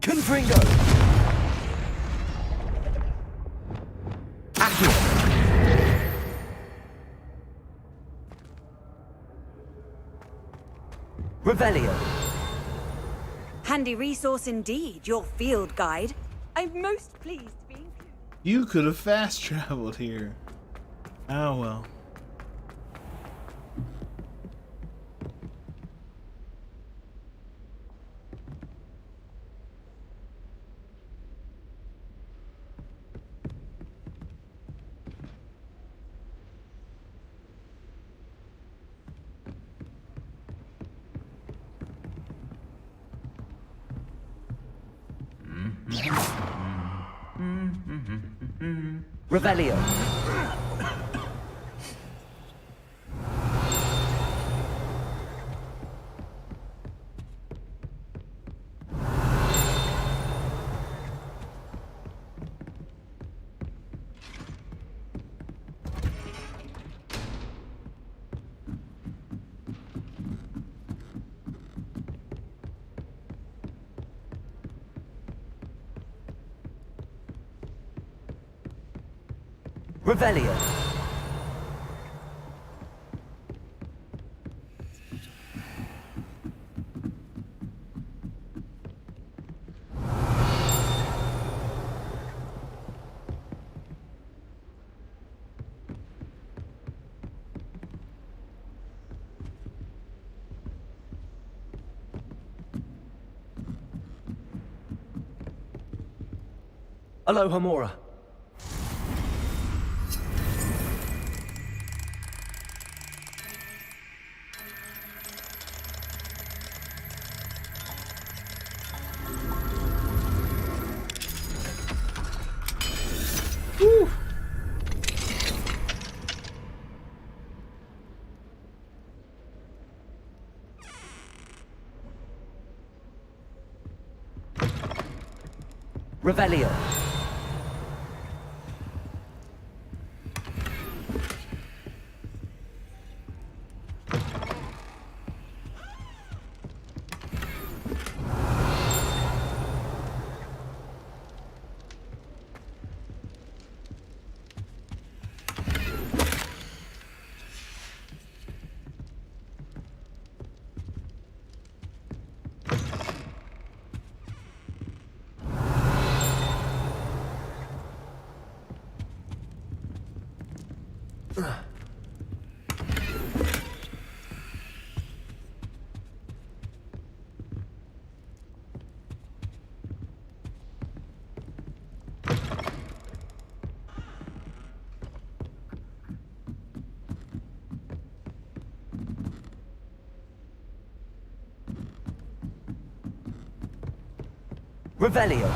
C: Confringo. Accio. Revelio.
E: Handy resource indeed, your field guide. I'm most pleased to be included.
A: You could have fast traveled here. Oh well.
C: Revelio. Revelio. Aloha Mora. Revelio. Revelio.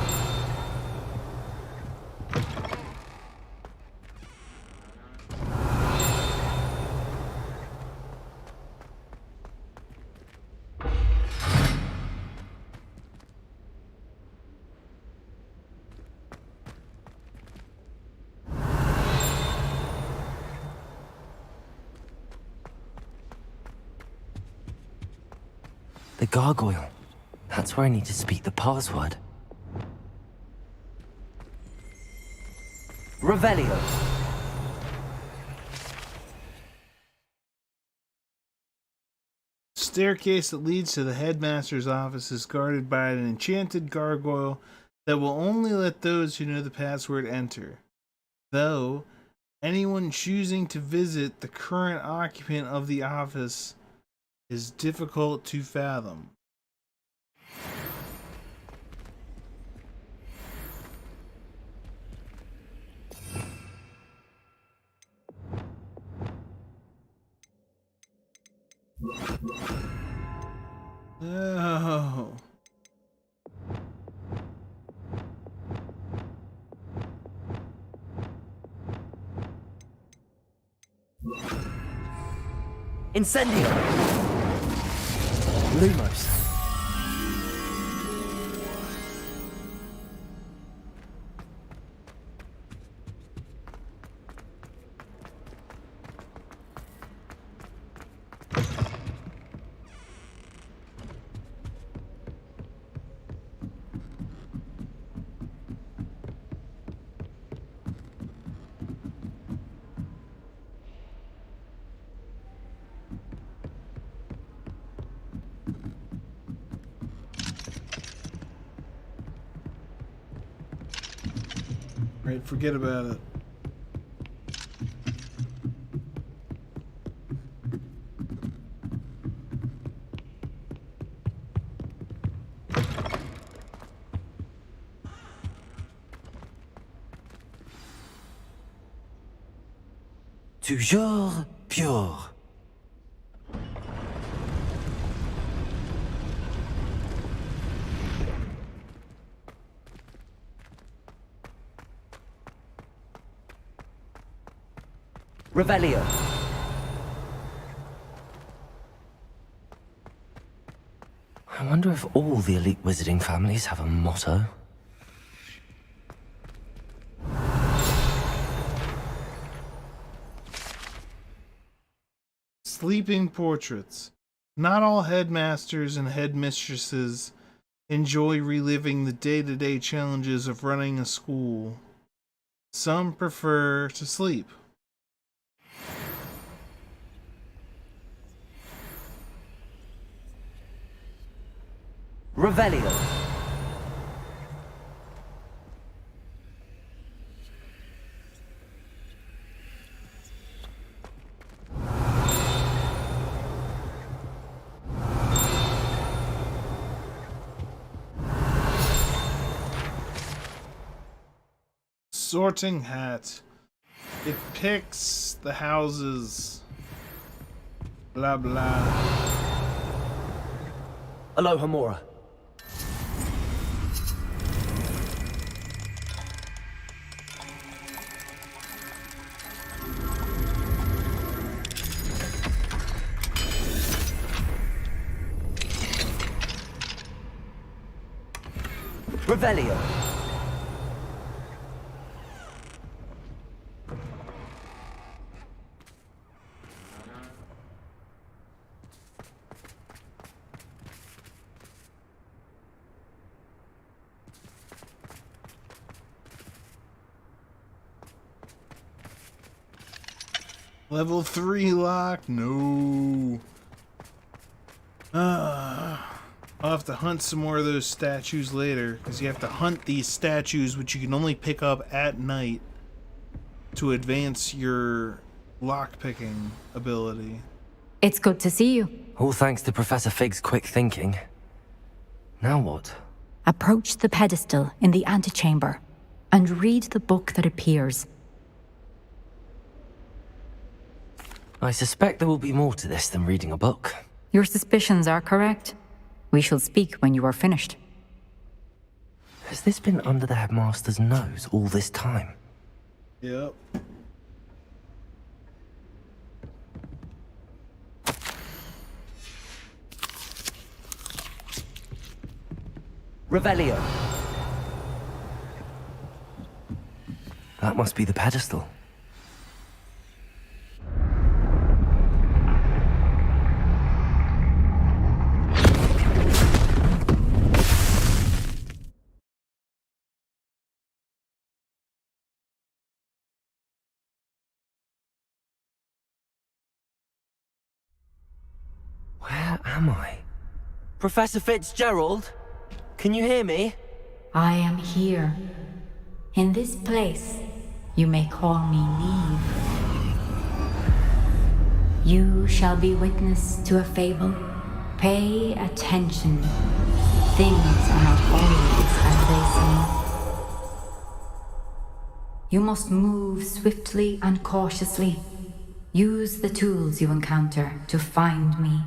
C: The gargoyle. That's where I need to speak the password. Revelio.
A: Staircase that leads to the headmaster's office is guarded by an enchanted gargoyle that will only let those who know the password enter. Though, anyone choosing to visit the current occupant of the office is difficult to fathom. Oh.
C: Incendio. Lumos.
A: Right, forget about it.
C: Toujours pure. Revelio. I wonder if all the elite wizarding families have a motto.
A: Sleeping portraits. Not all headmasters and headmistresses enjoy reliving the day-to-day challenges of running a school. Some prefer to sleep.
C: Revelio.
A: Sorting hat. It picks the houses. Blah blah.
C: Aloha Mora. Revelio.
A: Level 3 lock? No. I'll have to hunt some more of those statues later, because you have to hunt these statues, which you can only pick up at night to advance your lockpicking ability.
D: It's good to see you.
C: All thanks to Professor Fig's quick thinking. Now what?
D: Approach the pedestal in the antechamber and read the book that appears.
C: I suspect there will be more to this than reading a book.
D: Your suspicions are correct. We shall speak when you are finished.
C: Has this been under the headmaster's nose all this time?
A: Yep.
C: Revelio. That must be the pedestal. Where am I? Professor Fitzgerald? Can you hear me?
D: I am here. In this place, you may call me Neve. You shall be witness to a fable. Pay attention. Things are not always as they seem. You must move swiftly and cautiously. Use the tools you encounter to find me.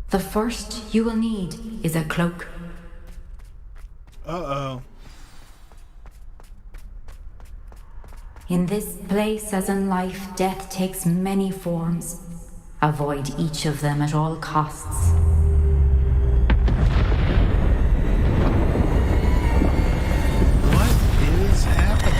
D: The first you will need is a cloak.
A: Uh-oh.
D: In this place, as in life, death takes many forms. Avoid each of them at all costs.
A: What is happening?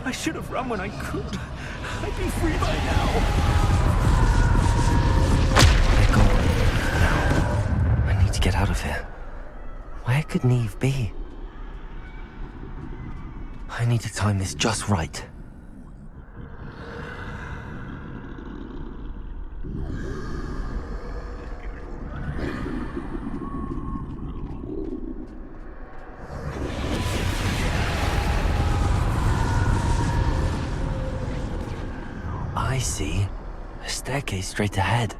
I: I should have run when I could. I'd be free by now.
C: I need to get out of here. Where could Neve be? I need to time this just right. I see. A staircase straight ahead.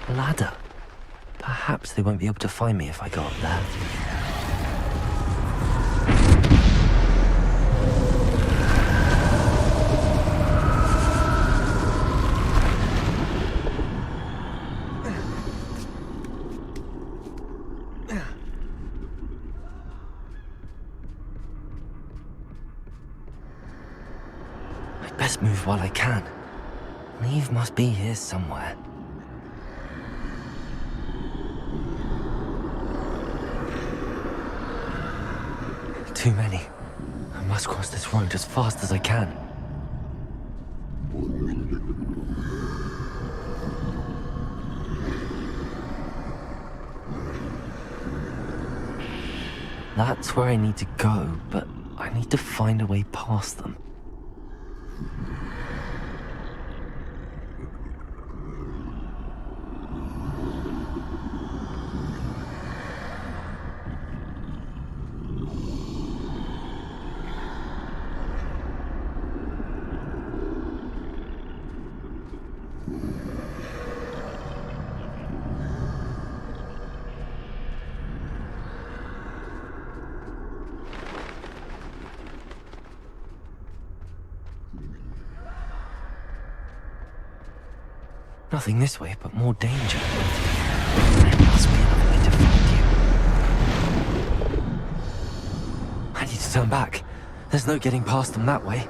C: Ladder. Perhaps they won't be able to find me if I go up there. I'd best move while I can. Neve must be here somewhere. Too many. I must cross this road as fast as I can. That's where I need to go, but I need to find a way past them. Nothing this way, but more danger. There must be another way to find you. I need to turn back. There's no getting past them that way.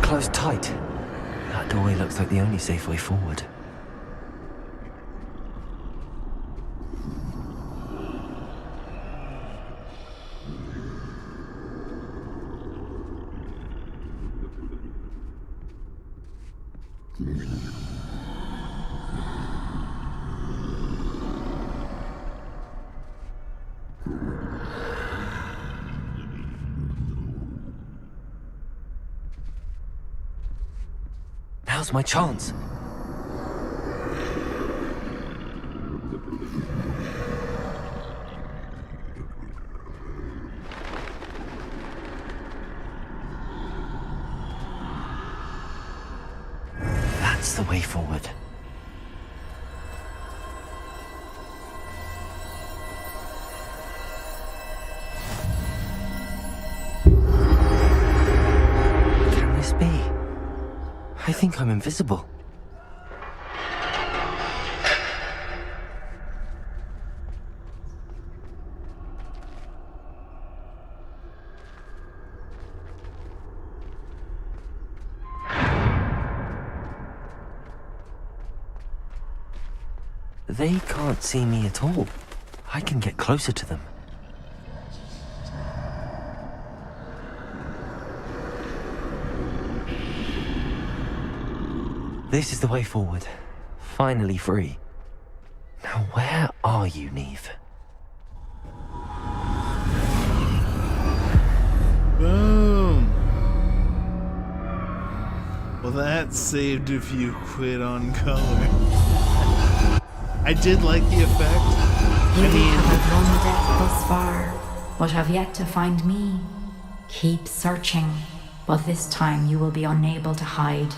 C: Closed tight. That doorway looks like the only safe way forward. Now's my chance. That's the way forward. Can this be? I think I'm invisible. They can't see me at all. I can get closer to them. This is the way forward. Finally free. Now where are you, Neve?
A: Boom! Well, that saved if you quit on color. I did like the effect.
D: You have outrun death thus far, but have yet to find me. Keep searching, but this time you will be unable to hide.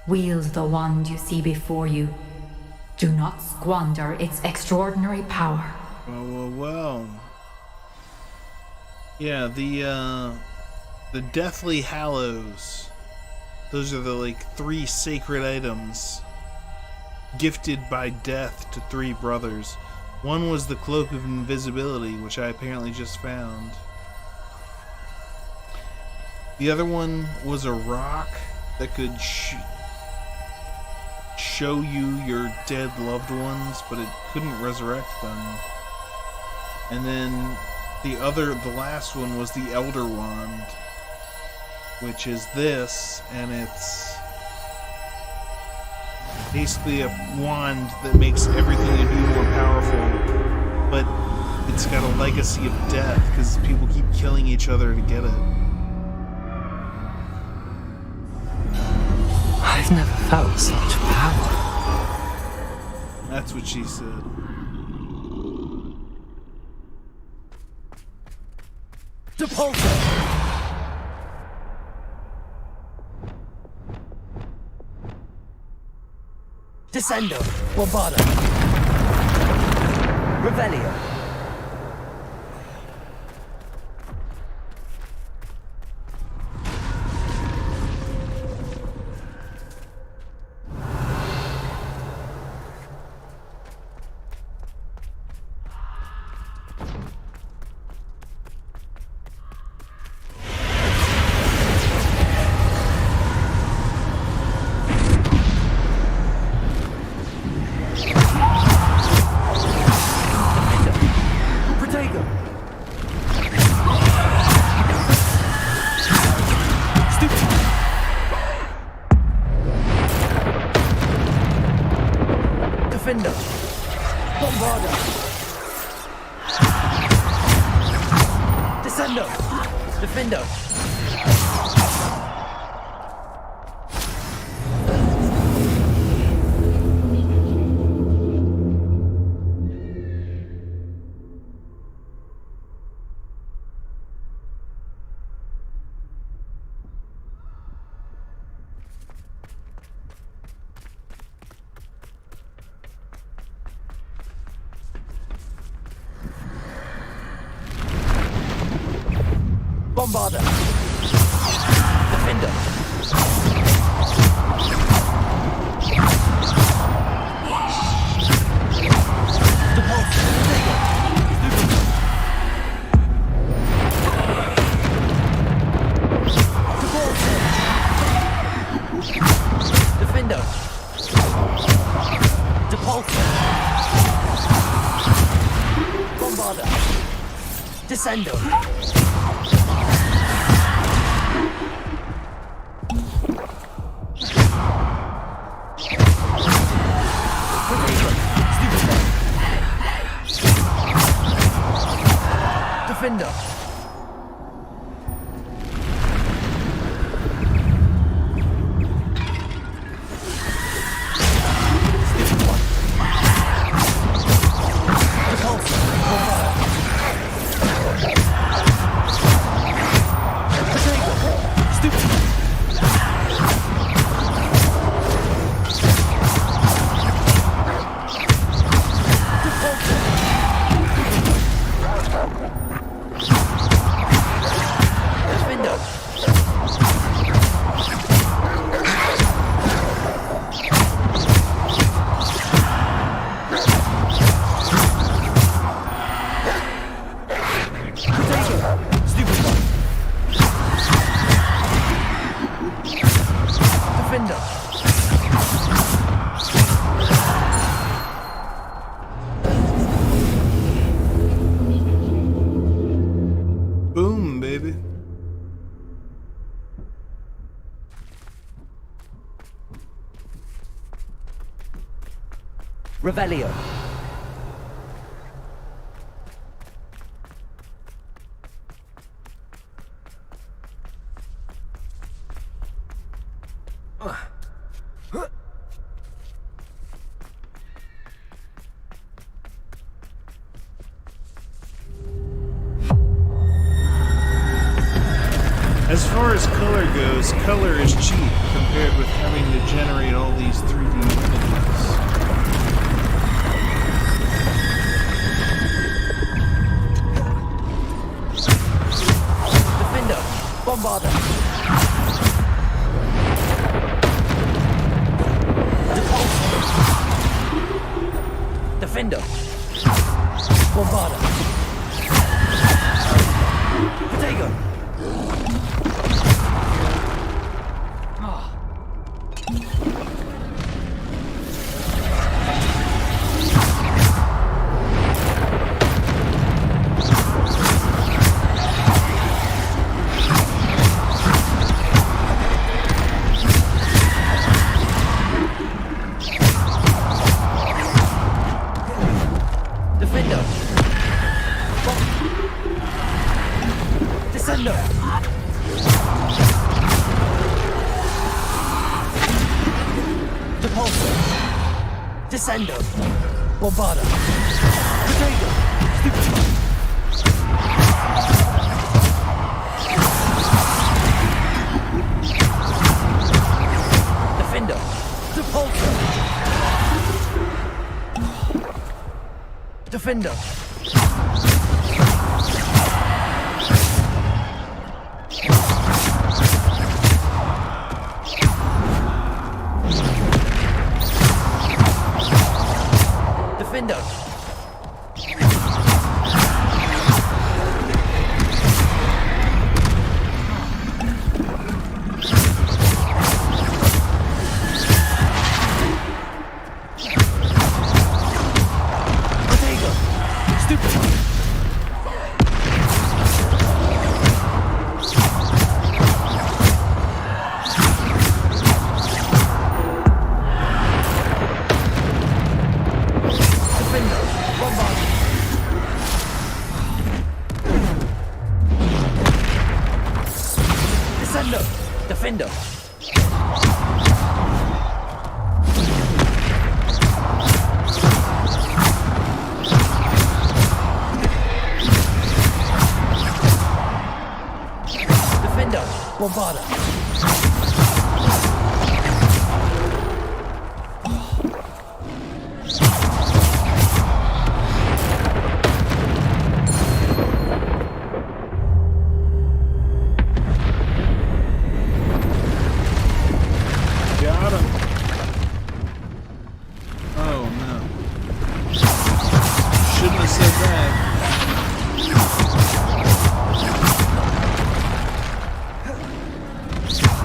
D: Wield the wand you see before you. Do not squander its extraordinary power.
A: Well. Yeah, the Deathly Hallows. Those are the, 3 sacred items gifted by death to 3 brothers. One was the Cloak of Invisibility, which I apparently just found. The other one was a rock that could show you your dead loved ones, but it couldn't resurrect them. And then the last one was the Elder Wand, which is this, and it's basically a wand that makes everything you do more powerful, but it's got a legacy of death because people keep killing each other to get it.
C: I've never felt such power.
A: That's what she said.
N: Depulso! Descendo! Bombada! Revelio!
F: Defender. Bombarder. Descendo. Defender. Bombarder. Defender. Defender. Depulsor. Bombarder. Descendo. Defender.
A: Boom, baby.
F: Revelio.
A: As far as color goes, color is cheap compared with having to generate all these 3D images.
F: Defender. Bombarder. Depulsor. Defender. Bombarder. Protego. Defender. Descendo. Depulsor. Descendo. Bombarder. Protego. Defender. Depulsor. Defender. Defender. Protego. Stupid.
S: Defender. Defender. Bombarda.
A: Got him. Oh no. Shouldn't have said that.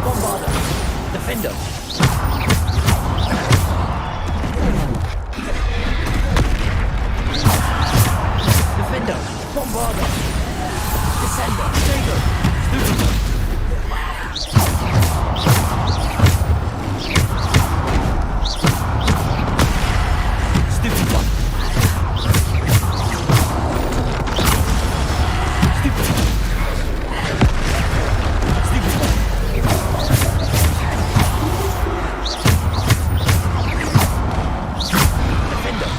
S: Bombarda. Defender. Defender. Bombarda. Descender. Stego. Stupid one. Stupid one. Stupid one. Defender.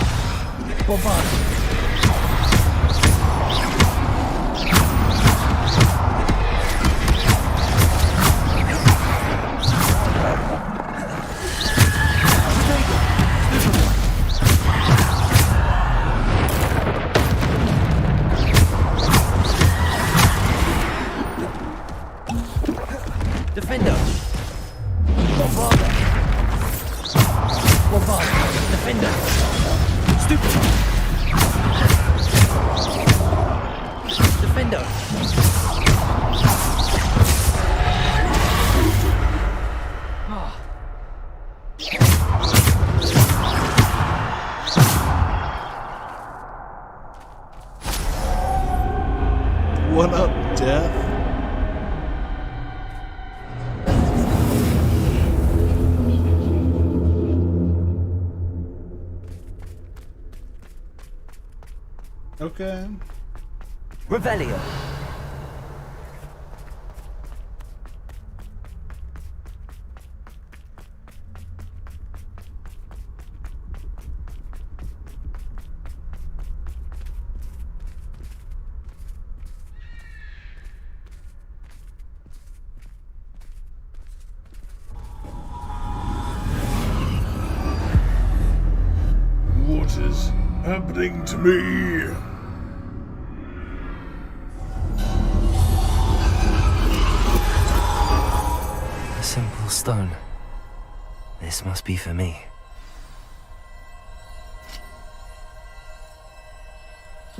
S: Bombarda. Defender. Bombarda. Bombarda. Defender. Stupid. Defender. Ah.
A: What up, Death? Okay.
S: Revelio.
M: What is happening to me?
C: A simple stone. This must be for me.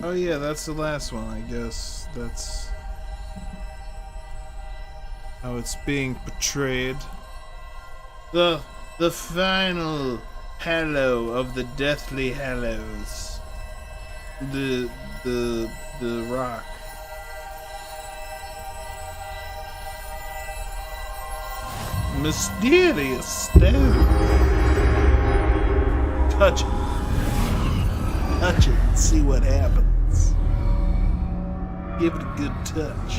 A: Oh yeah, that's the last one, I guess. That's how it's being portrayed. The final Hallow of the Deathly Hallows. The rock. Mysterious stone. Touch it. Touch it and see what happens. Give it a good touch.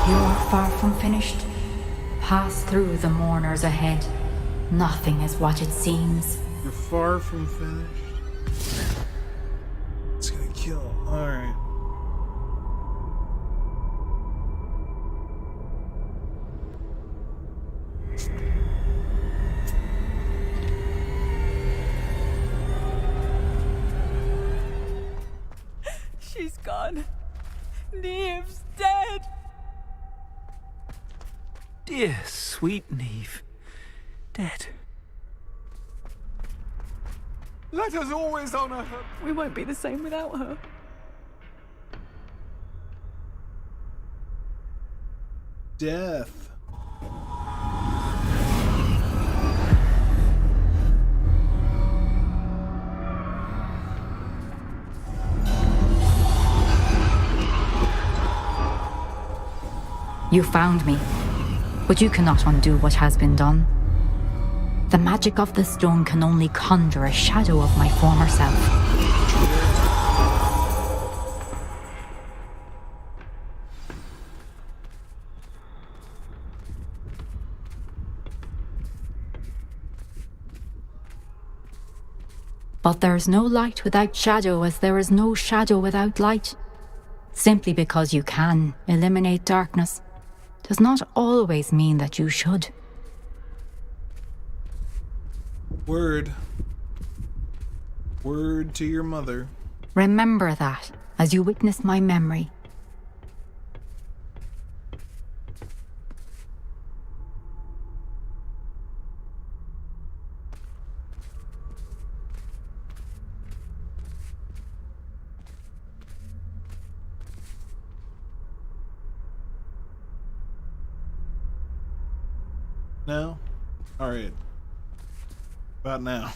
D: You are far from finished. Pass through the mourners ahead. Nothing is what it seems.
A: You're far from finished. It's gonna kill him. Alright.
O: She's gone. Neve's dead.
I: Dear, sweet Neve. Dead.
K: Let us always honor her.
O: We won't be the same without her.
A: Death.
D: You found me, but you cannot undo what has been done. The magic of the stone can only conjure a shadow of my former self. But there's no light without shadow, as there is no shadow without light. Simply because you can eliminate darkness does not always mean that you should.
A: Word. Word to your mother.
D: Remember that as you witness my memory.
A: No? Alright. About now.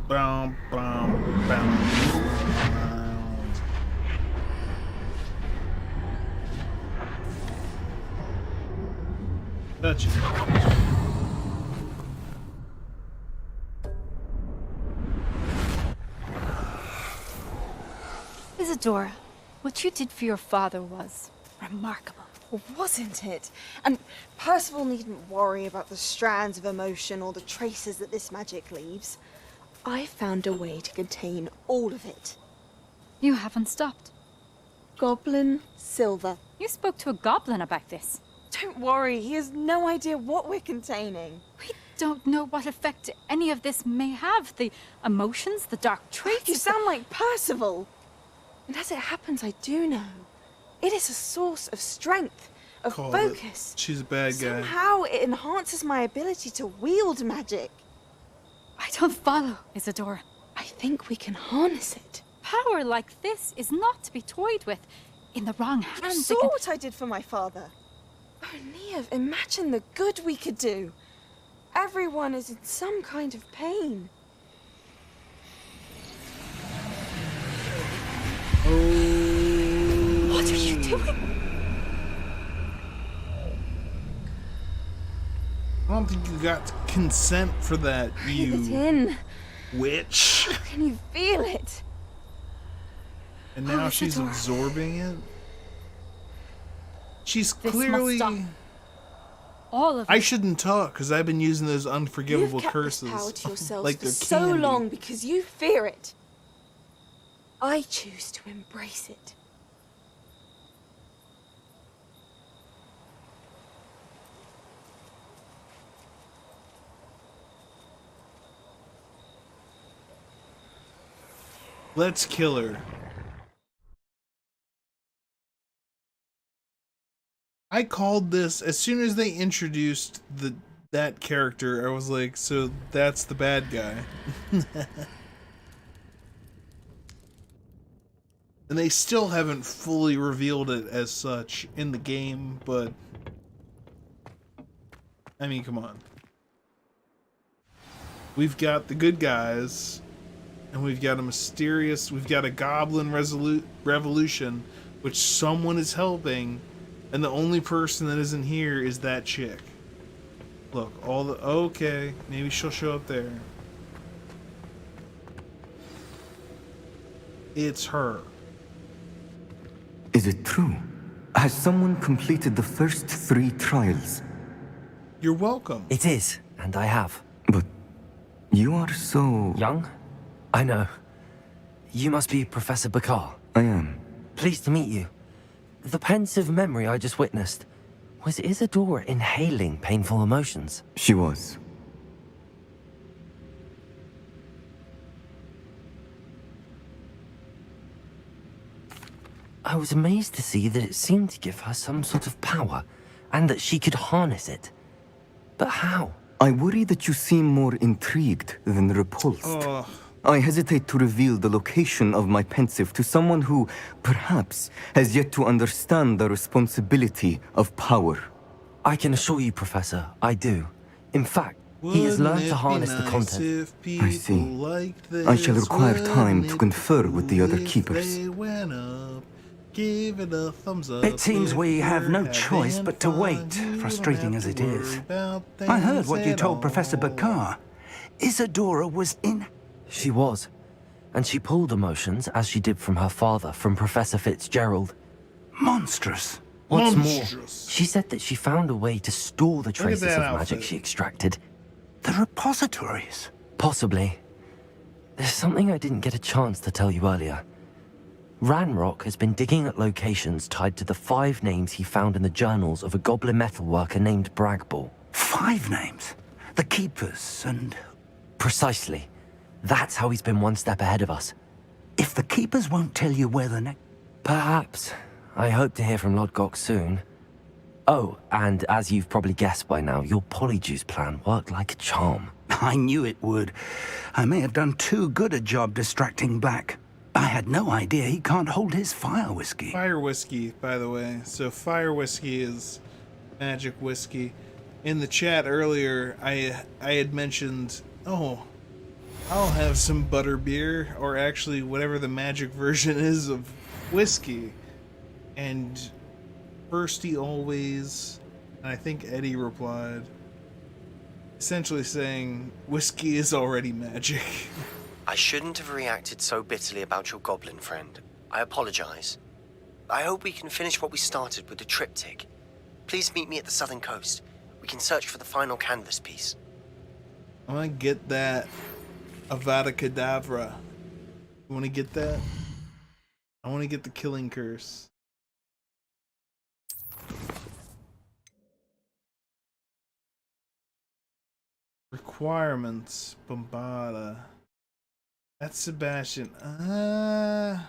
A: Boom, boom, boom. Touch it.
J: Isadora, what you did for your father was remarkable.
H: Well, wasn't it? And Percival needn't worry about the strands of emotion or the traces that this magic leaves. I found a way to contain all of it.
J: You haven't stopped.
H: Goblin Silver.
J: You spoke to a goblin about this.
H: Don't worry, he has no idea what we're containing.
J: We don't know what effect any of this may have. The emotions, the dark traits.
H: You sound like Percival. And as it happens, I do know. It is a source of strength, of focus.
A: She's a bad guy.
H: Somehow it enhances my ability to wield magic.
J: I don't follow, Isadora.
H: I think we can harness it.
J: Power like this is not to be toyed with. In the wrong hands,
H: You saw what I did for my father. Oh, Neve, imagine the good we could do. Everyone is in some kind of pain.
J: What are you doing?
A: I don't think you got consent for that,
H: Breathe it
A: you
H: in.
A: witch.
H: Can you feel it?
A: And now
H: Oh,
A: she's
H: Isadora.
A: absorbing it. She's
J: This
A: clearly.
J: must stop. All of
A: I
J: it.
A: shouldn't talk because I've been using those unforgivable
H: You've kept
A: curses.
H: this power to yourselves
A: like
H: for
A: they're
H: so
A: candy.
H: long because you fear it. I choose to embrace it.
A: Let's kill her. I called this as soon as they introduced that character. I was like, so that's the bad guy. And they still haven't fully revealed it as such in the game, but I mean, come on. We've got the good guys, and we've got a goblin revolution, which someone is helping, and the only person that isn't here is that chick. Look, okay, maybe she'll show up there. It's her.
T: Is it true? Has someone completed the first 3 trials?
A: You're welcome.
C: It is, and I have.
T: But you are so...
C: Young? I know. You must be Professor Bakar.
T: I am.
C: Pleased to meet you. The pensive memory I just witnessed, was Isadora inhaling painful emotions?
T: She was.
C: I was amazed to see that it seemed to give her some sort of power, and that she could harness it. But how?
T: I worry that you seem more intrigued than repulsed.
A: Oh.
T: I hesitate to reveal the location of my pensive to someone who, perhaps, has yet to understand the responsibility of power.
C: I can assure you, Professor, I do. In fact, he has learned to harness the content.
T: I see. I shall require time to confer with the other keepers.
U: It seems we have no choice but to wait, frustrating as it is. I heard what you told Professor Bakar. Isadora was in...
C: She was. And she pulled emotions, as she did from her father, from Professor Fitzgerald.
U: Monstrous.
C: What's
A: Monstrous.
C: more, she said that she found a way to store the traces of
A: that
C: magic
A: outfit.
C: she extracted.
U: The repositories.
C: Possibly. There's something I didn't get a chance to tell you earlier. Ranrock has been digging at locations tied to the 5 names he found in the journals of a goblin metalworker named Bragball.
U: 5 names? The Keepers and...
C: Precisely. That's how he's been one step ahead of us.
U: If the Keepers won't tell you where the next...
C: Perhaps. I hope to hear from Lodgok soon. Oh, and as you've probably guessed by now, your Polyjuice plan worked like a charm.
U: I knew it would. I may have done too good a job distracting Black. I had no idea he can't hold his fire whiskey.
A: Fire whiskey, by the way. So fire whiskey is magic whiskey. In the chat earlier, I had mentioned, oh, I'll have some butterbeer, or actually whatever the magic version is of whiskey. And Firsty always, and I think Eddie replied, essentially saying, whiskey is already magic.
G: I shouldn't have reacted so bitterly about your goblin friend. I apologize. I hope we can finish what we started with the triptych. Please meet me at the southern coast. We can search for the final canvas piece.
A: I want to get that Avada Kedavra. You want to get that? I want to get the killing curse. Requirements. Bombada. That's Sebastian. I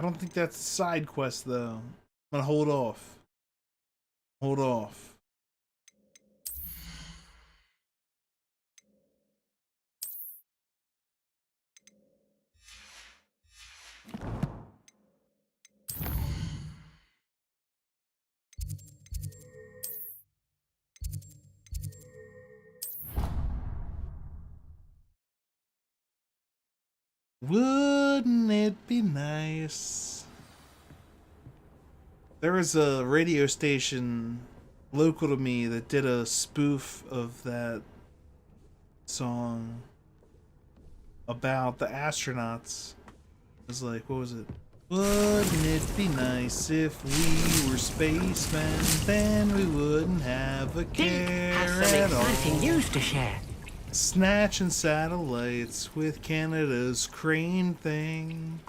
A: don't think that's a side quest though. I'm gonna hold off. Hold off. Wouldn't it be nice? There was a radio station local to me that did a spoof of that song about the astronauts. It was like, what was it? Wouldn't it be nice if we were spacemen? Then we wouldn't have a care
F: Has some
A: at all.
F: exciting news to share.
A: Snatching satellites with Canada's crane thing.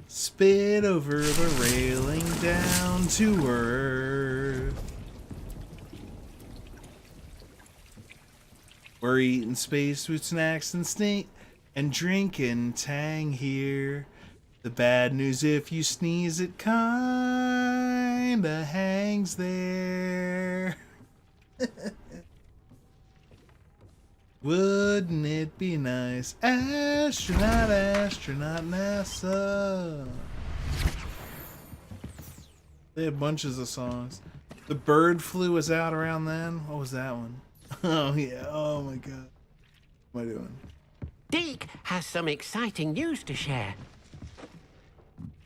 A: Spit over the railing down to Earth. We're eating space food snacks and drinking Tang here. The bad news, if you sneeze, it kinda hangs there. Wouldn't it be nice? Astronaut, astronaut, NASA. They had bunches of songs. The Bird Flu was out around then. What was that one? Oh yeah. Oh my god. What am I doing?
F: Deke has some exciting news to share.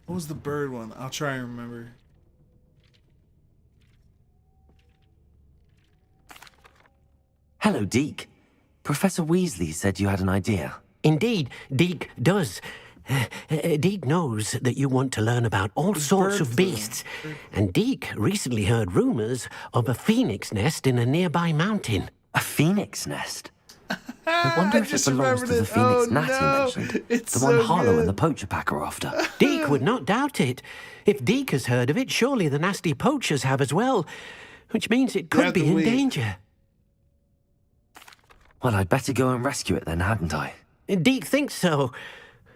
A: What was the bird one? I'll try and remember.
C: Hello, Deke. Professor Weasley said you had an idea.
P: Indeed, Deke does. Deke knows that you want to learn about all sorts of beasts, and Deke recently heard rumors of a phoenix nest in a nearby mountain.
C: A phoenix nest? I wonder if it belongs to the phoenix gnat you mentioned. The one Harlow and the poacher pack are after.
P: Deke would not doubt it. If Deke has heard of it, surely the nasty poachers have as well, which means it could be in danger.
C: Well, I'd better go and rescue it then, hadn't I?
P: Deke thinks so.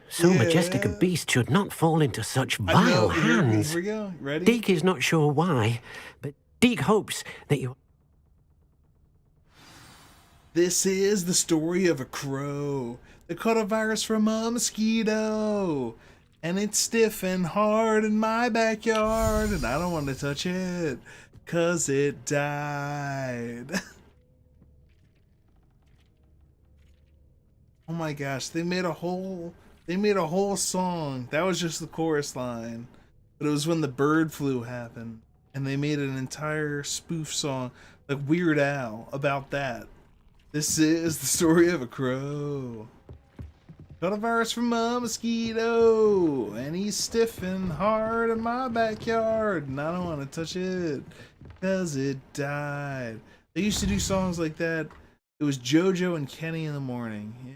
P: So majestic a beast should not fall into such vile hands.
A: Here we go. Ready?
P: Deke is not sure why, but Deke hopes that you...
A: This is the story of a crow that caught a virus from a mosquito. And it's stiff and hard in my backyard. And I don't want to touch it, 'cause it died. Oh my gosh, they made a whole song. That was just the chorus line. But it was when the bird flu happened. And they made an entire spoof song, like Weird Al, about that. This is the story of a crow. Got a virus from a mosquito, and he's stiff and hard in my backyard, and I don't want to touch it, cause it died. They used to do songs like that. It was JoJo and Kenny in the morning. Yeah.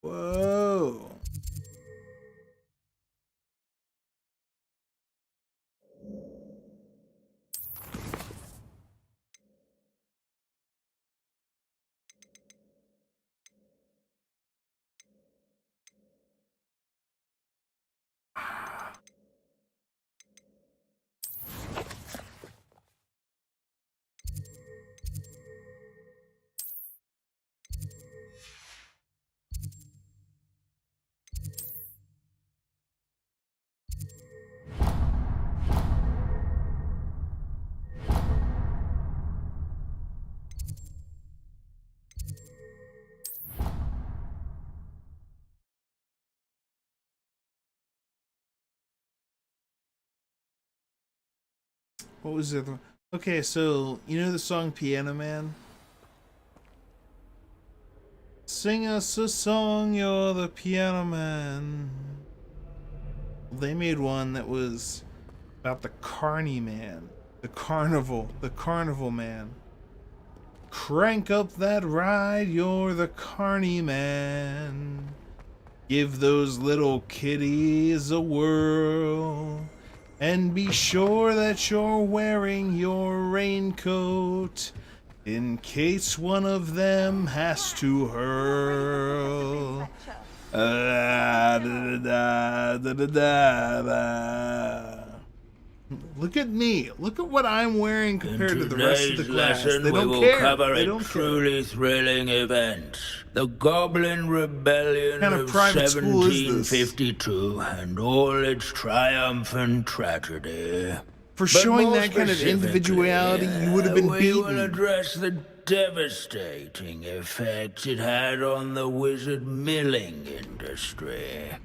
A: Whoa. What was the other one? Okay, so you know the song Piano Man? Sing us a song, you're the piano man. They made one that was about the Carny Man, the carnival man. Crank up that ride, you're the Carny Man. Give those little kitties a whirl. And be sure that you're wearing your raincoat in case one of them has to hurl. Look at me. Look at what I'm wearing compared to the rest of the class. They don't care. They don't care.
B: Truly thrilling event. The Goblin Rebellion
A: What kind of private school is this?
B: 1752 and all its triumphant tragedy.
A: For showing that kind of individuality, you would have been
B: we
A: beaten.
B: will address the devastating effects it had on the wizard milling industry.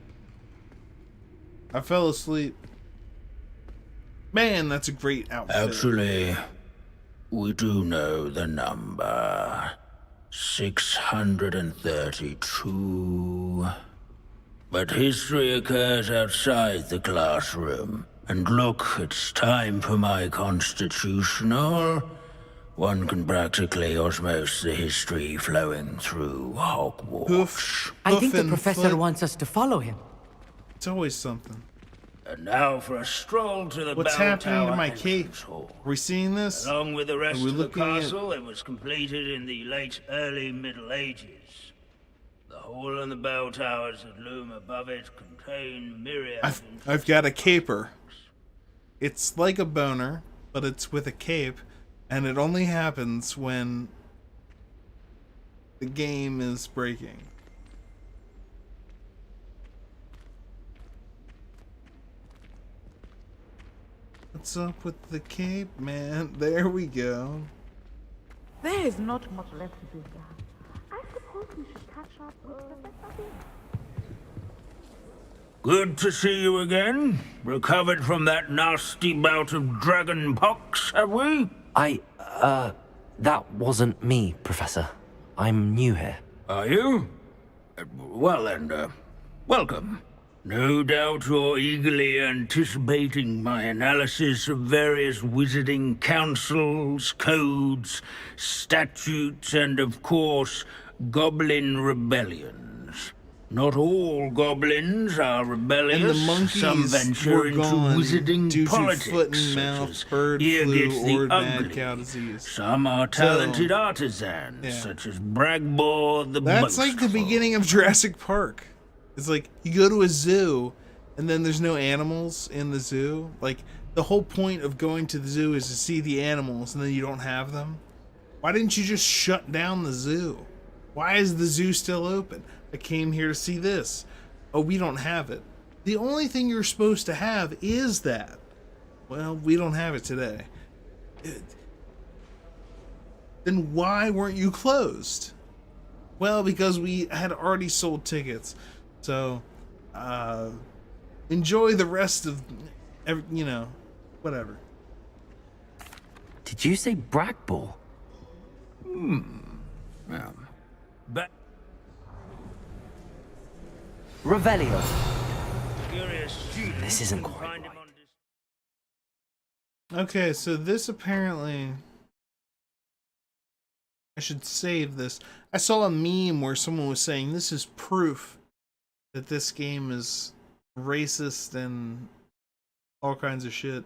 A: I fell asleep. Man, that's a great outfit.
B: Actually, we do know the number. 632. But history occurs outside the classroom. And look, it's time for my constitutional. One can practically osmose the history flowing through Hogwarts.
F: I think the professor wants us to follow him.
A: It's always something.
B: And now for a stroll to the
A: What's
B: bell
A: happening
B: tower
A: to my
B: entrance
A: cape?
B: hall.
A: Are we seeing this?
B: Along with the rest
A: Are we
B: of the
A: looking at-
B: castle, it was completed in the late early Middle Ages. The hall and the bell towers that loom above it contain myriad.
A: I've got a caper. It's like a boner, but it's with a cape, and it only happens when the game is breaking. What's up with the cape, man? There we go.
L: There is not much left to do, Dad. I suppose we should catch up with Professor Big.
B: Good to see you again. Recovered from that nasty bout of dragon pox, have we?
C: That wasn't me, Professor. I'm new here.
B: Are you? Well then, welcome. No doubt you're eagerly anticipating my analysis of various wizarding councils, codes, statutes, and of course, goblin rebellions. Not all goblins are rebellious.
A: And the monkeys
B: Some venture
A: were
B: into
A: gone
B: wizarding
A: due to
B: politics,
A: foot and
B: such
A: mouth,
B: as
A: bird
B: here
A: flu,
B: gets the
A: or mad
B: ugly.
A: cow disease.
B: Some are talented artisans, such as Bragbor the
A: That's like the beginning of Jurassic Park. It's like you go to a zoo and then there's no animals in the zoo. Like the whole point of going to the zoo is to see the animals and then you don't have them. Why didn't you just shut down the zoo? Why is the zoo still open? I came here to see this. Oh, we don't have it. The only thing you're supposed to have is that. Well, we don't have it today. Then why weren't you closed? Well, because we had already sold tickets. So, Enjoy the rest of, you know, whatever.
C: Did you say Bragball?
B: But
C: Revelio.
B: curious students
C: This isn't
B: can
C: quite
B: find him on
A: Okay, so this apparently... I should save this. I saw a meme where someone was saying this is proof that this game is racist and all kinds of shit.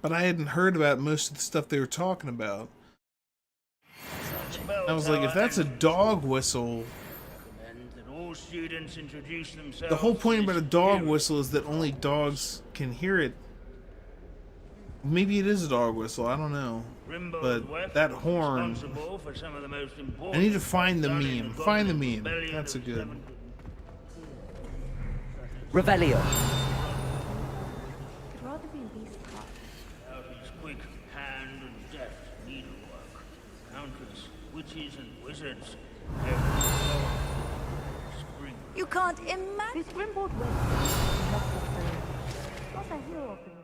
A: But I hadn't heard about most of the stuff they were talking about. I was like, if that's a dog whistle,
B: that all students introduce themselves.
A: the whole point
B: to
A: about a
B: this
A: dog
B: hero.
A: whistle is that only dogs can hear it. Maybe it is a dog whistle, I don't know. But that horn,
B: Responsible for some of the most
A: I
B: important
A: need to find the
B: done in
A: meme.
B: the
A: Find the
B: Goblin
A: meme.
B: Rebellion
A: That's a
B: of
A: good.
C: Revelio.
L: I'd rather be in Beast Park.
B: Out his quick hand and deft needlework, countless witches and wizards have spring.
E: You can't imagine.
L: This Grimbold West. Plus a hero of the rebellion.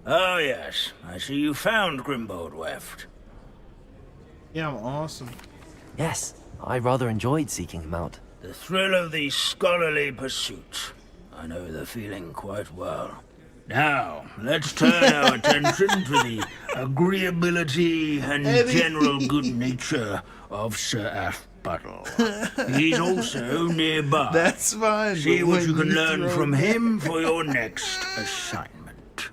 B: Oh yes, I see you found Grimbold Weft.
A: Yeah, I'm awesome.
C: Yes, I rather enjoyed seeking him out.
B: The thrill of the scholarly pursuit. I know the feeling quite well. Now, let's turn our attention to the agreeability and general good nature of Sir Athbuttle. He's also nearby.
A: That's fine.
B: See
A: but
B: what
A: when
B: you can learn
A: throw
B: from
A: that-
B: him for your next assignment.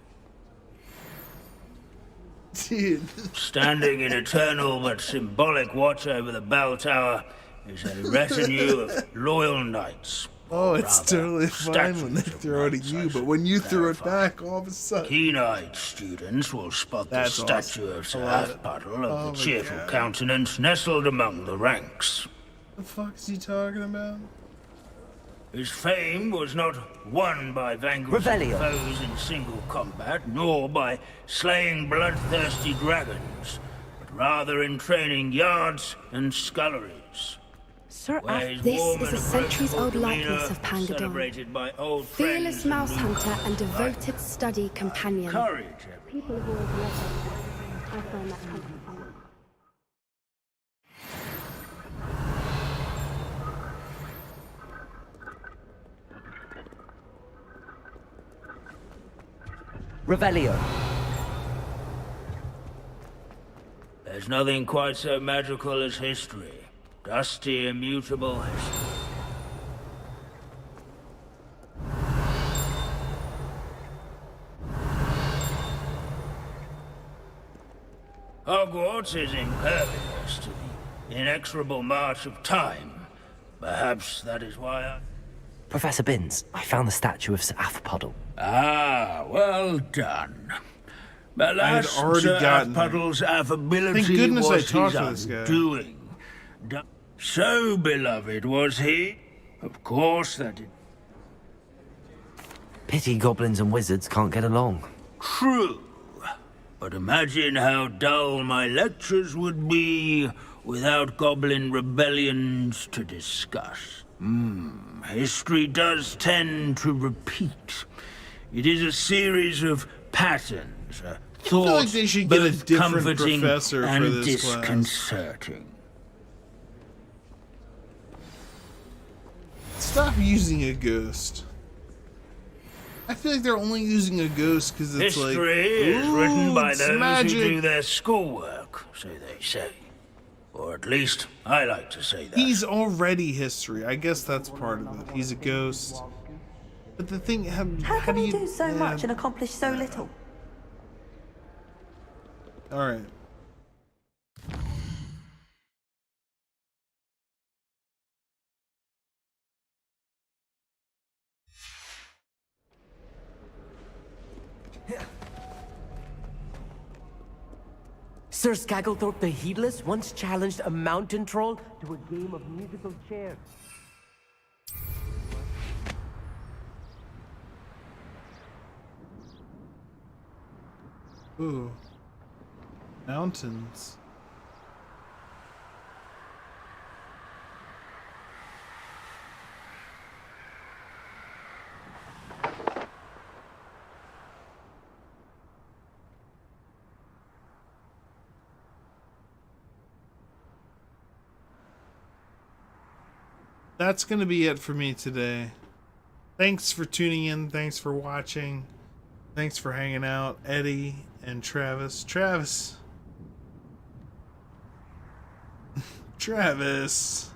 A: Dude.
B: Standing in eternal but symbolic watch over the bell tower is a retinue of loyal knights.
A: Oh, it's
B: Rather,
A: totally fine when they throw it at you, but when you throw it back, all of a sudden...
B: Keen-eyed students will spot
A: That's
B: the statue
A: awesome.
B: of Sir
A: I love it.
B: Athbuttle
A: Oh
B: of
A: my
B: the cheerful
A: God.
B: countenance nestled among the ranks.
A: The fuck is he talking about?
B: His fame was not won by vanquishing
C: Revelio.
B: foes in single combat, nor by slaying bloodthirsty dragons, but rather in training yards and sculleries.
Q: Sir
B: Where his
Q: This
B: warm
Q: is
B: and
Q: a centuries-old
B: approachable
Q: likeness
B: demeanor
Q: of Pangadon.
B: celebrated by old
Q: Fearless
B: friends and
Q: mouse
B: new
Q: hunter and
B: comers alike.
Q: devoted study companion.
B: Courage,
Q: People have always loved him. I find that comforting.
C: Revelio.
B: There's nothing quite so magical as history. Dusty, immutable history. Hogwarts is impervious to the inexorable march of time. Perhaps that is why I...
C: Professor Binns, I found the statue of Sir Athpottle.
B: Ah, well done. But
A: I had
B: alas,
A: already
B: Sir
A: gotten
B: Athpuddle's affability
A: Thank goodness I
B: was
A: talked
B: his
A: to this guy.
B: undoing. So beloved was he. Of course that it...
C: Pity goblins and wizards can't get along.
B: True. But imagine how dull my lectures would be without goblin rebellions to discuss. History does tend to repeat. It is a series of patterns,
A: feel like
B: thoughts
A: they should get a
B: both
A: different
B: comforting
A: professor for
B: and
A: this class.
B: disconcerting.
A: Stop using a ghost. I feel like they're only using a ghost because it's
B: History
A: like,
B: is written
A: ooh,
B: by
A: it's
B: those
A: magic.
B: who do their schoolwork, so they say. Or at least, I like to say that.
A: He's already history. I guess that's part of it. He's a ghost. But the thing, how
E: How
A: do
E: can
A: you
E: he do so much and accomplish so little?
A: All right.
F: Sir Skagglethorpe the Heedless once challenged a mountain troll to a game of musical chairs.
A: Ooh. Mountains. That's gonna be it for me today. Thanks for tuning in. Thanks for watching. Thanks for hanging out, Eddie and Travis. Travis. Travis.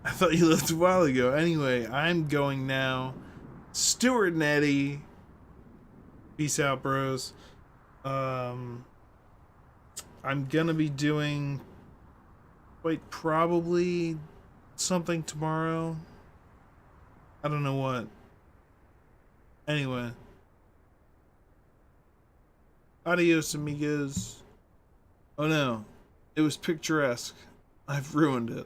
A: I thought you left a while ago. Anyway, I'm going now. Stuart and Eddie. Peace out, bros. I'm gonna be doing quite probably something tomorrow. I don't know what. Anyway. Adios, amigos. Oh no. It was picturesque. I've ruined it.